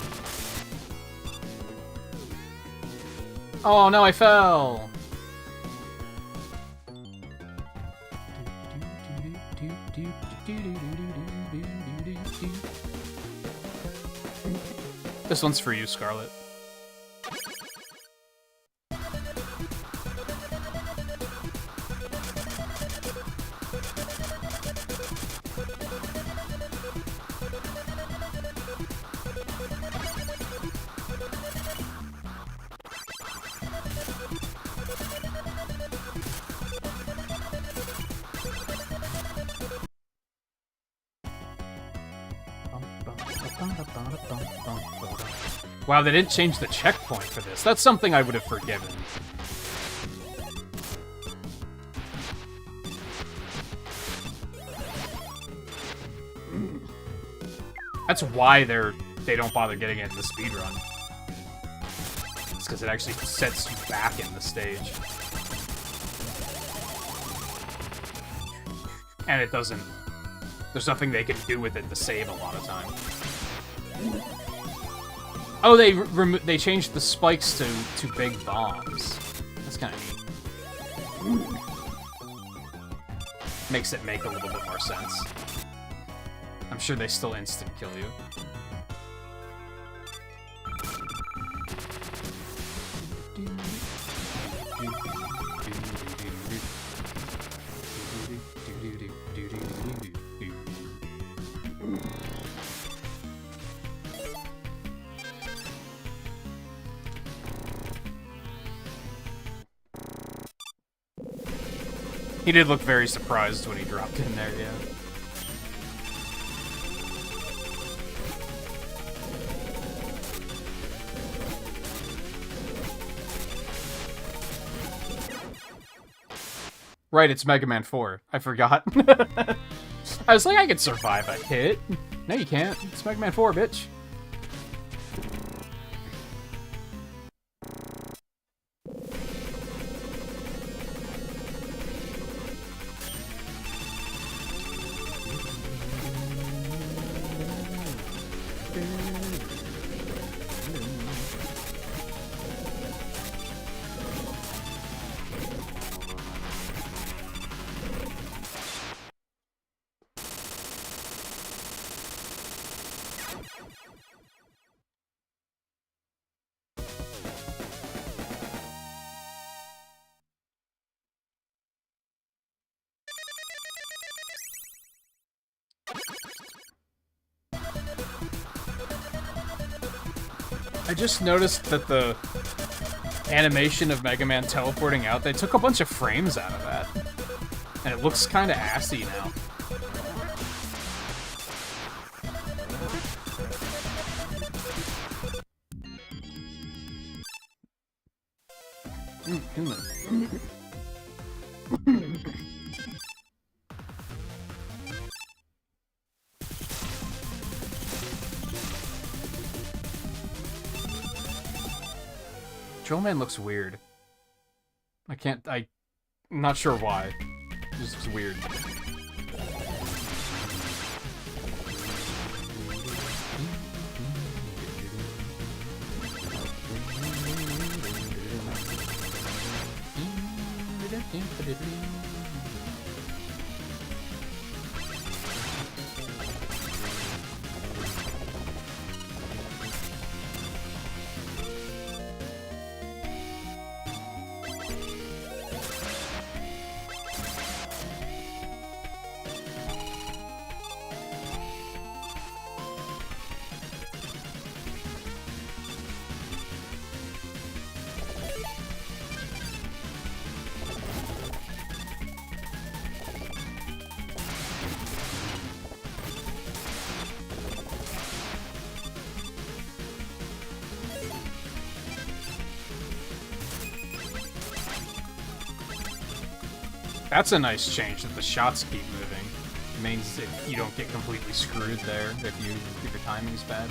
Oh no, I fell! This one's for you, Scarlet. Wow, they didn't change the checkpoint for this. That's something I would have forgiven. That's why they don't bother getting it in the speedrun. It's because it actually sets you back in the stage. And it doesn't... There's nothing they can do with it to save a lot of time. Oh, they changed the spikes to big bombs. That's kind of neat. Makes it make a little bit more sense. I'm sure they still instant kill you. He did look very surprised when he dropped in there, yeah. Right, it's Mega Man 4. I forgot. I was like, I could survive a hit. No, you can't. It's Mega Man 4, bitch. I just noticed that the animation of Mega Man teleporting out, they took a bunch of frames out of that. And it looks kind of assy now. Control Man looks weird. I'm not sure why. It just looks weird. That's a nice change that the shots keep moving. It means that you don't get completely screwed there if your timing's bad.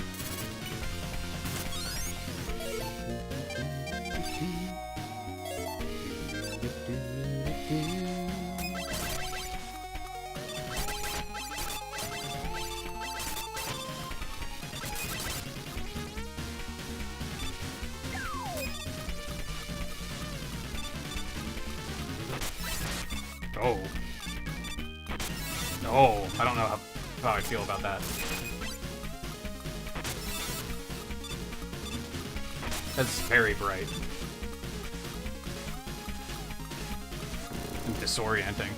Oh. Oh, I don't know how I feel about that. That's very bright. And disorienting.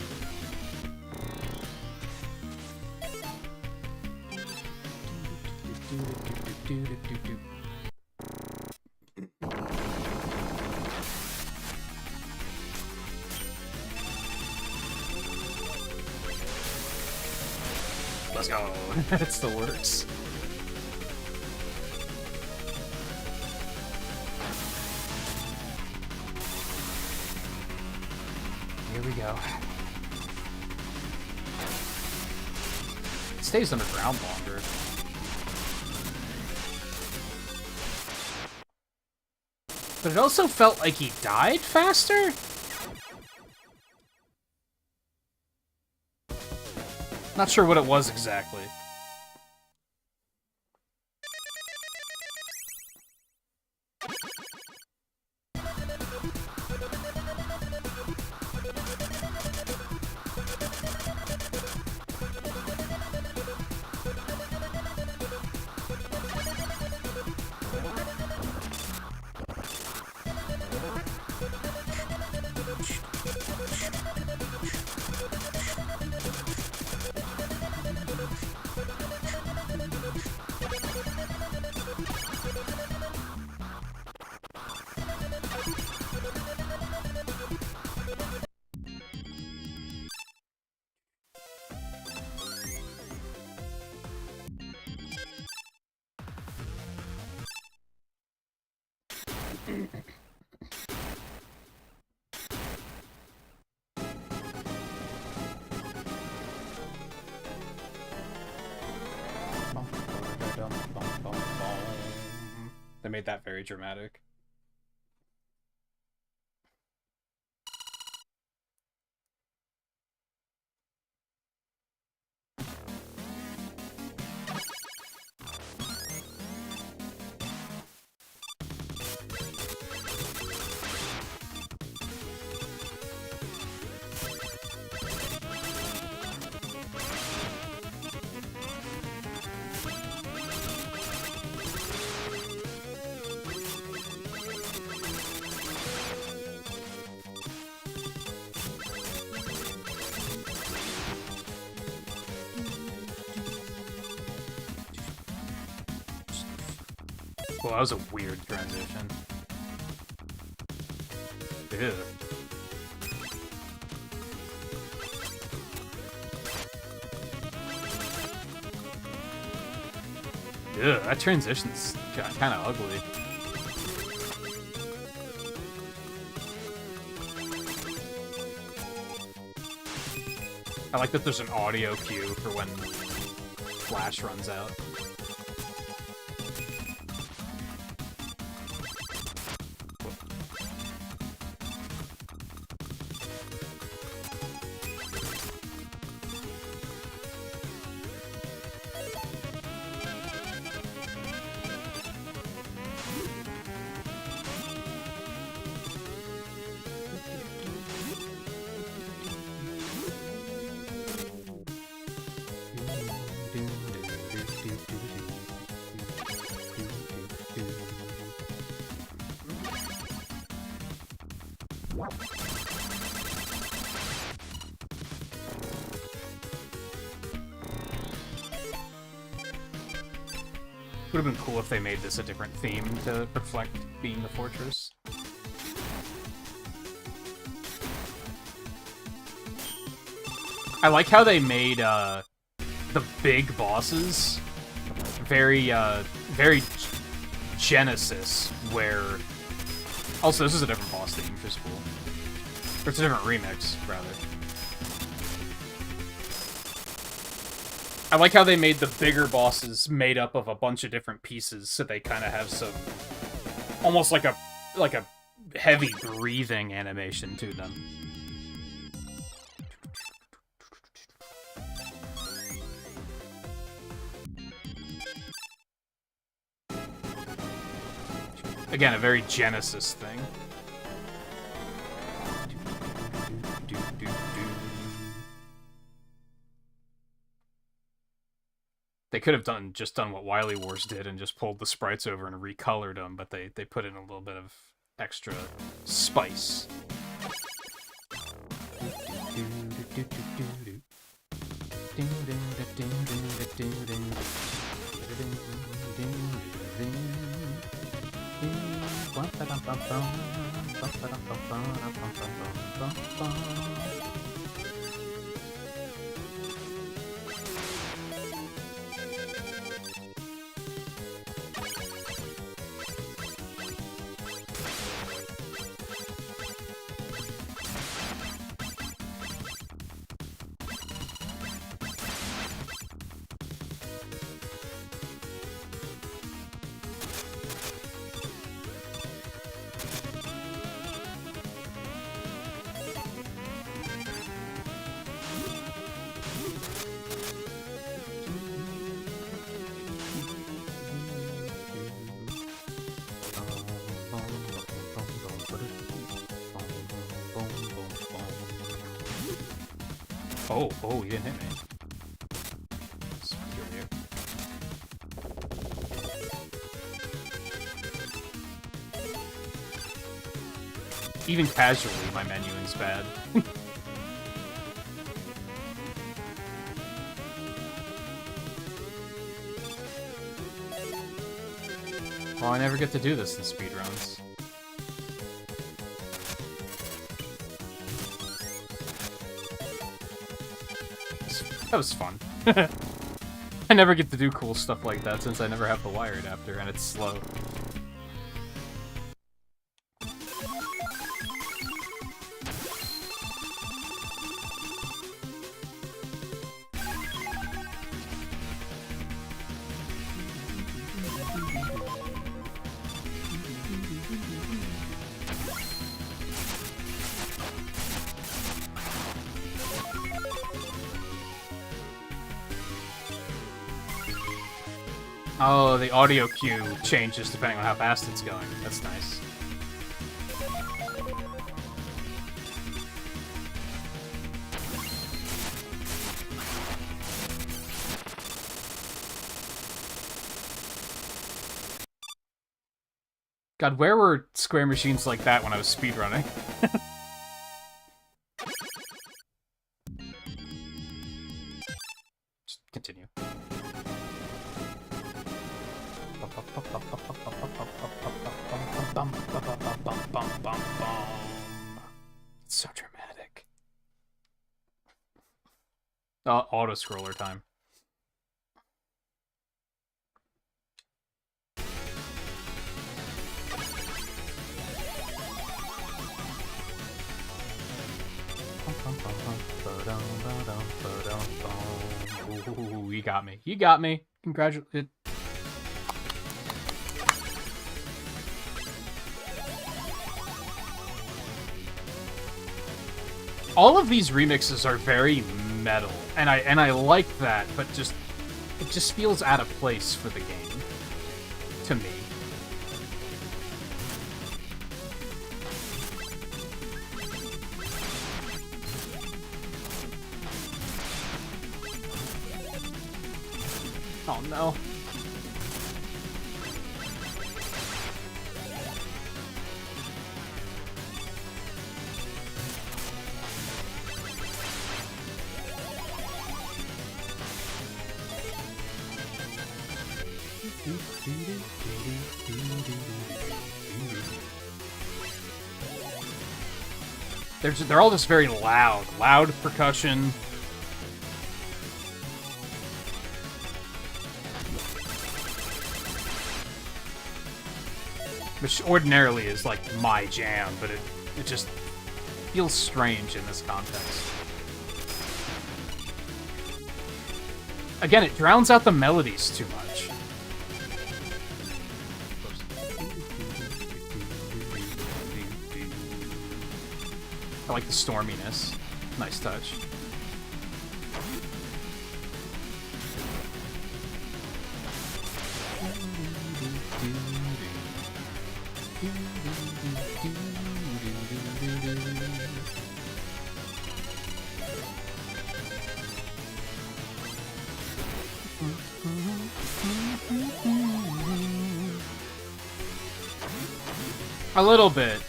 Let's go. It still works. Here we go. It stays underground longer. But it also felt like he died faster? Not sure what it was exactly. They made that very dramatic. Well, that was a weird transition. Ew. Ew, that transition's kind of ugly. I like that there's an audio cue for when Flash runs out. Would have been cool if they made this a different theme to reflect being the fortress. I like how they made the big bosses very Genesis, where... Also, this is a different boss theme, which is cool. Or it's a different remix, rather. I like how they made the bigger bosses made up of a bunch of different pieces, so they kind of have some... almost like a heavy breathing animation to them. Again, a very Genesis thing. They could have just done what Wily Wars did and just pulled the sprites over and recolored them, but they put in a little bit of extra spice. Oh, you didn't hit me. That's peculiar. Even casually, my menuing's bad. Well, I never get to do this in speedruns. That was fun. I never get to do cool stuff like that since I never have the wire adapter and it's slow. Oh, the audio cue changes depending on how fast it's going. That's nice. God, where were square machines like that when I was speedrunning? Just continue. It's so dramatic. Auto-scroller time. Ooh, you got me. You got me. Congratulations. All of these remixes are very metal, and I like that, but it just feels out of place for the game, to me. Oh no. They're all just very loud. Loud percussion. Which ordinarily is like my jam, but it just feels strange in this context. Again, it drowns out the melodies too much. I like the storminess. Nice touch. A little bit.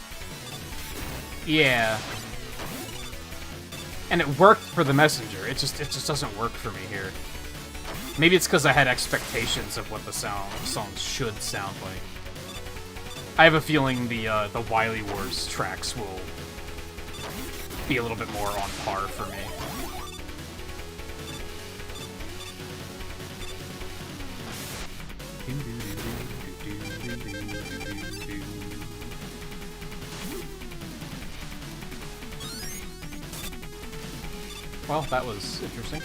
Yeah. And it worked for the messenger. It just doesn't work for me here. Maybe it's because I had expectations of what the songs should sound like. I have a feeling the Wily Wars tracks will be a little bit more on par for me. Well, that was interesting.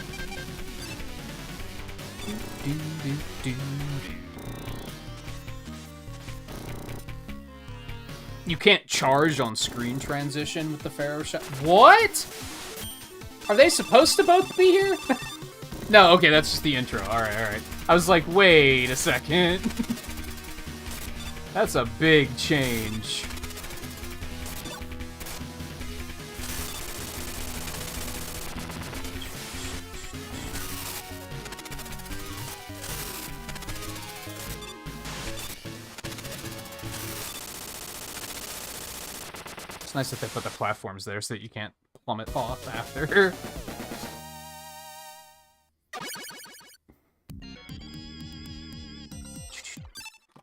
You can't charge on screen transition with the Pharaoh shot. What? Are they supposed to both be here? No, okay, that's just the intro. Alright, alright. I was like, wait a second. That's a big change. It's nice that they put the platforms there so that you can't plummet off after.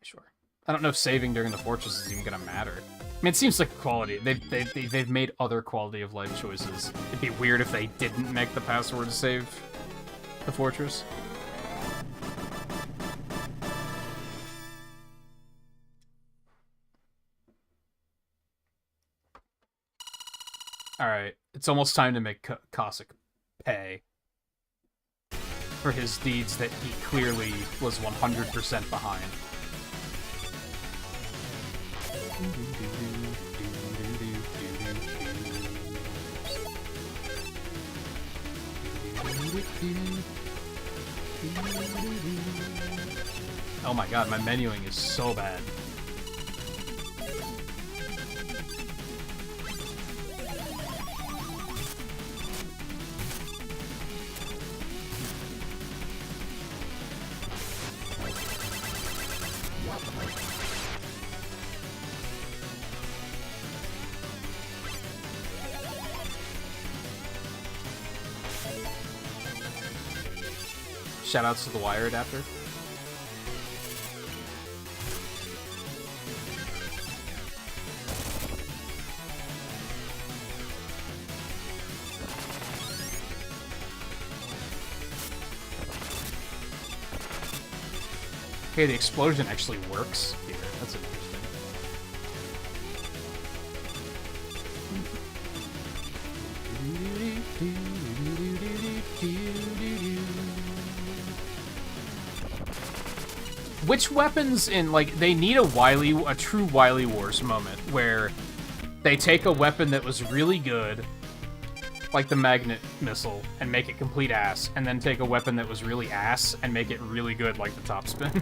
Sure. I don't know if saving during the fortress is even gonna matter. I mean, it seems like quality. They've made other quality of life choices. It'd be weird if they didn't make the password to save the fortress. Alright, it's almost time to make Cossack pay for his deeds that he clearly was 100% behind. Oh my god, my menuing is so bad. Shoutouts to the wire adapter. Okay, the explosion actually works here. That's interesting. Which weapons in, like, they need a true Wily Wars moment where they take a weapon that was really good, like the magnet missile, and make it complete ass, and then take a weapon that was really ass and make it really good, like the top spin.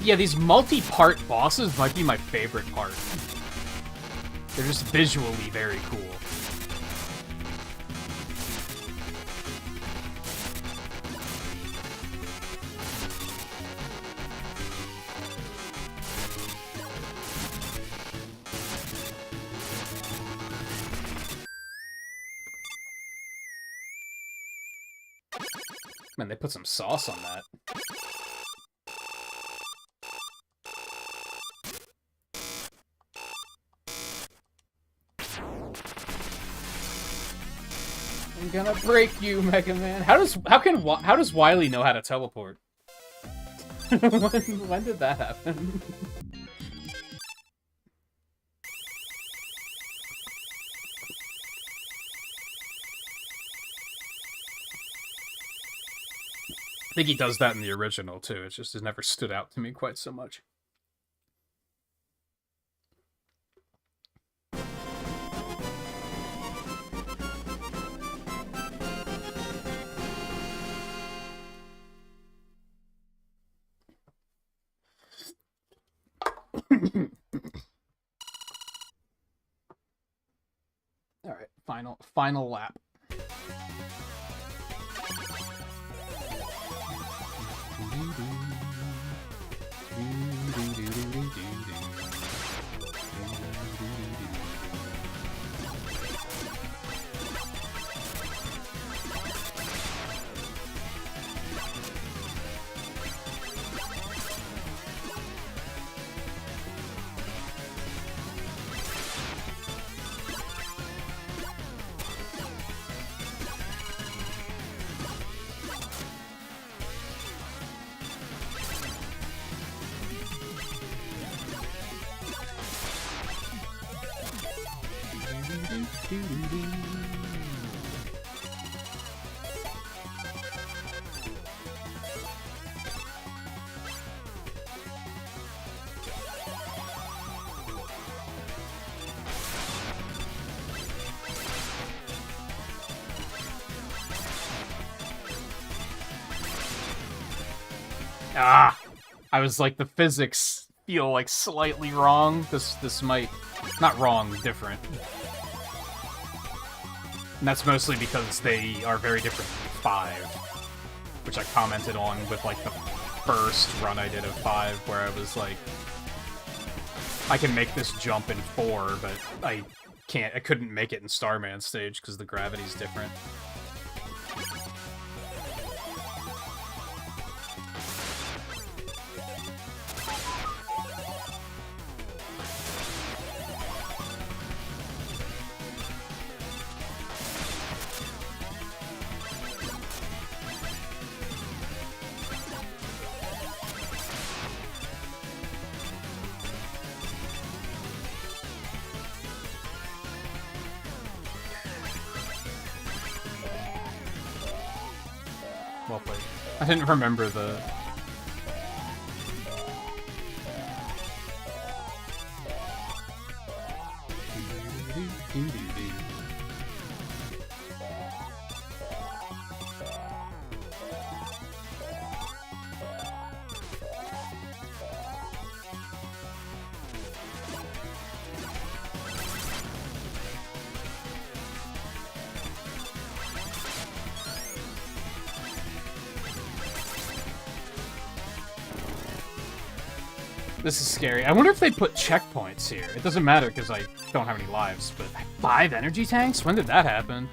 Yeah, these multi-part bosses might be my favorite part. They're just visually very cool. Man, they put some sauce on that. I'm gonna break you, Mega Man. How does Wily know how to teleport? when did that happen? I think he does that in the original too. It just has never stood out to me quite so much. All right, final lap. Ah! I was like, the physics feel like slightly wrong. This might... Not wrong, different. And that's mostly because they are very different from 5. Which I commented on with, like, the first run I did of 5, where I was like... I can make this jump in 4, but I couldn't make it in Starman stage because the gravity's different. Well played. I didn't remember the... This is scary. I wonder if they put checkpoints here. It doesn't matter because I don't have any lives, but 5 energy tanks? When did that happen?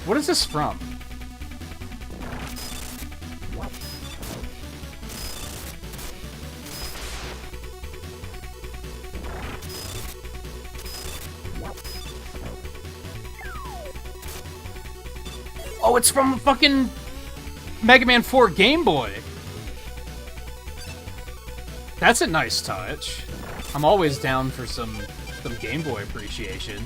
What is this from? Oh, it's from fucking Mega Man 4 Game Boy. That's a nice touch. I'm always down for some Game Boy appreciation.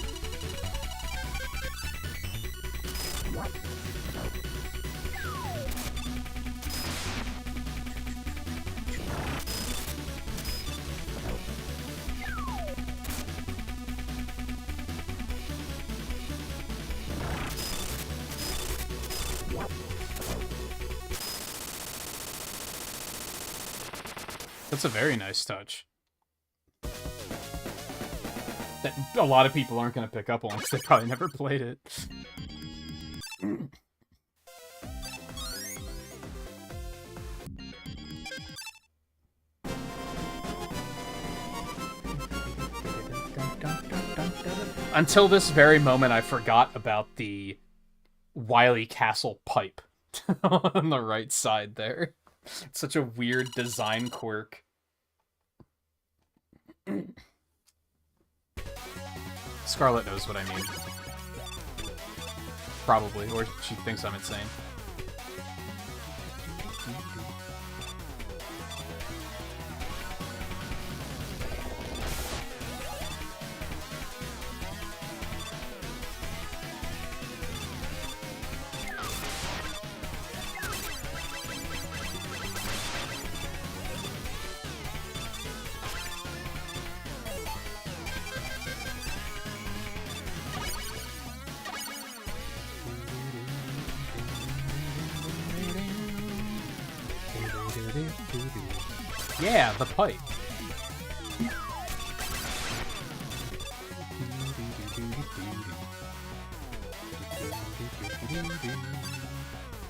That's a very nice touch. That a lot of people aren't going to pick up on because they probably never played it. Until this very moment, I forgot about the Wily Castle pipe on the right side there. It's such a weird design quirk. Scarlet knows what I mean. Probably, or she thinks I'm insane. Yeah, the pipe.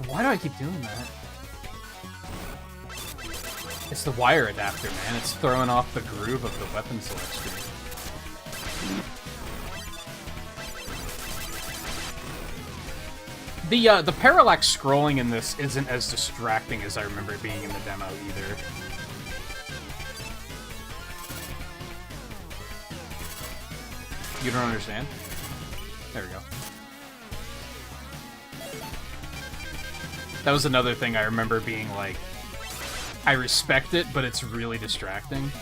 Why do I keep doing that? It's the wire adapter, man. It's throwing off the groove of the weapon select screen. The parallax scrolling in this isn't as distracting as I remember it being in the demo either. You don't understand? There we go. That was another thing I remember being like, I respect it, but it's really distracting.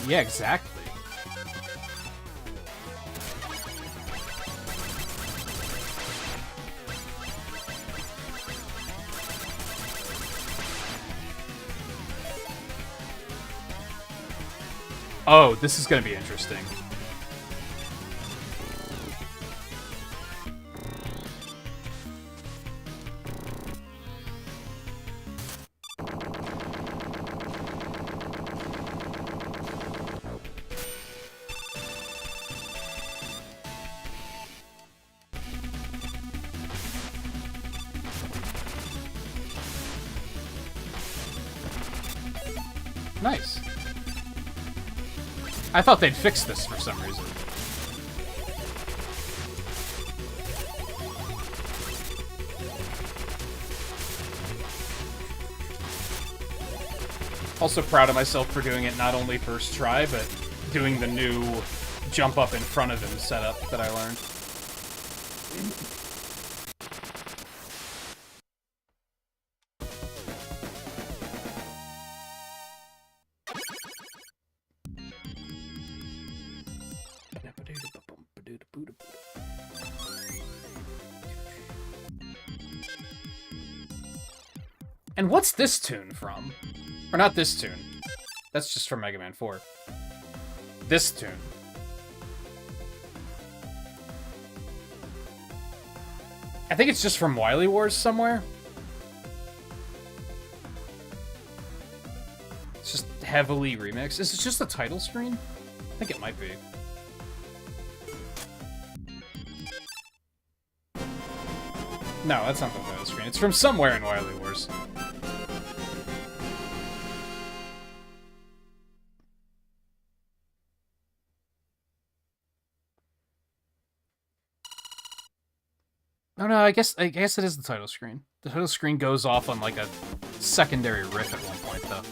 Yeah, exactly. Oh, this is gonna be interesting. Nice. I thought they'd fix this for some reason. Also proud of myself for doing it not only first try, but doing the new jump up in front of him setup that I learned. And what's this tune from? Or not this tune. That's just from Mega Man 4. This tune. I think it's just from Wily Wars somewhere. It's just heavily remixed. Is it just the title screen? I think it might be. No, that's not the title screen. It's from somewhere in Wily Wars. Oh no, I guess it is the title screen. The title screen goes off on like a secondary riff at one point, though.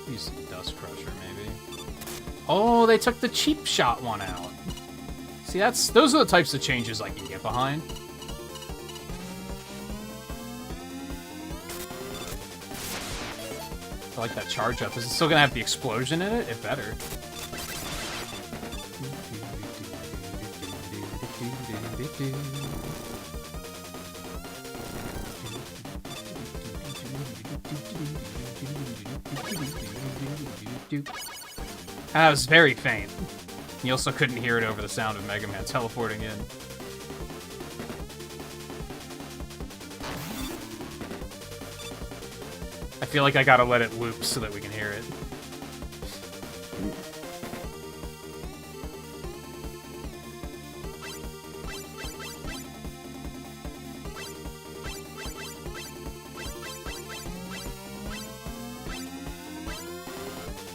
Use some Dust Crusher, maybe. Oh, they took the cheap shot one out. See, those are the types of changes I can get behind. I like that charge up. Is it still gonna have the explosion in it? It better. That was very faint. You also couldn't hear it over the sound of Mega Man teleporting in. I feel like I gotta let it loop so that we can hear it.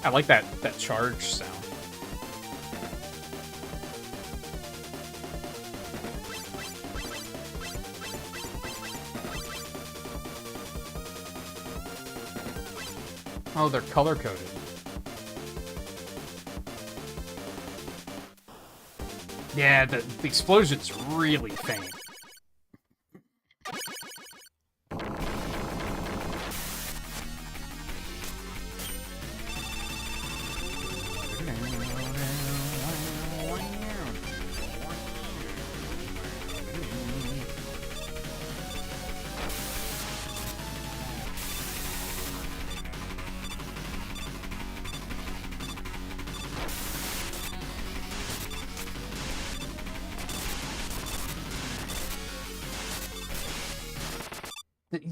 I like that charge sound. Oh, they're color-coded. Yeah, the explosion's really faint.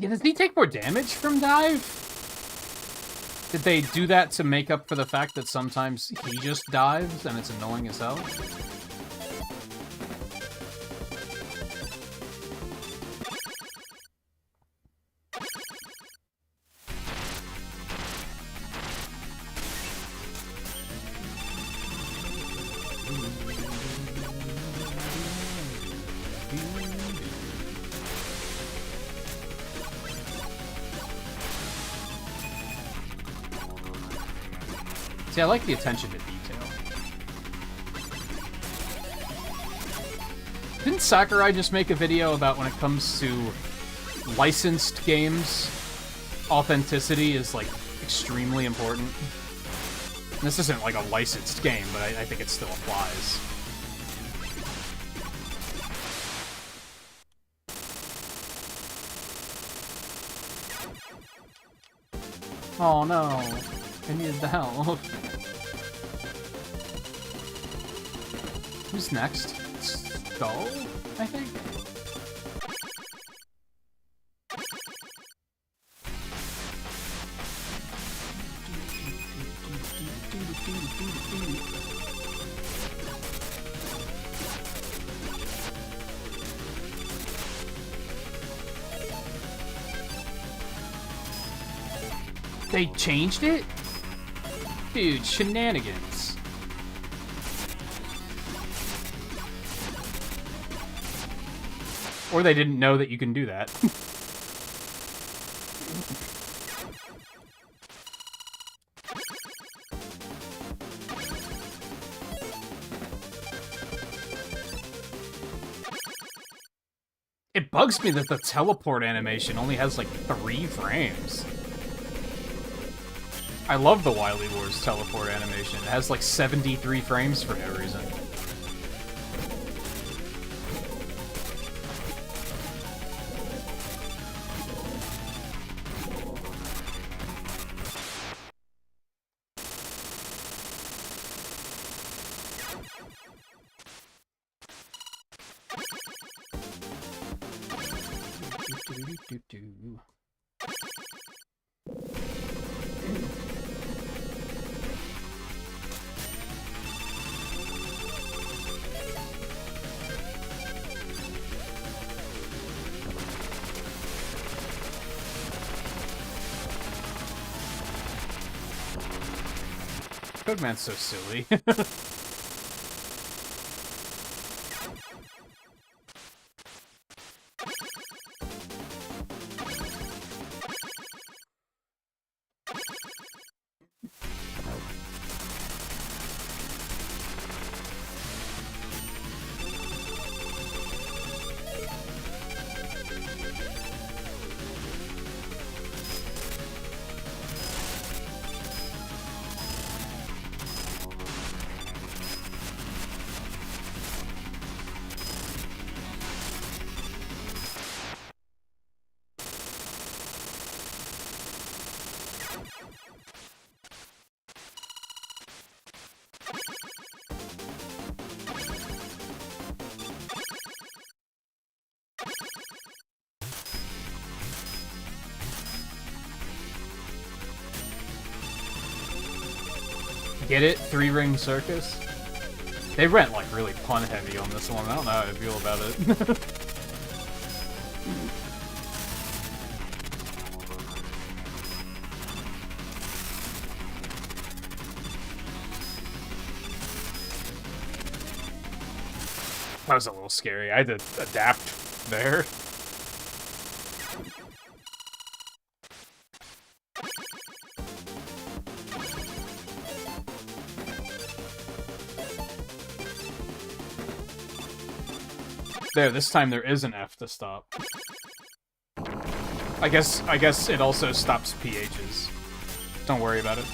Does he take more damage from dive? Did they do that to make up for the fact that sometimes he just dives and it's annoying as hell? See, I like the attention to detail. Didn't Sakurai just make a video about when it comes to licensed games, authenticity is, like, extremely important? And this isn't, like, a licensed game, but I think it still applies. Oh no, I needed the help. Who's next? Skull, I think? They changed it? Dude, shenanigans. Or they didn't know that you can do that. It bugs me that the teleport animation only has like 3 frames. I love the Wily Wars teleport animation. It has like 73 frames for no reason. Codeman's so silly. Get it? Three-ring circus? They went, like, really pun-heavy on this one. I don't know how I feel about it. That was a little scary. I had to adapt there. There, this time there is an F to stop. I guess it also stops PHs. Don't worry about it.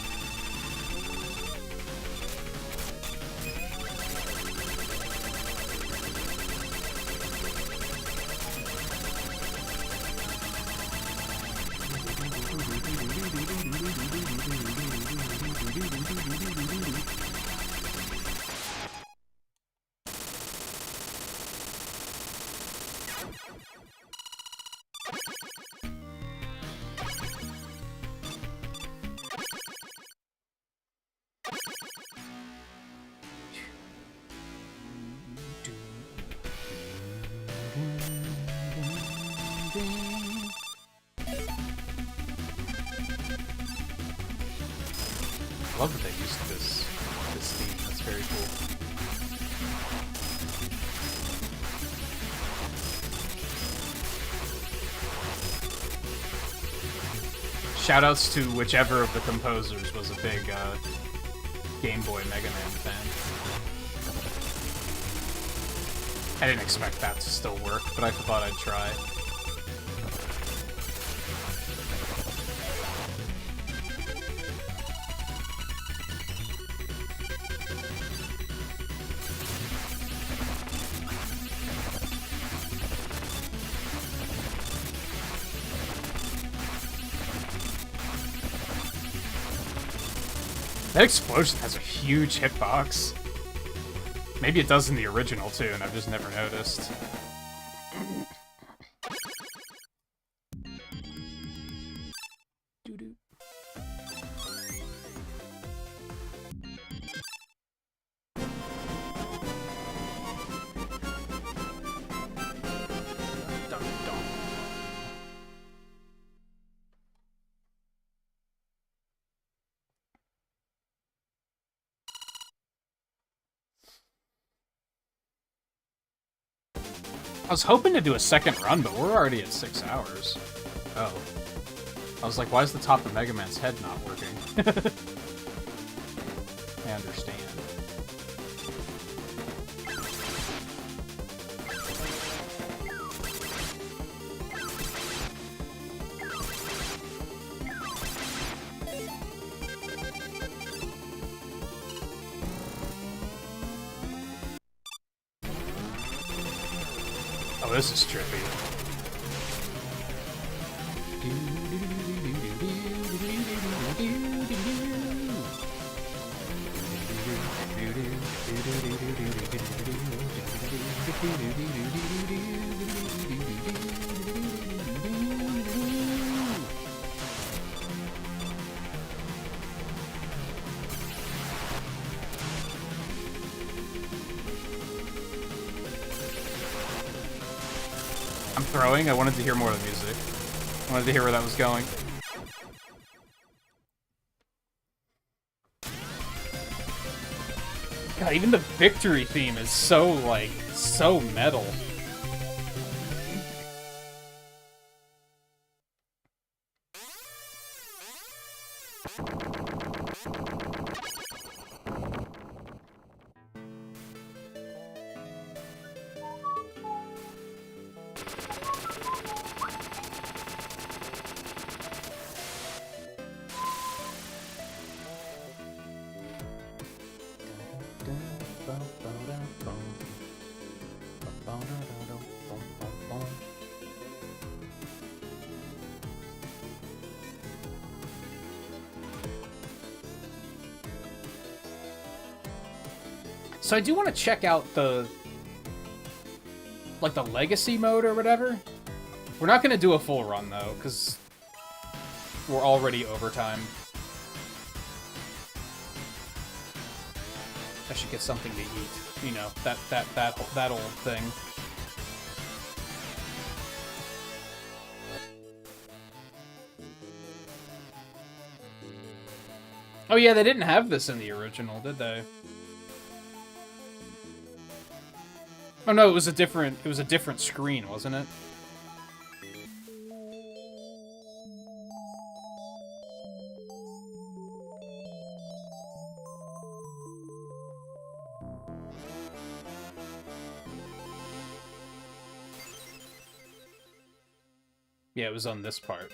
I love that they used this theme. That's very cool. Shoutouts to whichever of the composers was a big Game Boy Mega Man fan. I didn't expect that to still work, but I thought I'd try. That explosion has a huge hitbox. Maybe it does in the original too, and I've just never noticed. I was hoping to do a second run, but we're already at 6 hours. Oh. I was like, why is the top of Mega Man's head not working? I understand. Oh, this is trippy. I'm throwing. I wanted to hear more of the music. I wanted to hear where that was going. God, even the victory theme is so, like, so metal. So I do want to check out the, like, the legacy mode or whatever. We're not going to do a full run, though, because we're already over time. I should get something to eat. You know, that old thing. Oh yeah, they didn't have this in the original, did they? Oh no, it was a different screen, wasn't it? Yeah, it was on this part.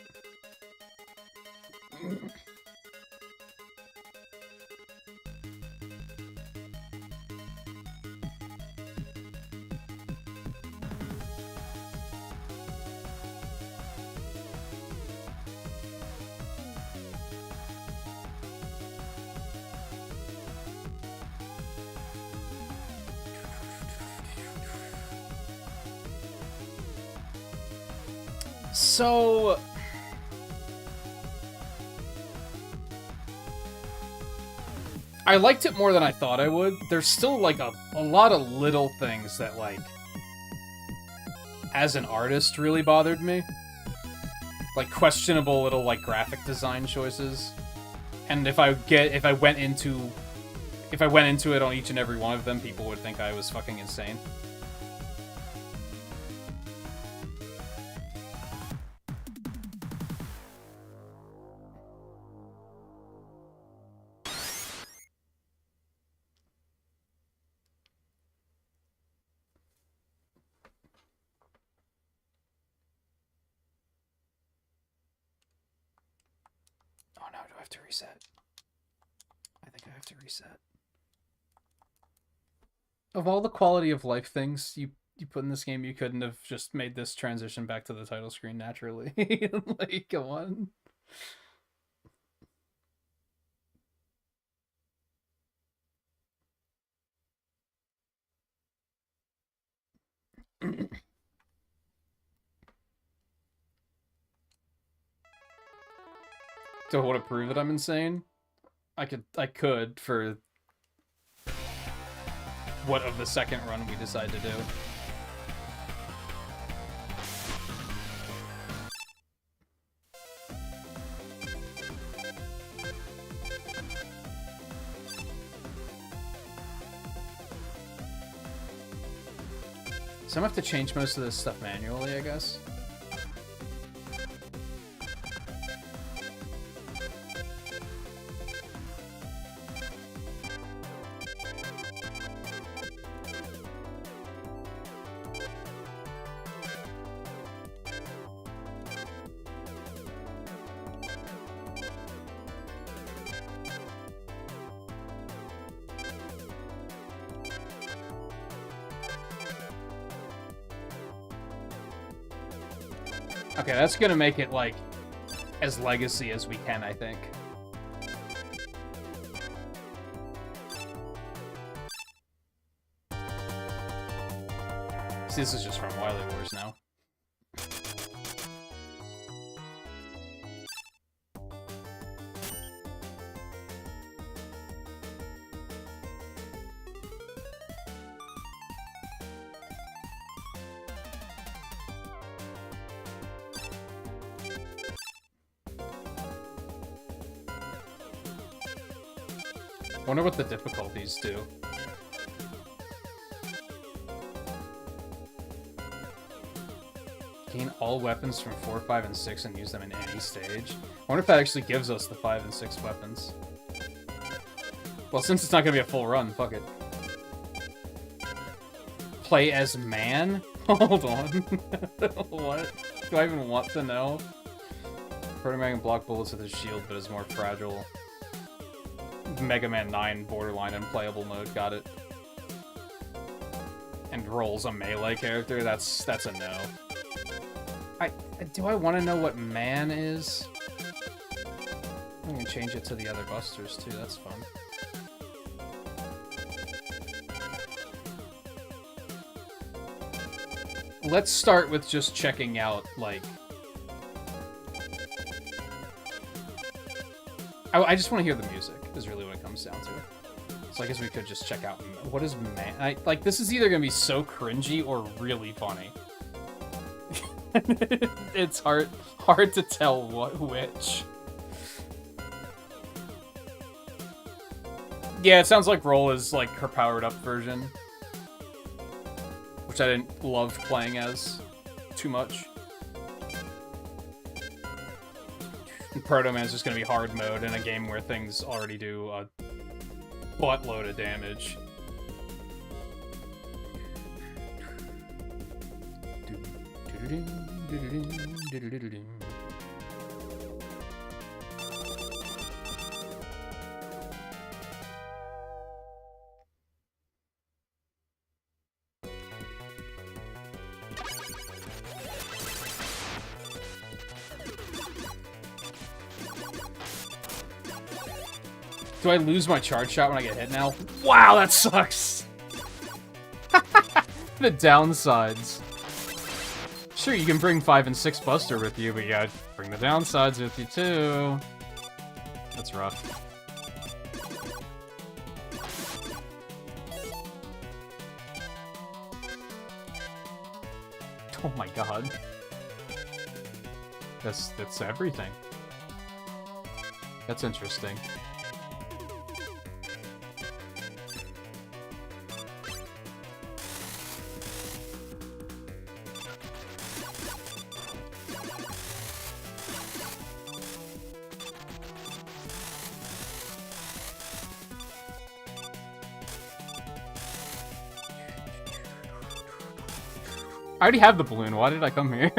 So... I liked it more than I thought I would. There's still, like, a lot of little things that, like, as an artist, really bothered me. Like, questionable little, like, graphic design choices. And if I went into it on each and every one of them, people would think I was fucking insane. To reset. I think I have to reset. Of all the quality of life things you put in this game, you couldn't have just made this transition back to the title screen naturally. Like, come on. Do I want to prove that I'm insane? I could for what of the second run we decide to do. So I'm gonna have to change most of this stuff manually, I guess. Okay, that's gonna make it, like, as legacy as we can, I think. See, this is just from Wily Wars now. Wonder what the difficulties do. Gain all weapons from 4, 5, and 6 and use them in any stage. I wonder if that actually gives us the 5 and 6 weapons. Well, since it's not gonna be a full run, fuck it. Play as man? Hold on. What? Do I even want to know? Proto Man can block bullets with his shield, but is more fragile. Mega Man 9 borderline unplayable mode, got it. And rolls a melee character, that's a no. Do I want to know what man is? I'm gonna change it to the other busters too, that's fun. Let's start with just checking out, like... I just want to hear the music, is really what it comes down to. So I guess we could just check out... What is man... like, this is either going to be so cringy or really funny. It's hard to tell which. Yeah, it sounds like Roll is, like, her powered-up version. Which I didn't love playing as too much. And Proto Man's just going to be hard mode in a game where things already do a buttload of damage. Do I lose my charge shot when I get hit now? Wow, that sucks! The downsides. Sure, you can bring 5 and 6 Buster with you, but you gotta bring the downsides with you too. That's rough. Oh my god. That's everything. That's interesting. I already have the balloon. Why did I come here?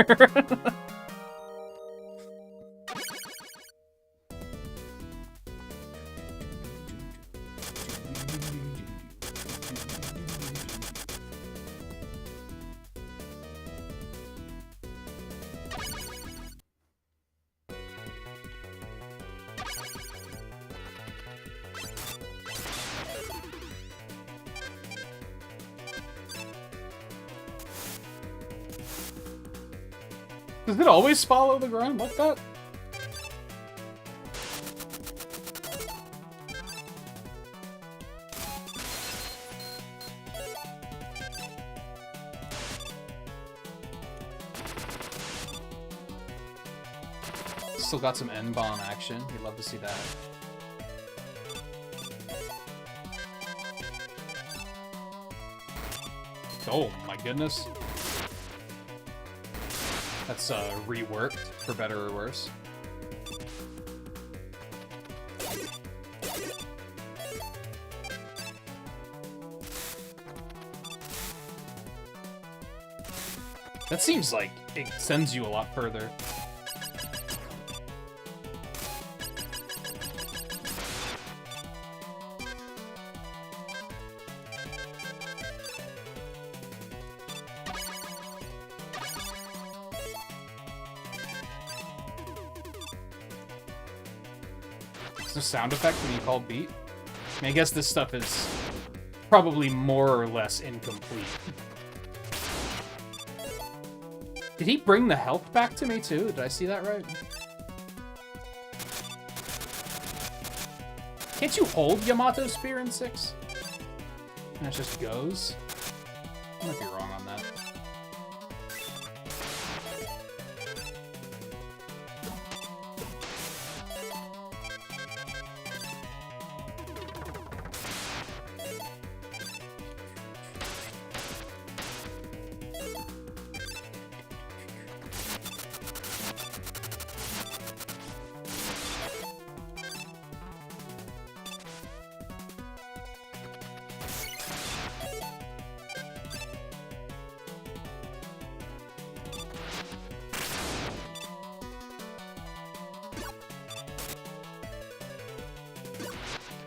Does it always follow the ground like that? Still got some N-Bomb action. We'd love to see that. Oh my goodness. That's reworked, for better or worse. That seems like it sends you a lot further. Is there sound effect when you call beat? I mean, I guess this stuff is probably more or less incomplete. Did he bring the health back to me too? Did I see that right? Can't you hold Yamato Spear in 6? And it just goes? I might be wrong on that.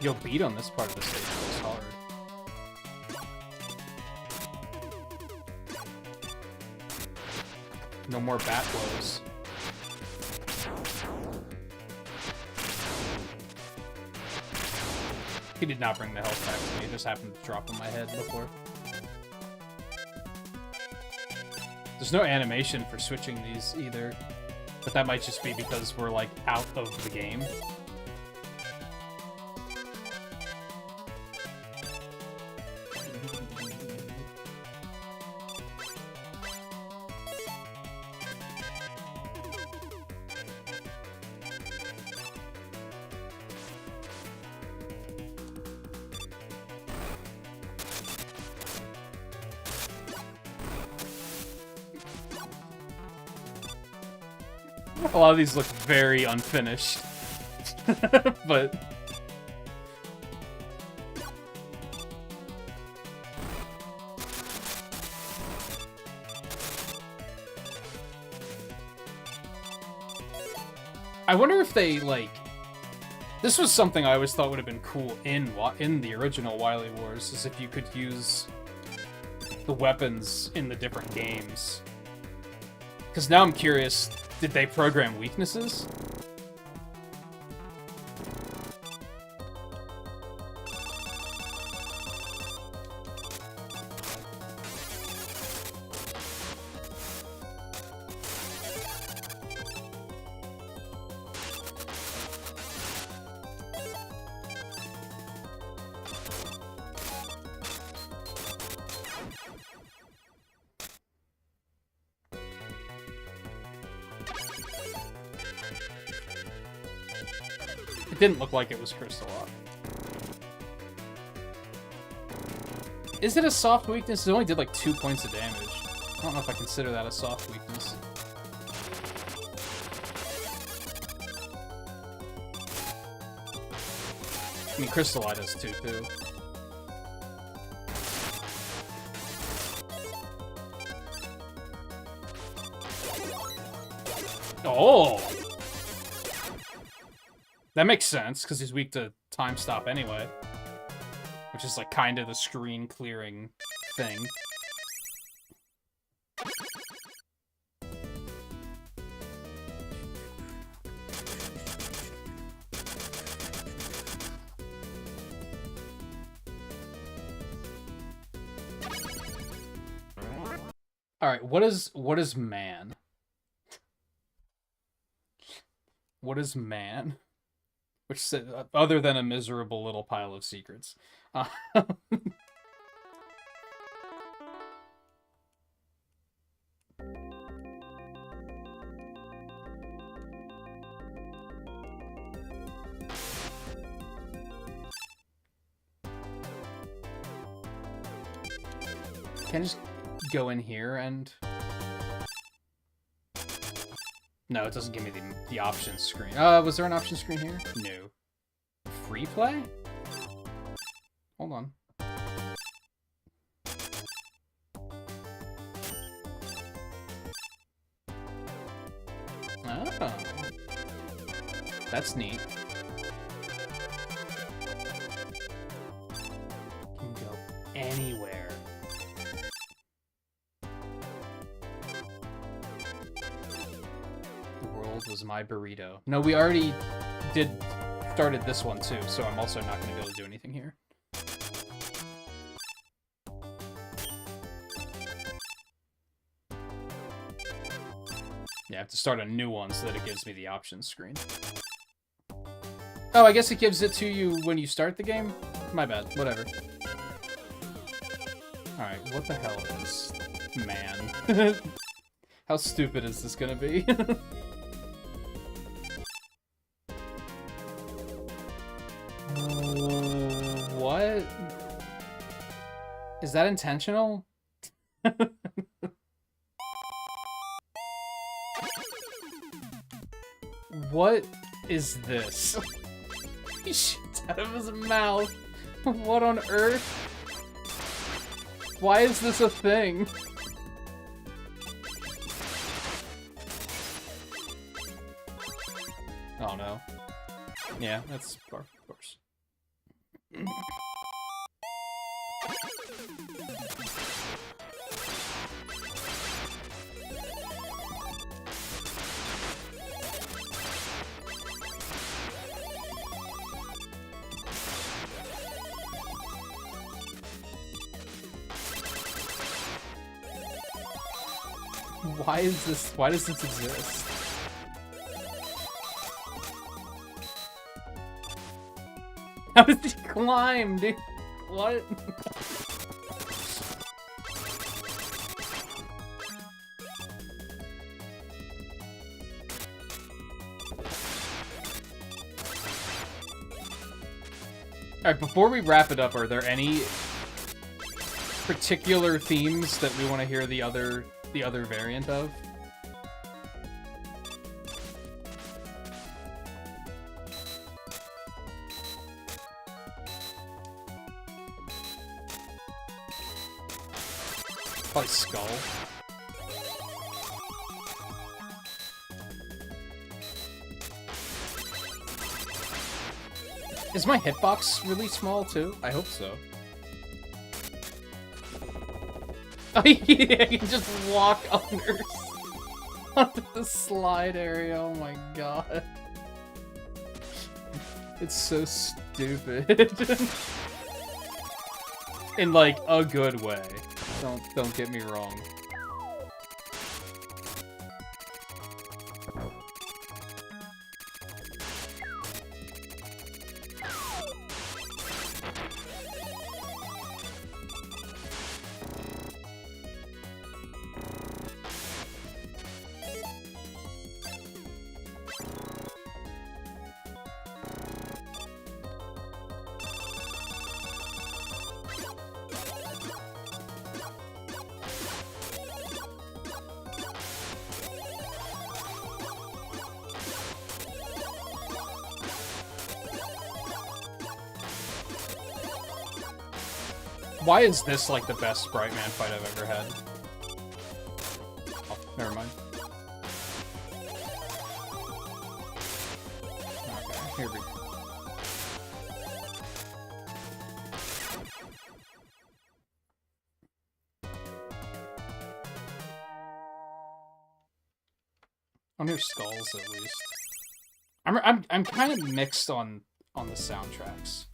Yo, beat on this part of the stage was hard. No more bat blows. He did not bring the health back to me, it just happened to drop on my head before. There's no animation for switching these either, but that might just be because we're like out of the game. A lot of these look very unfinished. But... I wonder if they, like... This was something I always thought would have been cool in the original Wily Wars, is if you could use the weapons in the different games. Because now I'm curious, did they program weaknesses? It didn't look like it was Crystal Lock. Is it a soft weakness? It only did like 2 points of damage. I don't know if I consider that a soft weakness. I mean, Crystal Eye does too. Oh! That makes sense, because he's weak to time stop anyway. Which is like kind of the screen clearing thing. Alright, what is man? What is man? Which, other than a miserable little pile of secrets. Can I just go in here and... No, it doesn't give me the options screen. Was there an option screen here? No. Free play? Hold on. Oh. That's neat. Can go anywhere. Was my burrito. No, we already started this one too, so I'm also not going to be able to do anything here. Yeah, I have to start a new one so that it gives me the options screen. Oh, I guess it gives it to you when you start the game? My bad, whatever. Alright, what the hell is man? How stupid is this gonna be? What? Is that intentional? What is this? He shoots out of his mouth. What on earth? Why is this a thing? Oh no. Yeah, that's barf, of course. Why does this exist? How did he climb, dude? What? Alright, before we wrap it up, are there any particular themes that we want to hear the other variant of? Probably Skull. Is my hitbox really small, too? I hope so. Oh, yeah, you can just walk under onto the slide area. Oh my god. It's so stupid. In, like, a good way. Don't get me wrong. Why is this, like, the best Sprite Man fight I've ever had? Oh, never mind. Okay, here we go. I'm near Skulls, at least. I'm kind of mixed on the soundtracks.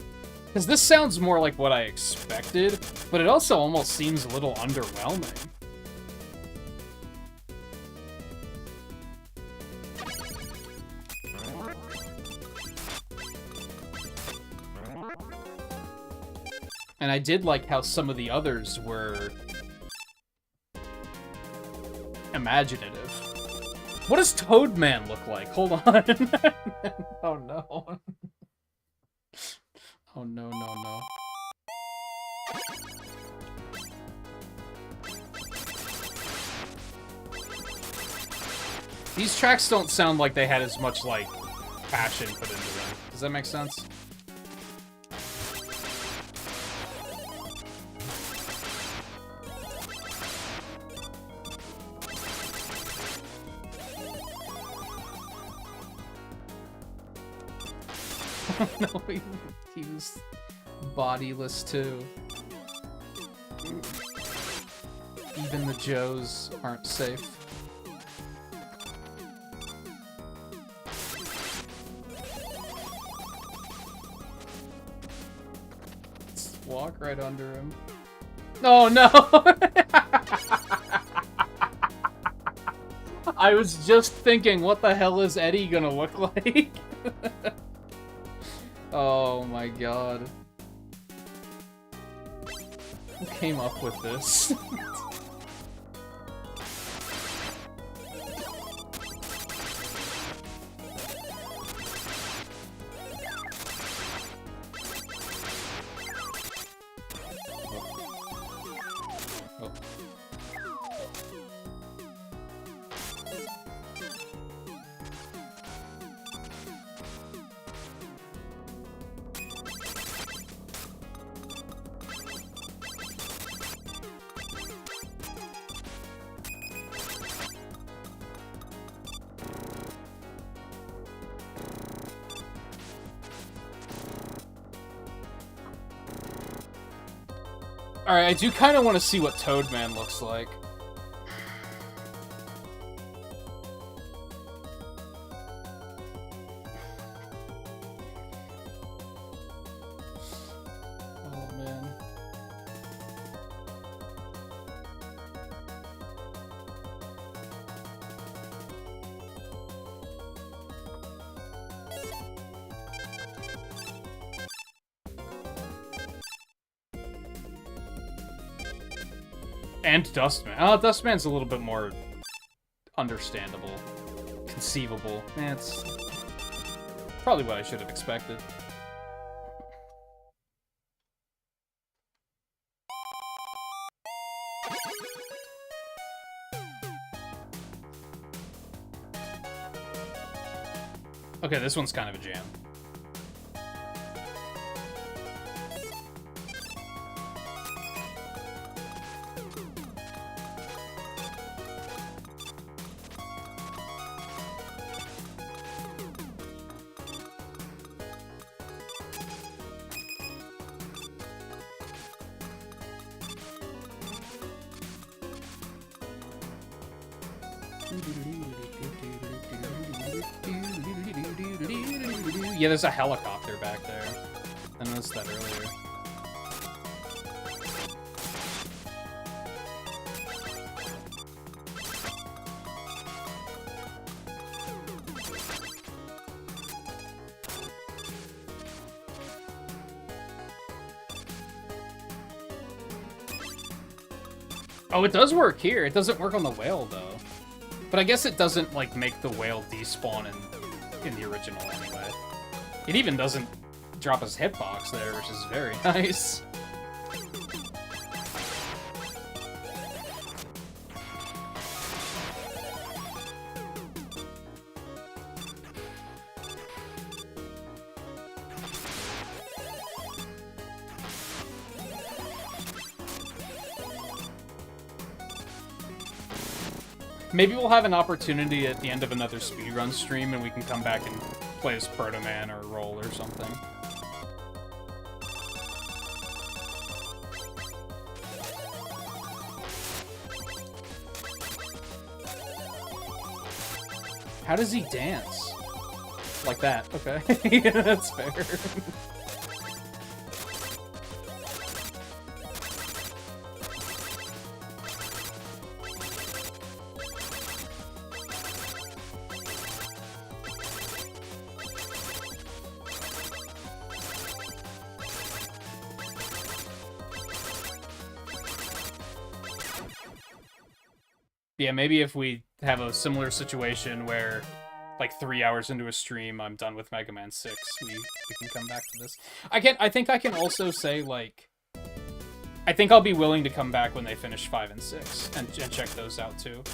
Because this sounds more like what I expected, but it also almost seems a little underwhelming. And I did like how some of the others were imaginative. What does Toadman look like? Hold on. Oh no. Oh, no, no, no. These tracks don't sound like they had as much, like, passion put into them. Does that make sense? No, he was bodiless too. Even the Joes aren't safe. Let's walk right under him. Oh no! I was just thinking, what the hell is Eddie gonna look like? Oh my god. Who came up with this? Alright, I do kind of want to see what Toadman looks like. Oh, man. And Dustman. Oh, Dustman's a little bit more understandable, conceivable. It's probably what I should have expected. Okay, this one's kind of a jam. Yeah, there's a helicopter back there. I noticed that earlier. Oh, it does work here. It doesn't work on the whale, though. But I guess it doesn't, like, make the whale despawn in the original anyway. It even doesn't drop his hitbox there, which is very nice. Maybe we'll have an opportunity at the end of another speedrun stream and we can come back and play as Proto Man or Roll or something. How does he dance? Like that, okay. Yeah, that's fair. Yeah, maybe if we have a similar situation where, like, 3 hours into a stream, I'm done with Mega Man 6, we can come back to this. I think I can also say, like, I think I'll be willing to come back when they finish 5 and 6, and check those out, too.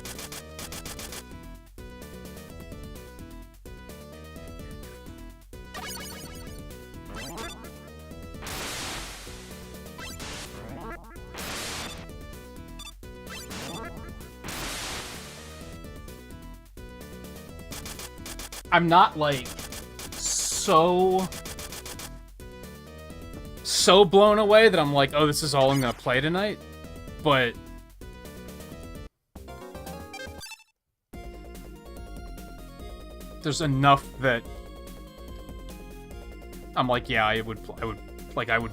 I'm not, like, so blown away that I'm like, oh, this is all I'm gonna play tonight, but there's enough that I'm like, yeah, I would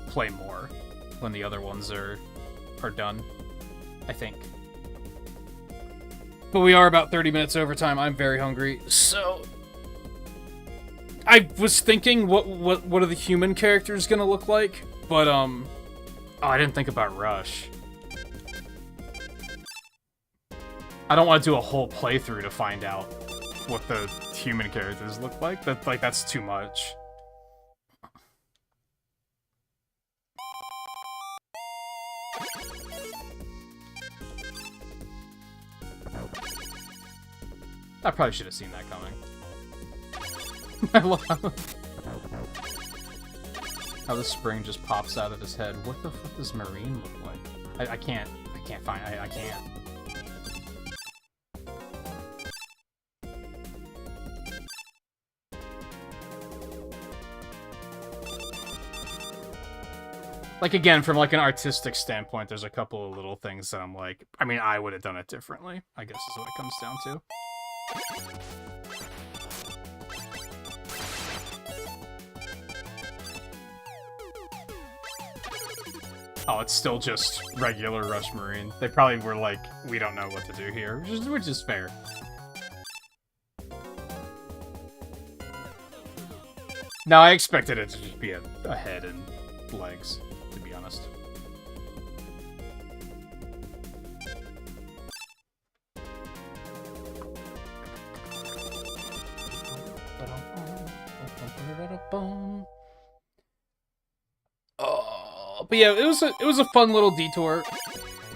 play more when the other ones are done, I think. But we are about 30 minutes over time. I'm very hungry, so I was thinking, what are the human characters gonna look like? But, oh, I didn't think about Rush. I don't want to do a whole playthrough to find out what the human characters look like. That's too much. I probably should have seen that coming. I love how the spring just pops out of his head. What the fuck does Marine look like? I can't find. I can't. Like, again, from, like, an artistic standpoint, there's a couple of little things that I'm like, I mean, I would have done it differently, I guess is what it comes down to. Oh, it's still just regular Rush Marine. They probably were like, we don't know what to do here, which is fair. No, I expected it to just be a head and legs, to be honest. But yeah, it was a fun little detour.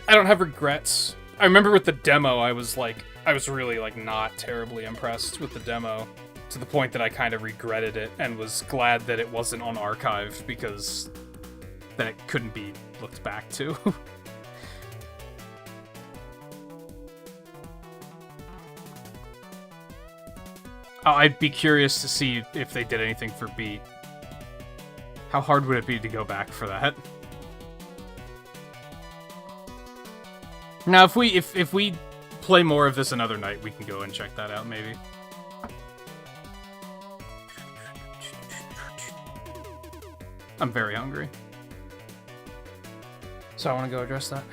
I don't have regrets. I remember with the demo, I was really like not terribly impressed with the demo, to the point that I kind of regretted it and was glad that it wasn't on archive, because then it couldn't be looked back to. I'd be curious to see if they did anything for Beat. How hard would it be to go back for that? Now, if we play more of this another night. We can go and check that out, maybe. I'm very hungry. So I want to go address that.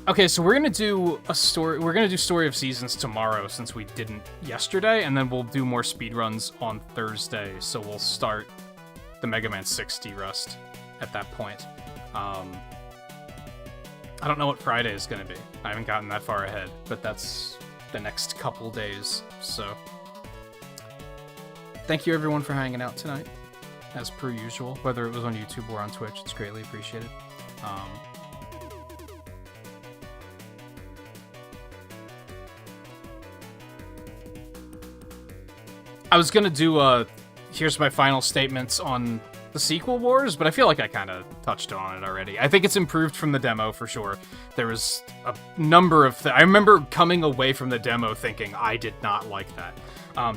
Okay, so we're gonna do a story. We're gonna do Story of Seasons tomorrow since we didn't yesterday, and then we'll do more speedruns on Thursday. So we'll start the Mega Man 60 Rust at that point. I don't know what Friday is gonna be. I haven't gotten that far ahead, but that's the next couple days. So thank you everyone for hanging out tonight, as per usual. Whether it was on YouTube or on Twitch, it's greatly appreciated. I was gonna do here's my final statements on the sequel wars, but I feel like I kind of touched on it already. I think it's improved from the demo for sure. There was a number of I remember coming away from the demo thinking I did not like that.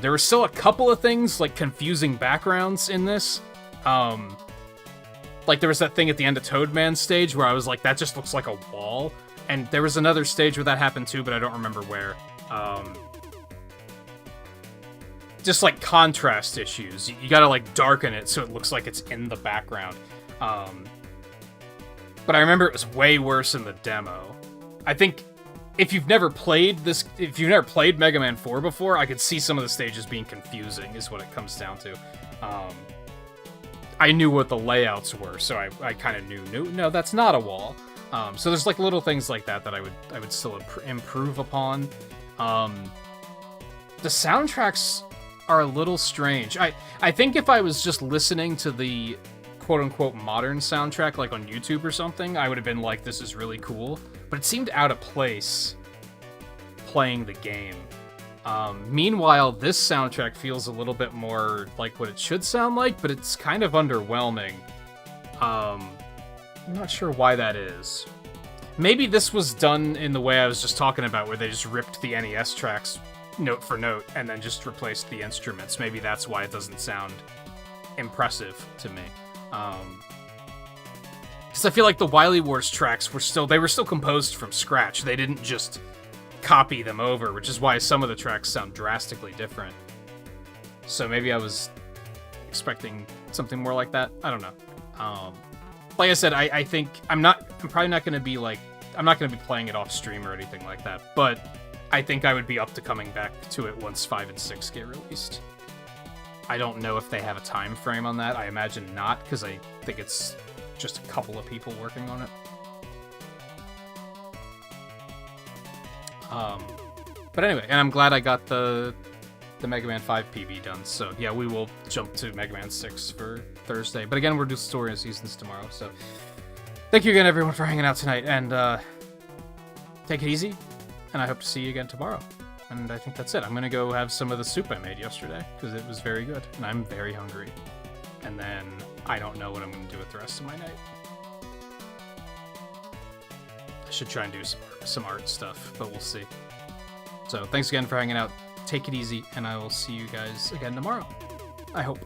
There were still a couple of things like confusing backgrounds in this. Like there was that thing at the end of Toadman's stage where I was like, that just looks like a wall. And there was another stage where that happened too, but I don't remember where. Just like contrast issues. You gotta like darken it so it looks like it's in the background. But I remember it was way worse in the demo. I think if you've never played Mega Man 4 before, I could see some of the stages being confusing, is what it comes down to. I knew what the layouts were, so I kind of knew, no, that's not a wall. So there's like little things like that I would still improve upon. The soundtracks are a little strange. I think if I was just listening to the quote-unquote modern soundtrack, like on YouTube or something, I would have been like, this is really cool. But it seemed out of place playing the game. Meanwhile, this soundtrack feels a little bit more like what it should sound like, but it's kind of underwhelming. I'm not sure why that is. Maybe this was done in the way I was just talking about, where they just ripped the NES tracks note for note and then just replaced the instruments. Maybe that's why it doesn't sound impressive to me. Because I feel like the Wily Wars tracks were still composed from scratch. They didn't just copy them over, which is why some of the tracks sound drastically different. So maybe I was expecting something more like that. I don't know. Like I said, I think I'm probably not going to be like, I'm not going to be playing it off stream or anything like that, but I think I would be up to coming back to it once 5 and 6 get released. I don't know if they have a time frame on that. I imagine not, because I think it's just a couple of people working on it. But anyway, and I'm glad I got the Mega Man 5 PB done. So yeah, we will jump to Mega Man 6 for Thursday. But again, we're doing Story of Seasons tomorrow. So thank you again, everyone, for hanging out tonight. And take it easy. And I hope to see you again tomorrow. And I think that's it. I'm going to go have some of the soup I made yesterday, because it was very good. And I'm very hungry. And then I don't know what I'm going to do with the rest of my night. I should try and do some art stuff, but we'll see. So thanks again for hanging out. Take it easy, and I will see you guys again tomorrow. I hope.